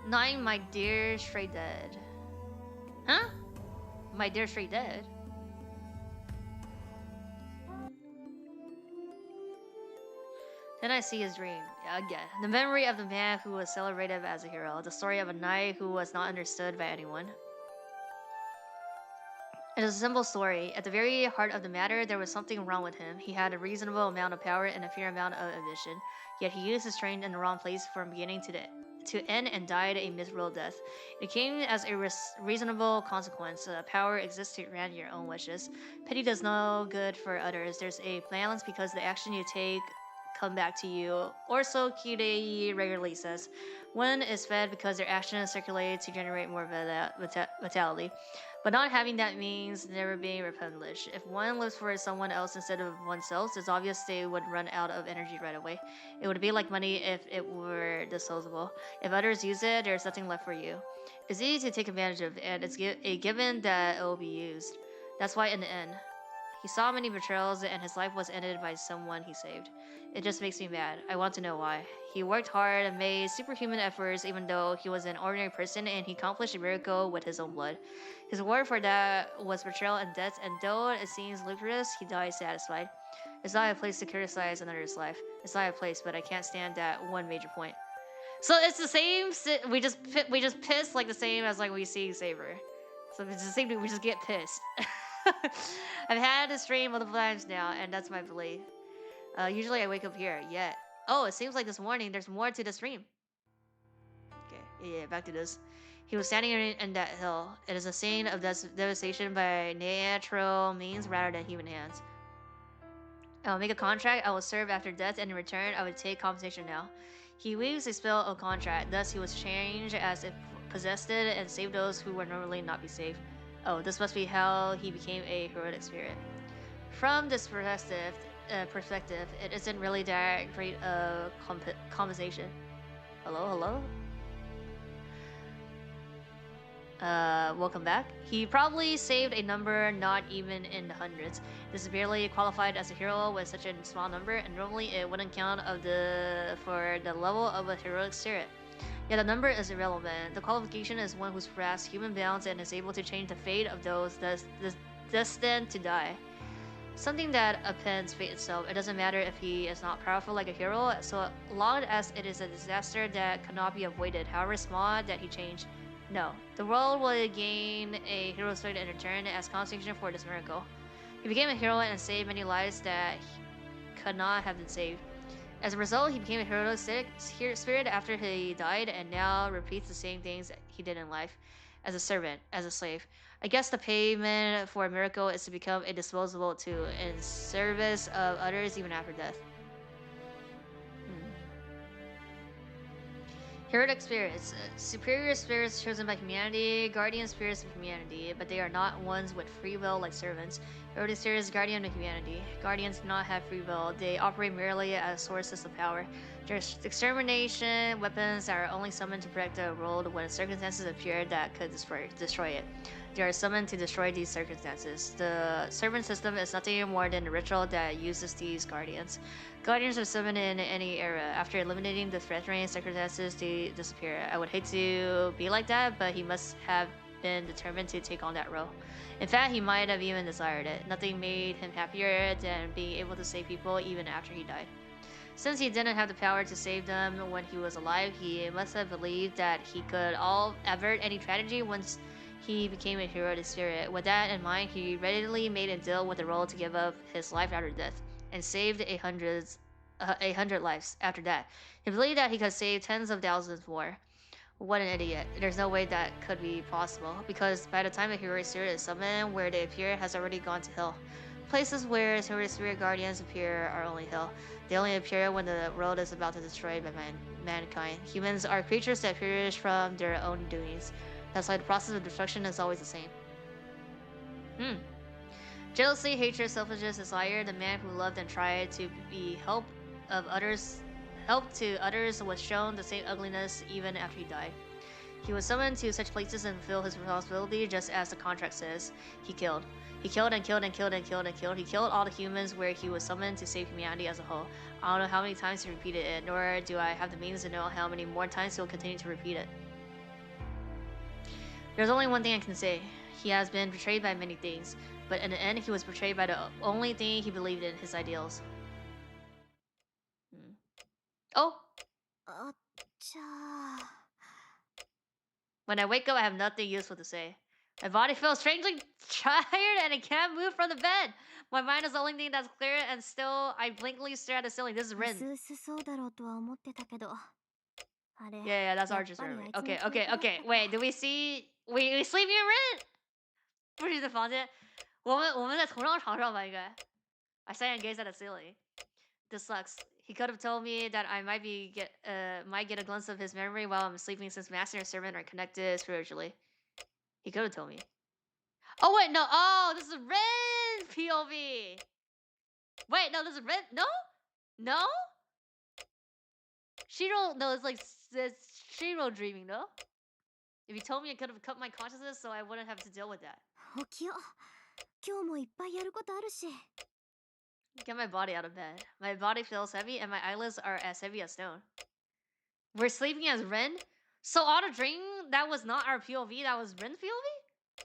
Nine, my dear stray dead. Huh? My dear stray dead? Then I see his dream again. The memory of the man who was celebrated as a hero. The story of a knight who was not understood by anyone. It is a simple story. At the very heart of the matter, there was something wrong with him. He had a reasonable amount of power and a fair amount of ambition. Yet he used his strength in the wrong place from beginning to end and died a miserable death. It came as a reasonable consequence. Power exists to grant your own wishes. Pity does no good for others. There's a balance because the action you take come back to you. Or so Kirei regularly says. One is fed because their actions circulate to generate more vitality. But not having that means never being replenished. If one lives for someone else instead of oneself, it's obvious they would run out of energy right away. It would be like money if it were disposable. If others use it, there's nothing left for you. It's easy to take advantage of, and it's a given that it will be used. That's why in the end, he saw many betrayals and his life was ended by someone he saved. It just makes me mad. I want to know why. He worked hard and made superhuman efforts even though he was an ordinary person and he accomplished a miracle with his own blood. His reward for that was betrayal and death, and though it seems ludicrous, he died satisfied. It's not a place to criticize another's life. It's not a place, but I can't stand that one major point. So it's the same. We just piss like the same as like we see Saber. So it's the same thing, we just get pissed. I've had this stream multiple times now, and that's my belief. Usually I wake up here. Yeah. Oh, it seems like this morning there's more to the stream. Okay, yeah, back to this. He was standing in that hill. It is a scene of devastation by natural means rather than human hands. I will make a contract I will serve after death, and in return I would take compensation now. He weaves a spell of contract, thus he was changed as if possessed it and saved those who would normally not be saved. Oh, this must be how he became a heroic spirit. From this perspective, it isn't really that great a compensation. Hello? Welcome back. He probably saved a number not even in the hundreds. This is barely qualified as a hero with such a small number, and normally it wouldn't count for the level of a heroic spirit. Yet the number is irrelevant. The qualification is one who surpasses human bounds and is able to change the fate of those destined to die. Something that upends fate itself. It doesn't matter if he is not powerful like a hero, so long as it is a disaster that cannot be avoided, however small that he changed. No, the world will gain a hero's spirit in return as compensation for this miracle. He became a hero and saved many lives that could not have been saved. As a result, he became a heroic spirit after he died, and now repeats the same things he did in life. As a servant, as a slave. I guess the payment for a miracle is to become a disposable tool in service of others even after death. Heroic spirits. Superior spirits chosen by humanity, guardian spirits of humanity, but they are not ones with free will like servants. Heroic spirits, guardian of humanity. Guardians do not have free will. They operate merely as sources of power. There's extermination weapons that are only summoned to protect the world when circumstances appear that could destroy it. They are summoned to destroy these circumstances. The servant system is nothing more than a ritual that uses these guardians. Guardians are summoned in any era. After eliminating the threatening circumstances, they disappear. I would hate to be like that, but he must have been determined to take on that role. In fact, he might have even desired it. Nothing made him happier than being able to save people even after he died. Since he didn't have the power to save them when he was alive, he must have believed that he could avert any tragedy once he became a heroic spirit. With that in mind, he readily made a deal with the role to give up his life after death, and saved 100 lives after that. He believed that he could save tens of thousands more. What an idiot. There's no way that could be possible, because by the time a heroic spirit is summoned, where they appear has already gone to hell. Places where heroic spirit guardians appear are only hell. They only appear when the world is about to be destroyed by mankind. Humans are creatures that perish from their own doings. That's why the process of destruction is always the same. Jealousy, hatred, selfishness, desire. The man who loved and tried to be help to others was shown the same ugliness even after he died. He was summoned to such places and fulfilled his responsibility just as the contract says. He killed. He killed and killed and killed and killed and killed. He killed all the humans where he was summoned to save humanity as a whole. I don't know how many times he repeated it, nor do I have the means to know how many more times he will continue to repeat it. There's only one thing I can say. He has been betrayed by many things, but in the end, he was betrayed by the only thing he believed in, his ideals. Oh! When I wake up, I have nothing useful to say. My body feels strangely tired and I can't move from the bed. My mind is the only thing that's clear, and still I blankly stare at the ceiling. This is Rin. Yeah, that's Archer's memory. Okay. Wait, do we see... We sleep in Rin? 不是你的房间。我们在同张床上吧，应该。I sat and gazed at the ceiling. This sucks. He could have told me that I might get a glimpse of his memory while I'm sleeping, since master and servant are connected spiritually. He could have told me. Oh wait, no. Oh, this is Ren POV. Wait, no, this is Ren. No. Shiro. No, it's Shiro dreaming. No. If you told me, I could have cut my consciousness, so I wouldn't have to deal with that. Get my body out of bed. My body feels heavy, and my eyelids are as heavy as stone. We're sleeping as Ren? So all the dream, that was not our POV, that was Ren's POV?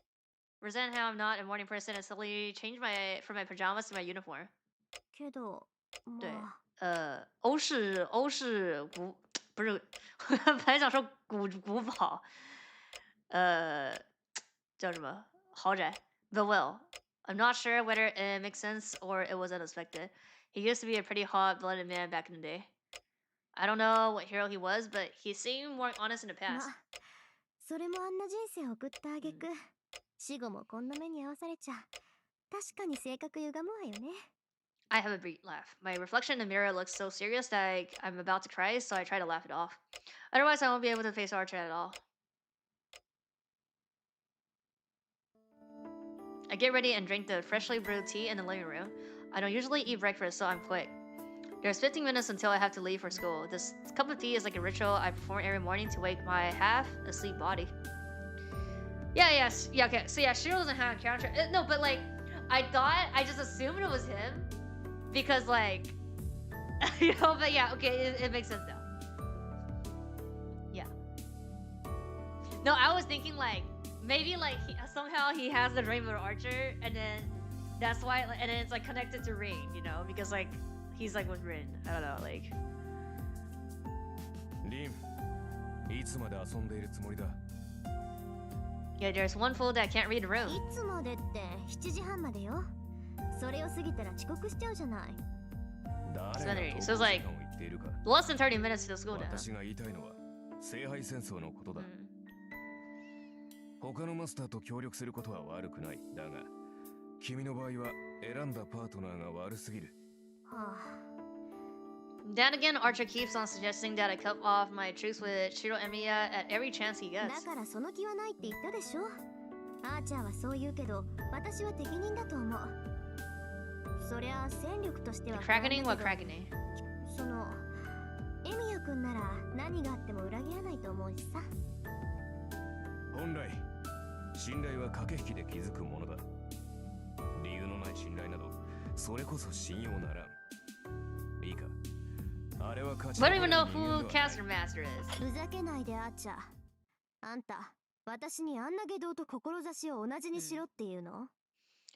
Resent how I'm not a morning person and suddenly changed from my pajamas to my uniform. 对，欧式不是，本来想说古堡， Dojima. Hojai. The will. I'm not sure whether it makes sense or it was unexpected. He used to be a pretty hot-blooded man back in the day. I don't know what hero he was, but he seemed more honest in the ま past. それもあんな人生を送った挙句、死後もこんな目に遭わされちゃ確かに性格歪むわよね。 I have a brief laugh. My reflection in the mirror looks so serious that I'm about to cry, so I try to laugh it off. Otherwise, I won't be able to face Archer at all. I get ready and drink the freshly brewed tea in the living room. I don't usually eat breakfast, so I'm quick. There's 15 minutes until I have to leave for school. This cup of tea is like a ritual I perform every morning to wake my half-asleep body. Yeah, okay. So yeah, Shiro doesn't have a character. No, but like, I just assumed it was him. Because like, you know, but yeah, okay, it makes sense now. Yeah. No, I was thinking like, maybe like somehow he has the Rainbow Archer, and then that's why, and then it's like connected to Rain, you know, because like he's like with Rin. I don't know, like. Rin, いつまで遊んでいるつもりだ? Yeah, there's one fool that can't read the room. いつまでって7時半までよ。それを過ぎたら遅刻しちゃうじゃない。 So it's like less than 30 minutes to school now. 私が言いたいのは聖杯戦争のことだ。他のマスターと協力することは悪くない。だが、君の場合は選んだパートナーが悪すぎる。はあ。Then again, Archer keeps on suggesting that I cut off my truce with Shiro Emiya at every chance he gets. だからその気はないって言ったでしょ。アーチャーはそう言うけど、私は適任だと思う。そりゃ戦力としては Crackening what crackening? そのエミヤ君なら何があっても裏切らないと思うしさ。本来信頼は駆け引きで築くものだ。理由のない信頼などそれこそ信用ならん。いいか、あれは勝ち。 I don't even know who Caster Master is. ふざけないでアーチャー。あんた私にあんな下道と志を同じにしろっていうの？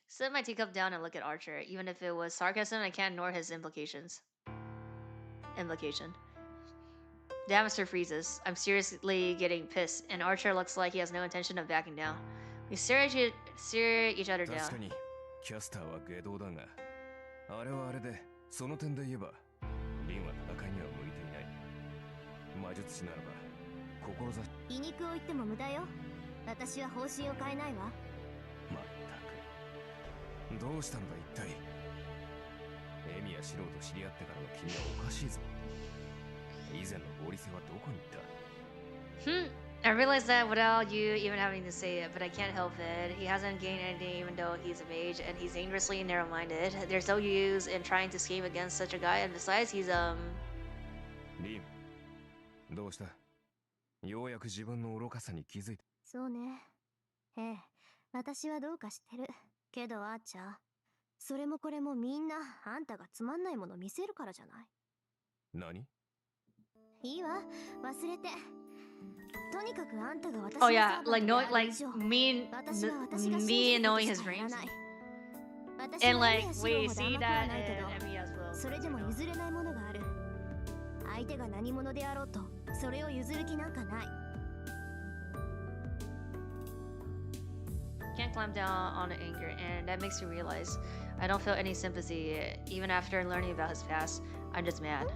Set my teacup down and look at Archer. Even if it was sarcasm, I can't ignore his implication. The atmosphere freezes. I'm seriously getting pissed, and Archer looks like he has no intention of backing down. We stare each other down. 確かにキャスターは下道だが、あれはあれでその点で言えば、リンは戦いには向いていない。魔術師ならば志。皮肉を言っても無駄よ。私は方針を変えないわ。どうしたのだ一体。エミやシロと知り合ってからの君はおかしいぞ。以前の合理性はどこに行った？ I realized that without you even having to say it, but I can't help it. He hasn't gained anything even though he's a mage, and he's dangerously narrow-minded. There's no use in trying to scheme against such a guy, and besides, he'sリン、どうした？ようやく自分の愚かさに気づいた。そうね。ええ、私はどうかしてる。けどアーチャー、それもこれもみんなあんたがつまんないもの見せるからじゃない。何？いいわ、忘れて。とにかくあんたが私 Oh yeah, like no, like me knowing his dreams, and like we see that in Emi as well. それでも譲れないものがある。相手が何者であろうと、それを譲る気なんかない。Can't clamp down on the anger, and that makes you realize I don't feel any sympathy even after learning about his past. I'm just mad.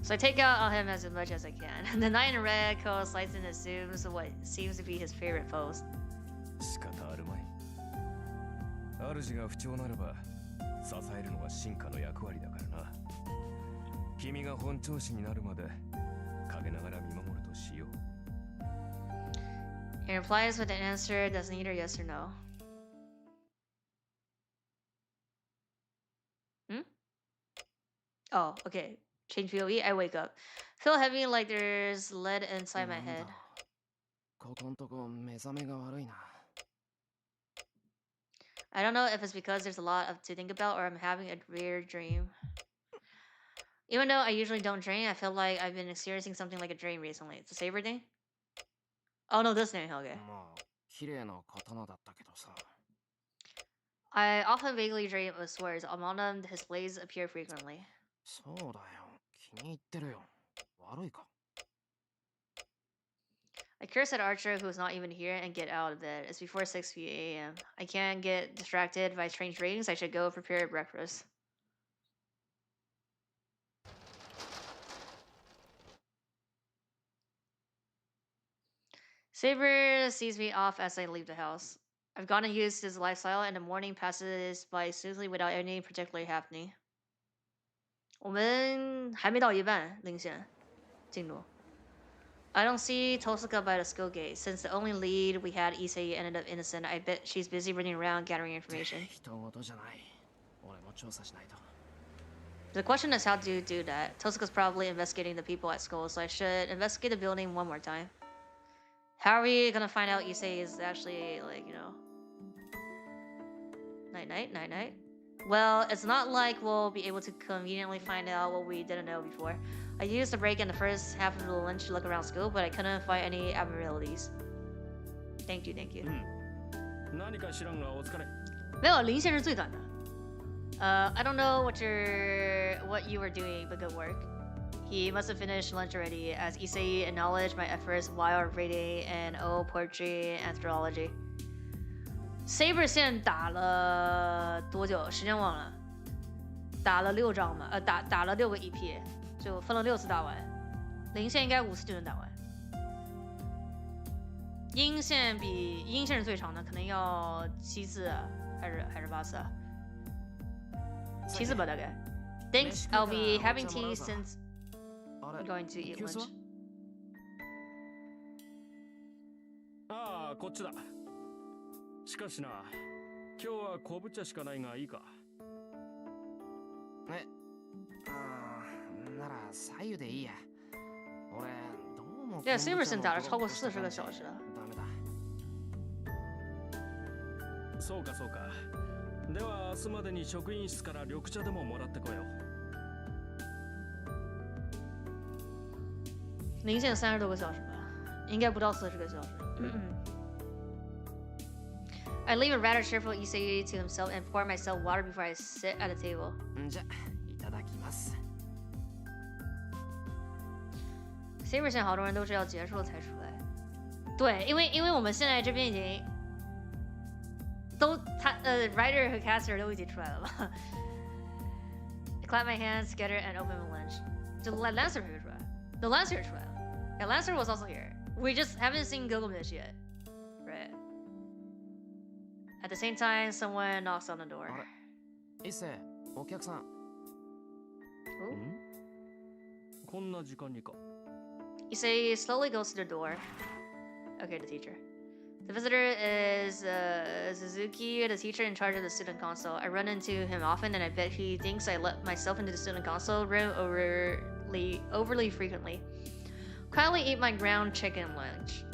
So I take out on him as much as I can. The knight in red coat slides and assumes what seems to be his favorite pose. 仕方あるまい。主が不調ならば支えるのは進化の役割だからな。君が本調子になるまで陰ながら見守るとしよう。He replies with an answer that's neither yes or no. Oh, okay. Change POV. I wake up. Feel heavy like there's lead inside my head. ここんとこ目覚めが悪いな。I don't know if it's because there's a lot to think about or I'm having a weird dream. Even though I usually don't dream, I feel like I've been experiencing something like a dream recently. It's a saber thing? Oh no, this thing, okay. まあ、綺麗な刀だったけどさ。I often vaguely dream of swords. Among them, his blades appear frequently. そうだよ。気に入ってるよ。悪いか。I curse at Archer who's not even here and get out of bed. It's before 6 a.m. I can't get distracted by strange ratings. I should go prepare breakfast. Saber sees me off as I leave the house. I've gotten used to his lifestyle and the morning passes by smoothly without any particular happening. 我们还没到一半，领先进度。I don't see Tosaka by the school gate. Since the only lead we had, Issei, ended up innocent, I bet she's busy running around gathering information. The question is, how do you do that? Tosaka's probably investigating the people at school, so I should investigate the building one more time. How are we gonna find out Issei is actually, like, you know... Night-night, night-night? Well, it's not like we'll be able to conveniently find out what we didn't know before. I used the break in the first half of the lunch to look around school, but I couldn't find any abnormalities. Thank you, thank you. 没有，林先生最短的。I don't know what you were doing, but good work. He must have finished lunch already, as Issei acknowledged my efforts while reading an old poetry anthology. Saber 线打了多久？时间忘了。打了6章嘛，打了6个 EP， 就分了6次打完。零线应该5次就能打完。阴线比阴线是最长的，可能要7次还是8次啊？7次吧大概。Thanks, I'll be having tea since I'm going to eat lunch. ああ、こっちだ。しかしな、今日は昆布茶しかないがいいか。なら左右でいいや。俺どうも。对 ，Saberson 打了超过40个小时了。ダメだ。そうかそうか。では明日までに職員室から緑茶でももらってこよう。零线30多个小时吧，应该不到40个小时。I leave a rather cheerful Issei to himself and pour myself water before I sit at a table. じゃ、いただきます。Saber 线好多人都是要结束才出来。对，因为我们现在这边已经都writer 和 caster 都已经出来了嘛。I clap my hands together and open my lunch. 就 Lancer 没出来 ，The Lancer 出来了。Yeah, Lancer was also here. We just haven't seen Gilgamesh yet, right? At the same time, someone knocks on the door. 伊勢、お客さん。こんな時間にか。Issei slowly goes to the door. Okay, the teacher. The visitor is Suzuki, the teacher in charge of the student console. I run into him often, and I bet he thinks I let myself into the student console room overly frequently. Quietly eat my ground chicken lunch.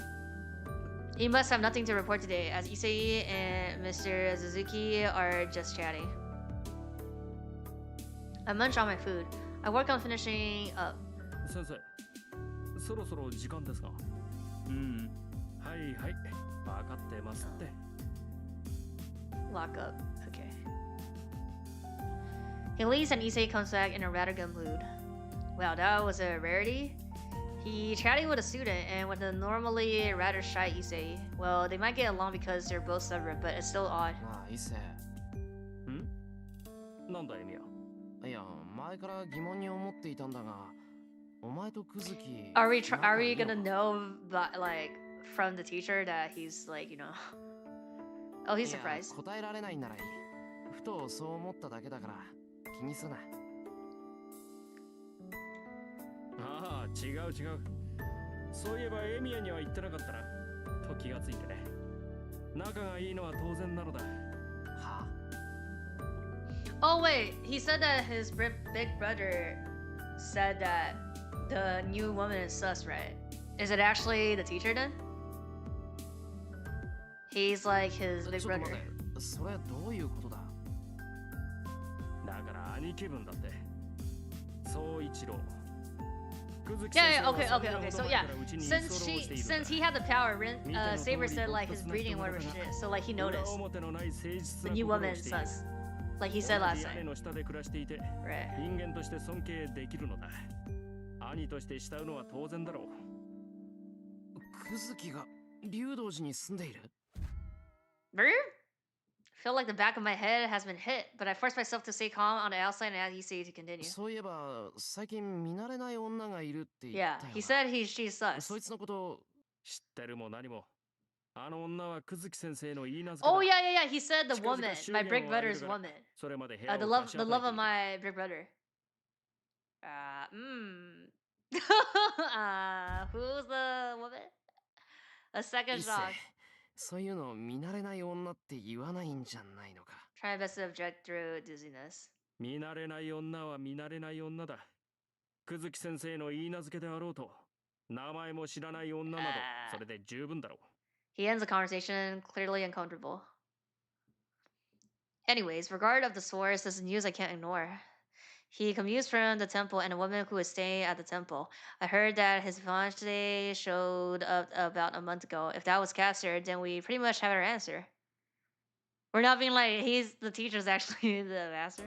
He must have nothing to report today, as Issei and Mr. Suzuki are just chatting. I munch on my food. I work on finishing up. 先生、そろそろ時間ですが。はいはい、分かってますって。Lock up. Okay. He leaves and Issei comes back in a rather good mood. Wow, that was a rarity. He chatting with a student and with a normally rather shy Issei. Well, they might get along because they're both stubborn, but it's still odd. なあ、伊勢。なんだエミヤ。いや、前から疑問に思っていたんだが、お前とクズキ。Are we gonna know, but like from the teacher that he's like, you know? Oh, he's surprised. 答えられないならいい。ふとそう思っただけだから気にすな。ああ、違う違う。そういえばエミヤには言ってなかったな。と気がついてね。仲がいいのは当然なのだ。はあ Oh wait, he said that his big brother said that the new woman is sus, right? Is it actually the teacher then? He's like his big brother. それどういうことだ。だから兄貴分だって。総一郎。Yeah, okay. So yeah, since he had the power, Saber said like his breeding order was shit. So like he noticed the new woman is sus, like he said last time. Right. 人間として尊敬できるのだ。兄として慕うのは当然だろう。ククズキが竜道寺に住んでいる Brr? I feel like the back of my head has been hit, but I forced myself to stay calm on the outside and asked Issei to continue. そういえば最近見慣れない女がいるって言 Yeah, ったよ he な said she そ sus. いつのこと 知ってるも何も。あの女はクズキ先生の言い名付け Oh だ。 yeah. He said the 近々 woman, 祝 my 言 brick を挙げる brother's から woman. それまで部 The 屋を love, 貸し the 与え love て of いる。 my brick brother. Who's the woman? A second 一世 shock. そういうの見慣れない女って言わないんじゃないのか Try my best to object through dizziness. 見慣れない女は見慣れない女だ。クズキ先生の言い名付けであろうと、名前も知らない女など、それで十分だろう。 He ends the conversation, clearly uncomfortable. Anyways, regard of the source, this is news I can't ignore. He commutes from the temple and a woman who is staying at the temple. I heard that his fiancé showed up about a month ago. If that was Caster, then we pretty much have our answer. We're not being like, he's the teacher's actually the master.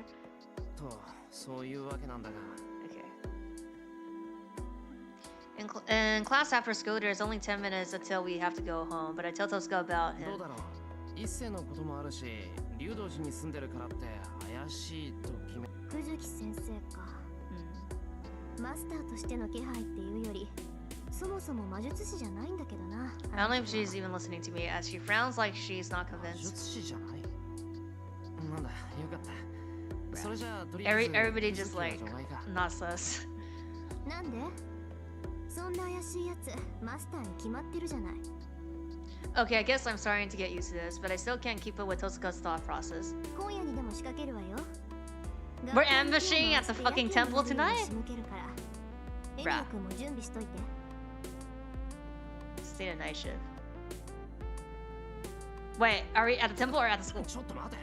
とそういうわけなんだが Okay. In class after school, there's only 10 minutes until we have to go home, but I tell Tosca about どう him. だろう一世のこともあるし竜道寺に住んでるからって怪しいと決めクズキ先生か。マスターとしての気配っていうより、そもそも魔術師じゃないんだけどな。 I don't know if she's even listening to me, as she frowns like she's not 魔 convinced. 術師じゃないなんだよかったそれじゃあとりあえず Everybody クズ just キは like 除外か not sus. なんで？そんな怪しいやつ、マスターに決まってるじゃない。 Okay, I guess I'm starting to get used to this, but I still can't keep up with Tosuka's thought process. 今夜にでも仕掛けるわよ。 We're ambushing at the fucking temple tonight? 仕向けるから。エミヤ君も準備しといて。 Stay a night shift. Wait, are we at the temple or at the school? ちょっと待て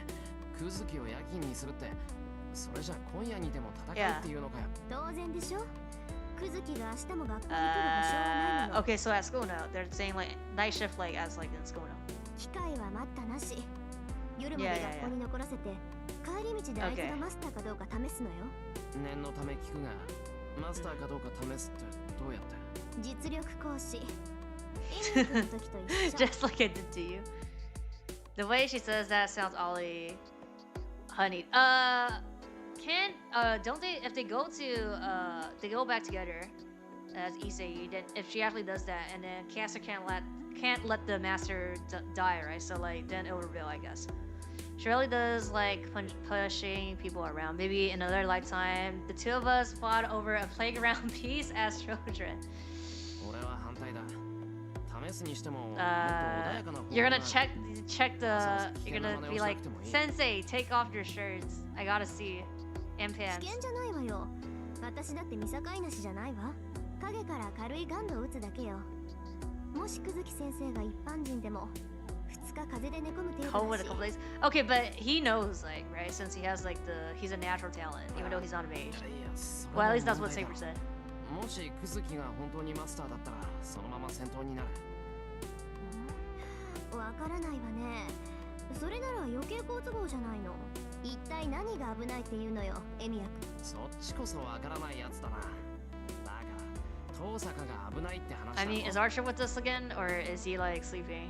クズキを夜勤にするってそれじゃ今夜にでも戦うっていうのかよ当然でしょ。クズキが明日も学校に来る保証はないもの。 Okay, so at school now. They're saying like night shift like as like in school now. 機会は待ったなし。夜まで学校に残らせて、帰り道であいつがマスターかどうか試すのよ。念のため聞くがマスターかどうか試すってどうやって実力行使。エミヤ君の時と一緒。 Just like I did to you. The way she says that sounds Ollie honeyed. Don't they if they go to they go back together as Issei, then if she actually does that and then Caster can't let the master die, right? So like then it will reveal, I guess. She really does like pushing people around. Maybe in another lifetime, the two of us fought over a playground piece as children. 俺は反対だ試すにしてももっと穏やかな方 You're が gonna check the you're gonna be like, Sensei, take off your shirts. I gotta see. And 危 pants. 険じゃないわよ。私だって見境なしじゃないわ。影から軽いガンドを撃つだけよ。もしクズキ先生が一般人でも2日風邪で寝込む程 Home 度 with だ a し。 couple days. Okay, but he knows, like, right? Since he has like he's a natural talent, even though he's not of age. いやそれ Well, at も least that's 問 what 題だ Saber said. もしクズキが本当にマスターだったらそのまま戦闘になるわからないわね。それなら余計好都合じゃないの。一体何が危ないっていうのよ、エミヤ君。そっちこそわからないやつだなだから遠坂が危ないって話だ I mean, is Archer with us again, or is he like sleeping?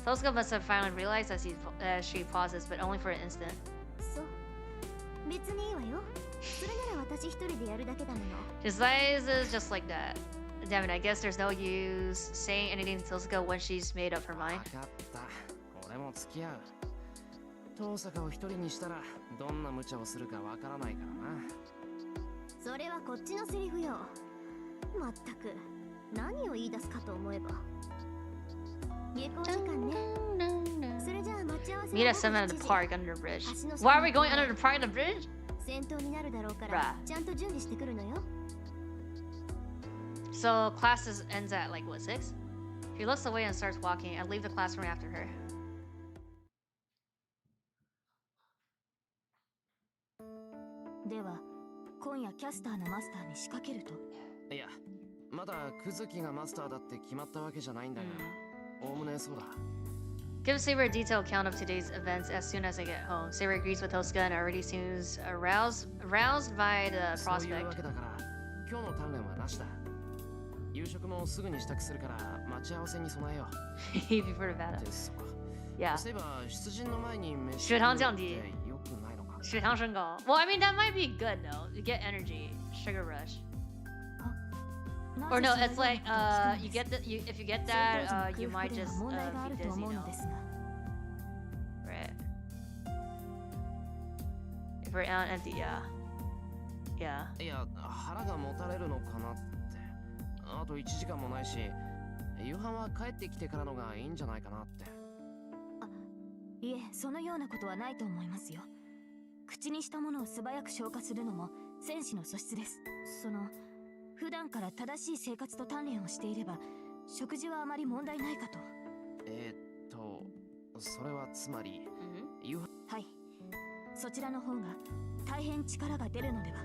Tosuka must have finally realized as she pauses, but only for an instant. そう。別にいいわよ。それなら私一人でやるだけだもの。 His eyes is just like that. Damn it, I guess there's no use saying anything to Tosuka when she's made up her 分 mind. かった俺も付き合う遠坂を一人にしたらどんな無茶をするかわからないからなそれはこっちのセリフよ。まったく何を言い出すかと思えば。下校時間ね。それじゃあ待ち合わせ Meet us 7 at the park under the bridge. Why are we going under the park on the bridge? 戦闘になるだろうからちゃんと準備してくるのよ。 So class ends at like what, 6? She looks away and starts walking. I leave the classroom after her. では今夜キャスターのマスターに仕掛けると。いやまだクズキがマスターだって決まったわけじゃないんだがおおむねそうだ Give Saber a detailed account of today's events as soon as I get home. Saber agrees with Tosuka and already seems aroused by the そういうわ prospect. けだから今日の鍛錬はなしだ夕食もすぐに支度するから待ち合わせに備えよう。You've heard about it. ですか。Yeah. そういえば出陣の前に飯血糖降低ってよくないのか。血糖升高. Well, I mean that might be good though. You get energy, sugar rush. Or no, it's like you get the if you get that you might just be dizzy, you know. Right. If we're out empty, yeah. Yeah. いや、腹がもたれるのかなって。あと1時間もないし、夕飯は帰ってきてからのがいいんじゃないかなって。いえ、そのようなことはないと思いますよ。口にしたものを素早く消化するのも戦士の素質です。普段から正しい生活と鍛錬をしていれば食事はあまり問題ないかと。それはつまり、夕飯。はい、そちらの方が大変力が出るのでは。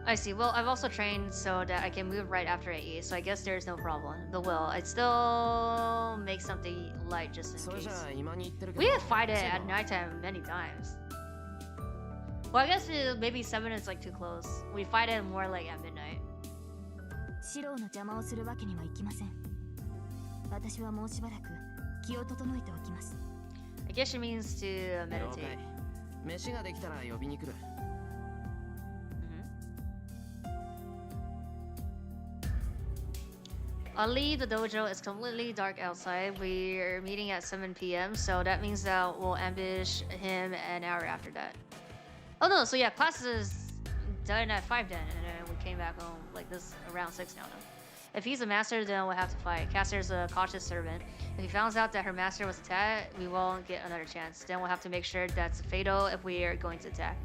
I see. Well, I've also trained so that I can move right after I eat, so I guess there's no problem. The will. I'd still make something light just in case. We have fight it at nighttime many times. Well, I guess maybe 7 is like too close. We fight it more like at midnight. シローの邪魔をするわけにはいきません。私はもうしばらく気を整えておきます。I guess she means to meditate. 飯ができたら呼びに来る。I'll leave the dojo. It's completely dark outside. We're meeting at 7 p.m. So that means that we'll ambush him an hour after that. Oh no, so yeah, class is done at 5 then, and then we came back home like this around 6 now. If he's a master, then we'll have to fight. Caster's a cautious servant. If he finds out that her master was attacked, we won't get another chance. Then we'll have to make sure that's fatal if we are going to attack.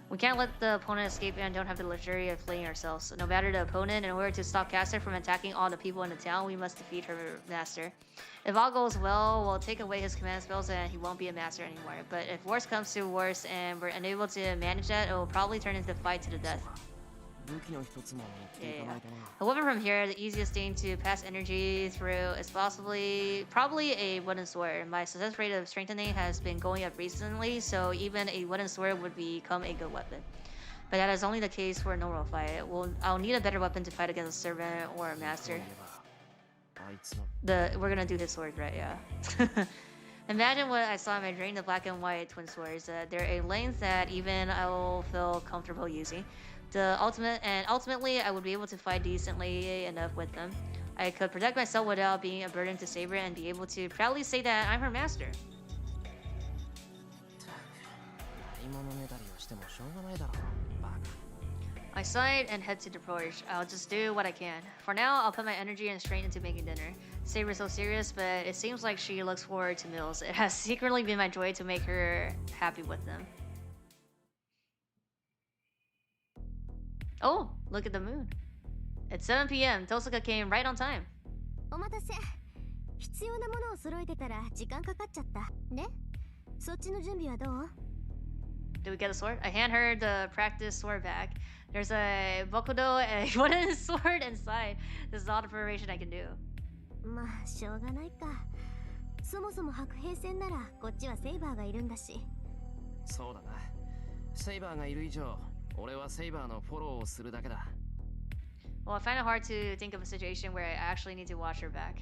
We can't let the opponent escape and don't have the luxury of playing ourselves. So no matter the opponent, in order to stop Caster from attacking all the people in the town, we must defeat her master. If all goes well, we'll take away his command spells and he won't be a master anymore. But if worse comes to worse and we're unable to manage that, it will probably turn into a fight to the death. A weapon from here, the easiest thing to pass energy through is probably a wooden sword. My success rate of strengthening has been going up recently, so even a wooden sword would become a good weapon. But that is only the case for a normal fight. I'll need a better weapon to fight against a servant or a master. We're gonna do his sword, right? Yeah. Imagine what I saw in my dream, the black and white twin swords. They're a length that even I will feel comfortable using. Ultimately, I would be able to fight decently enough with them. I could protect myself without being a burden to Saber and be able to proudly say that I'm her master. I sighed and head to the porch. I'll just do what I can. For now, I'll put my energy and strength into making dinner. Saber's so serious, but it seems like she looks forward to meals. It has secretly been my joy to make her happy with them. Oh, look at the moon. It's 7 p.m. Tosuka came right on time. お待たせ。必要なものを揃えてたら時間かかっちゃった。ね？そっちの準備はどう？ Did we get a sword? I hand her the practice sword back. There's a bokudo and a wooden sword inside. This is all the preparation I can do. まあ、しょうがないか。そもそも白兵戦ならこっちはセイバーがいるんだし。そうだな。セイバーがいる以上、俺はセイバーのフォローをするだけだ。Well, I find it hard to think of a situation where I actually need to watch her back.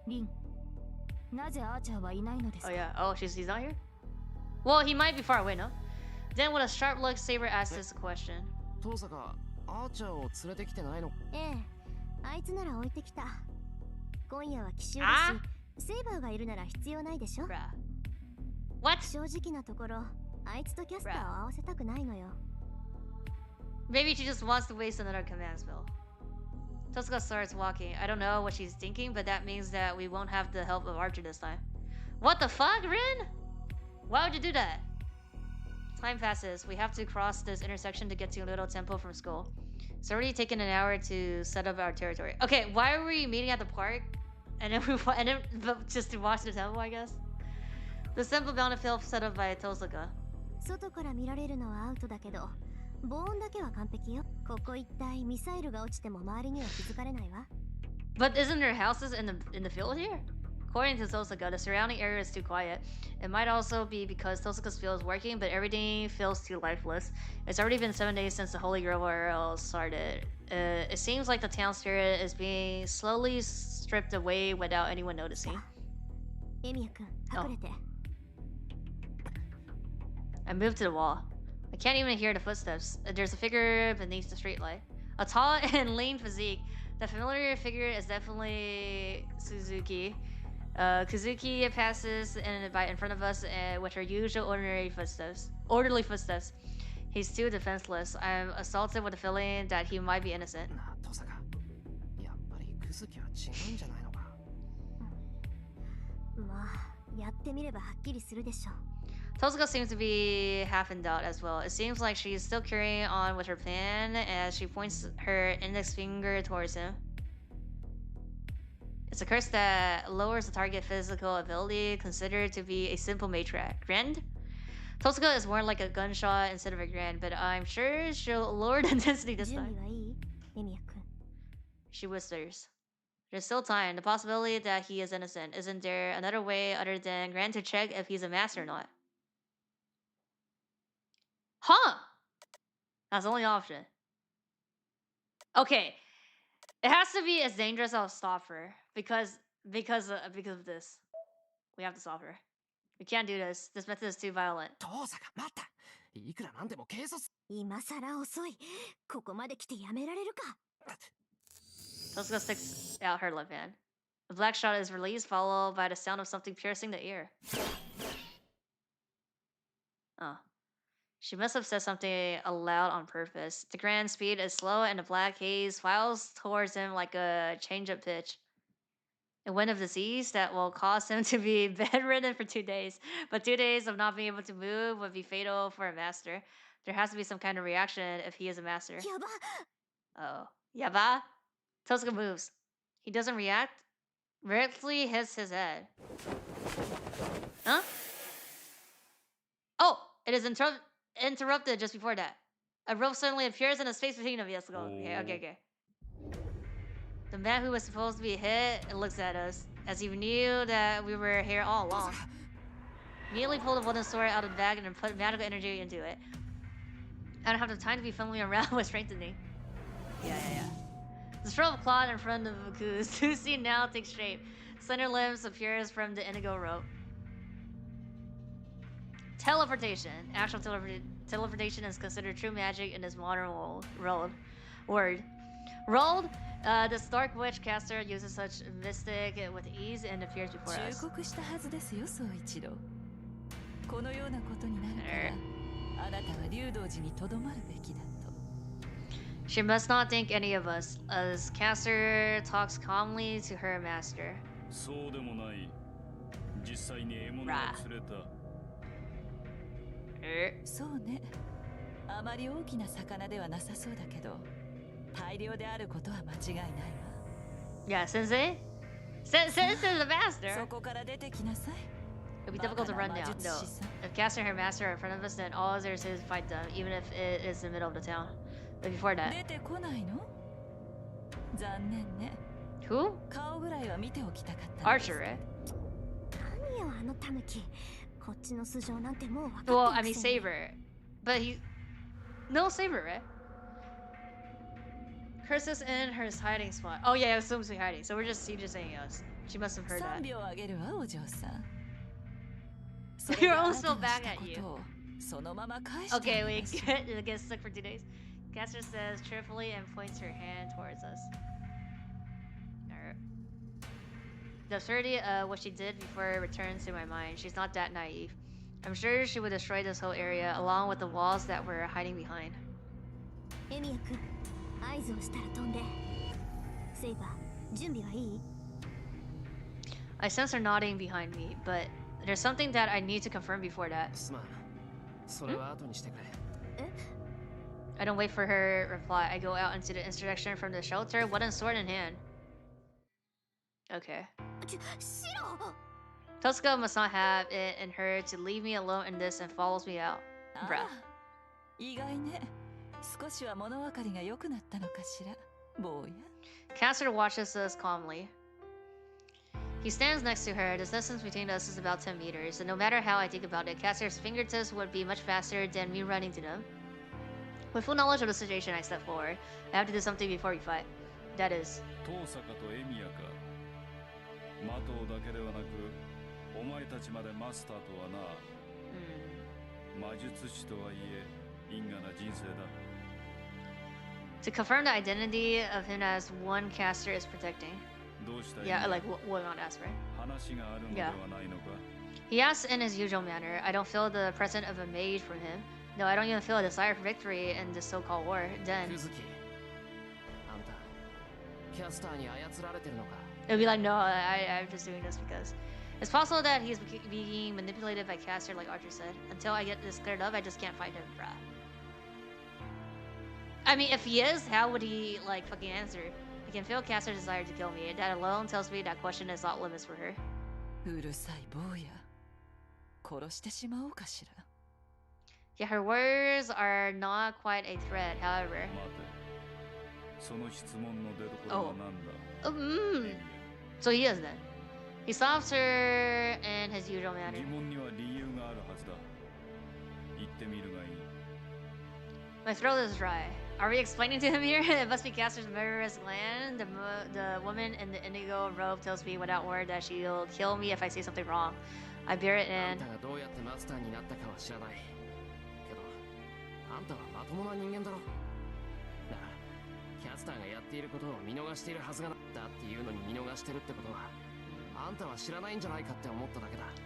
リン、なぜアーチャーはいないのですか? Oh yeah. Oh, he's not here? Well, he might be far away, no? Then with a sharp look, Saber asks this question. トサカ、アーチャーを連れてきてないの？ええ、あいつなら置いてきた。今夜は奇襲だし、セイバーがいるなら必要ないでしょ? What? 正直なところ、あいつとキャスターを合わせたくないのよ。Maybe she just wants to waste another command spell. Tosuka starts walking. I don't know what she's thinking, but that means that we won't have the help of Archer this time. What the fuck, Rin? Why would you do that? Time passes. We have to cross this intersection to get to Little Temple from school. It's already taken an hour to set up our territory. Okay, why are we meeting at the park? And then just to watch the temple, I guess? The temple battlefield set up by Tosuka. 外から見られるのはアウトだけど、防音だけは完璧よ。ここ一帯ミサイルが落ちても周りには気づかれないわ。But isn't there houses in the field here? According to Tosuka, the surrounding area is too quiet. It might also be because Tosuka's field is working, but everything feels too lifeless. It's already been 7 days since the Holy Grail started. It seems like the town spirit is being slowly stripped away without anyone noticing. I moved to the wall. I can't even hear the footsteps. There's a figure beneath the streetlight. A tall and lean physique. The familiar figure is definitely Suzuki. Kazuki passes in front of us with her usual orderly footsteps. He's too defenseless. I'm assaulted with the feeling that he might be innocent. Tosuka seems to be half in doubt as well. It seems like she's still carrying on with her plan as she points her index finger towards him. It's a curse that lowers the target physical ability, considered to be a simple matriarch. Grand? Tosuka is more like a gunshot instead of a grand, but I'm sure she'll lower the intensity this time. She whispers. There's still time. The possibility that he is innocent. Isn't there another way other than Grand to check if he's a master or not? Huh! That's the only option. Okay. It has to be as dangerous as stop her. Because of this. We have to stop her. We can't do this. This method is too violent. Tosuka sticks out her left hand. A black shot is released, followed by the sound of something piercing the ear. Oh. She must have said something aloud on purpose. The grand speed is slow and the black haze files towards him like a change-up pitch. A wind of disease that will cause him to be bedridden for 2 days. But 2 days of not being able to move would be fatal for a master. There has to be some kind of reaction if he is a master. Uh-oh. Yaba? Tosuka moves. He doesn't react. Directly hits his head. Huh? Oh! It is interrupted just before that. A rope suddenly appears in the space between them. Yes, go. Okay. The man who was supposed to be hit looks at us, as he knew that we were here all along. Immediately pulled a wooden sword out of the bag and put magical energy into it. I don't have the time to be fumbling around with strengthening. Yeah. The throw of claw in front of Baku's. Who scene now takes shape. Slender limbs appears from the indigo rope. Teleportation. Actual teleportation is considered true magic in this modern world. This dark witch caster uses such mystic with ease and appears before us. She must not think any of us, as caster talks calmly to her master. Rah. そうね。あまり大きな魚ではなさそうだけど、大量であることは間違いないわ。Yeah, Sensei? Sensei is the master! そこから出てきなさい。 It'll be difficult to run down, though. If caster and her master are in front of us, then all there is to fight them, even if it is in the middle of the town. But before that... 出てこないの？残念ね。 Who? 顔ぐらいは見ておきたかった。 Archer, right? 何よあのタヌキ。 Well, I mean Saber, but he no Saber, right? Curses in her hiding spot. Oh yeah, it's supposed to be hiding. So he's just saying us. She must have heard that. You're also back at you. Okay, we get stuck for 2 days. Caster says cheerfully and points her hand towards us. The absurdity of what she did before returns to my mind. She's not that naive. I'm sure she would destroy this whole area along with the walls that we're hiding behind. I sense her nodding behind me, but there's something that I need to confirm before that. I don't wait for her reply. I go out into the intersection from the shelter, wooden sword in hand. Okay. Tosuka must not have it in her to leave me alone in this and follows me out. Bruh. Caster watches us calmly. He stands next to her. The distance between us is about 10 meters, and no matter how I think about it, Cassier's fingertips would be much faster than me running to them. With full knowledge of the situation, I step forward. I have to do something before we fight. That is. 遠坂とエミヤか。マトウだけではなく、お前たちまでマスターとはな。魔術師とはいえ、因果な人生だ。To confirm the identity of him as one caster is protecting. どうした？ Yeah, like what on ask, right? 話があるのではないのか。He asks in his usual manner. I don't feel the presence of a mage from him. No, I don't even feel a desire for victory in this so-called war. Then it'll be like, no, I'm just doing this because it's possible that he's being manipulated by Caster, like Archer said. Until I get this cleared up, I just can't fight him, bruh. I mean, if he is, how would he like fucking answer? He can feel Caster's desire to kill me. That alone tells me that question is off limits for her. Yeah, her words are not quite a threat, however. Oh. So he is then. He stops her in his usual manner. My throat is dry. Are we explaining to him here? It must be Caster's murderous gland. The woman in the indigo robe tells me without word that she'll kill me if I say something wrong. I bear it in.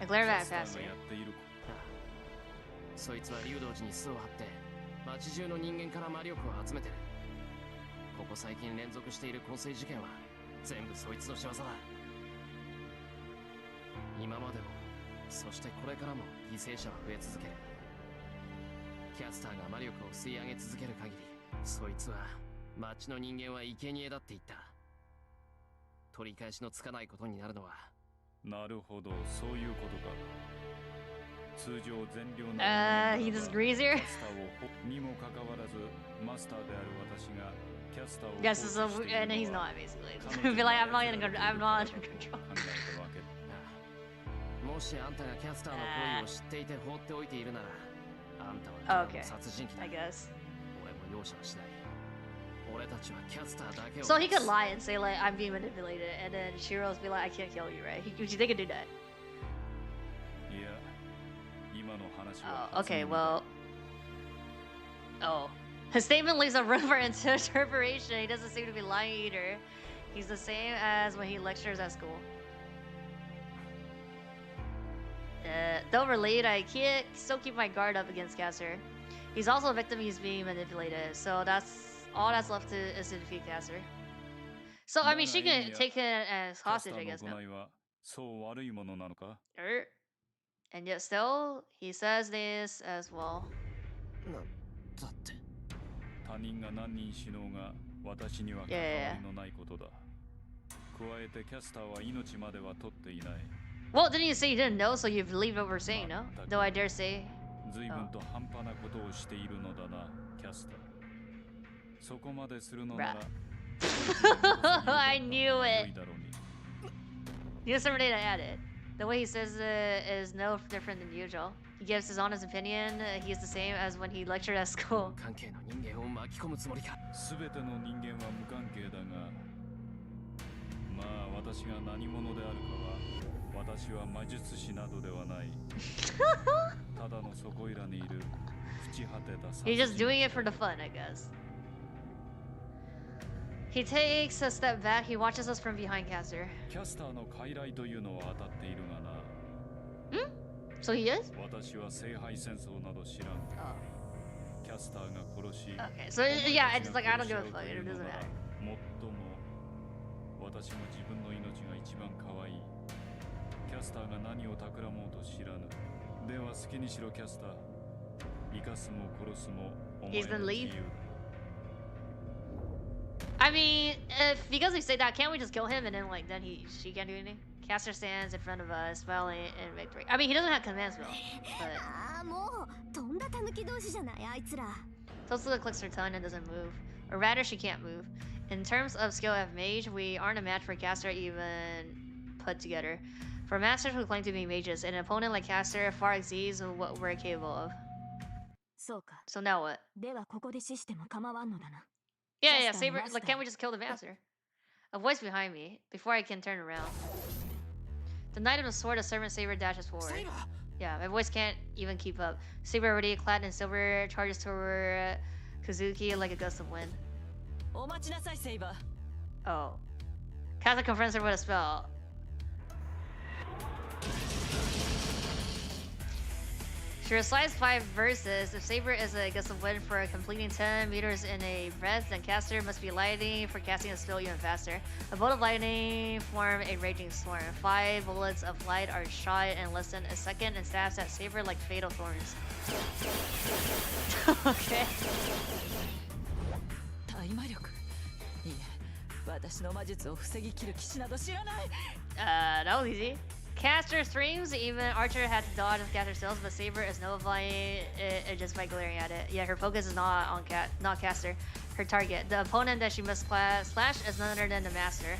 I glare back past you. そいつは竜道寺に巣を張って町中の人間から魔力を集めてる。ここ最近連続している混成事件は全部そいつの仕業だ。今までもそしてこれからも犠牲者は増え続ける。キャスターが魔力を吸い上げ続ける限り、そいつは町の人間は生贄だって言った。取り返しのつかないことになるのは。なるほど、そういうことか。通常善良な he disagrees here. にもかかわらずマスターである私がキャスターを Yes, so and he's not basically. Be like, I'm not under control. もしあんたがキャスターの行為を知っていて放っておいているなら、あんたは殺人鬼だ。 I guess. 俺も容赦はしない。俺たちはキャスターだけを。 So he could lie and say like I'm being manipulated, and then Shiro's be like, I can't kill you, right? They could do that. Oh, okay, well. Oh. His statement leaves a room for interpretation. He doesn't seem to be lying either. He's the same as when he lectures at school. Don't relate, I can't still keep my guard up against Caster. He's also a victim, he's being manipulated. So that's all that's left is to defeat Caster. So, I mean, she can take him as hostage, I guess, now. And yet still, he says this as well. 他人が何人死のうが私には関わりのないことだ。加えてキャスターは命までは取っていない。Well, didn't you say you didn't know, so you believe what we're saying, no? Though I dare say. 随分と半端なことをしているのだな、キャスター。そこまでするのなら。I knew it. Here's somebody that added. The way he says it is no different than usual. He gives his honest opinion. He's the same as when he lectured at school. すべての人間は無関係だが、まあ私が何者であるかは、私は魔術師などではない。ただのそこいらにいる朽ち果てた。He's just doing it for the fun, I guess. He takes a step back. He watches us from behind Caster. キャスターの傀儡というのは当たっているがな。So he is? 私は聖杯戦争など知らん。キャスターが殺し。Okay, so yeah, it's just like I don't give a fuck. It doesn't matter. もっとも私も自分の命が一番可愛い。キャスターが何を企もうと知らぬ。では好きにしろキャスター。生かすも殺すもお前の自由だ。I mean, because we say that, can't we just kill him and then like she can't do anything? Caster stands in front of us, smiling in victory. I mean, he doesn't have command spell, but Tosuga clicks her tongue and doesn't move, or rather, she can't move. In terms of skill of mage, we aren't a match for Caster even put together. For masters who claim to be mages, an opponent like Caster far exceeds what we're capable of. そうか。 So now what? ではここで死しても構わんのだな。 Yeah, Caster Saber. master. Like, can't we just kill the master? A voice behind me. Before I can turn around. The Knight of the Sword, a servant Saber dashes forward. Saber! Yeah, my voice can't even keep up. Saber, already clad in silver, charges toward Kazuki like a gust of wind. お待ちなさいセイバー Oh. Kaza confronts her with a spell. She recites 5 verses. If Saber is a gust of wind for completing 10 meters in a breath, then Caster must be lightning for casting a spell even faster. A bolt of lightning form a raging storm. 5 bullets of light are shot in less than a second and stabs at Saber like fatal thorns. Okay. 大魔力いえ私の魔術を防ぎ切る騎士など知らない That was easy. Caster screams, even Archer had to dodge with Caster skills, but Saber is nullifying it just by glaring at it. Yeah, her focus is not on not Caster, her target. The opponent that she must slash is none other than the Master.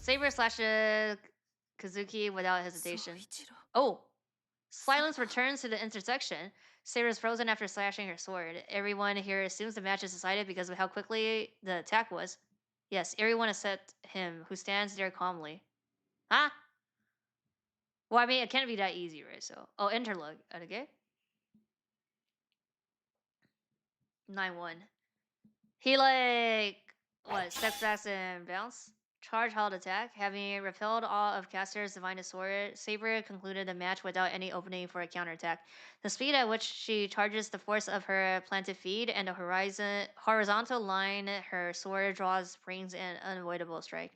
Saber slashes Kazuki without hesitation. Oh! Silence returns to the intersection. Saber is frozen after slashing her sword. Everyone here assumes the match is decided because of how quickly the attack was. Yes, everyone except him, who stands there calmly. Huh? Well, I mean, it can't be that easy, right? So, oh, interlock. Okay. 9-1. He like what? Steps back and bounce. Charge held attack. Having repelled all of Caster's divine sword, Saber concluded the match without any opening for a counterattack. The speed at which she charges, the force of her planted feet, and the horizontal line her sword draws brings an unavoidable strike.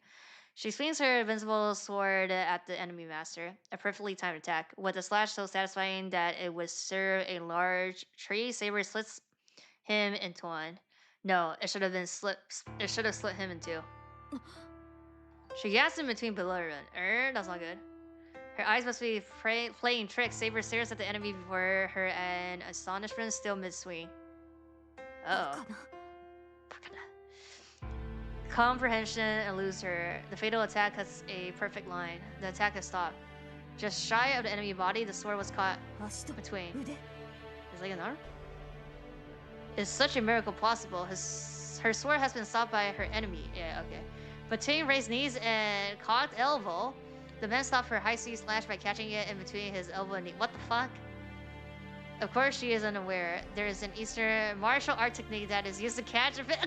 She swings her invincible sword at the enemy master, a perfectly timed attack. With a slash so satisfying that it would serve a large tree, Saber slits him into one. No, it should have been split him in 2. She gasps in between belligerent. That's not good. Her eyes must be playing tricks. Saber stares at the enemy before her and astonishment still mid-swing. Uh-oh. Comprehension eludes her. The fatal attack has a perfect line. The attack has stopped. Just shy of the enemy body, the sword was caught between. Is like an arm? Is such a miracle possible? Her sword has been stopped by her enemy. Yeah, okay. Between raised knees and cocked elbow, the man stopped her high-speed slash by catching it in between his elbow and knee. What the fuck? Of course she is unaware. There is an Eastern martial art technique that is used to catch a 100%.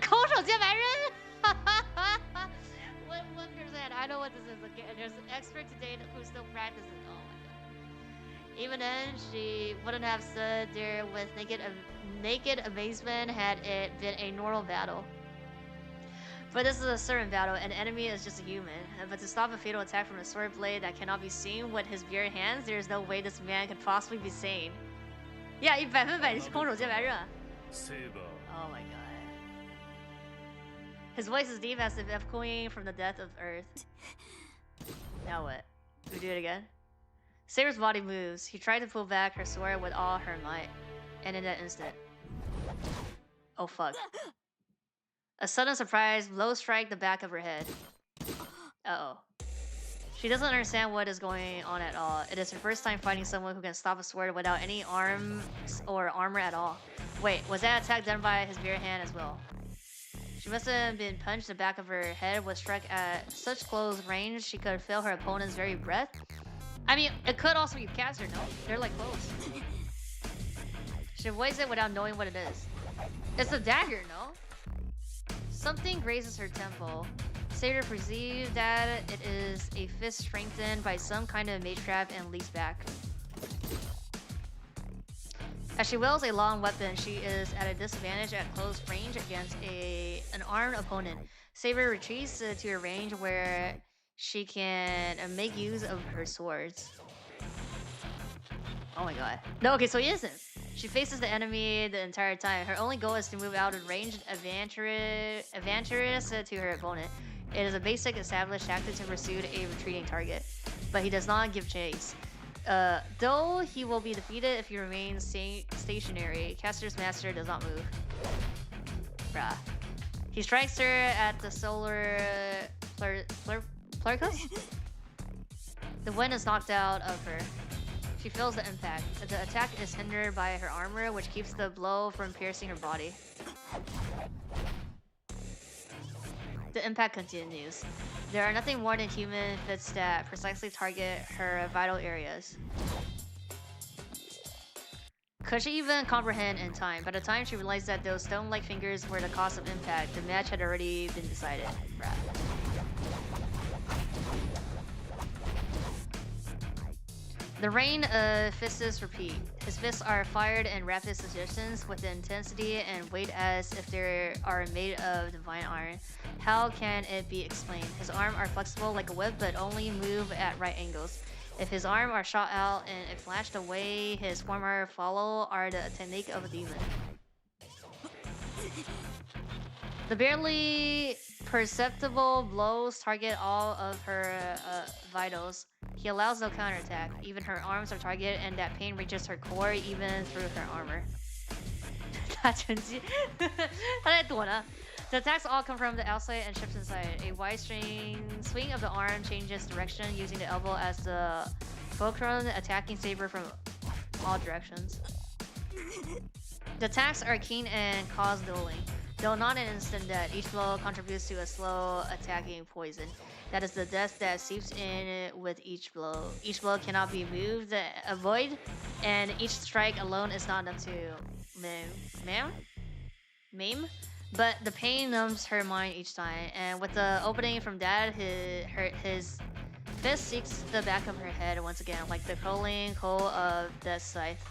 I know what this is. There's an expert today who still practices. Oh my god. Even then, she wouldn't have stood there with naked amazement had it been a normal battle. But this is a certain battle, and the enemy is just a human. But to stop a fatal attack from a sword blade that cannot be seen with his bare hands, there is no way this man could possibly be sane. Yeah, 100%是空手接白刃. Oh my god. His voice is deep as if echoing from the depth of earth. Now what? We do it again? Saber's body moves. He tried to pull back her sword with all her might. And in that instant... Oh fuck. A sudden surprise blow strike the back of her head. Uh-oh. She doesn't understand what is going on at all. It is her first time fighting someone who can stop a sword without any arms or armor at all. Wait, was that attack done by his bare hand as well? She must have been punched. The back of her head was struck at such close range she could feel her opponent's very breath. I mean, it could also be Caster, no? They're like close. She avoids it without knowing what it is. It's a dagger, no? Something grazes her temple. Saber perceives that it is a fist strengthened by some kind of mage trap and leaps back. As she wields a long weapon, she is at a disadvantage at close range against an armed opponent. Saber retreats to a range where she can make use of her swords. Oh my god. No, okay, so he isn't. She faces the enemy the entire time. Her only goal is to move out of range advantageous to her opponent. It is a basic established tactic to pursue a retreating target, but he does not give chase. Though he will be defeated if he remains stationary. Caster's master does not move. Bruh. He strikes her at the solar plexus. The wind is knocked out of her. She feels the impact. The attack is hindered by her armor, which keeps the blow from piercing her body. The impact continues. There are nothing more than human fists that precisely target her vital areas. Could she even comprehend in time? By the time she realized that those stone-like fingers were the cause of impact, the match had already been decided. The rain of fists repeat. His fists are fired in rapid successions with the intensity and weight as if they are made of divine iron. How can it be explained? His arms are flexible like a whip but only move at right angles. If his arms are shot out and if flashed away, his former follow are the technique of a demon. The barely perceptible blows target all of her vitals. He allows no counterattack. Even her arms are targeted and that pain reaches her core even through her armor. The attacks all come from the outside and shifts inside. A wide swing of the arm changes direction using the elbow as the fulcrum, attacking saber from all directions. The attacks are keen and cause dueling. Though not an instant death, each blow contributes to a slow attacking poison. That is the death that seeps in with each blow. Each blow cannot be moved, avoid, and each strike alone is not enough to maim. But the pain numbs her mind each time, and with the opening from that, his fist seeks the back of her head once again, like the curling coal of Death's scythe.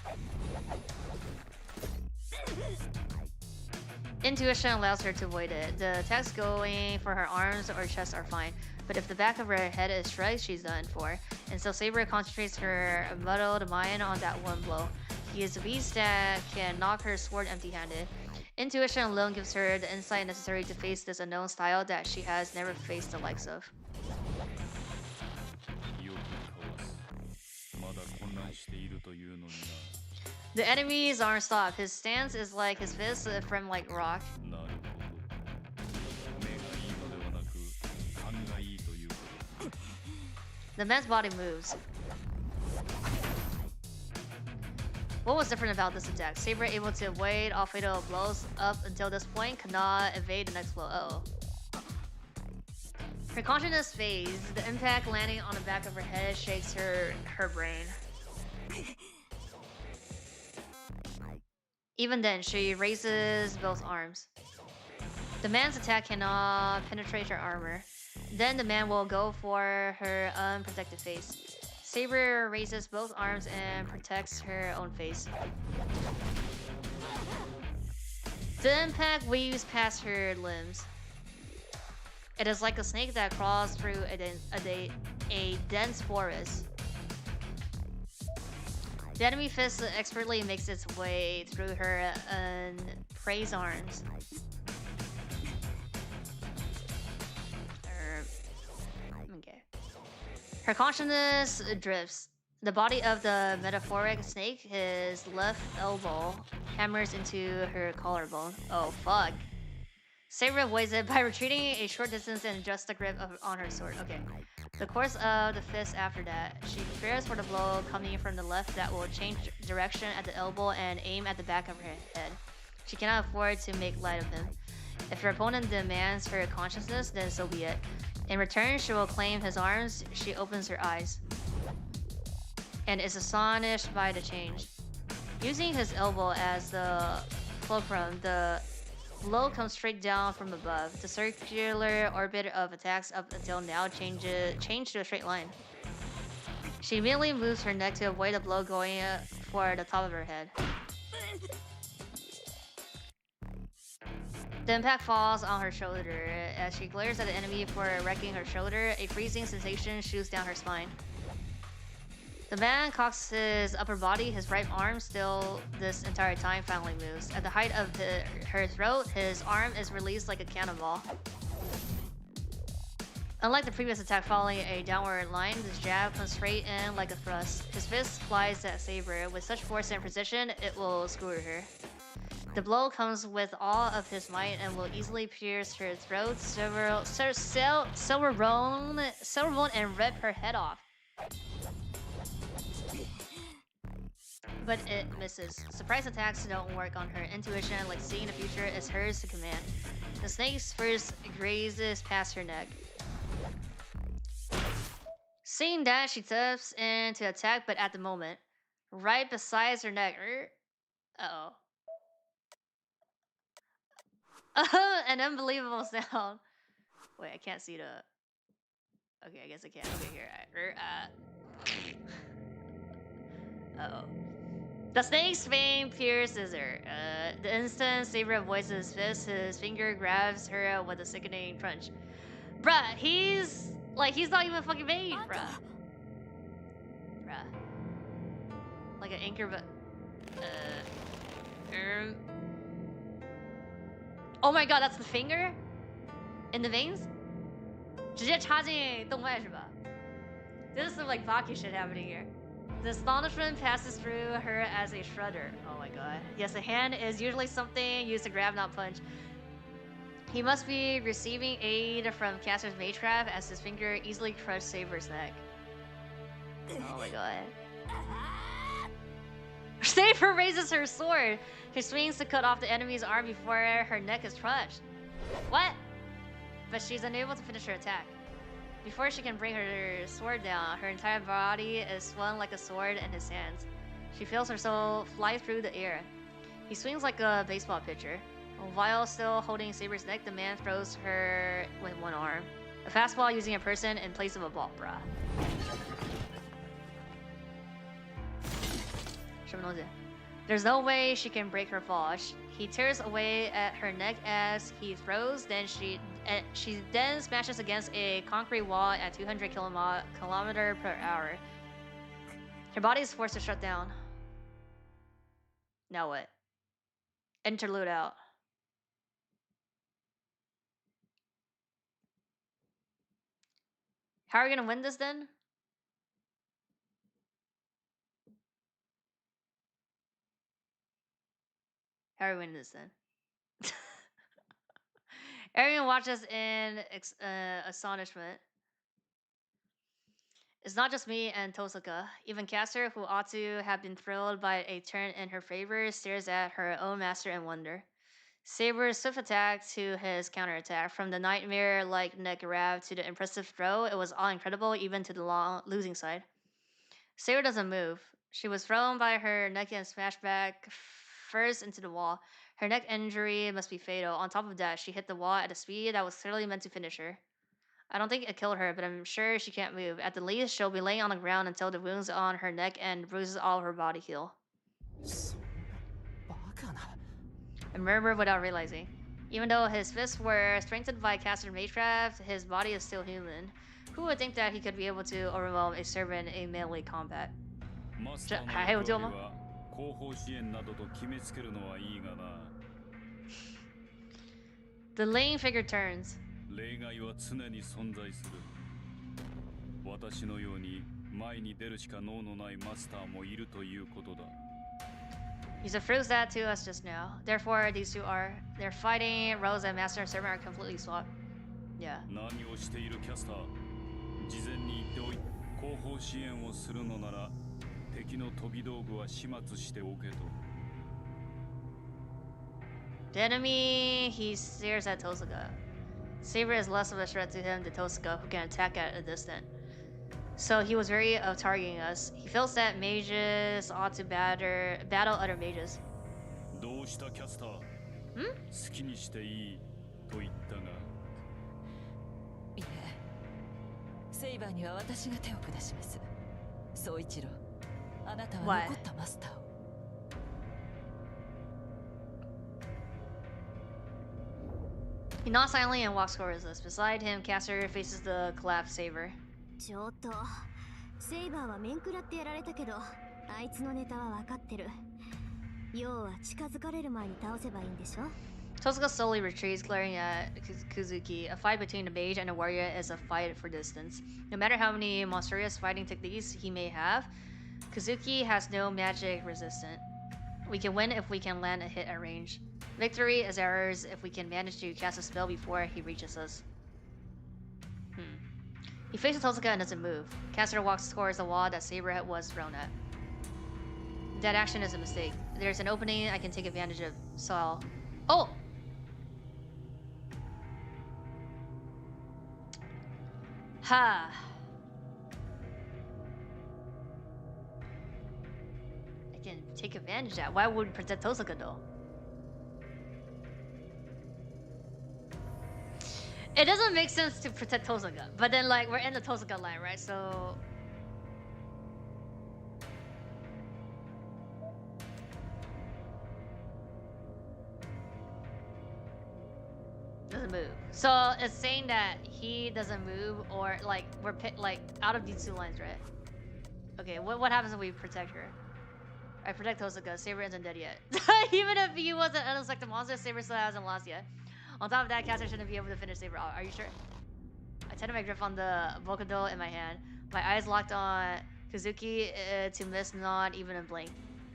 Intuition allows her to avoid it. The attacks going for her arms or chest are fine, but if the back of her head is struck, she's done for. And so Saber concentrates her muddled mind on that one blow. He is a beast that can knock her sword empty-handed. Intuition alone gives her the insight necessary to face this unknown style that she has never faced the likes of. The enemies aren't stopped. His stance is like his fist from like rock. The man's body moves. What was different about this attack? Saber able to avoid all fatal blows up until this point, could not evade the next blow. Uh-oh. Her consciousness fades. The impact landing on the back of her head shakes her brain. Even then, she raises both arms. The man's attack cannot penetrate her armor. Then the man will go for her unprotected face. Saber raises both arms and protects her own face. The impact weaves past her limbs. It is like a snake that crawls through a dense forest. The enemy fist expertly makes its way through her upraised arms. Okay. Her consciousness drifts. The body of the metaphoric snake, his left elbow, hammers into her collarbone. Oh fuck. Saber avoids it by retreating a short distance and adjusts the grip on her sword. Okay. The course of the fist after that, she prepares for the blow coming from the left that will change direction at the elbow and aim at the back of her head. She cannot afford to make light of him. If her opponent demands her consciousness, then so be it. In return, she will claim his arms. She opens her eyes and is astonished by the change. Using his elbow as the fulcrum, the blow comes straight down from above. The circular orbit of attacks up until now changed to a straight line. She immediately moves her neck to avoid the blow going for the top of her head. The impact falls on her shoulder. As she glares at the enemy for wrecking her shoulder, a freezing sensation shoots down her spine. The man cocks his upper body, his right arm, still this entire time, finally moves. At the height of her throat, his arm is released like a cannonball. Unlike the previous attack following a downward line, this jab comes straight in like a thrust. His fist flies at Saber. With such force and precision, it will skewer her. The blow comes with all of his might and will easily pierce her throat, silver bone, and rip her head off. But it misses. Surprise attacks don't work on her. Intuition, like seeing the future, is hers to command. The snake's first grazes past her neck. Seeing that, she taps in to attack, but at the moment, right beside her neck. Uh-oh. An unbelievable sound. Wait, I can't see the... Okay, I guess I can. Okay, here. Uh-oh. The snake's fang pierces her. The instant Saber avoids his fist, his finger grabs her with a sickening crunch. Bruh, he's not even fucking vain, bruh. Like an anchor, but... Oh my god, that's the finger? In the veins? 直接插进动脉是吧? This is some like Baki shit happening here. The astonishment passes through her as a shudder. Oh my god. Yes, a hand is usually something used to grab, not punch. He must be receiving aid from Caster's magecraft as his finger easily crushed Saber's neck. Oh my god. Saber raises her sword. She swings to cut off the enemy's arm before her neck is crushed. What? But she's unable to finish her attack. Before she can bring her sword down, her entire body is swung like a sword in his hands. She feels her soul fly through the air. He swings like a baseball pitcher. While still holding Saber's neck, the man throws her with one arm. A fastball using a person in place of a ball, bruh. There's no way she can break her fall. He tears away at her neck as he throws, then she then smashes against a concrete wall at 200 kilometer per hour. Her body is forced to shut down. Now what? Interlude out. How are we gonna win this then? How are we winning this then? Everyone watches in astonishment. It's not just me and Tosaka. Even Caster, who ought to have been thrilled by a turn in her favor, stares at her own master in wonder. Saber's swift attack to his counterattack, from the nightmare-like neck grab to the impressive throw, it was all incredible, even to the losing side. Saber doesn't move. She was thrown by her neck and smashed back first into the wall. Her neck injury must be fatal. On top of that, she hit the wall at a speed that was clearly meant to finish her. I don't think it killed her, but I'm sure she can't move. At the least, she'll be laying on the ground until the wounds on her neck and bruises all her body heal. I murmured without realizing. Even though his fists were strengthened by Caster Magecraft, his body is still human. Who would think that he could be able to overwhelm a servant in melee combat? The laying figure turns. You suffused that to us just now. Therefore, these two are. They're fighting. Rose and Master and Servant are completely swapped. Yeah. The enemy, he stares at Tosaka. Saber is less of a threat to him than Tosaka, who can attack at a distance. So he was wary of targeting us. He feels that mages ought to battle other mages. Hmm? いえ、セイバーには私が手を下します。総一郎、あなたは残ったマスターを。He nods silently and walks towards us. Beside him, Caster faces the collapsed Saber. ちょっとセイバーは面食らってやられたけど、あいつのネタは分かってる。要は近づかれる前に倒せばいいんでしょ。Tosaka slowly retreats, glaring at Kuzuki. A fight between a mage and a warrior is a fight for distance. No matter how many monstrous fighting techniques he may have, Kuzuki has no magic resistance. We can win if we can land a hit at range. Victory is ours if we can manage to cast a spell before he reaches us. He faces Tosuka and doesn't move. Caster walks towards the wall that Saberhead was thrown at. That action is a mistake. There's an opening I can take advantage of, so I'll... Oh! Ha! I can take advantage of that. Why would we protect Tosuka though? It doesn't make sense to protect Tosuka, but then like we're in the Tosuka line, right? So doesn't move. So it's saying that he doesn't move, or like we're like out of these two lines, right? Okay, what happens if we protect her? I protect Tosuka. Saber isn't dead yet. Even if he was an unaffected monster, Saber still hasn't lost yet. On top of that, Caster shouldn't be able to finish Saber. Are you sure? I tend my grip on the Bokado in my hand. My eyes locked on Kazuki to miss not even a blink.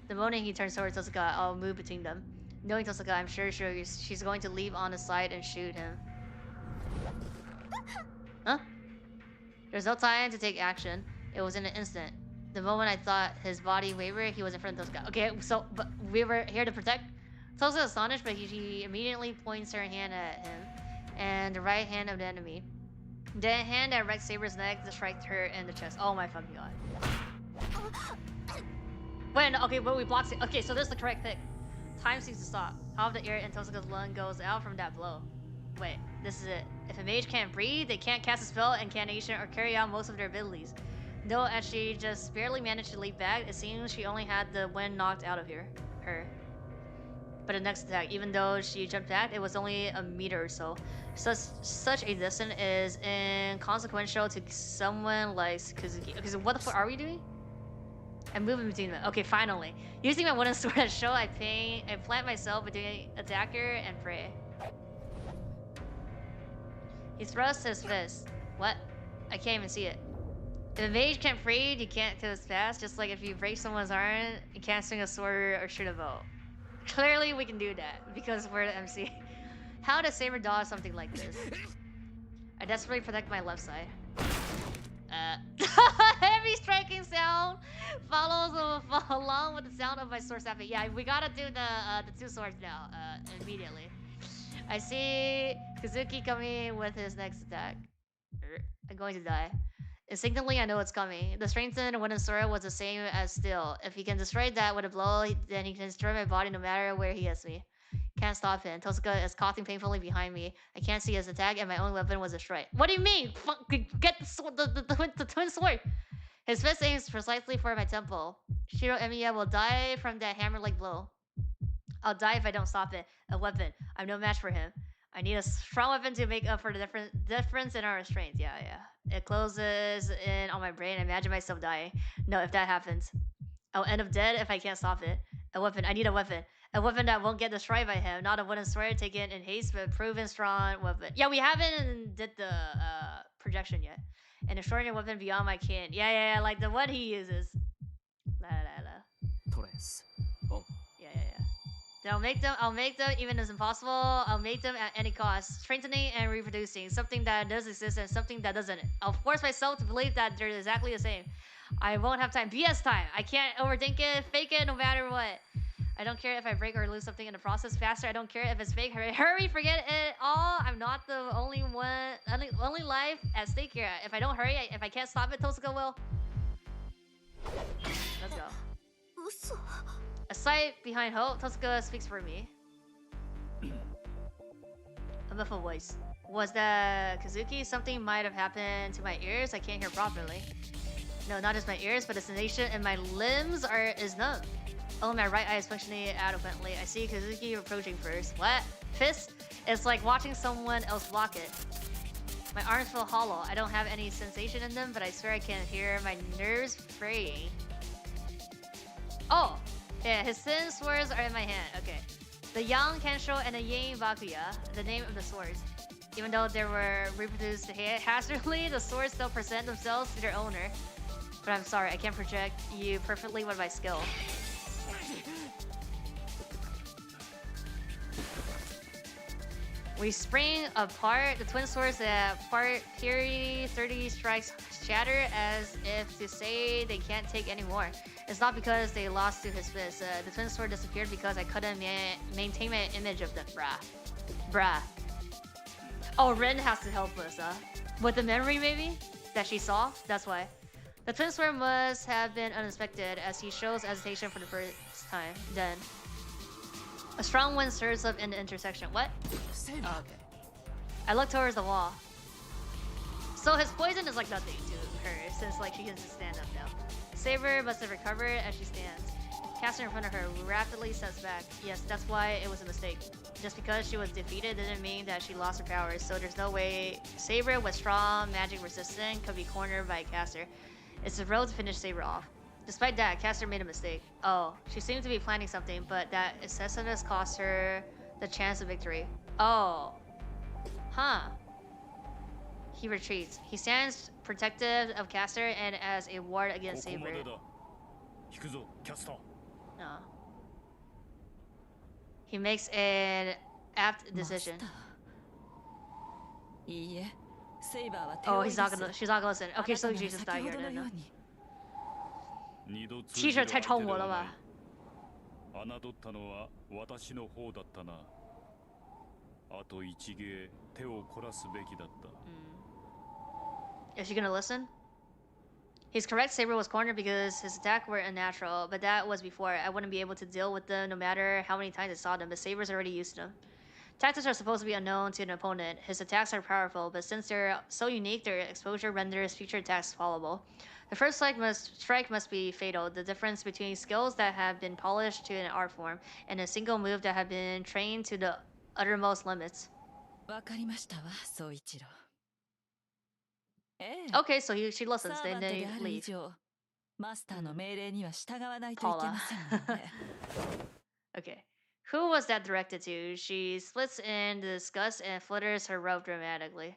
The moment he turns towards Tosuka, I'll move between them. Knowing Tosuka, I'm sure she's going to leave on the side and shoot him. Huh? There's no time to take action. It was in an instant. The moment I thought his body wavered, he was in front of Tosuka. Okay, so but we were here to protect? Tosuka is astonished, but he immediately points her hand at him and the right hand of the enemy. The hand that wrecked Saber's neck striked her in the chest. Oh my fucking god. Wait, no, okay, but we blocked it. Okay, so this is the correct pick. Time seems to stop. Half the air in Tosuka's lung goes out from that blow. Wait, this is it. If a mage can't breathe, they can't cast a spell, incantation, or carry out most of their abilities. Though as she just barely managed to leap back, it seems she only had the wind knocked out of her. But the next attack, even though she jumped back, it was only a meter or so. Such a distance is inconsequential to someone like Kazuki. Okay, so what the fuck are we doing? I'm moving between them. Okay, finally. Using my wooden sword as show, I plant myself between attacker and prey. He thrusts his fist. What? I can't even see it. If a mage can't breathe, you can't kill his fast. Just like if you break someone's arm, you can't swing a sword or shoot a bow. Clearly we can do that, because we're the MC. How does Saber dodge something like this? I desperately protect my left side. Heavy striking sound follows along with the sound of my sword snapping. Yeah, we gotta do the two swords now, immediately. I see Kazuki coming with his next attack. I'm going to die. Instinctively, I know it's coming. The strengthened wooden sword was the same as steel. If he can destroy that with a blow, then he can destroy my body no matter where he hits me. Can't stop him. Tosuka is coughing painfully behind me. I can't see his attack, and my own weapon was destroyed. What do you mean? Get the sword, the twin sword! His fist aims precisely for my temple. Shiro Emiya will die from that hammer-like blow. I'll die if I don't stop it. A weapon. I'm no match for him. I need a strong weapon to make up for the difference in our strength. Yeah. It closes in on my brain. I imagine myself dying. No, if that happens, I'll end up dead if I can't stop it. A weapon. I need a weapon. A weapon that won't get destroyed by him. Not a wooden sword taken in haste, but a proven strong weapon. Yeah, we haven't did the projection yet. An extraordinary weapon beyond my kin. Yeah, like the one he uses. La. Torres. Oh. Yeah. Then I'll make them even as impossible. I'll make them at any cost. Strengthening and reproducing. Something that does exist and something that doesn't. I'll force myself to believe that they're exactly the same. I won't have time. BS time. I can't overthink it, fake it no matter what. I don't care if I break or lose something in the process faster. I don't care if it's fake. Hurry, forget it all. I'm not the only life at stake here. If I don't hurry, if I can't stop it, Tosuka will. Let's go. A sight behind hope. Tosuka speaks for me. A muffled voice. Was that Kazuki? Something might have happened to my ears. I can't hear properly. No, not just my ears, but the sensation in my limbs is numb. Only my right eye is functioning adequately. I see Kazuki approaching first. What? Fist? It's like watching someone else block it. My arms feel hollow. I don't have any sensation in them, but I swear I can hear my nerves fraying. Oh! Yeah, his thin swords are in my hand. Okay. The Yang Kensho and the Yin Bakuya, the name of the swords. Even though they were reproduced hastily, the swords still present themselves to their owner. But I'm sorry, I can't project you perfectly with my skill. We spring apart the twin swords that part Fury 30 strikes shatter as if to say they can't take any more. It's not because they lost to his fist. The twin sword disappeared because I couldn't maintain my image of them. Bruh. Oh, Ren has to help us, with the memory maybe that she saw? That's why. The twin sword must have been unexpected as he shows hesitation for the first time. Then a strong wind stirs up in the intersection. What? Oh, okay. I look towards the wall. So his poison is like nothing to her since like she can just stand up now. Saber must have recovered as she stands. Caster in front of her rapidly steps back. Yes, that's why it was a mistake. Just because she was defeated didn't mean that she lost her powers, so there's no way Saber with strong magic resistance could be cornered by Caster. It's a road to finish Saber off. Despite that, Caster made a mistake. Oh, she seemed to be planning something, but that excessiveness cost her the chance of victory. Oh. Huh. He retreats. He stands protective of Caster and as a ward against Saber. No. He makes an apt decision. Oh, she's not gonna listen. Okay, so she just died here then. T-shirt 太超模了吧？ Is she gonna listen? He's correct, Saber was cornered because his attacks were unnatural, but that was before. I wouldn't be able to deal with them no matter how many times I saw them, but Saber's already used to them. Tactics are supposed to be unknown to an opponent. His attacks are powerful, but since they're so unique, their exposure renders future attacks followable. The first strike must be fatal. The difference between skills that have been polished to an art form and a single move that have been trained to the uttermost limits. Okay, so she listens, then they leave. Paula. Okay. Who was that directed to? She splits in disgust and flutters her robe dramatically.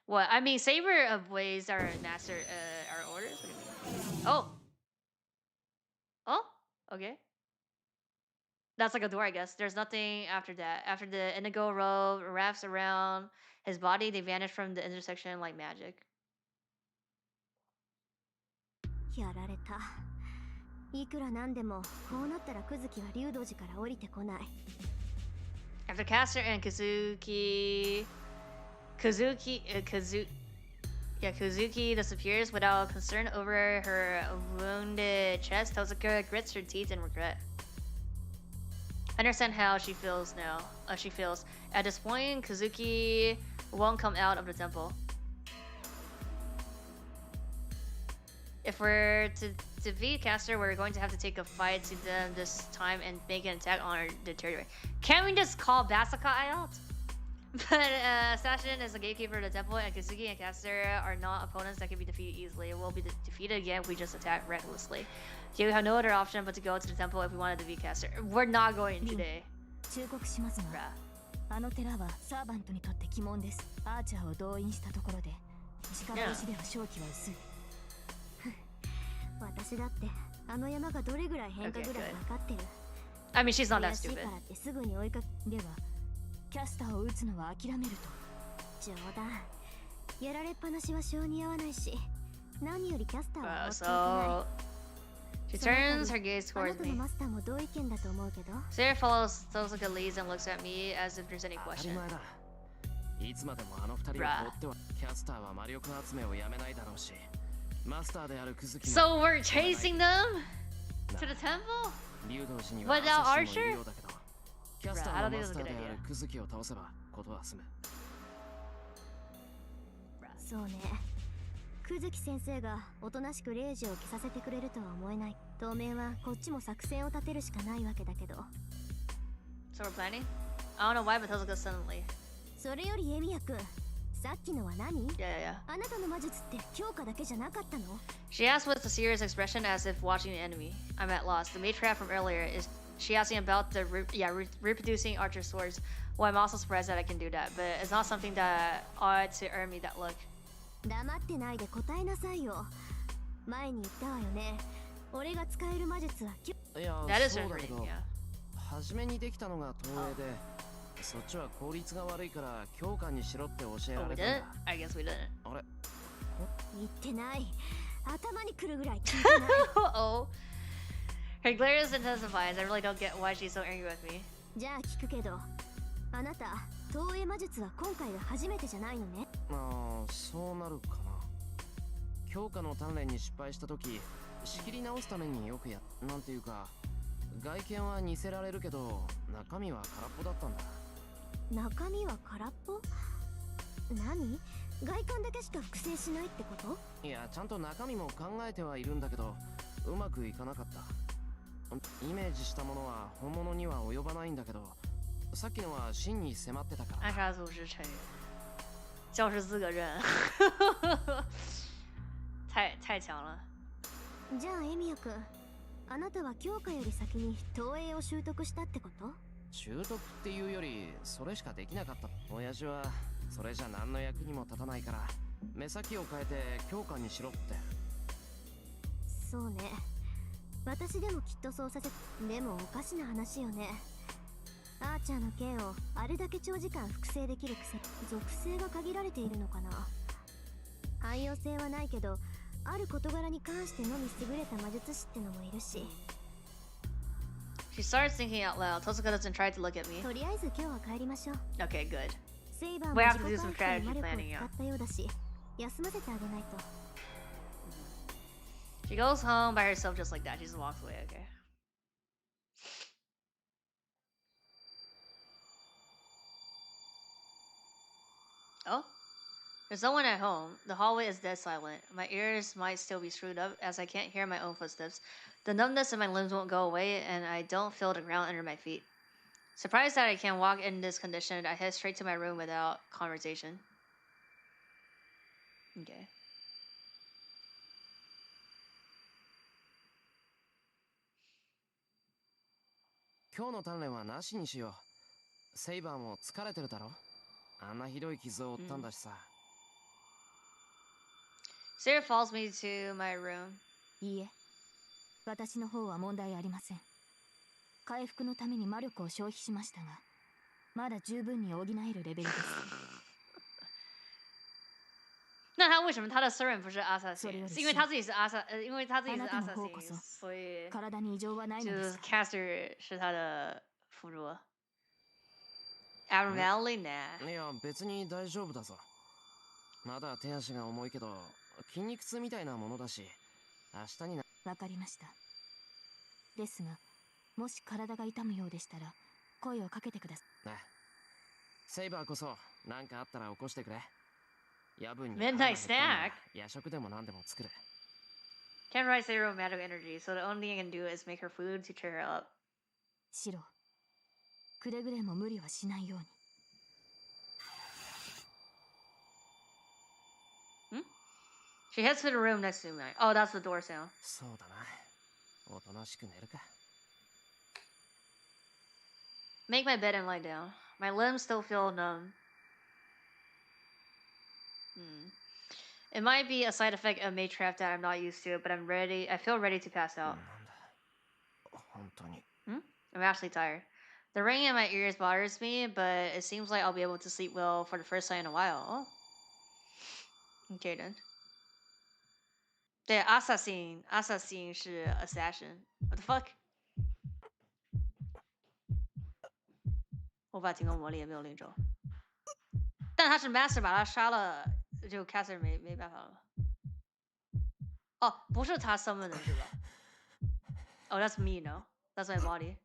What? I mean, Saber of ways are master, our orders? What do you mean? Oh. Oh? Okay. That's like a door, I guess. There's nothing after that. After the indigo robe wraps around his body, they vanish from the intersection like magic. After Caster and Kazuki disappears without concern over her wounded chest, Tozuka grits her teeth in regret. I understand how she feels now. At this point, Kazuki won't come out of the temple. If we're to defeat Caster, we're going to have to take a fight to them this time and make an attack on our territory. Can't we just call Basakai out? But Sashin is the gatekeeper of the temple, and Kazuki and Caster are not opponents that can be defeated easily. We'll be defeated again if we just attack recklessly. You have no other option but to go to the temple if we want to defeat Caster. We're not going today. Bruh. あの寺はサーバントにとって鬼門です。アーチャーを動員したところで力押しでは勝機は薄い。私だってあの山がどれぐらい変化ぐらい分かってる。I mean, she's not that stupid. からってすぐに追いかけではキャスターを撃つのは諦めると。冗談。やられっぱなしは性に合わないし、何よりキャスターは追っていけない。 She turns her gaze towards me. Sarah follows Tozuka leads and looks at me as if there's any question. So we're chasing them to the temple without Archer? Bruh, I don't think that's a good idea. Bruh. 久月先生がおとなしくレイジを消させてくれるとは思えない。当面はこっちも作戦を立てるしかないわけだけど。So we're planning? I don't know why, but Tozuka suddenly. それよりエミヤ君、さっきのは何？ Yeah. あなたの魔術って強化だけじゃなかったの？ She asked with a serious expression as if watching the enemy. I'm at loss. The maid trap from earlier is she asking about the reproducing archer swords. Well, I'm also surprised that I can do that, but it's not something that ought to earn me that look. 黙ってないで答えなさいよ。前に言ったわよね。俺が使える魔術は。That is her reading, yeah. 初めにできたのが東映で、そっちは効率が悪いから教官にしろって教え Oh, ら we れたん did? だ。 I guess we didn't. あれ、言ってない。頭にくるぐらい聞いてない。Uh-oh. Her glare is intensifies. I really don't get why she's so angry with me. じゃあ聞くけど、あなた投影魔術は今回が初めてじゃないのね。ああ、そうなるかな。教科の鍛錬に失敗した時、仕切り直すためによくなんていうか、外見は似せられるけど中身は空っぽだったんだ。中身は空っぽ？何？外観だけしか複製しないってこと？いや、ちゃんと中身も考えてはいるんだけど、うまくいかなかった。イメージしたものは本物には及ばないんだけど、さっきのは真に迫ってたから。暗杀组织成员，教师资格证，太强了。じゃあエミヤ君、あなたは教科より先に投影を習得したってこと？習得っていうよりそれしかできなかった。親父はそれじゃ何の役にも立たないから目先を変えて教官にしろって。そうね、私でもきっとそうさせ。でもおかしな話よね。アーチャーの剣をあれだけ長時間複製できるくせ、属性が限られているのかな。汎用性はないけど、ある事柄に関してのみ優れた魔術師ってのもいるし。 She starts thinking out loud. Tosuka doesn't try to look at me. とりあえず今日は帰りましょう。 Okay, good. セイバー We も have to 自 do 己 some 回復 strategy に魔力を planning, yeah. 使ったようだし、休ませてあげないと。 She goes home by herself just like that. She just walks away. Okay. Oh, there's no one at home. The hallway is dead silent. My ears might still be screwed up as I can't hear my own footsteps. The numbness in my limbs won't go away, and I don't feel the ground under my feet. Surprised that I can walk in this condition, I head straight to my room without conversation. Okay. Today's の鍛錬はなしにしよう。セイバーも疲れてるだろ。あんなひどい傷を負ったんだしさ。Sarah follows me to my room. いいえ、私の方は問題ありません。回復のために魔力を消費しましたが、まだ十分に補えるレベルです。那他为什么他的 servant 不是阿萨辛？是因为他自己是阿萨，因为他自己是阿萨辛，所以体に異常はないの就です。是 caster 是他的辅助。Abnormality ね。いや、別に大丈夫だぞ。まだ手足が重いけど、筋肉痛みたいなものだし、明日にな。わかりました。ですが、もし体が痛むようでしたら、声をかけてください。ね。セイバーこそ、何かあったら起こしてくれ。夜分に Midnight snack? 夜食でも何でも作る。Can't write zero magic energy, so the only thing I can do is make her food to cheer her up. シロ、くれぐれも無理はしないように。She heads to the room next to me. Oh, that's the door sound. そうだな。おとなしく寝るか。Make my bed and lie down. My limbs still feel numb. It might be a side effect of Maid Trap that I'm not used to, but I'm ready. I feel ready to pass out. 本当に。I'm actually tired. The ringing in my ears bothers me, but it seems like I'll be able to sleep well for the first time in a while. Oh. Okay then. 对 assassin 是 assassin. What the fuck? 我把进攻魔力也没有领走，但他是 master 把他杀了，就 caster 没办法了。哦，不是他 summon 的是吧？Oh, that's me, no? That's my body.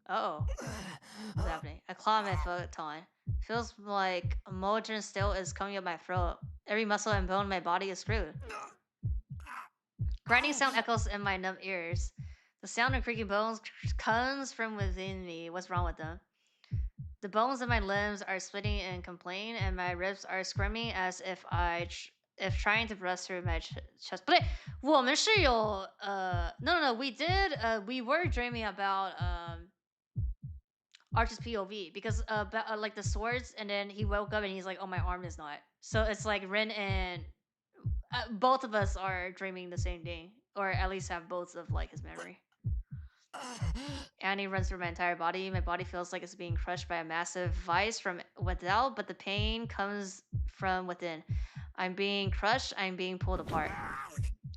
Uh-oh. What's happening? I claw my futon. Feels like a molten steel is coming up my throat. Every muscle and bone in my body is screwed. Grinding sound echoes in my numb ears. The sound of creaking bones comes from within me. What's wrong with them? The bones in my limbs are splitting in complaint, and my ribs are squirming as if trying to burst through my chest. 不对，我们是有no, we did we were dreaming about Arch's POV because about like the swords, and then he woke up and he's like, oh, my arm is not. So it's like Rin and both of us are dreaming the same thing, or at least have both of like his memory. Annie runs through my entire body. My body feels like it's being crushed by a massive vice from without, but the pain comes from within. I'm being crushed. I'm being pulled apart.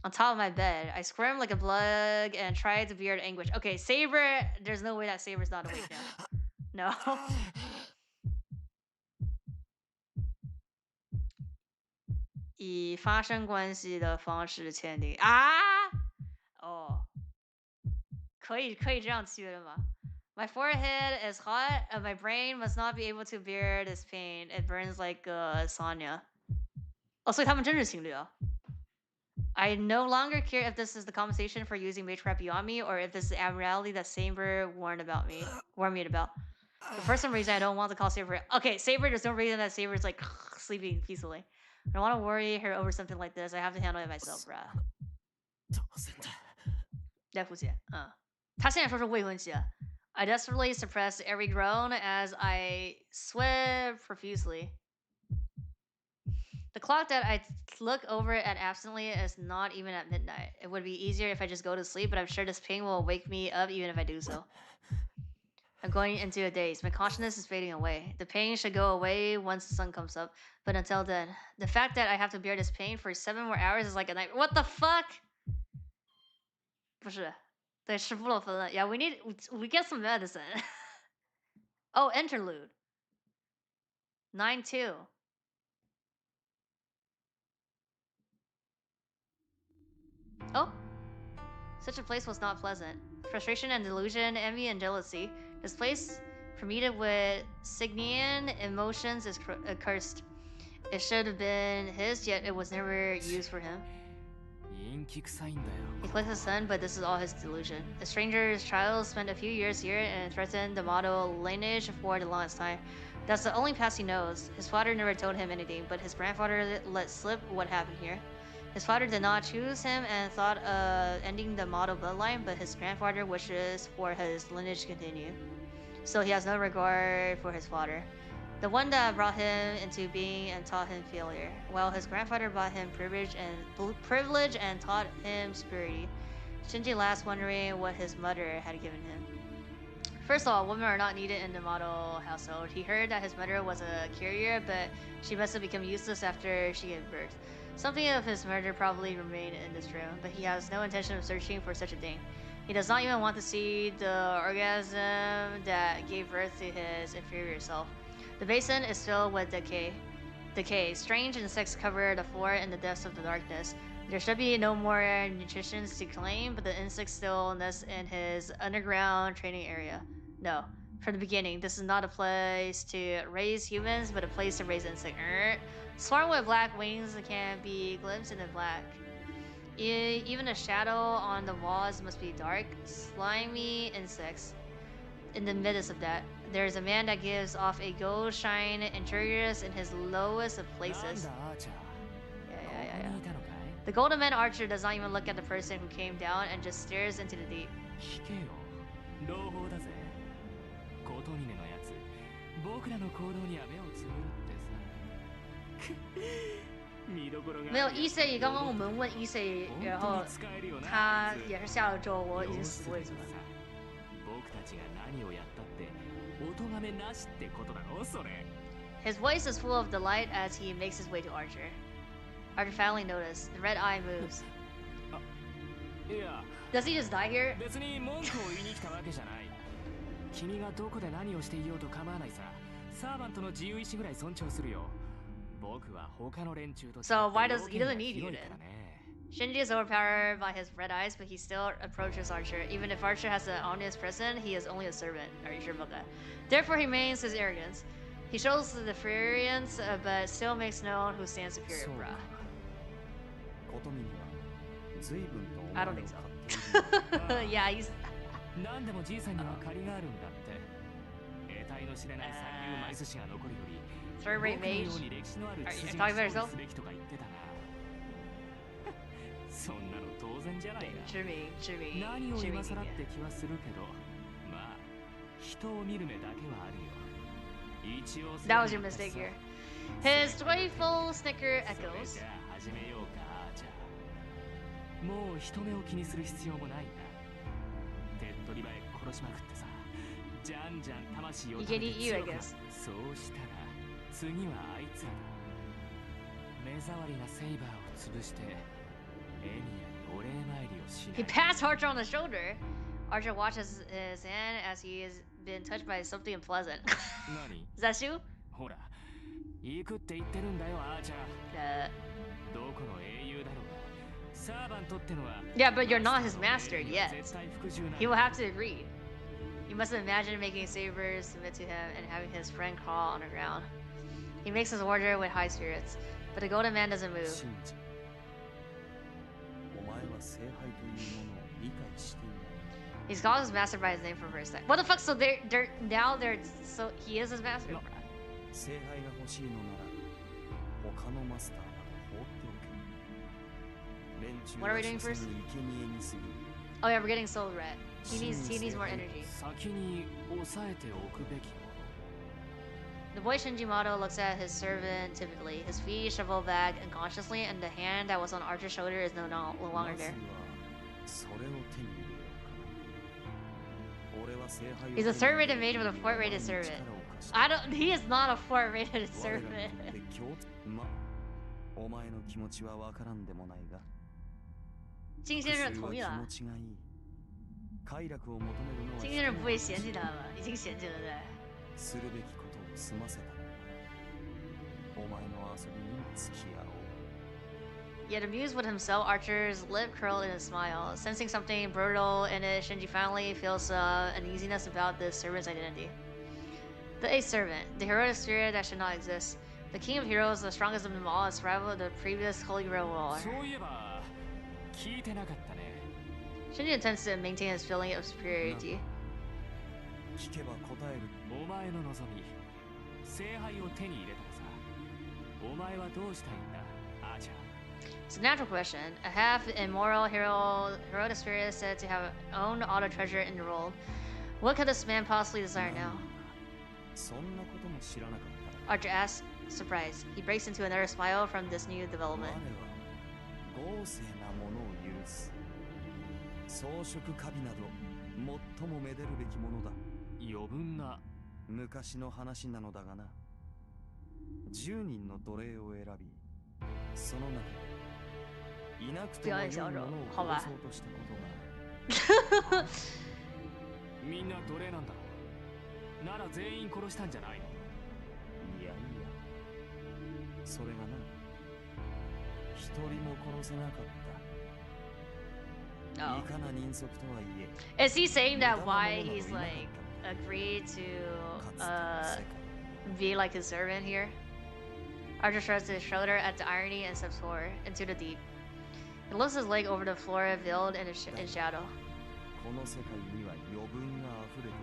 On top of my bed, I squirm like a bug and try to beard anguish. Okay, Saber, there's no way that Saber's not awake now. No. 以发生关系的方式签订啊！哦，可以这样契约的吗？ My forehead is hot, and my brain must not be able to bear this pain. It burns like sauna. 哦，所以他们真是情侣啊。I no longer care if this is the compensation for using witchcraft beyond me, or if this is the abnormality that Saber warned me about. But for some reason, I don't want to call Saber. Okay, Saber, there's no reason that Saber's like sleeping peacefully. I don't want to worry her over something like this. I have to handle it myself, bruh. 在付钱，他现在说是未婚妻。I desperately suppress every groan as I sweat profusely. The clock that I look over at absently is not even at midnight. It would be easier if I just go to sleep, but I'm sure this pain will wake me up even if I do so. I'm going into a daze. My consciousness is fading away. The pain should go away once the sun comes up, but until then, the fact that I have to bear this pain for 7 more hours is like a nightmare. What the fuck? 不是，对，吃布洛芬了。Yeah, we get some medicine. Oh, interlude. 9-2. Oh, such a place was not pleasant. Frustration and delusion, envy and jealousy. This place, permeated with Signian emotions, is cursed. It should have been his, yet it was never used for him. He claims his son, but this is all his delusion. A stranger's child spent a few years here and threatened the model lineage for the longest time. That's the only past he knows. His father never told him anything, but his grandfather let slip what happened here. His father did not choose him and thought of ending the model bloodline, but his grandfather wishes for his lineage to continue. So he has no regard for his father, the one that brought him into being and taught him failure, while his grandfather brought him privilege and taught him security. Shinji laughs, wondering what his mother had given him. First of all, women are not needed in the model household. He heard that his mother was a carrier, but she must have become useless after she gave birth. Something of his murder probably remained in this room, but he has no intention of searching for such a thing. He does not even want to see the orgasm that gave birth to his inferior self. The basin is filled with decay. Strange insects cover the floor in the depths of the darkness. There should be no more nutrition to claim, but the insects still nest in his underground training area. No. From the beginning, this is not a place to raise humans, but a place to raise insects. Swarm with black wings can be glimpsed in the black. Even the shadow on the walls must be dark, slimy insects. In the midst of that, there is a man that gives off a gold shine, injurious in his lowest of places. Yeah. The golden man archer does not even look at the person who came down and just stares into the deep. Issei 刚刚我们问 Issei， 然后他也是下了之后，我已经死过一次了。His voice is full of delight as he makes his way to Archer. Archer finally noticed. The red eye moves. Does he just die here? 君がどこで何をしていようと構わないさ。サーバントの自由意志ぐらい尊重するよ。僕は他の連中と So why does he doesn't need you then? Shinji is overpowered by his red eyes, but he still approaches Archer. Even if Archer has an omnious presence, he is only a servant. Are you sure about that? Therefore, he maintains his arrogance. He shows the defiance, but still makes known who stands superior. Bruh. I don't think so. Yeah, he's. 何でもじいさんには借りがあるんだって。得体の知れない三流埋寿司が残るより、 Third-rate mage. Are you talking about yourself? そんなの当然じゃないか。Jimmy. 何を今更って気はするけど、まあ人を見る目だけはあるよ。一応 That was your mistake here. His joyful snicker echoes. じゃあ始めようか。もう人目を気にする必要もないんだ。手っ取り早く殺しまくってさ、じゃんじゃん魂を He 食べ can て eat you, I 強くな guess. そうしたら次はあいつらだ。目障りなセイバーを潰してエミヤにお礼参りをしない。 He pats Archer on the shoulder. Archer watches his hand as he has been touched by something unpleasant. 何 Is that you? ほら行くって言ってるんだよアーチャー。どこの英雄だろうがサーバントってのは Yeah, but you're not his master yet. 絶対服従な He will have to agree. You must imagine making sabers submit to him and having his friend crawl on the ground. He makes his order with high spirits, but the golden man doesn't move. シンジ、お前は聖杯というものを理解していない。 He's called his master by his name for first time. What the fuck? So they're now they're so he is his master. 聖杯が欲しいのなら他のマスターなど放っておけ。連中 What are は we doing 所詮 first? 生贄に過ぎる。 Oh yeah, we're getting soul red. He needs more energy. 先に抑えておくべきも The boy Shinjimato looks at his servant timidly. His feet shovel back unconsciously, and the hand that was on Archer's shoulder is no longer まず there. はそれを手に入れようか。俺は聖杯を He's a 手に入 third れ rated mage with a 4th お前 rated に servant. 力を貸して I don't. He is not a 4th rated 我らに servant. とって共通まお前の気持ちはわからんでもないが金先生同意了。復讐は気持ちがいい。快楽を求めるのは金先生不会嫌弃他吧？已经嫌弃了，对。するべきことを済ませたのだ。お前の遊びに付き合おう。 Yet amused with himself, Archer's lip curled in a smile. Sensing something brutal in it, Shinji finally feels uneasiness about this servant's identity. The eighth servant, the heroic spirit that should not exist. The king of heroes, the strongest of them all, is rival of the previous Holy Grail war. そういえば聞いてなかったね。 Shinji intends to maintain his feeling of superiority. 聞けば答える。お前の望み聖杯を手に入れたらさ、お前はどうしたいんだアーチャー。 It's a natural question. A half immoral heroic spirit is said to have owned all the treasure in the world. What could this man possibly desire now? そんなことも知らなかった。 Archer asks, surprised. He breaks into another smile from this new 我 development. は豪勢なものを許す。装飾カビなど最もめでるべきものだ。余分な昔の話なのだがな。10人の奴隷を選び、その中でいなくても良いものを殺そうとしたことがある。みんな奴隷なんだろう。なら全員殺したんじゃないの？いやいや、それがな、一人も殺せなかった。 Oh. いかな人足とはいえ。 Is he saying that why he's like agreed to be like his servant here? Archer shrugs his shoulder at the irony and steps forward into the deep. He lifts his leg over the floor veiled in shadow. この世界には余分が溢れて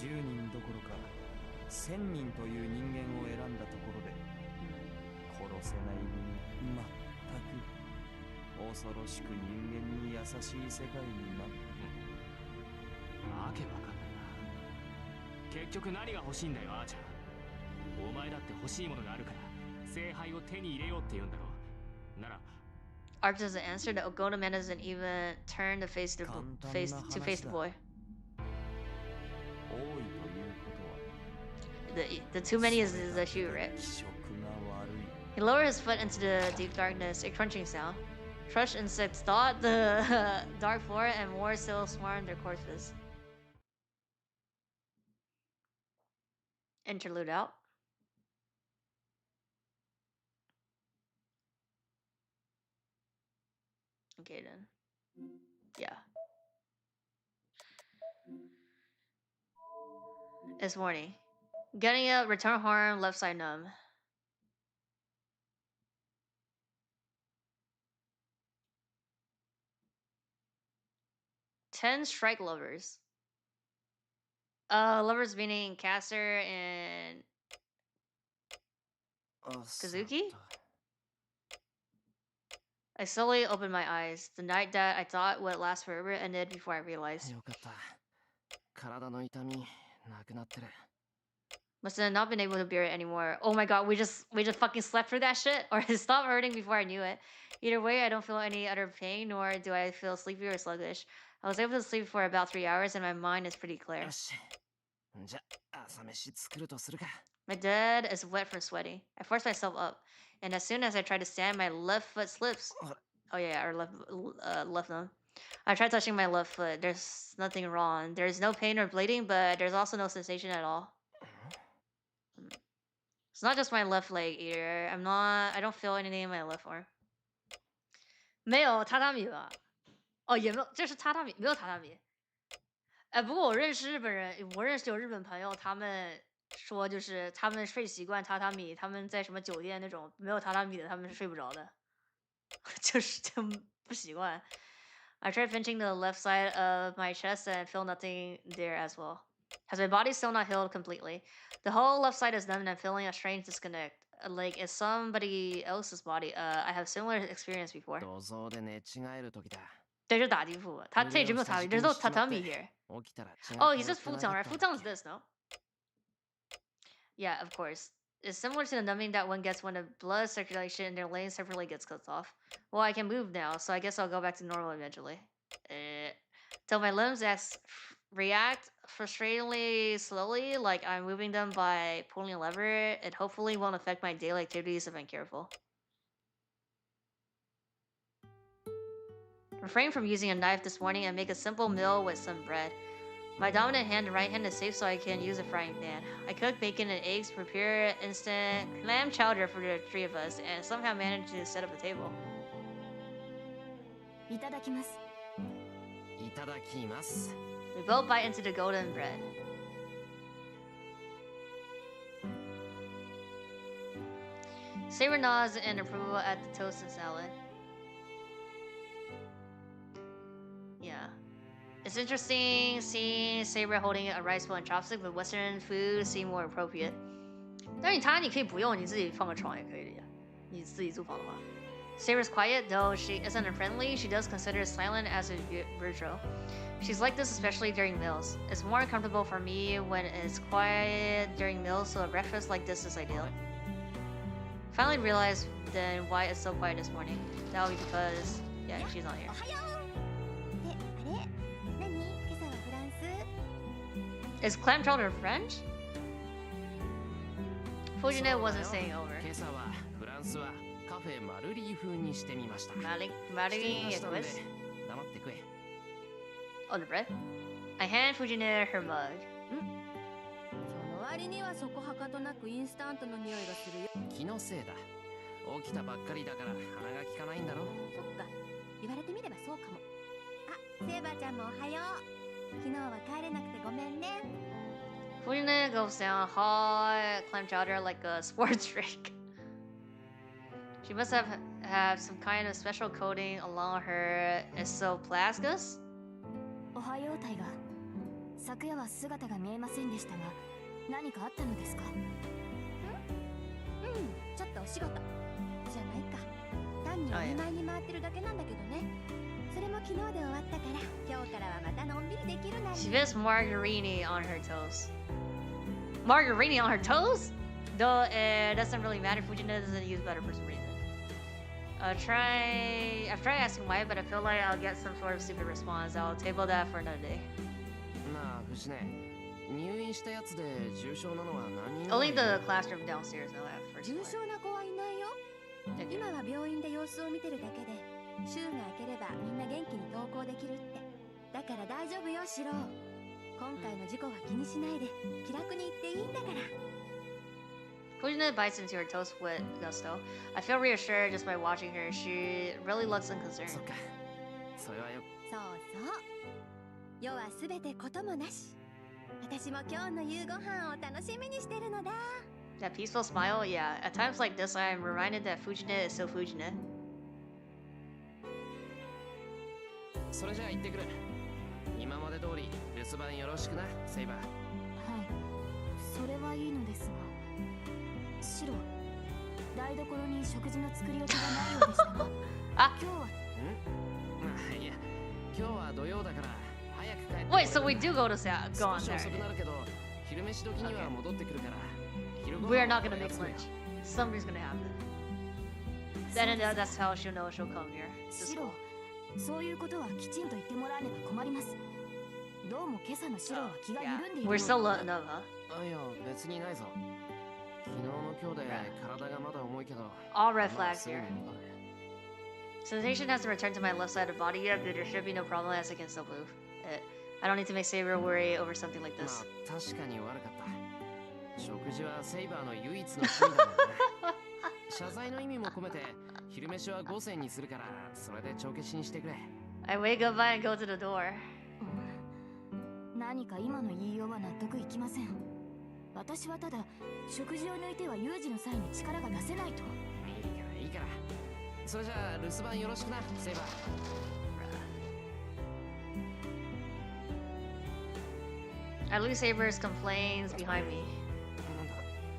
いる。10人どころか1000人という人間を選んだところで殺せない人間、全く恐ろしく人間に優しい世界になる。わけわかんないな。結局何が欲しいんだよアーチャー。お前だって欲しいものがあるから聖杯を手に入れようって言うんだろ。なら Archer doesn't answer. The golden man doesn't even turn to face the boy. 多いということは The too many is the shoe, right? 気色が悪い。 He lowered his foot into the deep darkness, a crunching sound. Crushed insects dot the dark floor, and more still swarmed their corpses. Interlude out. Okay then. Yeah. It's morning. Getting up, return home, left side numb. Ten strike lovers. Lovers meaning Caster and Kazuki? I slowly opened my eyes. The night that I thought would last forever ended before I realized. よかった。体の痛みなくなってる。 Must have not been able to bear it anymore. Oh my god, we just fucking slept through that shit? Or it stopped hurting before I knew it. Either way, I don't feel any other pain, nor do I feel sleepy or sluggish. I was able to sleep for about 3 hours and my mind is pretty clear. よし。じゃあ朝飯作るとするか。 My dad is wet from sweating. I force myself up, and as soon as I try to stand, my left foot slips. Oh yeah, or left thumb. I try touching my left foot. There's nothing wrong. There's no pain or bleeding, but there's also no sensation at all. It's not just my left leg either. I don't feel anything in my left arm. 没有榻榻米吧？哦，也没有，这是榻榻米，没有榻榻米。哎，不过我认识日本人，我认识有日本朋友，他们说就是他们睡习惯榻榻米，他们在什么酒店那种没有榻榻米的，他们是睡不着的，就不习惯。I tried pinching the left side of my chest and feel nothing there as well. As my body's still not healed completely, the whole left side is numb and I'm feeling a strange disconnect. Like it's somebody else's body. I have similar experience before. 銅像で寝違える時だ。对，就打地铺。他这里没有榻米，there's no tatami here. 起きたら違う。 Oh, he says futon, right? Futon is this, no? Yeah, of course. It's similar to the numbing that one gets when the blood circulation in their legs separately gets cut off. Well, I can move now, so I guess I'll go back to normal eventually. Till my limbs react frustratingly slowly, like I'm moving them by pulling a lever. It hopefully won't affect my daily activities if I'm careful. Refrain from using a knife this morning and make a simple meal with some bread. My dominant hand, the right hand, is safe so I can use a frying pan. I cook bacon and eggs, prepare instant clam chowder for the 3 of us, and somehow manage to set up the table. いただきます。いただきます。 We both bite into the golden bread. Saber nods in approval at the toast and salad. Yeah. It's interesting seeing Saber holding a rice bowl and chopstick, but Western food seem more appropriate. 但是你可以不用，你自己放个床也可以的呀。你自己租房的话。Saber's quiet, though she isn't unfriendly. She does consider silent as a virtue. She's like this especially during meals. It's more comfortable for me when it's quiet during meals, so a breakfast like this is ideal. Finally realized then why it's so quiet this morning. That will be because, yeah, she's not here. Is clam chowder French? Fujine wasn't staying over. 今朝はフランスはカフェマルリー風にしてみました。 Marie 黙って食え。 Oh, the bread? I hand Fujine her mug. その割にはそこはかとなくインスタントの匂いがするよ。気のせいだ。起きたばっかりだから鼻が利かないんだろ。そっか、言われてみればそうかも。あ、セーバーちゃんもおはよう。昨日は帰れなくてごめんね。 Fujine goes down hot clam chowder like a sports drink. She must have some kind of special coating along her esophagus. おはようタイガー。昨夜は姿が見えませんでしたが、何かあったのですか？ちょっとお仕事じゃないか。単にお見舞いに回ってるだけなんだけどね。それも昨日で終わったから今日からはまたのんびりできるな。 She puts margarine on her toes. Margarine on her toes? Though it doesn't really matter. Fujine doesn't use butter for some reason. I've tried asking why, but I feel like I'll get some sort of stupid response. I'll table that for another day. なあ、藤根。入院したやつで重症なのは何人？ Only the classroom downstairs though at first. 重症な子はいないよ。今は病院で様子を見てるだけで、週が明ければみんな元気に登校できるって。だから大丈夫よ、シロ。今回の事故は気にしないで、気楽に行っていいんだから。 Fujine bites into her toast with gusto. I feel reassured just by watching her. She really looks unconcerned. そっか。それはよ。そうそう。世はすべてこともなし。私も今日の夕ご飯を楽しみにしてるのだ。 That peaceful smile, yeah. At times like this, I am reminded that Fujine is still Fujine. それじゃあ行ってくる。今まで通り留守番よろしくな、セイバー。はい。それはいいのですが。シロ、台所に食事の作り置きがないようでしたが。あ、今日は。いや、今日は土曜だから早く帰って。 Wait, so we do go on there. 少し遅くなるけど、昼飯時には戻ってくるから。 We are not gonna make lunch. Something's gonna happen. Then that's how she'll know she'll come here. シロ、そういうことはきちんと言ってもらわねば困ります。どうも今朝のシロは気が Yeah. 緩んでいる。 We're still low, no, huh? いや別にないぞ。昨日の今日で体がまだ重いけど All red まあ flags すぐ here. に戻る。 Sensation has to return to my left side of body yet, but there should be no problem as I can still move. I don't need to make Saber worry over something like ま this. あ確かに悪かった。食事はセイバーの唯一の趣味だもんな。謝罪の意味も込めて昼飯は5銭にするからそれで帳消しにしてくれ。 I wave goodbye and go to the door. 何か今の言いようは納得いきません。私はただ食事を抜いては有事の際に力が出せないと。いいから。それじゃあ留守番よろしくな、セイバー。 I lose Saber's complaints behind me. なんだ、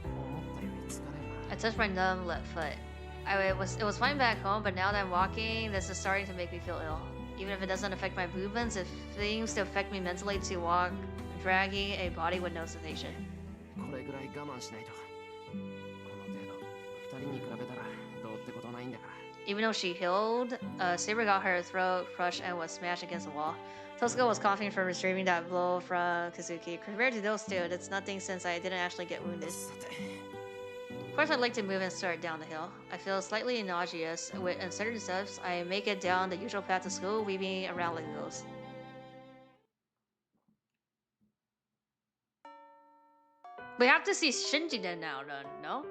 思ったより疲れるな。 I touched my numb left foot. It was fine back home, but now that I'm walking, this is starting to make me feel ill. Even if it doesn't affect my movements, it seems to affect me mentally to walk, dragging a body with no sensation. これぐらい我慢しないと。この程度、二人に比べたらどうってことないんだから。 Even though she healed, Saber got her throat crushed and was smashed against the wall. Tosco was coughing from receiving that blow from Kazuki. Compared to those two, it's nothing since I didn't actually get wounded. Of course, I'd like to move and start down the hill. I feel slightly nauseous. With uncertain steps, I make it down the usual path to school, weaving around like a ghost. We have to see Shinji then now, no?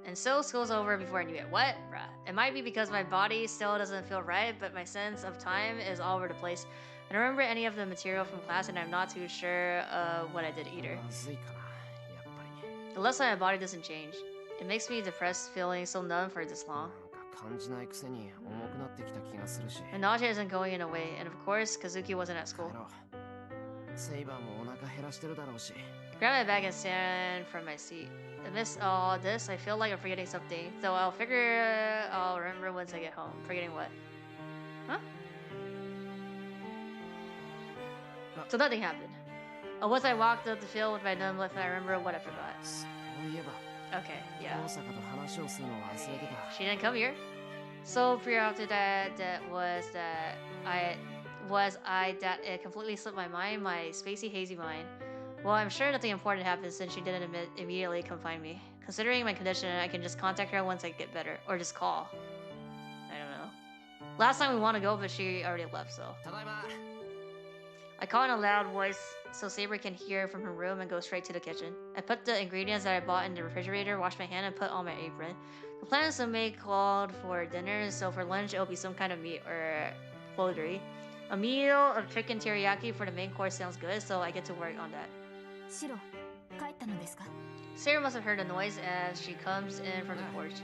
And so school's over before I knew it. What? Bruh. It might be because my body still doesn't feel right, but my sense of time is all over the place. I don't remember any of the material from class, and I'm not too sure what I did either. まずいかな、やっぱり。 The left side of my body doesn't change. It makes me depressed feeling so numb for this long. なんか感じないくせに重くなってきた気がするし。 My nausea isn't going away, and of course, Kazuki wasn't at school. 帰ろう。セイバーもお腹減らしてるだろうし。 Grab my bag and stand from my seat. Amidst all this, I feel like I'm forgetting something. Though I'll remember once I get home. Forgetting what? Huh? So nothing happened. Once I walked up the field with my numb left, I remember what I forgot. そういえば。 Okay, yeah. 大阪と話をするの忘れてた。 She didn't come here. So preoccupied that it completely slipped my mind, my spacey, hazy mind. Well, I'm sure nothing important happened since she didn't immediately confine me. Considering my condition, I can just contact her once I get better, or just call. I don't know. Last time we want to go, but she already left, so. ただいま。 I call in a loud voice so Saber can hear from her room and go straight to the kitchen. I put the ingredients that I bought in the refrigerator, washed my hand, and put on my apron. The plans to make called for dinner, so for lunch it'll be some kind of meat or poultry. A meal of chicken teriyaki for the main course sounds good, so I get to work on that. シロ、帰ったのですか? Sarah must have heard a noise as she comes in from the porch.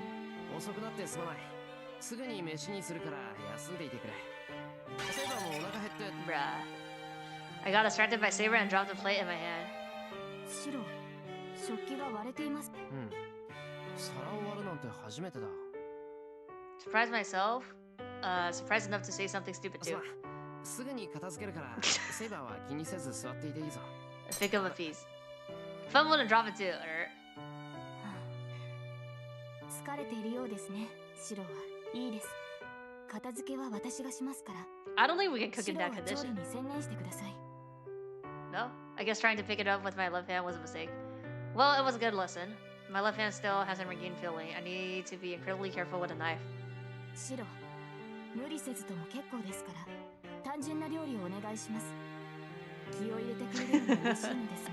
遅くなってすまない。すぐに飯にするから休んでいてくれ。セイバーもお腹減って。 Bruh. I got distracted by Saber and dropped the plate in my hand. シロ、食器が割れています。うん。皿を割るなんて初めてだ。 Surprised myself? Surprised enough to say something stupid too. すぐに片付けるから、セイバーは気にせず座っていていいぞ。Pick up a piece. Fumbled and drop it too. 疲れているようですね、シロは。いいです。片付けは私がしますから。 I don't think we can cook in that シロは調理 condition. に専念してください。 No? I guess trying to pick it up with my left hand was a mistake. Well, it was a good lesson. My left hand still hasn't regained feeling. I need to be incredibly careful with a knife. シロ、無理せずとも結構ですから、単純な料理をお願いします。気を入れてくれるのも嬉しいのですが、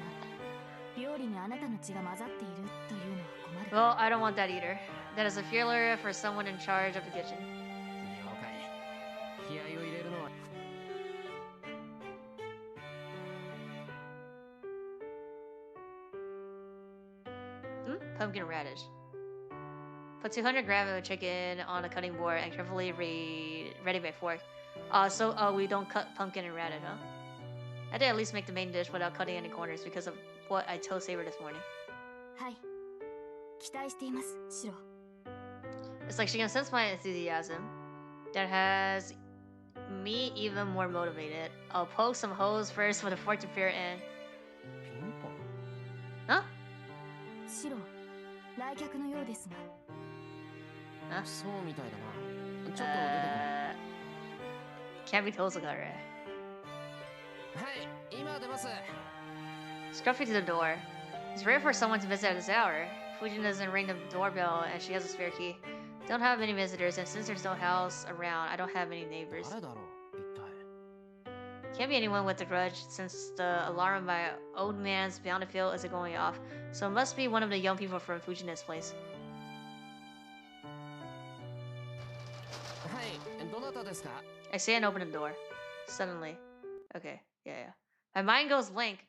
料理にあなたの血が混ざっているというのは困る。 Well, I don't want that either. That is a failure for someone in charge of the kitchen. 了解。気合を入れるのは。 Pumpkin radish. Put 200 grams of chicken on a cutting board and carefully ready by fork. So we don't cut pumpkin and radish, huh? I did at least make the main dish without cutting any corners because of what I told Saber this morning. はい。期待しています、シロ。 It's like she can sense my enthusiasm. That has me even more motivated. I'll poke some holes first with a fork to peer in. ピンポン。 Huh? シロ、来客のようですが。 Huh? そうみたいだな。ちょっと出てくる。Can't be Tozuka, right? はい今出ます Scruffy to the door. It's rare for someone to visit at this hour. Fujin doesn't ring the doorbell and she has a spare key. Don't have many visitors, and since there's no house around, I don't have many neighbors. 誰だろう一体 Can't be anyone with a grudge since the alarm by old man's Bountiful isn't going off, so it must be one of the young people from Fujina's place. はいどなたですか I say and open the door. Suddenly. Okay, yeah. My mind goes blank.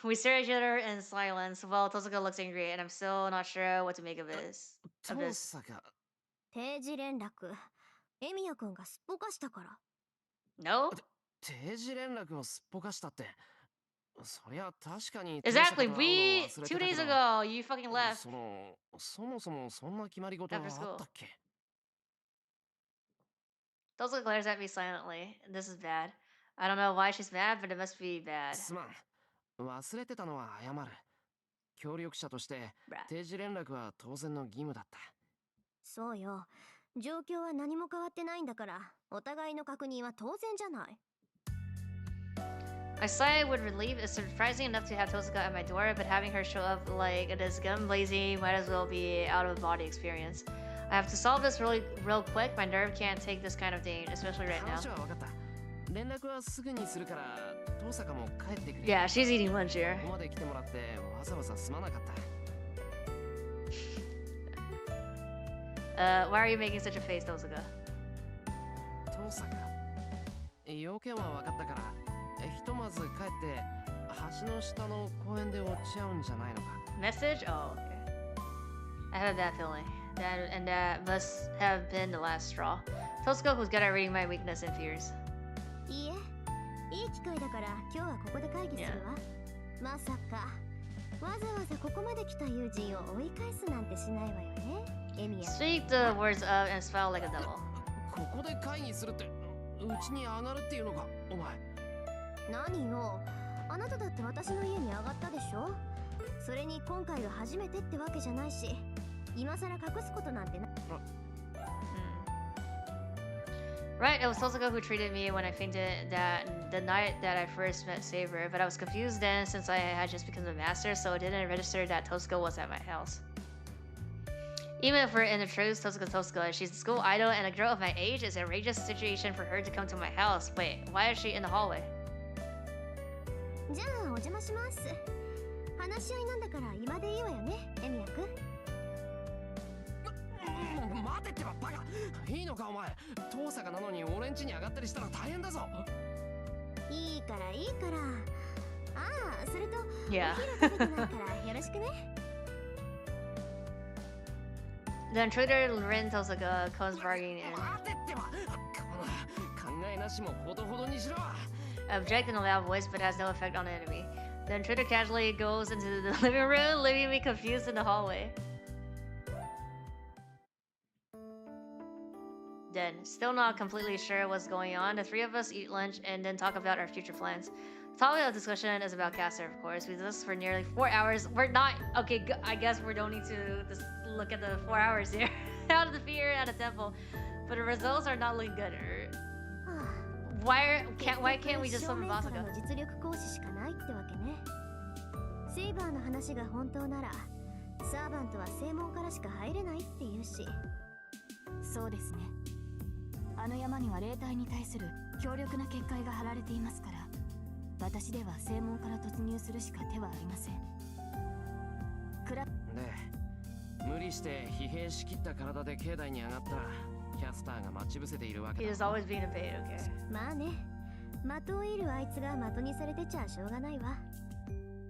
We stare at each other in silence while Tozuka looks angry, and I'm still not sure what to make of this. 遠坂定時連絡エミヤくんがすっぽかしたから。 No? 定時連絡をすっぽかしたってそりゃ確かに Exactly, we 2 days ago, you fucking left. そもそもそんな決まり事があったっけ Tozuka glares at me silently. This is bad. I don't know why she's mad, but it must be bad. すまん忘れてたのは謝る協力者として定時連絡は当然の義務だったそうよ。状況は何も変わってないんだから、お互いの確認は当然じゃない。I sigh with relief. It's surprising enough to have Tozuka at my door, but having her show up like it is gun blazing might as well be out of body experience. I have to solve this real quick. My nerve can't take this kind of thing, especially right now. 話は分かった連絡はすぐにするから遠坂も帰ってくれ Yeah, she's eating lunch here. ここまで来てもらってわざわざすまなかった Why are you making such a face, Tozuka? 遠坂要件は分かったからひとまず帰って橋の下の公園で落ち合うんじゃないのか Message? Oh, okay. I have a bad feeling. That must have been the last straw. Tozuka, who's good at reading my weakness and fears. いいえ、いい機会だから今日はここで会議するわ。まさかわざわざここまで来た友人を追い返すなんてしないわよね、エミヤ。 Speak the words of and smile like a devil. ここで会議するってうちに上がるっていうのかお前何よ、あなただって私の家に上がったでしょ。それに今回が初めてってわけじゃないし、今さら隠すことなんてな。Right, it was Tozuka who treated me when I fainted the night that I first met Saber, but I was confused then since I had just become the master, so it didn't register that Tozuka was at my house. Even if we're in the truth, Tozuka, she's a school idol and a girl of my age. It's an outrageous situation for her to come to my house. Wait, why is she in the hallway? じゃあお邪魔します。話し合いなんだから今でいいわよね、エミヤくん。待てってばバカいいのかお前遠坂なのに俺ん家に上がったりしたら大変だぞいいからいいから。ああ、それと Yeah. お昼食べてないからよろしくね。The intruder Rin Tozuka comes barging in. 待てってば考えなしもほどほどにしろ Object in a loud voice, but has no effect on the enemy. The intruder casually goes into the living room, leaving me confused in the hallway. Then, still not completely sure what's going on, the three of us eat lunch and then talk about our future plans. The topic of discussion is about Caster, of course. We did this for nearly 4 hours. We're not okay. I guess we don't need to just look at the 4 hours here. Out of the fear at a temple, but the results are not looking good. Why can't we just summon Basaka? 実力行使しかないってわけね。セイバーの話が本当なら、サーバントは正門からしか入れないって言うし。そうですね。あの山には霊体に対する強力な結界が張られていますから、私では正門から突入するしか手はありません。で、無理して疲弊しきった体で境内に上がったら、キャスターが待ち伏せているわけだ。He is always being a bait, okay. まあね、的を射るあいつが的にされてちゃしょうがないわ。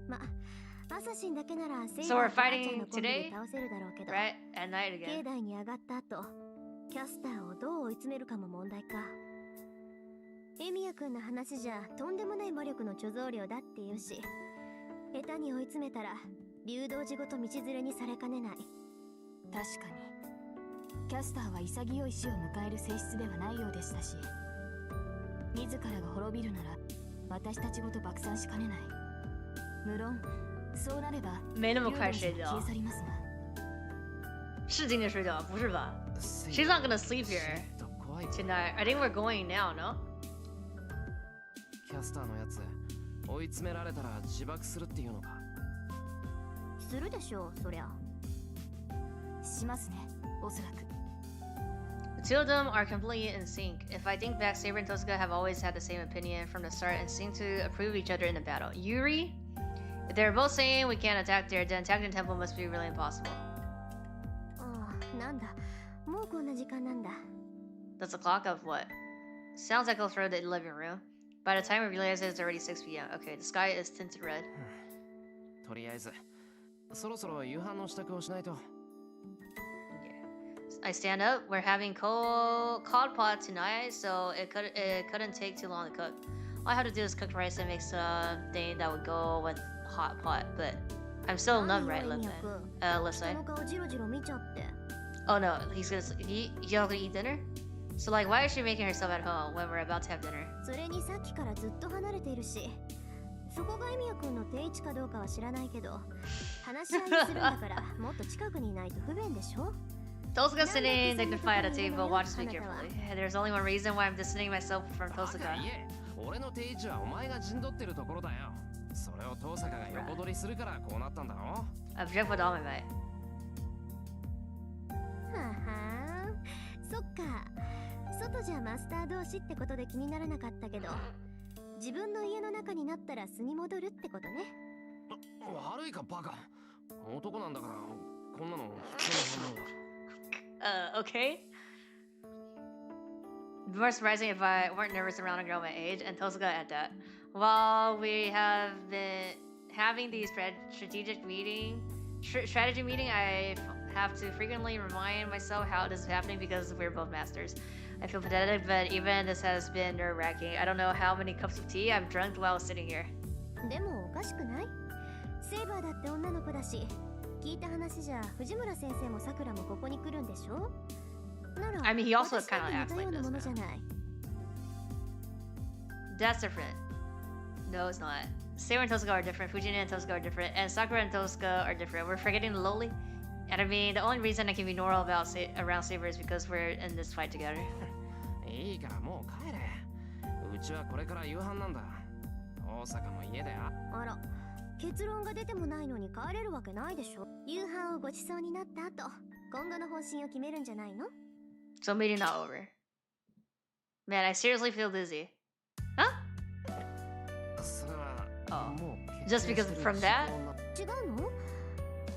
ま、アサシンだけならセイバーとアーチャーのコンビで倒せるだろうけど、 right? At night again. 境内に上がった後、キャスターをどう追い詰めるかも問題か。エミヤくんの話じゃとんでもない魔力の貯蔵量だって言うし、下手に追い詰めたら流動地ごと道連れにされかねない。確かにキャスターは潔い死を迎える性質ではないようでしたし、自らが滅びるなら私たちごと爆散しかねない。無論そうなれば没那么快睡觉。消え去りますが。是今天睡觉，不是吧？She's not gonna sleep here. 怖い。 Tonight. I think we're going now, no? キャスターのやつ追い詰められたら自爆するっていうのか。するでしょう、そりゃ。しますね、おそらく。 The two of them are completely in sync. If I think back, Saber and Tosuka have always had the same opinion from the start and seem to approve each other in the battle. Yuri? If they're both saying we can't attack there, then attacking the temple must be really impossible. ああ、なんだ。もうこんな時間なんだ。 That's the clock of what? Sounds like I'll throw the living room. By the time we realize it's already 6 p.m. Okay, the sky is tinted red. とりあえずそろそろ夕飯の支度をしないと。 I stand up. We're having cod pot tonight, so it couldn't take too long to cook. All I have to do is cook rice and make something that would go with hot pot. But I'm still numb, right, left side. 人の顔ジロジロ見ちゃって。 Oh no, y'all gonna eat dinner? So like, why is she making herself at home when we're about to have dinner? それにさっきからずっと離れているし、そこがエミヤ君の定位置かどうかは知らないけど、話し合いするんだからもっと近くにいないと不便でしょ。 Tosuka sitting dignified at the table watches me carefully. There's only one reason why I'm distancing myself from Tosuka. いえ、俺の定位置はお前が陣取ってるところだよ。それを遠坂が横取りするからこうなったんだろ。 Object with all my might. ははー、そっか。外じゃマスター同士ってことで気にならなかったけど、自分の家の中になったら素に戻るってことね。悪いかバカ。男なんだからこんなの普通の反応だ。 Okay. More surprising if I weren't nervous around a girl my age, and Tosuka at that. While we have been having these strategy meeting, I have to frequently remind myself how this is happening because we're both masters. I feel pathetic, but even this has been nerve-wracking. I don't know how many cups of tea I've drunk while sitting here. でもおかしくない？セイバーだって女の子だし。 聞いた話じゃ藤村先生もさくらもここに来るんでしょ？なら I mean, he also 私だ kind って of 似 acts たよ like うな this. ものじゃない。 That's different. No, it's not. Saber and Tosuka are different. Fujina and Tosuka are different. And Sakura and Tosuka are different. We're forgetting the lowly. And I mean, the only reason I can be normal about around Saber is because we're in this fight together. いいからもう帰れ。うちはこれから夕飯なんだ。大阪も家だよ。あら、結論が出てもないのに帰れるわけないでしょ。夕飯をごちそうになった後、今後の方針を決めるんじゃないの？ So meeting not over. Man, I seriously feel dizzy. Huh? それはもう Just because from that? 違うの？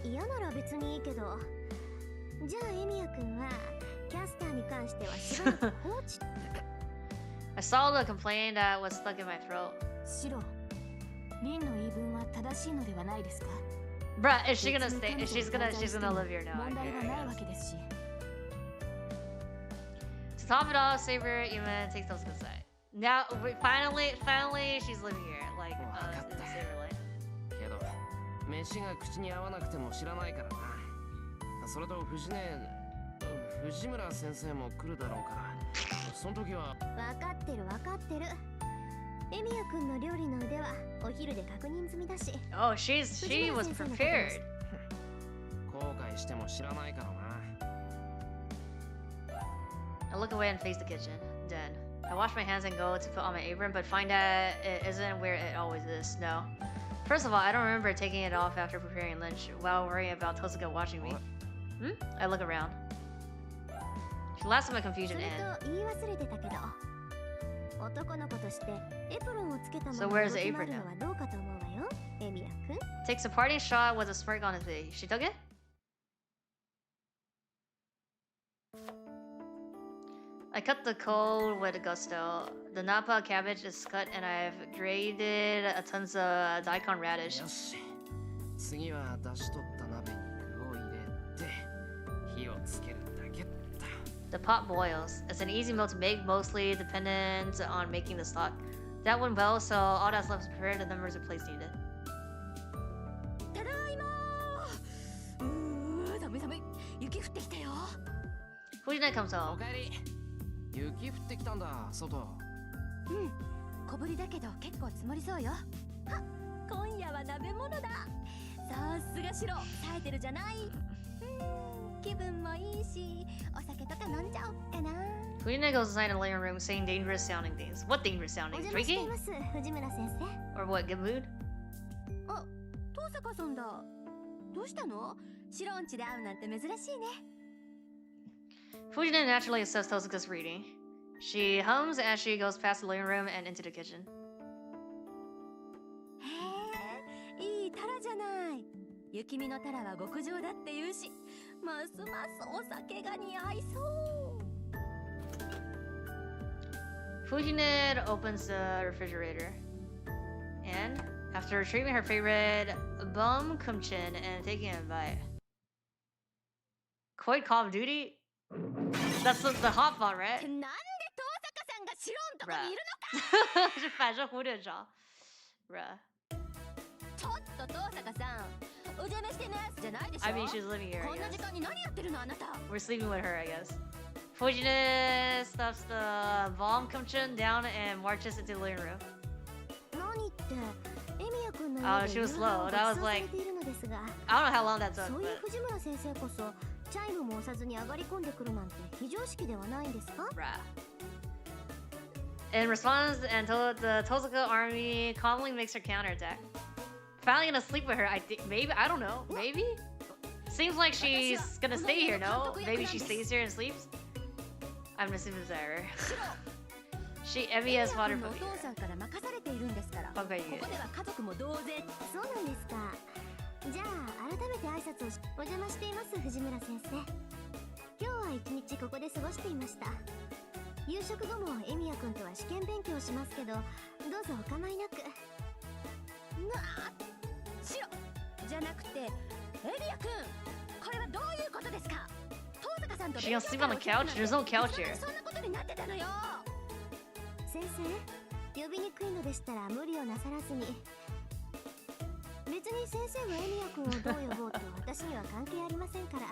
嫌なら別にいいけど。じゃあエミヤ君はキャスターに関してはしばらく放置。I saw the complaint that was stuck in my throat. シロ、リンの言い分は正しいのではないですか？ Bruh, is she gonna stay? She's gonna live here now. 問題は Okay, ない I わ guess. けですし。 To top it off, Saber even takes Tosuka's side. Now, finally, she's living here, like in the Saber life. けど飯が口に合わなくても知らないからな。それと藤村先生も来るだろうから。その時は分かってる分かってる。エミヤ君の料理の腕はお昼で確認済みだし。Oh, she was prepared. 後悔しても知らないからな。I look away and face the kitchen. Then I wash my hands and go to put on my apron, but find that it isn't where it always is. No. First of all, I don't remember taking it off after preparing lunch while worrying about Tosuka watching me. I look around. She laughs at my そ confusion れ and と言い忘れてたけど、男の子としてエプロンをつけたま So ま where's 動 the き回 apron るのはどうかと思うわよ、エミヤ君。 takes a parting shot with a smirk on his face. She took it? I cut the coal with gusto. The napa cabbage is cut and I've grated a tons of daikon radish. よし。次は出し取った鍋に具を入れて火をつけるだけだ。 The pot boils. It's an easy meal to make, mostly dependent on making the stock. That went well, so all that's left is prepared and the members are placed needed. ただいまー。寒い寒い。雪降ってきたよ。Fujina comes お home. かえり。雪降ってきたんだ、外。うん。小ぶりだけど結構積もりそうよ。は、今夜は鍋物だ。さすがシロ、冴えてるじゃない。気分もいいし、お酒とか飲んじゃおっかな。Fujine goes inside the living room saying dangerous sounding things. What dangerous お sounding? 邪魔してい Drinking? ます藤村先生。 Or what, get mood? あ、遠坂さんだ。どうしたの？白音地で会うなんて珍しいね。Fujine naturally accepts Tosuka's reading. She hums as she goes past the living room and into the kitchen. へえ、いいタラじゃない。雪見のタラは極上だって言うし、ますますお酒が似合いそう。Fujine opens the refrigerator. And, after retrieving her favorite GenmuKumotori and taking a bite. Quite Call of Duty? That's the hot ball, right? なんで遠坂さんが白音とこにいるのか。是反射弧点上 Bruh. ちょっと遠坂さん、お邪魔してのやつじゃないでしょ。 I mean, she's living here, こ I んな時 guess. 間に何やってるのあなた。 We're sleeping with her, I guess. Fujine stuffs the GenmuKumotori down and marches into the living room. 何ってエミヤ君の Oh, 家 she で夕 was 飯を slow. ご That 馳 was 走され like... ているのですが、 I don't know how long that took, そういう but... 藤村先生こそチャイムも押さずに上がり込んでくるなんて非常識ではないんですか？ Bruh. In response, the Tosuka army calmly makes her counterattack. Finally gonna sleep with her, I think. Maybe? I don't know. Maybe? Seems like she's gonna stay here, no? Maybe she stays here and sleeps? I'm assuming it's error. She MES water お父さんから任されているんですから。こ Okay, こでは家族も同然。そうなんですか。じゃあ改めて挨拶をし、お邪魔しています藤村先生。今日は一日ここで過ごしていました。夕食後もエミヤ君とは試験勉強しますけど、どうぞお構いなく。白じゃなくてエミヤ君、これはどういうことですか？遠坂さんと She gonna sleep on the couch? There's no couch here. そんなことになってたのよ。先生、呼びにくいのでしたら無理をなさらずに。別に先生がエミヤ君をどう呼ぼうと私には関係ありませんから。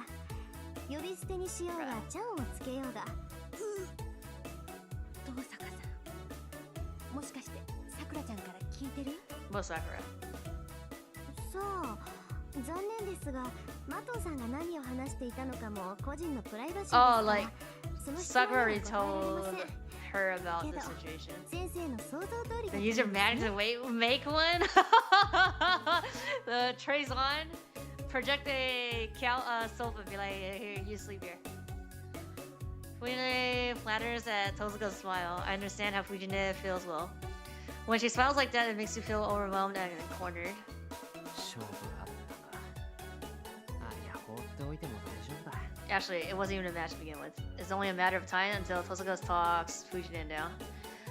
呼び捨てにしようが、ちゃんをつけようが。遠坂さん、もしかしてさくらちゃんから聞いてる？ What Sakura? そう、残念ですが、マトンさんが何を話していたのかも個人のプライバシーですから。 Oh, like, その質問には Sakura already 答えられま told せん。 her about the situation. 先生の想像通り The だ user と思います managed ね to make one? The trays on, project a sofa, be like, here, you sleep here. Fujine flatters at Tosuka's smile. I understand how Fujine feels well. When she smiles like that, it makes you feel overwhelmed and cornered. 勝負あったな。ありゃ放っておいても大丈夫だ。 Actually, it wasn't even a match to begin with. It's only a matter of time until Tosuka talks Fujine down.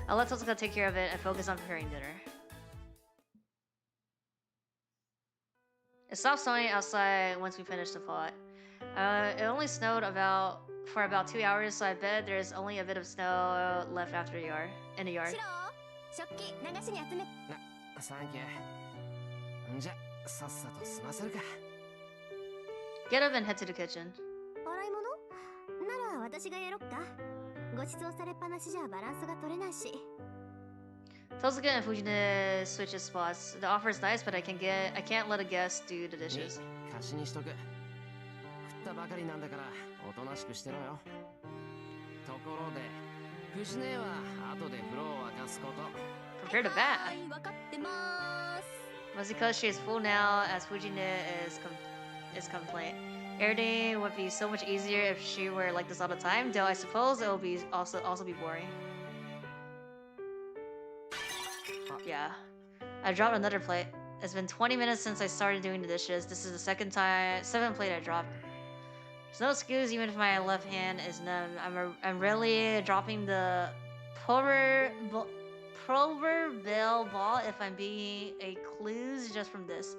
I'll let Tosuka take care of it and focus on preparing dinner. It stopped snowing outside once we finished the plot. It only snowed for about 2 hours, so I bet there's only a bit of snow left after in the yard. 白、食器流しに集め。サンキュー。んじゃ、さっさと済ませるか。Get up and head to the kitchen. 洗い物？なら私がやろっか。ご馳走されっぱなしじゃバランスが取れないし。 Tosuka and Fujine switches spots. The offer is nice, but I can't let a guest do the dishes. 貸しにしとく。食ったばかりなんだからおとなしくしてろよ。ところで、藤姉は後で風呂を沸かすこと。Prepare the は bath. ーい、分かってます。 Was because she is full now, as Fujine is complaint. Everything would be so much easier if she were like this all the time. Though I suppose it will be also be boring. Yeah, I dropped another plate. It's been 20 minutes since I started doing the dishes. This is the seventh plate I dropped. There's no excuse, even if my left hand is numb. I'm really dropping the proverbial ball if I'm being a clues just from this.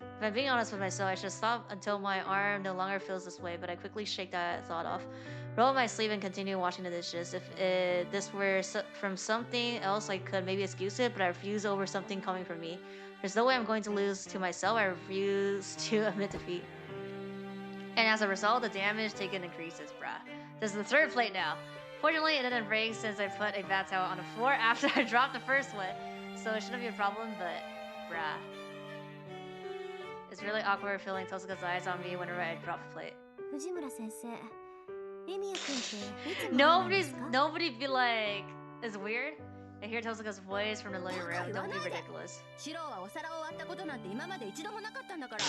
If I'm being honest with myself, I should stop until my arm no longer feels this way, but I quickly shake that thought off. Roll up my sleeve and continue washing the dishes. If this were from something else, I could maybe excuse it, but I refuse over something coming from me. There's no way I'm going to lose to myself. I refuse to admit defeat. And as a result, the damage taken increases, bruh. This is the third plate now. Fortunately, it didn't break since I put a bath towel on the floor after I dropped the first one, so it shouldn't be a problem, but bruh. It's really awkward feeling Tosuka's eyes on me whenever I drop a plate. 藤村先生、Nobody be like, it's weird. I hear Tosuka's voice from the living room. Don't be ridiculous. シロはお皿を割ったことなんて今まで一度もなかったんだから。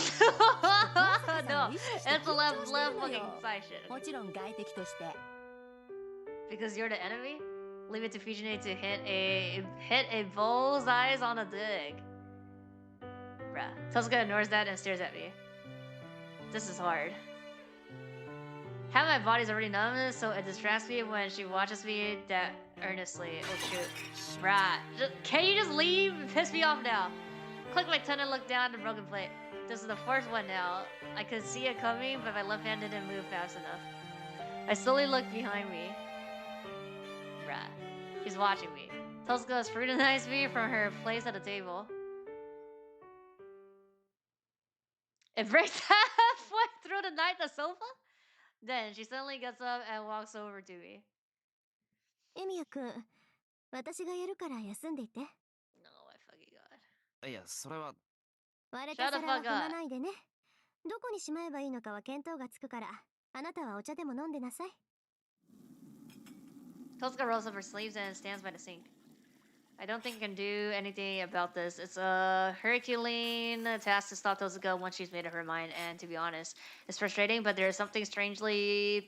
No, it's a left fucking side shit. もちろん外敵として。Because you're the enemy? Leave it to Fujine to hit a bullseye on a dig. Bruh. Tosuka ignores that and stares at me. This is hard. Half my body's already numb, so it distracts me when she watches me that earnestly. Oh shoot. Bruh. Can you just leave? Piss me off now. Click my tongue and look down at the broken plate. This is the fourth one now. I could see it coming, but my left hand didn't move fast enough. I slowly looked behind me. Bruh. She's watching me. Tosuka scrutinized me from her place at the table. It breaks halfway through the night, the sofa? Then she suddenly gets up and walks over to me. エミヤくん、私がやるから休んでいて。No, I fucking god. いや、それは。割れた皿は踏まないでね。どこにしまえばいいのかは見当がつくから、あなたはお茶でも飲んでなさい。Tosuka rolls up her sleeves and stands by the sink. I don't think I can do anything about this. It's a Herculean task to stop Tosuka once she's made up her mind, and to be honest, it's frustrating, but there's something strangely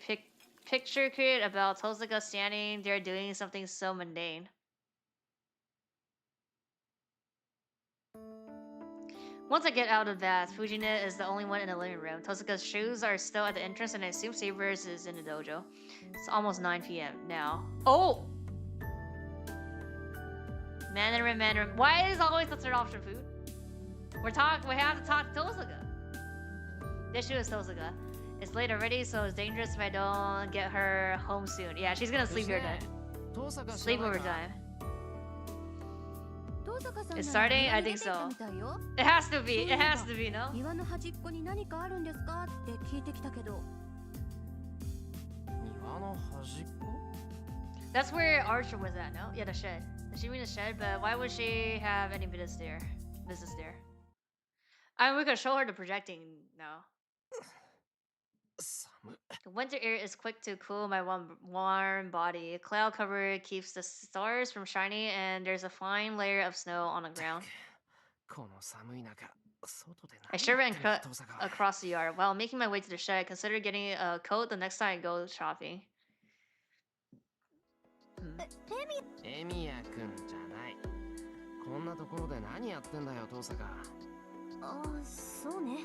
picture-created about Tosuka standing there doing something so mundane. Once I get out of the bath, Fujine is the only one in the living room. Tosuka's shoes are still at the entrance, and I assume Sabers is in the dojo. It's almost 9 p.m. now. Oh! Mandarin. Why is always the third option food? We have to talk to Tosuka. This shoe is Tosuka. It's late already, so it's dangerous if I don't get her home soon. Yeah, she's gonna sleep here then. Sleep over time. It's starting? I think so. It has to be. It has to be, no? 庭の端っこに何かあるんですかって聞いてきたけど。庭の端っこ? That's where Archer was at, no? Yeah, the shed. She mean the shed, but why would she have any business there? I mean, we could show her the projecting now. The winter air is quick to cool my warm body. Cloud cover keeps the stars from shining, and there's a fine layer of snow on the ground. I shiver and cut across the yard. While making my way to the shed, I consider getting a coat the next time I go shopping. エミヤくんじゃない。こんなところで何やってんだよ、トサカ。あ、そうね。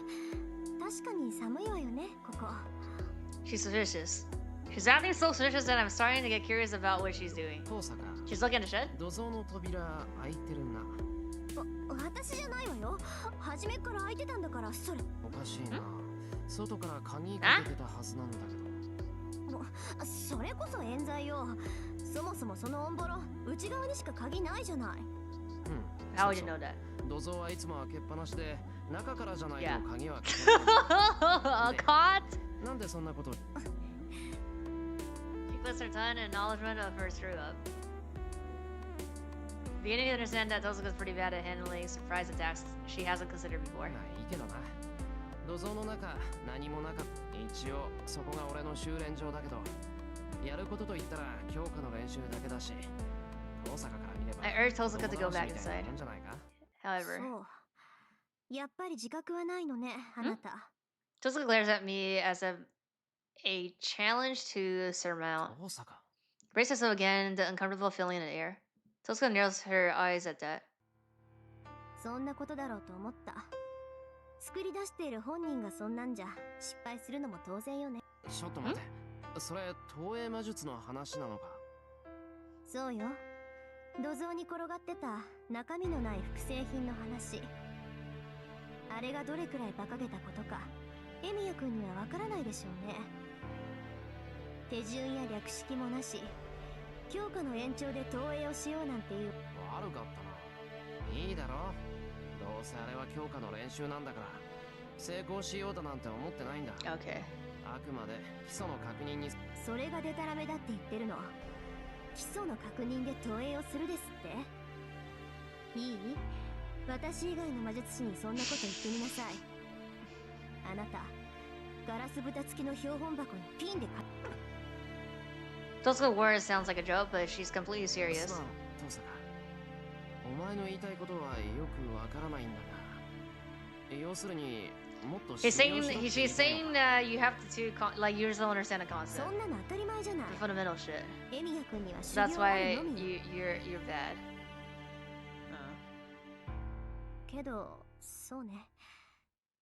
確かに寒いわよね、ここ。She's suspicious. She's acting so suspicious that I'm starting to get curious about what she's doing. トサカ。She's looking at the shed? 土蔵の扉開いてるな。私じゃないわよ。初めから開いてたんだから、それ。おかしいな。外から鍵かけてたはずなんだけど。それこそ冤罪よ。そもそもそのオンボロ、内側にしか鍵ないじゃない。How would you know that? 土蔵はいつも開けっぱなしで、中からじゃないと鍵は開けない。なんでそんなこと？ She clicks her tongue in acknowledgement of her screw up. Beginning to understand that Tosuka's pretty bad at handling surprise attacks she hasn't considered before. いいけどな。土蔵の中何もなかった。一応そこが俺の修練場だけど。やることと言ったら強化の練習だけだし、大阪から見れば。I urge Tosuka to go back inside. However, そう。やっぱり自覚はないのね、あなた。Tosuka glares at me as a challenge to surmount. Brace herself again, the uncomfortable feeling in the air. Tosuka narrows her eyes at that. そんなことだろうと思った。作り出している本人がそんなんじゃ失敗するのも当然よね。ちょっと待って。それ投影魔術の話なのか？そうよ。土蔵に転がってた中身のない複製品の話。あれがどれくらい馬鹿げたことか、エミヤ君にはわからないでしょうね。手順や略式もなし、強化の延長で投影をしようなんていう。悪かったな。いいだろ。どうせあれは強化の練習なんだから、成功しようだなんて思ってないんだ。Okay. あくまで基礎の確認に。それがデタラメだって言ってるの。基礎の確認で投影をするですって。いい？私以外の魔術師にそんなこと言ってみなさい。あなた、ガラス蓋付きの標本箱にピンで Tosuka words sounds like a joke, but she's completely serious. すまん父さんお前の言いたいことはよくわからないんだが要するにもっと He's 修行 saying しろって she's 言いたい saying の that you have to like you just don't understand the そ concept, んなの当たり前じゃない the fundamental shit. エミヤ君には修 So that's 行がある why のみ you're bad. けどそうね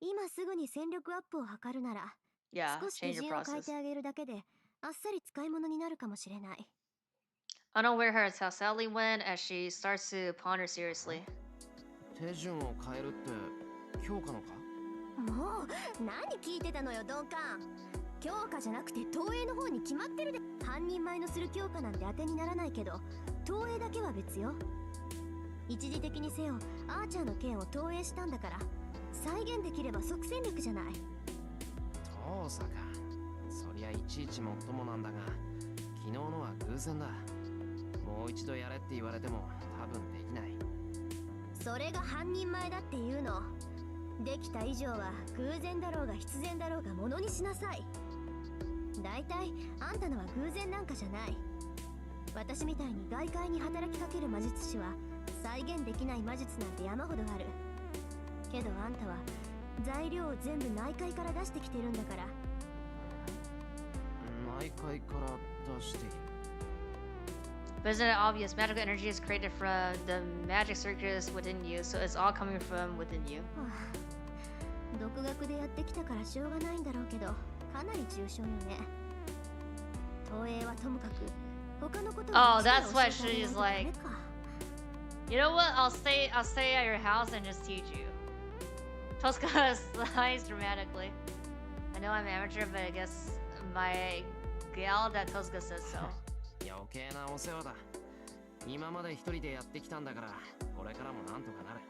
今すぐに戦力アップを図るなら Yeah, 少し手 change your 順を変え process. てあげるだけであっさり使い物になるかもしれない Unaware her how Sally went as she starts to ponder seriously. 手順を変えるって強化のかもう何聞いてたのよ鈍感強化じゃなくて投影の方に決まってるで半人前のする強化なんて当てにならないけど投影だけは別よ一時的にせよアーチャーの剣を投影したんだから再現できれば即戦力じゃない父さんかそりゃいちいちもっともなんだが昨日のは偶然だもう一度やれって言われても多分できないそれが半人前だっていうのできた以上は偶然だろうが必然だろうがものにしなさいだいたいあんたのは偶然なんかじゃない私みたいに外界に働きかける魔術師は再現できない魔術なんて山ほどあるけどあんたは材料を全部内界から出してきてるんだから内界から出している But isn't it obvious? Magical energy is created from the magic circuits within you, so it's all coming from within you. 独学でやってきたからしょうがないんだろうけどかなり重症よね投影はともかく他のこと Oh, that's what she's like. You know what? I'll stay at your house and just teach you. Tosca slides dramatically. I know I'm amateur, but I guess my gal that Tosca says so. 余計なお世話だ今まで一人でやってきたんだからこれからもなんとかなる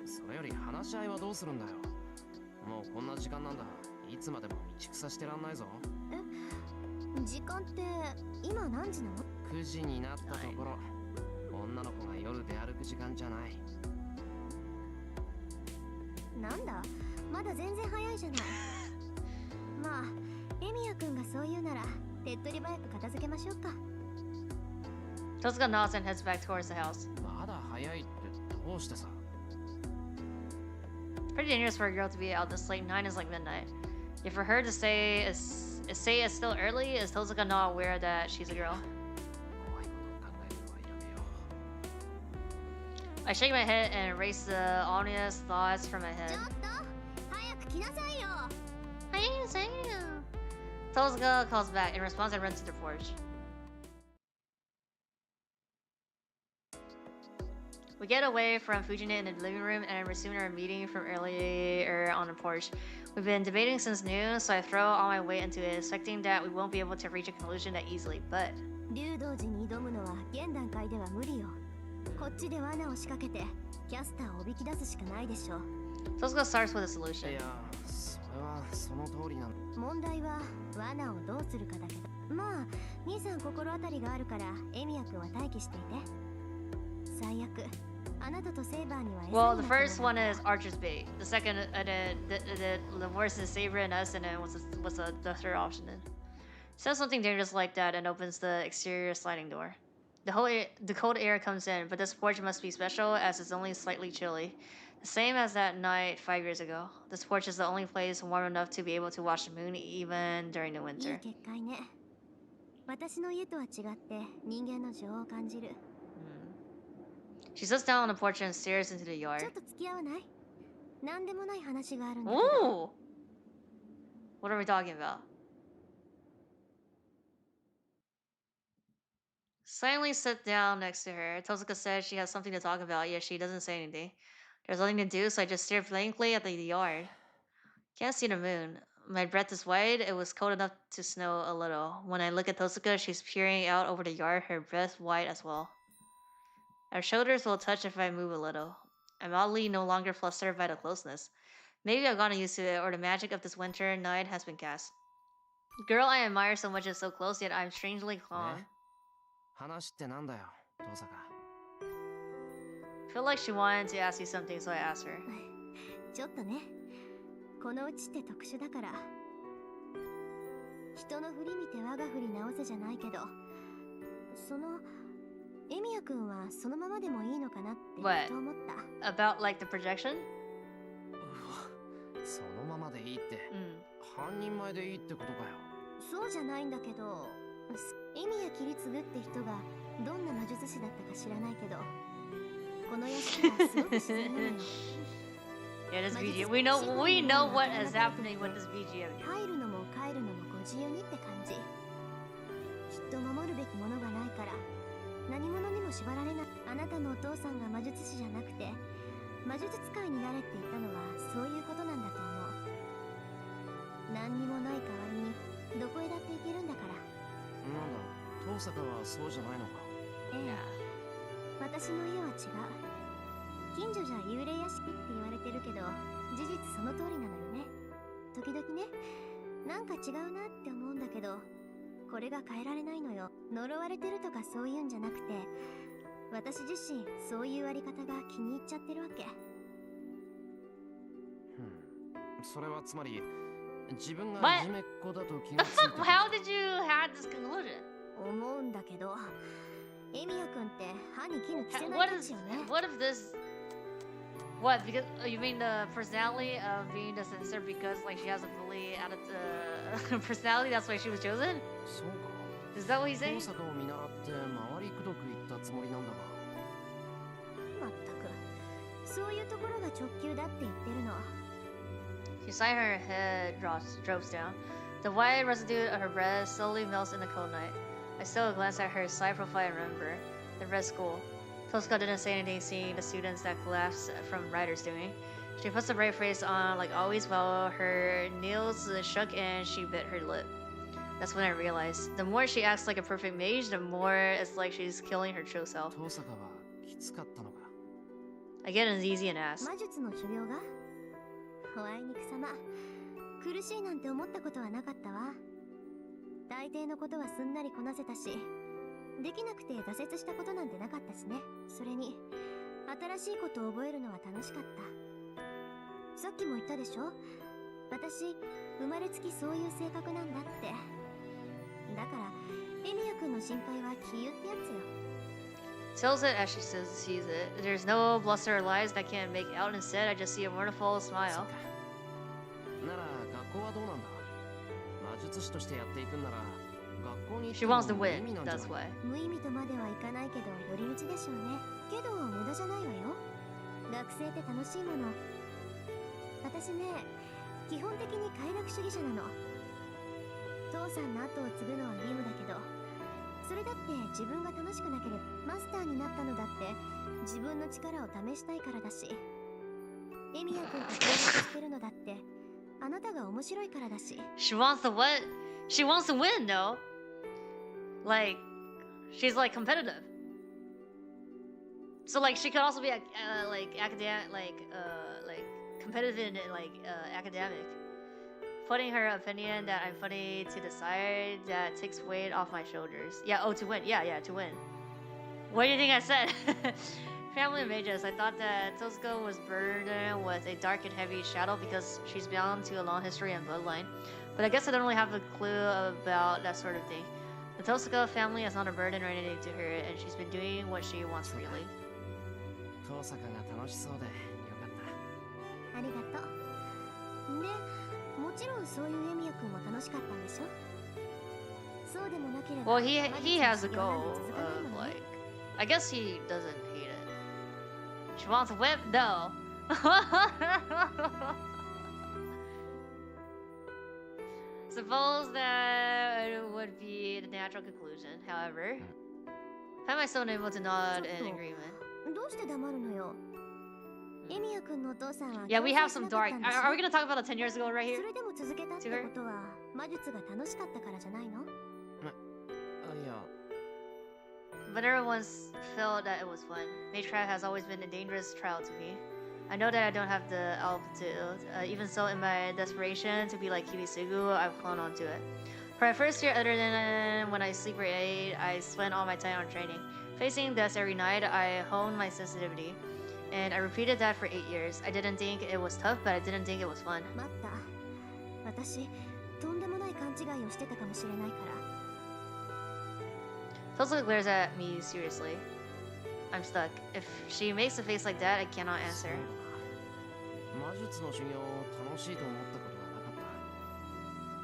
それより話し合いはどうするんだよもうこんな時間なんだいつまでも道草してらんないぞえ時間って今何時なの9時になったところ女の子が夜出歩く時間じゃないなんだまだ全然早いじゃないまあエミヤ君がそう言うなら手っ取り早く片付けましょうか Tosca nods and heads back towards the house. まだ早いってどうしてさ Pretty dangerous for a girl to be out this late. 9 is like midnight. If for her to say it's still early, is Tosca not aware that she's a girl? I shake my head and erase the ominous thoughts from my head. ちょっと早く来なさいよ Tosca calls back. In response, I run to the porch. We get away from Fujine in the living room and resume our meeting from earlier on the porch. We've been debating since noon, so I throw all my weight into it, expecting that we won't be able to reach a conclusion that easily, but... 竜道寺に挑むのは現段階では無理よこっちで罠を仕掛けてキャスターをおびき出すしかないでしょ Tosca starts with a solution. いやそれはその通りなんだ問題は罠をどうするかだけどまあ23心当たりがあるからエミヤ君は待機していて最悪あなたとセイバーには Well, the first one is Archer's bait. The second, the worst is Saber and us, and then what's the third option then? Says something dangerous like that and opens the exterior sliding door. The cold air comes in, but this porch must be special as it's only slightly chilly. The same as that night 5 years ago. This porch is the only place warm enough to be able to watch the moon even during the いい winter. 結界ね私の家とは違って人間の情を感じる She sits down on the porch and stares into the ち yard. ょっと付き合わない何でもない話があるんだけど Ooh! What are we talking about? Silently sit down next to her. Tosuka says she has something to talk about, yet she doesn't say anything. There's nothing to do, so I just stare blankly at the yard. Can't see the moon. My breath is wide. It was cold enough to snow a little. When I look at Tosuka, she's peering out over the yard, her breath wide as well. Our shoulders will touch if I move a little. I'm oddly no longer flustered by the closeness. Maybe I've gotten used to it, or the magic of this winter night has been cast. The girl I admire so much is so close, yet I'm strangely calm. 話ってなんだよ父さん I feel like she wanted to ask you something, so I asked her. ちょっとねこのうちって特殊だから人の振り見て我が振り直せじゃないけど、そのエミヤくんはそのままでもいいのかなってふと思った。 About like the projection? そのままでいいって、半人前でいいってことかよ。そうじゃないんだけど、エミヤ切り継ぐって人がどんな魔術師だったか知らないけど、この屋敷はすごく自然なのよ。Yeah, this BGM. We know what is happening with this BGM. 入るのも帰るのもご自由にって感じ。きっと守るべきものがないから何者にも縛られない。あなたのお父さんが魔術師じゃなくて魔術使いになれって言ったのはそういうことなんだと思う。何にもない代わりにどこへだって行けるんだから。なんだ、遠坂はそうじゃないのか。ええ、私の家は違う。近所じゃ幽霊屋敷って言われてるけど、事実その通りなのよね。時々ね、なんか違うなって思うんだけど、これが変えられないのよ。呪われてるとかそういうんじゃなくて、私自身そういうあり方が気に入っちゃってるわけ。それはつまり自分がいじめっ子だと気がついた。How did you have this conclusion? 思うんだけど、エミヤくんって歯に衣着せないたちよね。What if this? What? Because you mean the personality of being the censor because like she has a fully added personality? That's why she was chosen. そうか。Is that what he's saying? 遠坂を見習って回りくどく言ったつもりなんだが。まったく、そういうところが直球だって言ってるの。She sighed, her head drops down. The white residue of her breath slowly melts in the cold night. I stole a glance at her side profile and remember the red skull. Tosca didn't say anything, seeing the students that collapsed from Ryder's doing. She puts a bright face on, like always, while her nails shook and she bit her lip. That's when I realized, the more she acts like a perfect mage, the more it's like she's killing her true self. 遠坂はきつかったのか。 I get an easy and ask. 魔術の修行が？おあいにくさま。苦しいなんて思ったことはなかったわ。大抵のことはすんなりこなせたし、できなくて挫折したことなんてなかったしね。それに新しいことを覚えるのは楽しかった。さっきも言ったでしょ、私生まれつきそういう性格なんだって。だからエミヤくんの心配は杞憂ってやつよ。 Tells it as she sees it. There's no bluster or lies that can't make out. Instead, I just see a wonderful smile. なら学校はどうなんだ。魔術師としてやっていくんなら学校に She wants to win. That's why. 無意味とまではいかないけど寄り道でしょうね。けど無駄じゃないわよ。学生って楽しいもの。私ね、基本的に快楽主義者なの。父さんの後を継ぐのは義務だけど、それだって自分が楽しくなければ。マスターになったのだって自分の力を試したいからだし、エミヤ君と協力してるのだってあなたが面白いからだし。 She wants to what? She wants to win, though. Like, she's like competitive. So like she could also be like academic, like competitive in like academic. Putting her opinion that I'm funny to decide that takes weight off my shoulders. Yeah, oh, to win. Yeah, to win. What do you think I said? Family of mages. I thought that Tosca was burdened with a dark and heavy shadow because she's bound to a long history and bloodline. But I guess I don't really have a clue about that sort of thing. The Tosca family is not a burden or anything to her, and she's been doing what she wants freely. 遠坂が楽しそうでよかった。ありがとう。で、もちろんそういうエミヤ君も楽しかったんでしょ。そうでもなければ。 Well, he has a goal of like, I guess he doesn't hate it. She wants to whip? No. Suppose that would be the natural conclusion. However, find myself unable to nod in agreement. どうして黙るのよ。エミヤ君のお父さんは。 Yeah, we have some dark. Are we gonna talk about the 10 years ago right here? それでも続けたってことは魔術が楽しかったからじゃないの？いや。 But everyone's felt that it was fun. Mage trial has always been a dangerous trial to me. I know that I don't have the altitude. Even so, in my desperation to be like Kirisugu, I've clung on to it. For my first year, other than when I sleep or ate, I spent all my time on training. Facing death every night, I honed my sensitivity. And I repeated that for 8 years. I didn't think it was tough, but I didn't think it was fun. 待った。私、とんでもない勘違いをしてたかもしれないから。 Tosuka glares at me seriously. I'm stuck. If she makes a face like that, I cannot answer. 魔術の修行を楽しいと思ったことがなかっ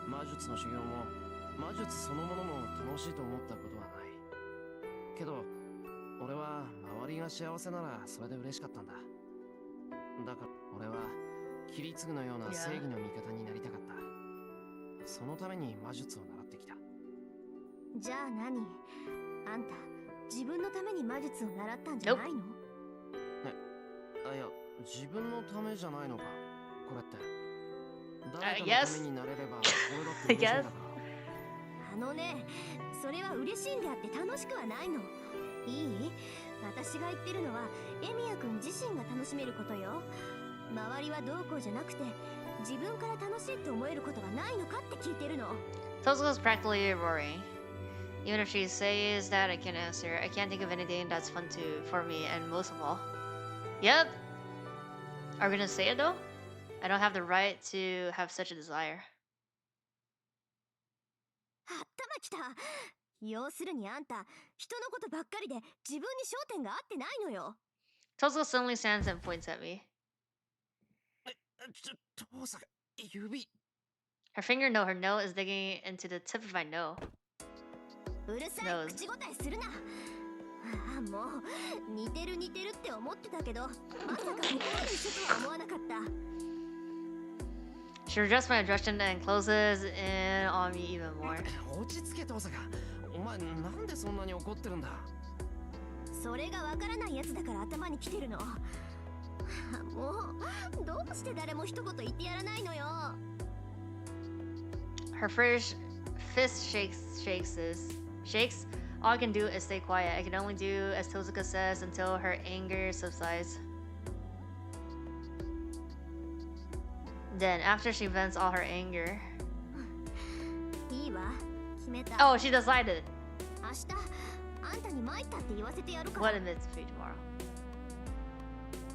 た。魔術の修行も魔術そのものも楽しいと思ったことはない。けど俺は周りが幸せならそれで嬉しかったんだ。だから俺はキリツグのような正義の味方になりたかった。そのために魔術を習ってきた。じゃあ何？あんた自分のために魔術を習ったんじゃないの？いや、自分のためじゃないのかこれって。誰かのためになれれば俺だって嬉しいんだから。あのね、それは嬉しいんであって楽しくはないの。いい？私が言ってるのはエミヤ君自身が楽しめることよ。周りはどうこうじゃなくて自分から楽しいって思えることがないのかって聞いてるの。 Tosuka's practically roaring. Even if she says that, I can't answer. I can't think of anything that's fun for me, and most of all. Yep! Are we gonna say it though? I don't have the right to have such a desire. 頭きた。要するにあんた人のことばっかりで自分に焦点が合ってないのよ。 Tosuka suddenly stands and points at me. Her finger, no, her nose is digging into the tip of my nose. うるさい、口答えするな。ああ、もう似てるって思ってたけど、まさかここまで一緒とは思わなかった。 She rejects my aggression and closes in on me even more. 落ち着け、トーサカ。お前なんでそんなに怒ってるんだ。それがわからないやつだから頭に来てるの。もうどうして誰も一言言ってやらないのよ。 Her fist shakes. All I can do is stay quiet. I can only do as Tosuka says until her anger subsides. Then, after she vents all her anger... いいわ、決めた。 Oh, she decided! 明日、あんたに参ったって言わせてやるから。 What admits me tomorrow?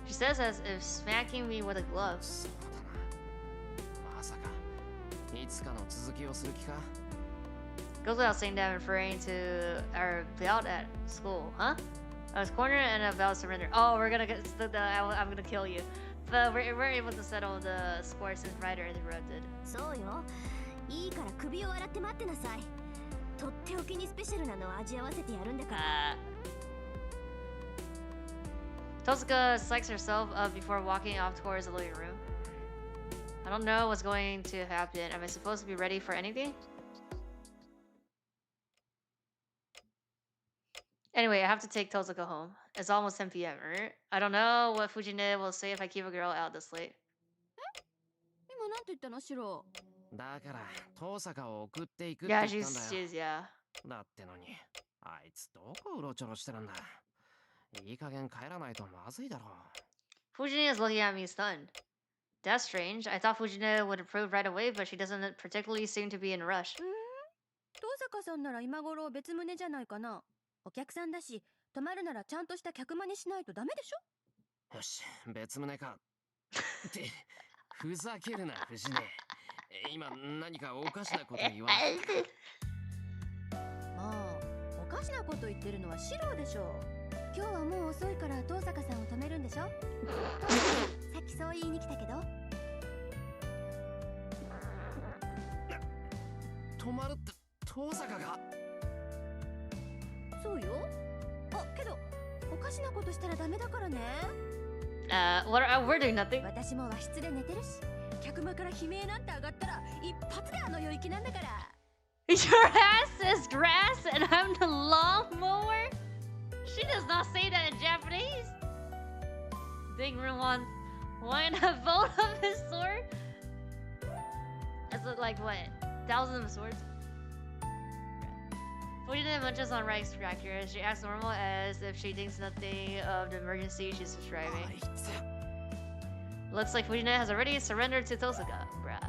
She says as if smacking me with a glove. そうだな。まさか、いつかの続きをする気か? Goes without saying that I'm referring to our bout at school, huh? I was cornered and about to surrender. Oh, we're gonna get I'm gonna kill you. But we're able to settle the score since Ryder interrupted. そうよ。いいから首を洗って待ってなさい。とっておきにスペシャルなのを味合わせてやるんだから。Tosuka psychs herself up before walking off towards the living room. I don't know what's going to happen. Am I supposed to be ready for anything? Anyway, I have to take Tosuka home. It's almost 10 p.m., right? I don't know what Fujine will say if I keep a girl out this late. 今なんて言ったの、シロ？だから、トサカを送っていくって言ったんだよ。Yeah, she's, yeah. だってのに、あいつどこうろちょろしてるんだ。いい加減帰らないとまずいだろう。Fujine is looking at me stunned. That's strange. I thought Fujine would approve right away, but she doesn't particularly seem to be in a rush. トサカさんなら今頃別棟じゃないかな。お客さんだし、泊まるならちゃんとした客間にしないとダメでしょ。よし、別棟か。って、ふざけるな、藤根。今何かおかしなこと言わない。まあ、おかしなこと言ってるのはシロでしょ。今日はもう遅いから遠坂さんを止めるんでしょ。さっきそう言いに来たけど。止まるって遠坂が？そうよ。あ、けどおかしなことしたらダメだからね。We're doing nothing. 私も和室で寝てるし、客間から悲鳴なんて上がったら一発であの世行きなんだから。Your ass is grass and I'm the lawnmower? She does not say that in Japanese. Big room one and a bolt of his sword. It's like what? Thousands of swords? Fujine munches on rice crackers. She acts normal as if she thinks nothing of the emergency she's describing. Looks like Fujine has already surrendered to Tosuka. Bruh.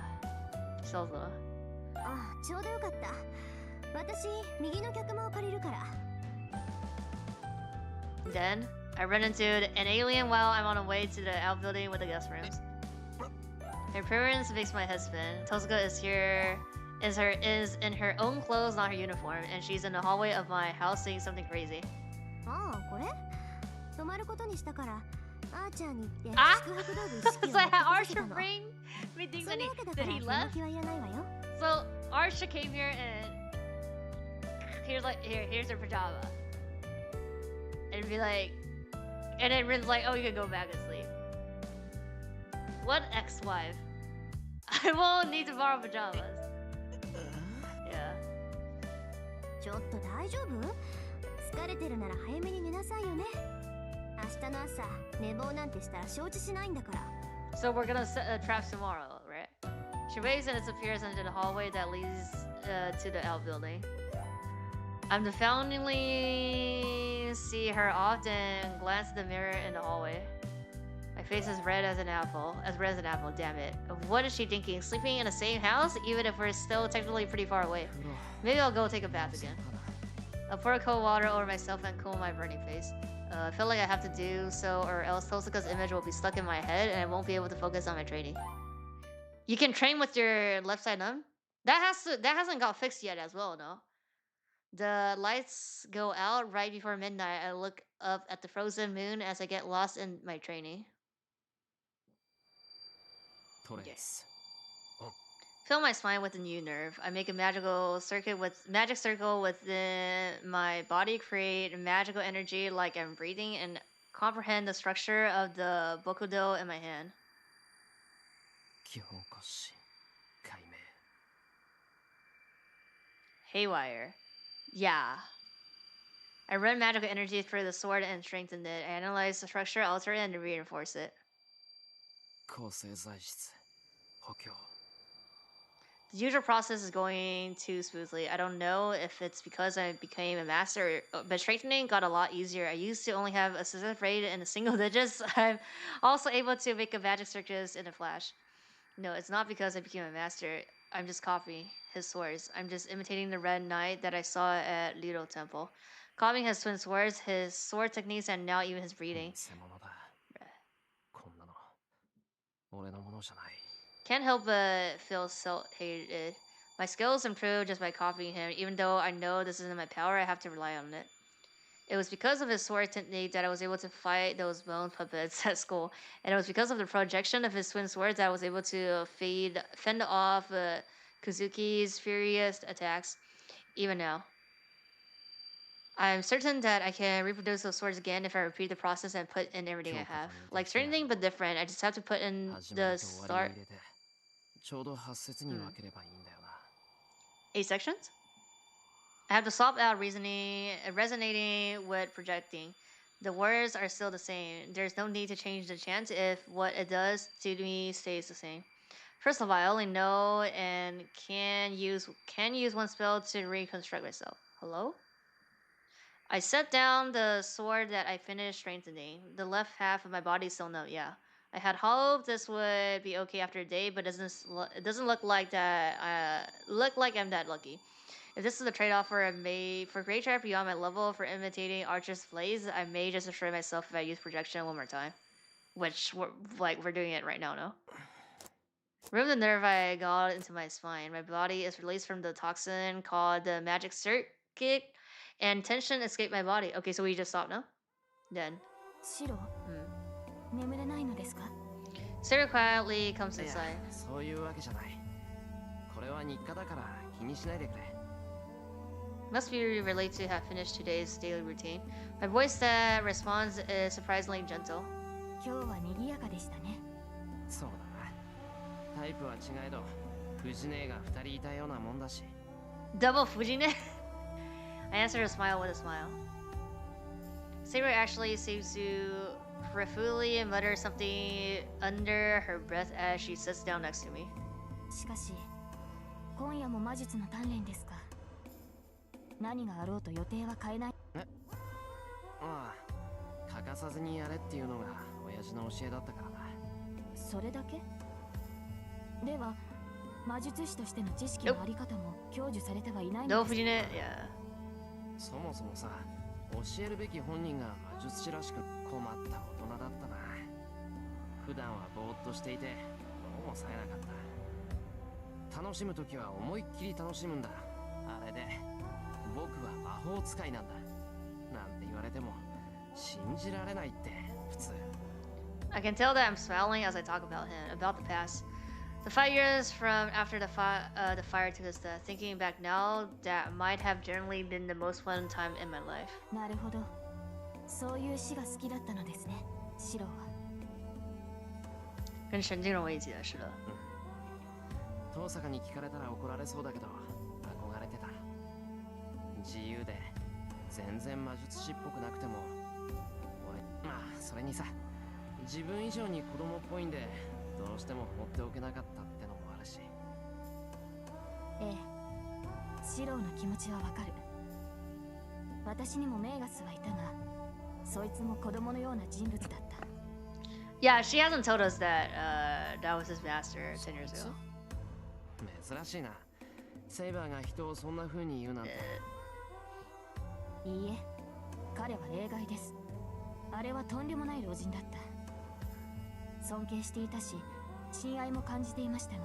Sozo. ああ、ちょうどよかった。私、右の客間を借りるから。Then, I run into an alien while I'm on the way to the outbuilding with the guest rooms. Her appearance makes my head spin. Tosuka is here is in her own clothes, not her uniform, and she's in the hallway of my house saying something crazy. ああ、これ泊まることにしたからアーチャーに行って Ah? 宿泊道具一式 So を持ってこさ Archer せたの。 bring me thinks そ that んな he わけだ that から he その left. 気はいらないわよ。 So Archer came here and here's like here's her pajama. And be like, and then Rin's like, oh, you can go back and sleep. What ex-wife? I won't need to borrow pajamas. Yeah. ちょっと大丈夫？疲れてるなら早めに寝なさいよね。明日の朝寝坊なんてしたら承知しないんだから。 So we're gonna set traps tomorrow, right? She waves and disappears into the hallway that leads to the L building. I'm defiantly see her often glance at the mirror in the hallway. My face is red as an apple. Damn it. What is she thinking? Sleeping in the same house, even if we're still technically pretty far away. Maybe I'll go take a bath again. I'll pour cold water over myself and cool my burning face. I feel like I have to do so, or else Tosaka's image will be stuck in my head and I won't be able to focus on my training. You can train with your left side numb? That hasn't got fixed yet as well, no? The lights go out right before midnight. I look up at the frozen moon as I get lost in my training. Fill my spine with a new nerve. I make a magic circle within my body, create magical energy like I'm breathing, and comprehend the structure of the bokudo in my hand. Haywire. Yeah. I run magical energy through the sword and strengthen it. I analyze the structure, alter it, and reinforce it. The usual process is going too smoothly. I don't know if it's because I became a master, but strengthening got a lot easier. I used to only have a success rate in the single digits. I'm also able to make a magic circus in a flash. No, it's not because I became a master. I'm just copying his swords. I'm just imitating the Red Knight that I saw at Lido Temple. Copying his twin swords, his sword techniques, and now even his breathing. Can't help but feel hated. My skills improve just by copying him. Even though I know this isn't my power, I have to rely on it. It was because of his sword technique that I was able to fight those bone puppets at school. And it was because of the projection of his twin swords that I was able to fend off Kazuki's furious attacks. Even now. I'm certain that I can reproduce those swords again if I repeat the process and put in everything I have. Like strengthening but different. I just have to put in the start. 8 sections? I have to swap out resonating with projecting. The words are still the same. There's no need to change the chant if what it does to me stays the same. First of all, I only know and can use one spell to reconstruct myself. Hello? I set down the sword that I finished strengthening. The left half of my body is still numb. Yeah, I had hoped this would be okay after a day, but it doesn't look like that. Look like I'm that lucky. If this is the trade-off for great trap beyond my level for imitating Archer's Blaze, I may just destroy myself if I use projection one more time. Which we're doing it right now, no? Remove the nerve I got into my spine. My body is released from the toxin called the magic circuit, and tension escaped my body. Okay, so we just stopped now? Then. Sarah quietly comes inside. Must be related to have finished today's daily routine. My voice that responds is surprisingly gentle. Double Fujine? I answered a smile with a smile. Saber actually seems to peripherally mutter something under her breath as she sits down next to me. No Fujine, yeah. そもそもさ、教えるべき本人が魔術師らしく困った大人だったな。普段はぼーっとしていて、どうも冴えなかった。楽しむときは思いっきり楽しむんだ。あれで僕は魔法使いなんだなんて言われても信じられないって普通。 I can tell that I'm smiling as I talk about the past. The 5 years from after the fire to his death. Thinking back now, that might have generally been the most fun time in my life. なるほど。そういう詩が好きだったのですね、シロは。跟神经融为一体的是的。遠坂に聞かれたら怒られそうだけど憧れてた。自由で全然魔術師っぽくなくても俺、まあそれにさ、自分以上に子供っぽいんでどうしても放っておけなかったってのもあるし。ええ、シロの気持ちはわかる。私にもメーガスはいたが、そいつも子供のような人物だった。Yeah, she hasn't told us that that was his master 10 years ago. 珍しいな。セイバーが人をそんな風に言うなんて。いいえ、彼は例外です。あれはとんでもない老人だった。尊敬していたし、親愛も感じていましたが、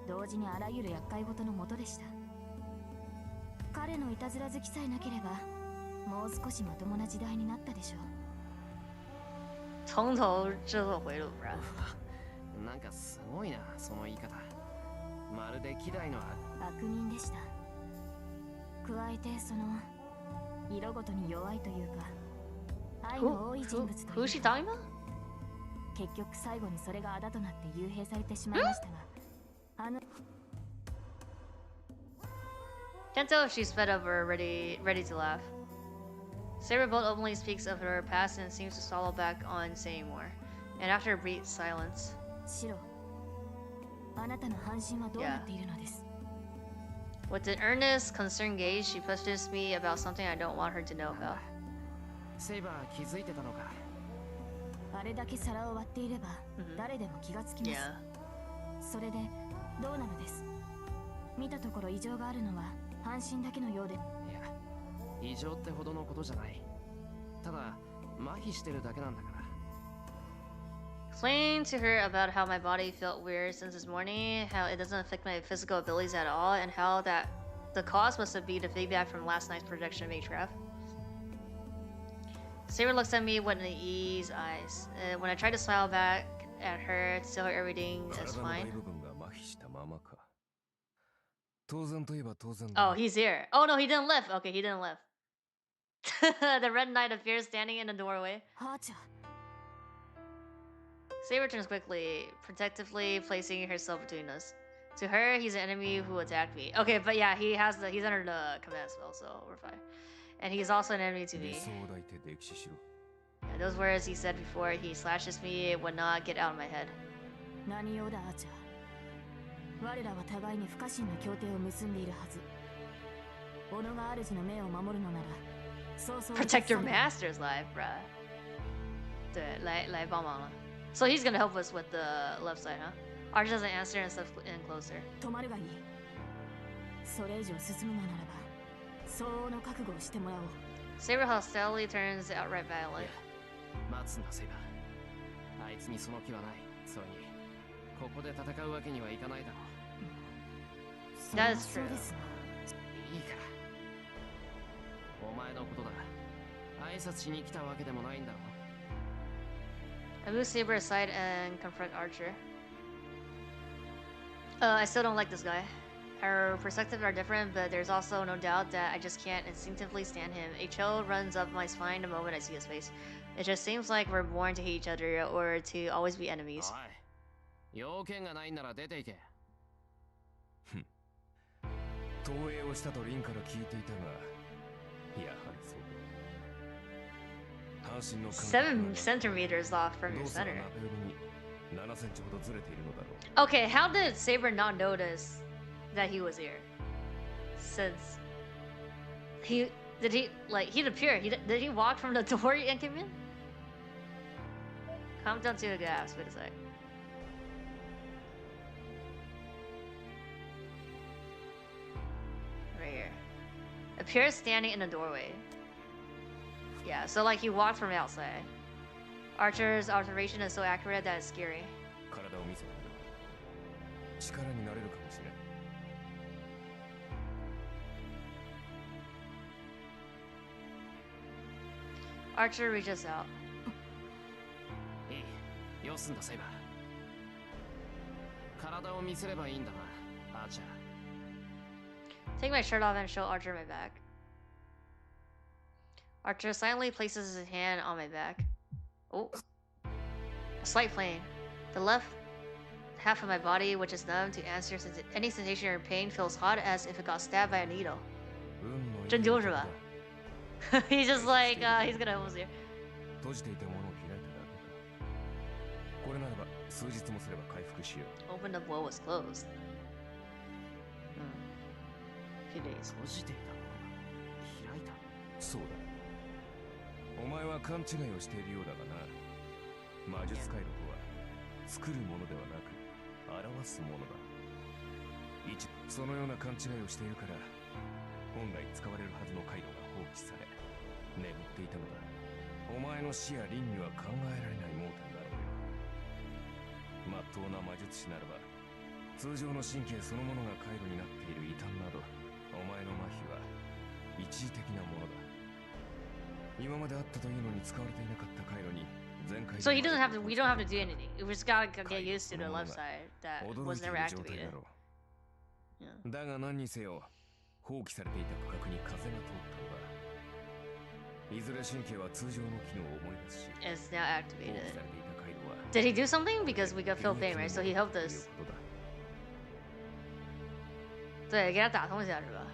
同時にあらゆる厄介事のもとでした。彼のいたずら好きさえなければ、もう少しまともな時代になったでしょう。从头制作回路吧。なんかすごいな、その言い方。まるで希代の悪人でした。加えてその色ごとに弱いというか、愛の多い人物というか。Who's she talking about? 結局最後にそれがあだとなって幽閉されてしまいましたが、あの Can't tell if she's fed up or ready to laugh. Saberbolt openly speaks of her past and seems to swallow back on saying more. And after a brief silence, シロ、あなたの半身はどうなっているのです。with an earnest, concerned gaze, she questions me about something I don't want her to know about. セイバー気づいてたのか。あれだけ皿を割っていれば、誰でも気がつきます。それでどうなのです。見たところ異常があるのは半身だけのようで。いや、異常ってほどのことじゃない。ただ麻痺してるだけなんだから。Explaining to her about how my body felt weird since this morning, how it doesn't affect my physical abilities at all, and how that the cause must be the feedback from last night's production of H-Graph. Saber looks at me with an ease eyes. When I try to smile back at her, to tell her everything is fine. Oh, he's here. Oh no, he didn't lift. Okay, he didn't lift. The Red Knight appears standing in the doorway. Saber turns quickly, protectively placing herself between us. To her, he's an enemy who attacked me. Okay, but yeah, he's under the command spell, so we're fine. And he's also an enemy to me. Yeah, those words he said before he slashes me would not get out of my head. 何用だ、アーチャー。我らは互いに不可侵な協定を結んでいるはず。己が主の命を守るのなら、そうそう。Protect your master's life, bruh. 对，来帮忙了。So he's gonna help us with the left side, huh? Arch doesn't answer and steps in closer. 止まるがいい。それ以上進むのならば、相応の覚悟をしてもらおう。Saber hostilely turns outright violent. 待つんだ、セイバー。あいつにその気はない。それに、ここで戦うわけにはいかないだろう。That is true. いいから。お前のことだ。挨拶しに来たわけでもないんだろう。I move Saber aside and confront Archer. I still don't like this guy. Our perspectives are different, but there's also no doubt that I just can't instinctively stand him. A chill runs up my spine the moment I see his face. It just seems like we're born to hate each other or to always be enemies. 要件がないなら出ていけ。投影をしたとリンから聞いていたが、やはりそう。 7 centimeters off from your center. Okay, how did Saber not notice that he was here? Since he'd appear. Did he walk from the door and come in? Come down to the gas. Wait a sec. Right here. Appears standing in the doorway. Yeah, so like he walked from outside. Archer's observation is so accurate that it's scary. Archer reaches out. いい、よすんだセイバー。体を見せればいいんだな、アーチャー。 Take my shirt off and show Archer my back. Archer silently places his hand on my back. Oh. A slight pain. The left half of my body, which is numb to answer any sensation or pain, feels hot as if it got stabbed by a needle. 真丢是吧? He's just like, he's gonna almost here. 閉じていたものを開いただけか。これならば数日もすれば回復しよう。 Opened up what was closed. Few days. 閉じていたものが開いた。そうだ。お前は勘違いをしているようだがな。魔術回路とは作るものではなく表すものだ。そのような勘違いをしているから本来使われるはずの回路が放棄され眠っていたのだ。お前の死や輪には考えられない盲点だろうよ。まっとうな魔術師ならば通常の神経そのものが回路になっている異端などお前の麻痺は一時的なものだ。今まであったというのに使われていなかった回路に So he doesn't have to. We don't have to do anything. We just gotta get used to the left side that was never activated. だが何にせよ放棄されていた区画に風が通ったのだ。いずれ神経は通常の機能を思い出すし It's now 放 activated. 棄されていた回路は Did he do something? Because we got feel pain, right? So he helped us. 对，给他打通一下是吧?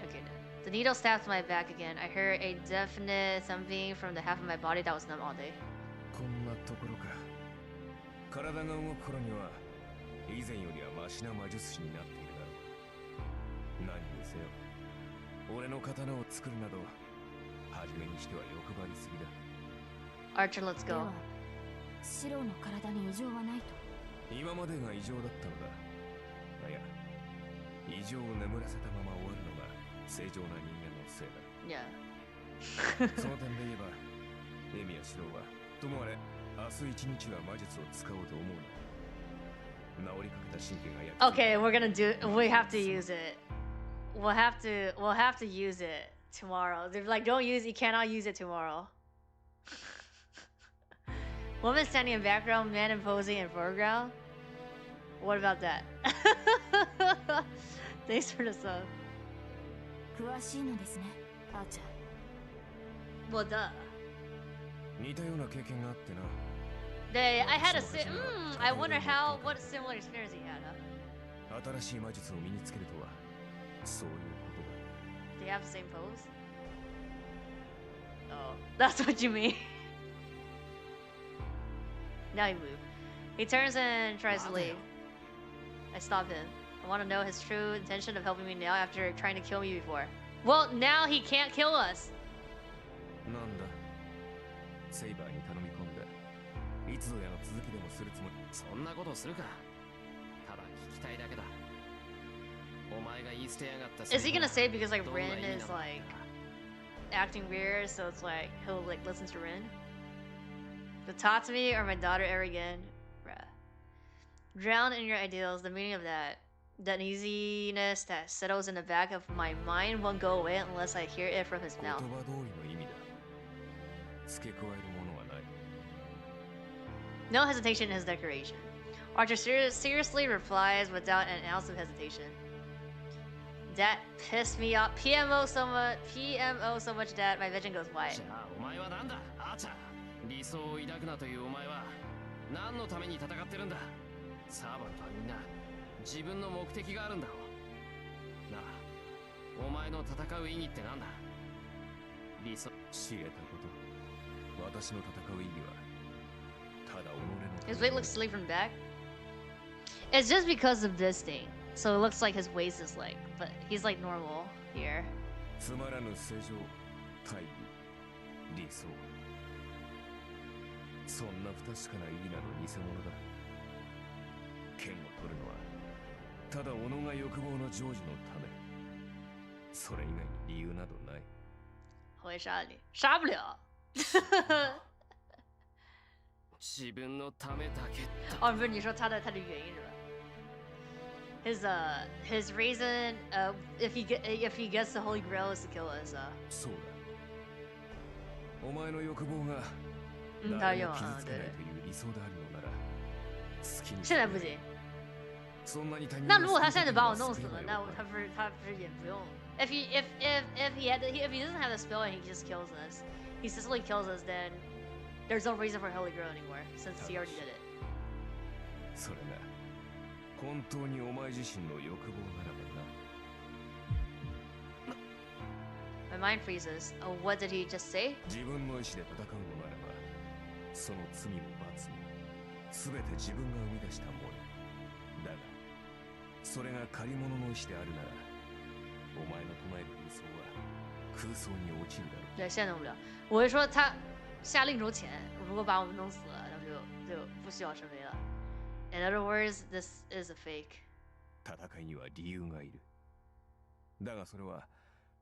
Okay. The needle stabbed my back again. I heard a definite thumping from the half of my body that was numb all day. こんなところか。体が動く頃には以前よりはマシな魔術師になっているだろう。何にせよ俺の刀を作るなど初めにしては欲張りすぎだ。 Archer, let's で go. はシロの体に異常はないと。今までが異常だったのだ。いや、異常を眠らせたまま終わるのが正常な人間のせいだ。Yeah. その点で言えばエミやシロはともあれ明日一日は魔術を使おうと思うな。治りかけた神経が焼き Okay, we're gonna do. We have to use it. We'll have to use it tomorrow. They're like, don't use. You cannot use it tomorrow. Woman standing in background, man imposing in foreground. What about that? Thanks for the sub. 詳しいのですね、アーチャー。 Well, duh. 似たような経験があってな。 I had a. I wonder what similar experience he had. Huh? 新しい魔術を身につけるとはそういうことだ。 Do you have the same pose? Oh, that's what you mean. Now he moved. He turns and tries to leave. I stop him. I want to know his true intention of helping me now after trying to kill me before. Well, now he can't kill us. なんだセイバーに頼み込んでいつぞやの続きでもするつもり。そんなことするか。ただ聞きたいだけだ。お前が言い捨てやがった。 Is he gonna say because like Rin is like acting weird, so it's like he'll like listen to Rin? To talk to me or my daughter ever again? Bruh. Drown in your ideals, the meaning of that. That uneasiness that settles in the back of my mind won't go away unless I hear it from his 言 mouth. 葉通りの意味だ。付け加えるものはない。 No hesitation in his declaration. Archer seriously replies without an ounce of hesitation. That pissed me off. PMO so much that my vision goes wide. じゃあお前はなんだ、アーチャー。理想を抱くなというお前は何のために戦ってるんだ。サーバントはみんな自分の目的があるんだろう。なあ、お前の戦う意義ってなんだ。理想。知れたこと。私の戦う意味はただ己の。 His weight looks silly from back. It's just because of this thing. So it looks like his waist is like, but he's like normal here. つまらぬ正常、大義、理想。そんな不確かな意義など偽物だ。剣を取るのはただ己が欲望の成就のため。それ以外に理由などない。会杀你，杀不了。自分のためだけ。哦，不是你说他的原因是吧？His reason if he gets the Holy Grail is to kill us. そうだ。お前の欲望が誰も傷つけないという理想であるのなら好きに现在不行。そんなに他人那如果他现在就把我弄死了，那他不是也不用？If he doesn't have the spell and he just kills us, he simply kills us, then there's no reason for Holy Girl anymore since he already did it. それが本当にお前自身の欲望ならばな。My mind freezes. Oh, what did he just say? 自分の意志で戦うのならば、その罪も罰も全て自分が生み出したもの。だが、それが借り物の意志であるなら、お前の唱える理想は空想に落ちるだろう。对，现在弄不了。我是说他下令筹钱，如果把我们弄死了，那就不需要申维了。In other words, this is a fake. 戦いには理由がいる。だがそれは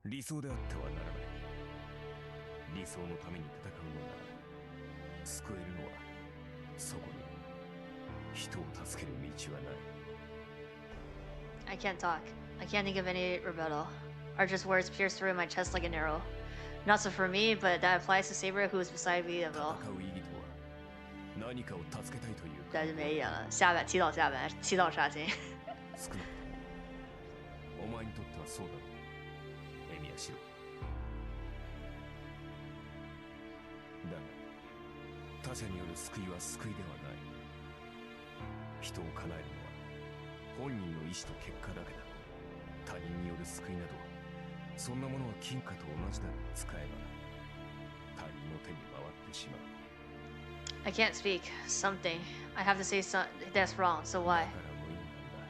理想であってはならない。理想のために戦うのなら、救えるのはそこに。人を助ける道はない。I can't talk. I can't think of any rebuttal. Are just words pierced through my chest like an arrow. Not so for me, but that applies to Saber, who is beside me as well. 戦う意義とは何かを助けたいという。但是没演了，下板祈祷下板，祈祷杀青。少なくともお前にとってはそうだろう。エミヤシロ。だが他者による救いは救いではない。人を叶えるのは本人の意志と結果だけだ。他人による救いなどそんなものは金貨と同じだ。使えば他人の手に回ってしまう。 I can't speak. Something. I have to say something. That's wrong. So why? だから無意味なんだ。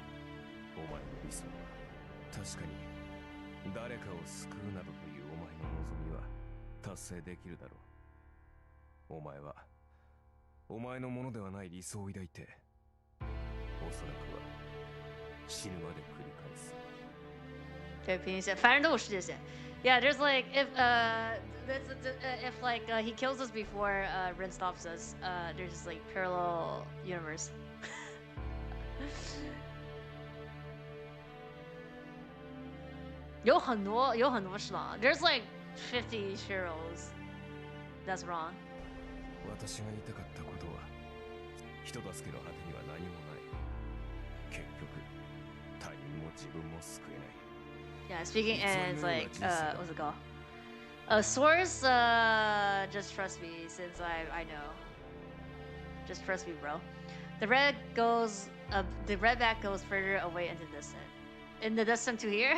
お前の理想は確かに誰かを救うなどというお前の望みは達成できるだろう。お前はお前のものではない理想を抱いておそらくは死ぬまで繰り返す。对，平行线，反正都有世界线。Yeah, there's like if he kills us before Rin stops us, there's just like parallel universe. 有很多是吧 There's like 50 Shiros. That's wrong. 私が言いたかったことは人助けの果てには何もない。結局他人も自分も救えない。 Yeah, speaking as like what's it called? Source, just trust me since I know. Just trust me, bro. The red back goes further away into the distance. In the distance to here,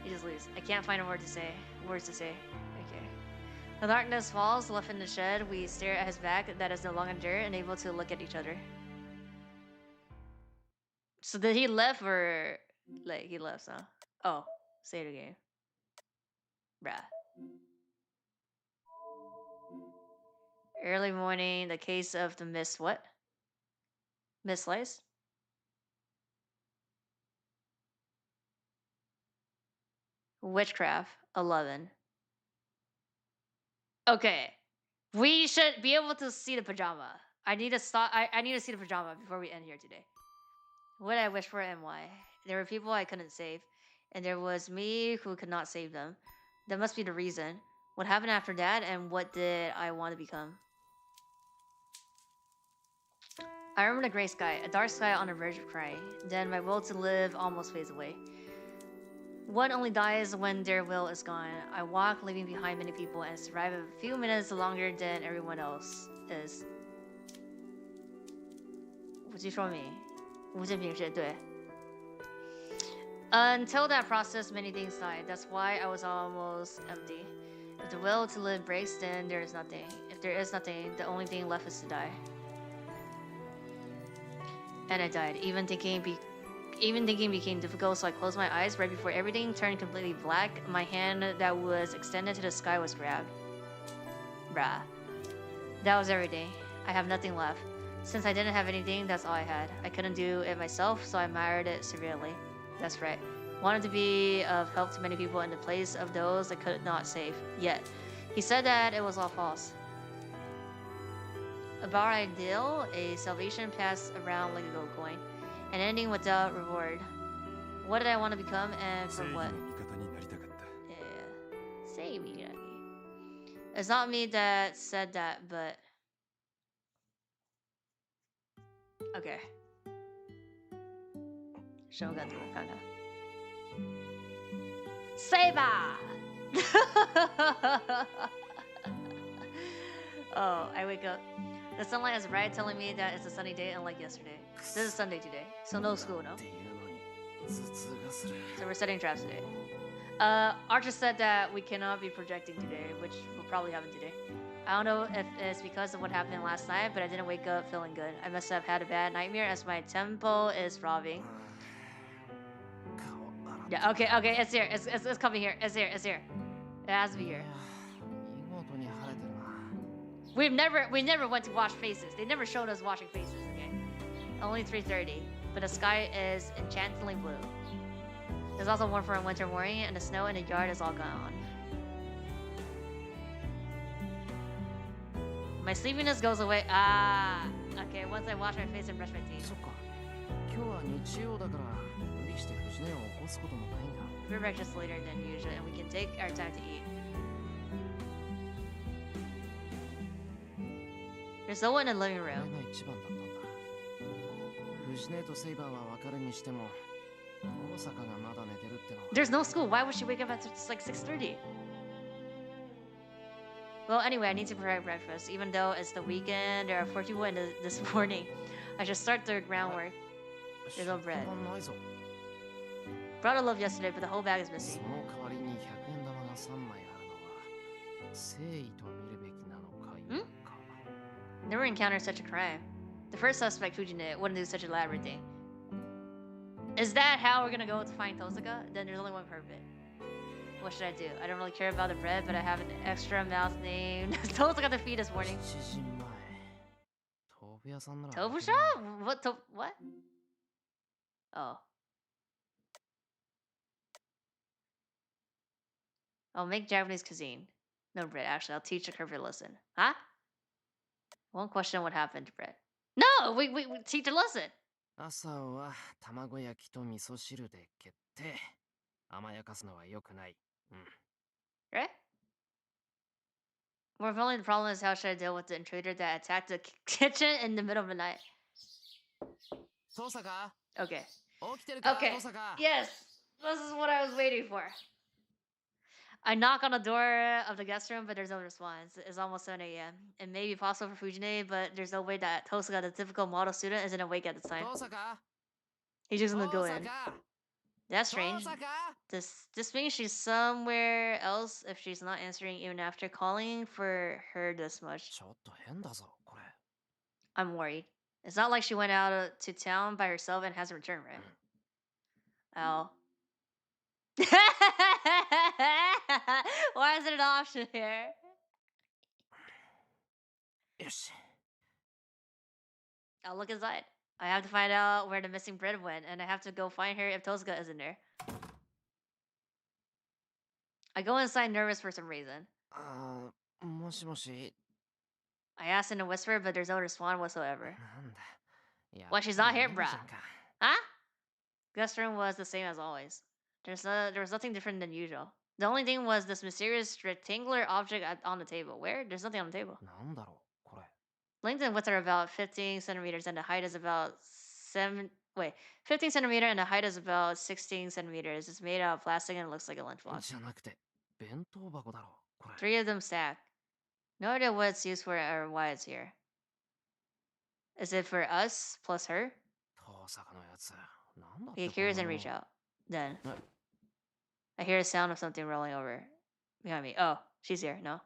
he just leaves. I can't find words to say. Okay. The darkness falls, left in the shed. We stare at his back that is no longer there and able to look at each other. So did he left or like he left? Huh? Oh, say it again. Bruh. Early morning, the case of the miss what? Miss Slice? Witchcraft, 11. Okay. We should be able to see the pajama. I need to stop. I need to see the pajama before we end here today. What did I wish for and why? There were people I couldn't save. And there was me who could not save them. That must be the reason. What happened after that, and what did I want to become? I remember the gray sky, a dark sky on the verge of crying. Then my will to live almost fades away. One only dies when their will is gone. I walk, leaving behind many people, and survive a few minutes longer than everyone else is. 无忌说明，无限平视对。 Until that process, many things died. That's why I was almost empty. If the will to live breaks, then there is nothing. If there is nothing, the only thing left is to die. And I died. Even thinking became difficult, so I closed my eyes. Right before everything turned completely black, my hand that was extended to the sky was grabbed. Bruh. That was everything. I have nothing left. Since I didn't have anything, that's all I had. I couldn't do it myself, so I admired it severely. That's right. Wanted to be of help to many people in the place of those I could not save. Yet, he said that it was all false. About ideal, a salvation passed around like a gold coin. An ending without reward. What did I want to become and for what? Yeah. Save me. It's not me that said that, but okay. Shogun Kanga. Seiba! Oh, I wake up. The sunlight is bright, telling me that it's a sunny day unlike yesterday. This is Sunday today, so no school, no? So we're setting traps today. Archer said that we cannot be projecting today, which will probably happen today. I don't know if it's because of what happened last night, but I didn't wake up feeling good. I must have had a bad nightmare as my tempo is throbbing. Yeah, okay, it's here. It's coming here. It's here. It has to be here. We never went to wash faces. They never showed us washing faces, okay? Only 3:30, but the sky is enchantingly blue. There's also warm for a winter morning, and the snow in the yard is all gone. My sleepiness goes away. Ah, okay. Once I wash my face and brush my teeth. We're breakfast later than usual, and we can take our time to eat. There's no one in the living room. There's no school. Why would she wake up at like 6:30? Well, anyway, I need to prepare breakfast. Even though it's the weekend, there are 4 people in this morning. I should start the groundwork. There's no bread. Brought a loaf yesterday, but the whole bag is missing. Never encountered such a crime. The first suspect, Fujine, wouldn't do such a elaborate thing. Is that how we're gonna go to find Tosaka? Then there's only one perfect. What should I do? I don't really care about the bread, but I have an extra mouse named Tosaka to feed this morning. Tofu shop? What? Oh. I'll make Japanese cuisine. No bread, actually. I'll teach the curvy lesson. Huh? One question what happened to bread. No! We teach a lesson! 朝は卵焼きと味噌汁で決定。甘やかすのは良くない。Right? More importantly, the problem is how should I deal with the intruder that attacked the kitchen in the middle of the night? Tosaka? Okay. Okay. Yes! This is what I was waiting for. I knock on the door of the guest room, but there's no response. It's almost 7 a.m. It may be possible for Fujine, but there's no way that Tosaka, the typical model student, isn't awake at this time. He's just gonna go in. That's strange. This means she's somewhere else if she's not answering even after calling for her this much. I'm worried. It's not like she went out to town by herself and hasn't returned, right? Oh. Why is it an option here? Yes. I'll look inside. I have to find out where the missing bread went, and I have to go find her if Tosaka isn't there. I go inside nervous for some reason. もしもし。I asked in a whisper, but there's no response whatsoever. なんだ。Well, she's not here, bruh. Huh? Guest room was the same as always. There was nothing different than usual. The only thing was this mysterious rectangular object on the table. Where? There's nothing on the table. なんだろうこれ。Length and width are about 15 centimeters, and the height is about 15 centimeter, and the height is about 16 centimeters. It's made out of plastic and looks like a lunchbox. じゃなくて弁当箱だろこれ。 3 of them stacked. No idea what it's used for or why it's here. Is it for us plus her? 遠坂のやつ。なんだって He hears and reach out. Then I hear a sound of something rolling over behind me. Oh, she's here. No.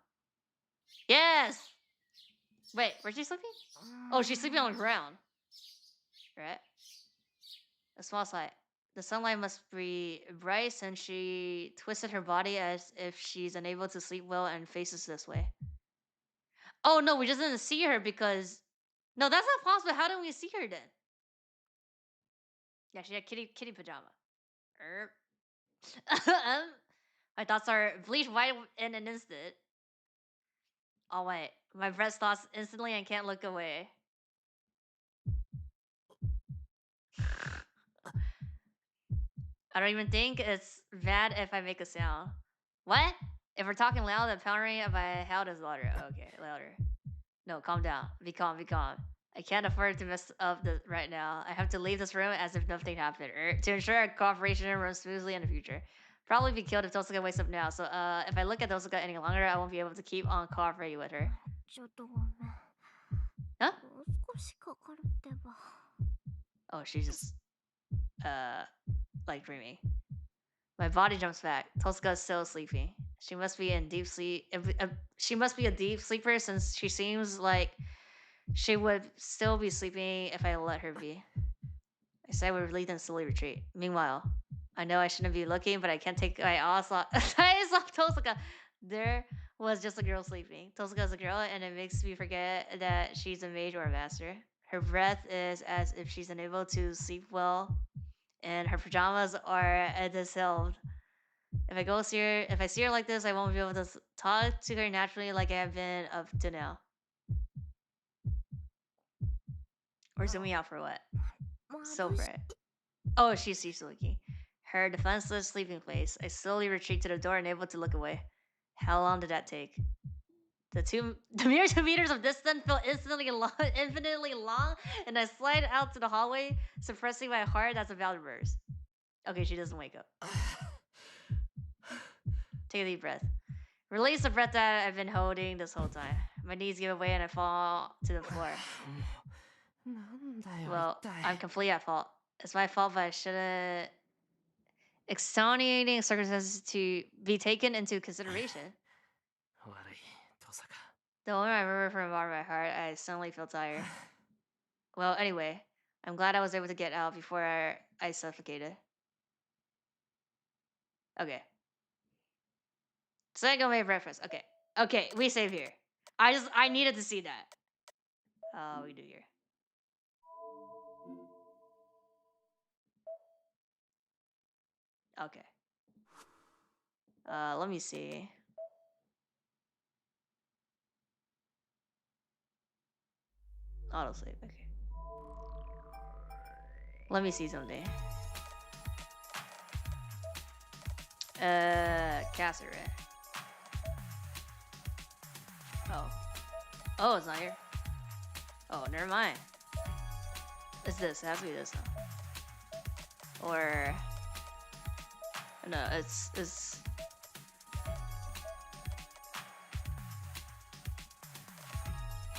Yes. Wait, where's she sleeping? Oh, she's sleeping on the ground. Right. A small sight. The sunlight must be bright since she twisted her body as if she's unable to sleep well and faces this way. Oh no, we just didn't see her because... No, that's not possible. How did we see her then? Yeah, she had kitty pajama. My thoughts are bleached white in an instant. Oh wait, my breath stops instantly and can't look away. I don't even think it's bad if I make a sound. What? If we're talking loud, the pound rate of my how does louder? Okay, louder. No, calm down. Be calm, be calm. I can't afford to mess up right now. I have to leave this room as if nothing happened, to ensure our cooperation runs smoothly in the future. Probably be killed if Tosuka wakes up now, so if I look at Tosuka any longer, I won't be able to keep on cooperating with her. ちょっとごめん。 Huh? もう少しかかるってば。 Oh, she's just, like dreaming. My body jumps back. Tosuka is still sleeping. She must be in deep sleep. She must be a deep sleeper since she seems like she would still be sleeping if I let her be. I say we relieved and slowly retreat. Meanwhile, I know I shouldn't be looking, but I can't take my eyes off Tosuka. There was just a girl sleeping. Tosuka is a girl, and it makes me forget that she's a mage or a master. Her breath is as if she's unable to sleep well, and her pajamas are disheveled. If I see her like this, I won't be able to talk to her naturally like I have been up to now. We're zooming out for what? So bright. Oh, she's looking. Her defenseless sleeping place. I slowly retreat to the door, unable to look away. How long did that take? The mere 2 meters of distance felt infinitely long, and I slide out to the hallway, suppressing my heart that's about to burst. Okay, she doesn't wake up. Take a deep breath. Release the breath that I've been holding this whole time. My knees give away and I fall to the floor. Well, I'm completely at fault. It's my fault, but I shouldn't. Extenuating circumstances to be taken into consideration. The moment I remember from the bottom of my heart, I suddenly feel tired. Well, anyway, I'm glad I was able to get out before I suffocated. Okay. So I go make breakfast. Okay. Okay, we save here. I needed to see that. We do here. Okay. Let me see. Autosave, okay. Let me see something. Caster, right? Oh. Oh, it's not here. Oh, never mind. It's this. It has to be this now. Or... No, it's...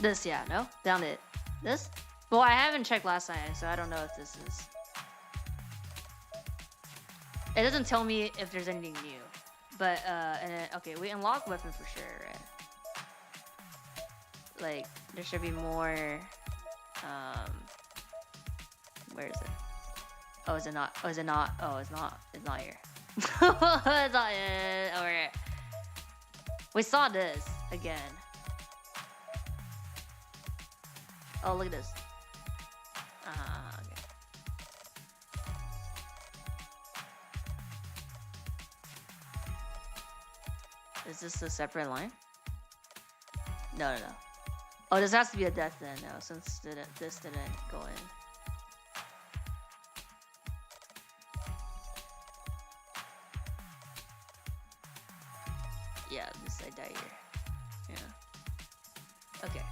This, yeah, no? Down it. This? Well, I haven't checked last time, so I don't know if this is... It doesn't tell me if there's anything new. But, and then, okay, we unlock weapon for sure, right? Like, there should be more, where is it? Oh, is it not? Oh, is it not? Oh, it's not. It's not here. It's not over here. We saw this again. Oh, look at this. Okay. Is this a separate line? No. Oh, this has to be a death then, no, since this didn't go in. Yeah, this I die here. Yeah. Okay.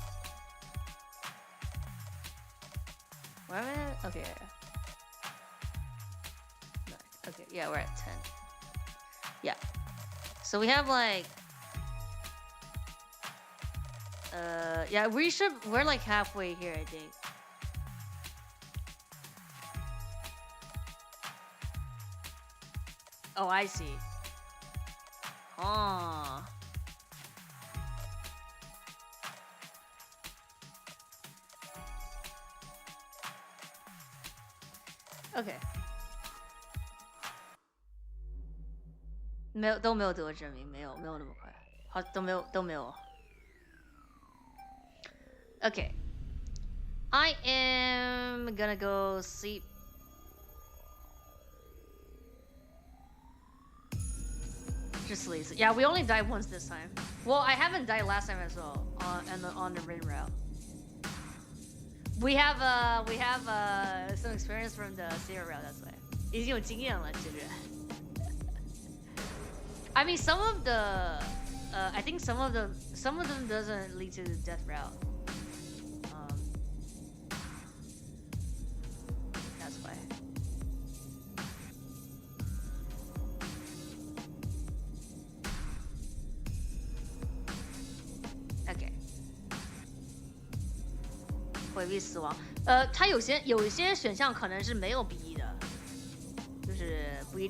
Where am I at? Okay, yeah. Okay, yeah, we're at 10. Yeah. So we have like... yeah, we're like halfway here, I think. Oh, I see. Oh. Okay. 都没有得证明，没有那么快，好，都没有。Okay. I am gonna go sleep. Just sleep. Yeah, we only died once this time. Well, I haven't died last time as well on the Rin route. We have some experience from the Sierra route. That's why. 已经有经验了，这个。I mean, some of the, I think some of them doesn't lead to the death route. That's why. Okay. 回避死亡。它有一些选项可能是没有 BE 的，就是不一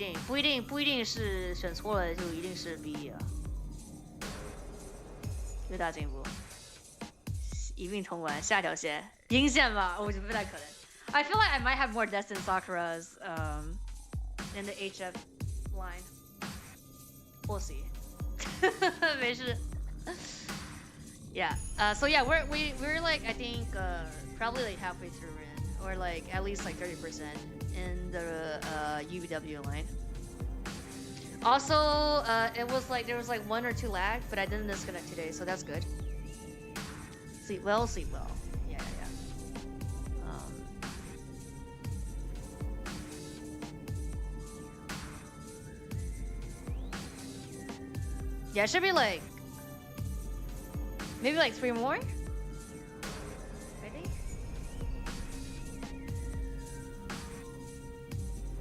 定是选错了就一定是 BE 了。又大进步，一并通关下条线阴线吧，我觉得不太可能。I feel like I might have more deaths than Sakura's in the HF line. We'll see. 没事。Yeah. So yeah, we're like I think probably like halfway through Rin, or like at least like 30% in the UBW line. Also, it was like there was like 1 or 2 lag, but I didn't disconnect today, so that's good. Sleep well, sleep well. Yeah. Yeah, it should be like maybe like 3 more. I think.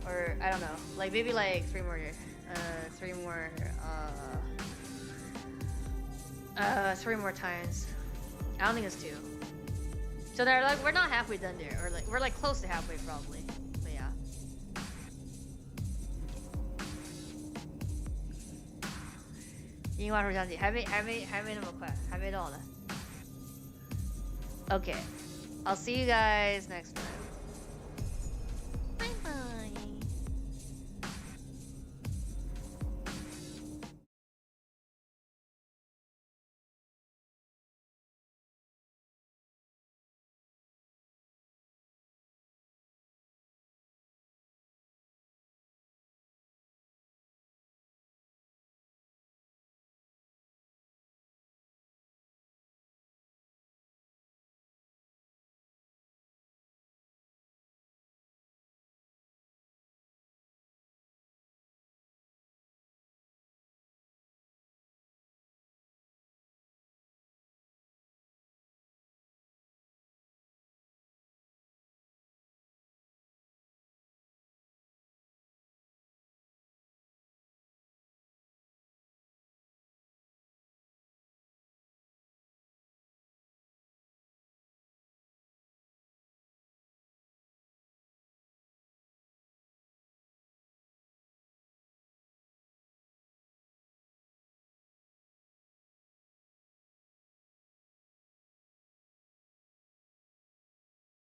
Or I don't know, like maybe like 3 more. 3 more times. I don't think it's 2. So they're like we're not halfway done there, or like we're like close to halfway probably. But yeah. 樱花树相机还没那么快，还没到呢。Okay, I'll see you guys next time.